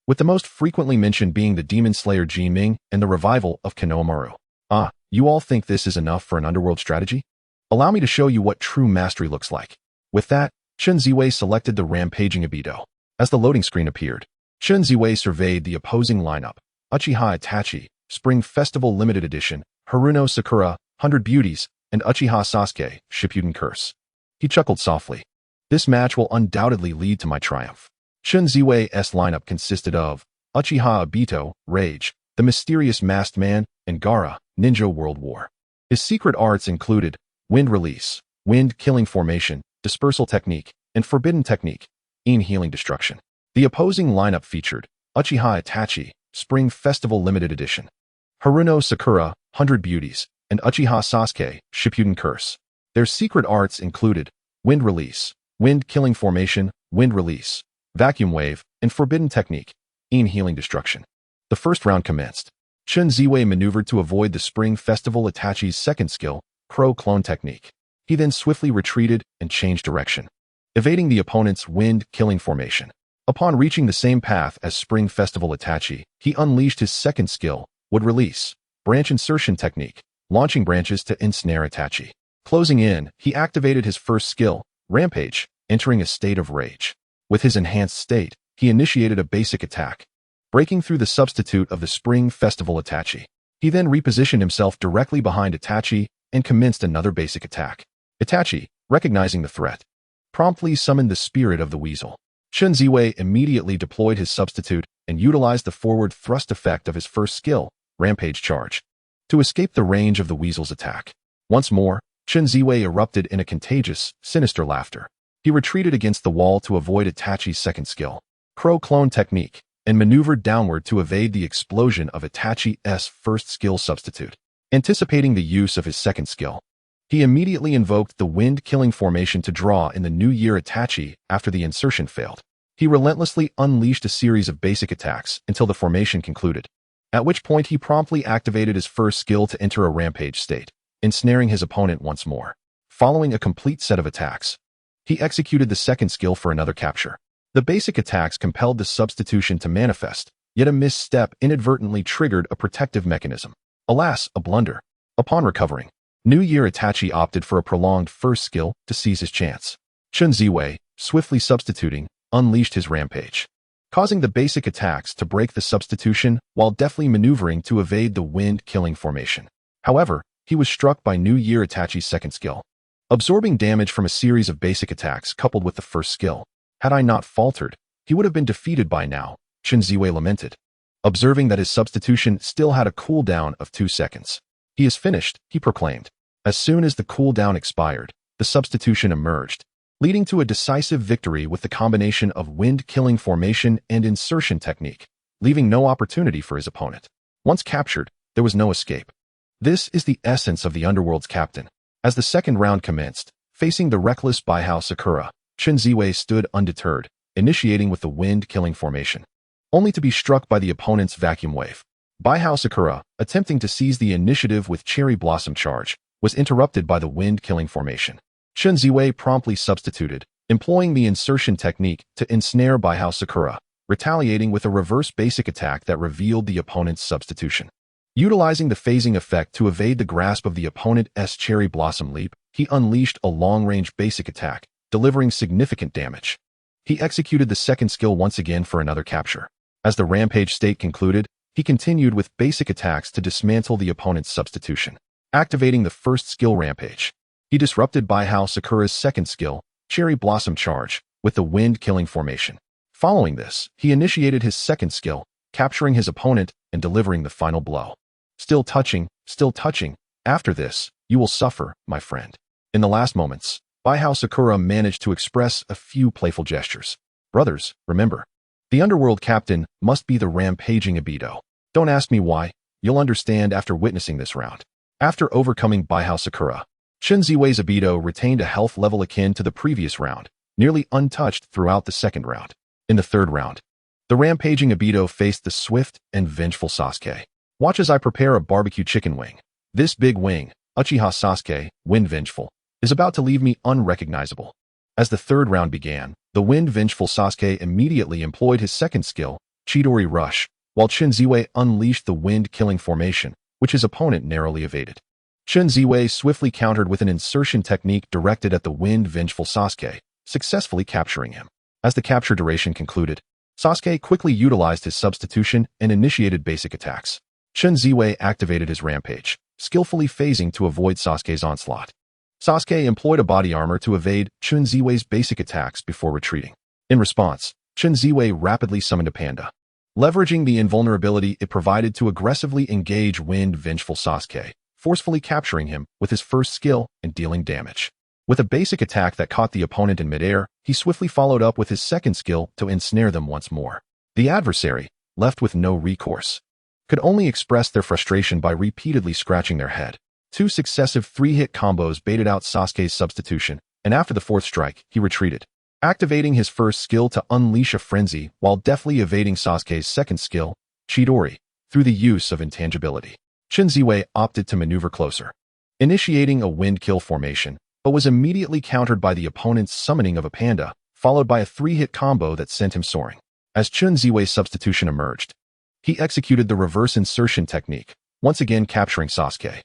with the most frequently mentioned being the demon slayer Ji Ming and the revival of Konohamaru. Ah, you all think this is enough for an underworld strategy? Allow me to show you what true mastery looks like. With that, Chen Ziwei selected the rampaging Obito. As the loading screen appeared, Chen Ziwei surveyed the opposing lineup: Uchiha Itachi, Spring Festival Limited Edition, Haruno Sakura, 100 Beauties, and Uchiha Sasuke, Shippuden Curse. He chuckled softly. This match will undoubtedly lead to my triumph. Chen Ziwei's lineup consisted of Uchiha Obito, Rage, the Mysterious Masked Man, and Gaara, Ninja World War. His secret arts included Wind Release, Wind Killing Formation, Dispersal Technique, and Forbidden Technique, Healing Destruction. The opposing lineup featured Uchiha Itachi, Spring Festival Limited Edition, Haruno Sakura, 100 Beauties, and Uchiha Sasuke, Shippuden Curse. Their secret arts included Wind Release, Wind Killing Formation, Wind Release, Vacuum Wave, and Forbidden Technique, Healing Destruction. The first round commenced. Chen Ziwei maneuvered to avoid the Spring Festival Itachi's second skill, Crow Clone Technique. He then swiftly retreated and changed direction, evading the opponent's Wind Killing Formation. Upon reaching the same path as Spring Festival Itachi, he unleashed his second skill, Wood Release, Branch Insertion Technique, launching branches to ensnare Itachi. Closing in, he activated his first skill, Rampage, entering a state of rage. With his enhanced state, he initiated a basic attack, breaking through the substitute of the Spring Festival Itachi. He then repositioned himself directly behind Itachi and commenced another basic attack. Itachi, recognizing the threat, promptly summoned the spirit of the weasel. Chen Ziwei immediately deployed his substitute and utilized the forward thrust effect of his first skill, Rampage Charge, to escape the range of the weasel's attack. Once more, Chen Ziwei erupted in a contagious, sinister laughter. He retreated against the wall to avoid Itachi's second skill, Crow Clone Technique, and maneuvered downward to evade the explosion of Itachi's first skill substitute. Anticipating the use of his second skill, he immediately invoked the Wind Killing Formation to draw in the New Year Itachi after the insertion failed. He relentlessly unleashed a series of basic attacks until the formation concluded, at which point he promptly activated his first skill to enter a rampage state, ensnaring his opponent once more. Following a complete set of attacks, he executed the second skill for another capture. The basic attacks compelled the substitution to manifest, yet a misstep inadvertently triggered a protective mechanism. Alas, a blunder. Upon recovering, New Year Itachi opted for a prolonged first skill to seize his chance. Chen Ziwei, swiftly substituting, unleashed his rampage, causing the basic attacks to break the substitution while deftly maneuvering to evade the wind-killing formation. However, he was struck by New Year Itachi's second skill, absorbing damage from a series of basic attacks coupled with the first skill. Had I not faltered, he would have been defeated by now, Chen Ziwei lamented, observing that his substitution still had a cooldown of 2 seconds. He is finished, he proclaimed. As soon as the cooldown expired, the substitution emerged, leading to a decisive victory with the combination of wind-killing formation and insertion technique, leaving no opportunity for his opponent. Once captured, there was no escape. This is the essence of the Underworld's captain. As the second round commenced, facing the reckless Baihao Sakura, Chen Ziwei stood undeterred, initiating with the wind-killing formation, only to be struck by the opponent's vacuum wave. Baihao Sakura, attempting to seize the initiative with Cherry Blossom Charge, was interrupted by the wind-killing formation. Chen Ziwei promptly substituted, employing the insertion technique to ensnare Baihao Sakura, retaliating with a reverse basic attack that revealed the opponent's substitution. Utilizing the phasing effect to evade the grasp of the opponent's Cherry Blossom Leap, he unleashed a long-range basic attack, delivering significant damage. He executed the second skill once again for another capture. As the rampage state concluded, he continued with basic attacks to dismantle the opponent's substitution. Activating the first skill rampage, he disrupted Baihao Sakura's second skill, Cherry Blossom Charge, with the wind-killing formation. Following this, he initiated his second skill, capturing his opponent and delivering the final blow. Still touching, after this, you will suffer, my friend. In the last moments, Baihao Sakura managed to express a few playful gestures. Brothers, remember, the Underworld captain must be the rampaging Ibito. Don't ask me why, you'll understand after witnessing this round. After overcoming Baihao Sakura, Chen Ziwei's Ibito retained a health level akin to the previous round, nearly untouched throughout the second round. In the third round, the rampaging Ibito faced the swift and vengeful Sasuke. Watch as I prepare a barbecue chicken wing. This big wing, Uchiha Sasuke, Wind Vengeful, is about to leave me unrecognizable. As the third round began, the Wind Vengeful Sasuke immediately employed his second skill, Chidori Rush, while Chen Ziwei unleashed the wind-killing formation, which his opponent narrowly evaded. Chen Ziwei swiftly countered with an insertion technique directed at the Wind Vengeful Sasuke, successfully capturing him. As the capture duration concluded, Sasuke quickly utilized his substitution and initiated basic attacks. Chen Ziwei activated his rampage, skillfully phasing to avoid Sasuke's onslaught. Sasuke employed a body armor to evade Chen Ziwei's basic attacks before retreating. In response, Chen Ziwei rapidly summoned a panda, leveraging the invulnerability it provided to aggressively engage Wind Vengeful Sasuke, forcefully capturing him with his first skill and dealing damage. With a basic attack that caught the opponent in midair, he swiftly followed up with his second skill to ensnare them once more. The adversary, left with no recourse, could only express their frustration by repeatedly scratching their head. 2 successive 3-hit combos baited out Sasuke's substitution, and after the fourth strike, he retreated, activating his first skill to unleash a frenzy while deftly evading Sasuke's second skill, Chidori, through the use of intangibility. Chen Ziwei opted to maneuver closer, initiating a wind-kill formation, but was immediately countered by the opponent's summoning of a panda, followed by a 3-hit combo that sent him soaring. As Chen Ziwei's substitution emerged, he executed the reverse insertion technique, once again capturing Sasuke.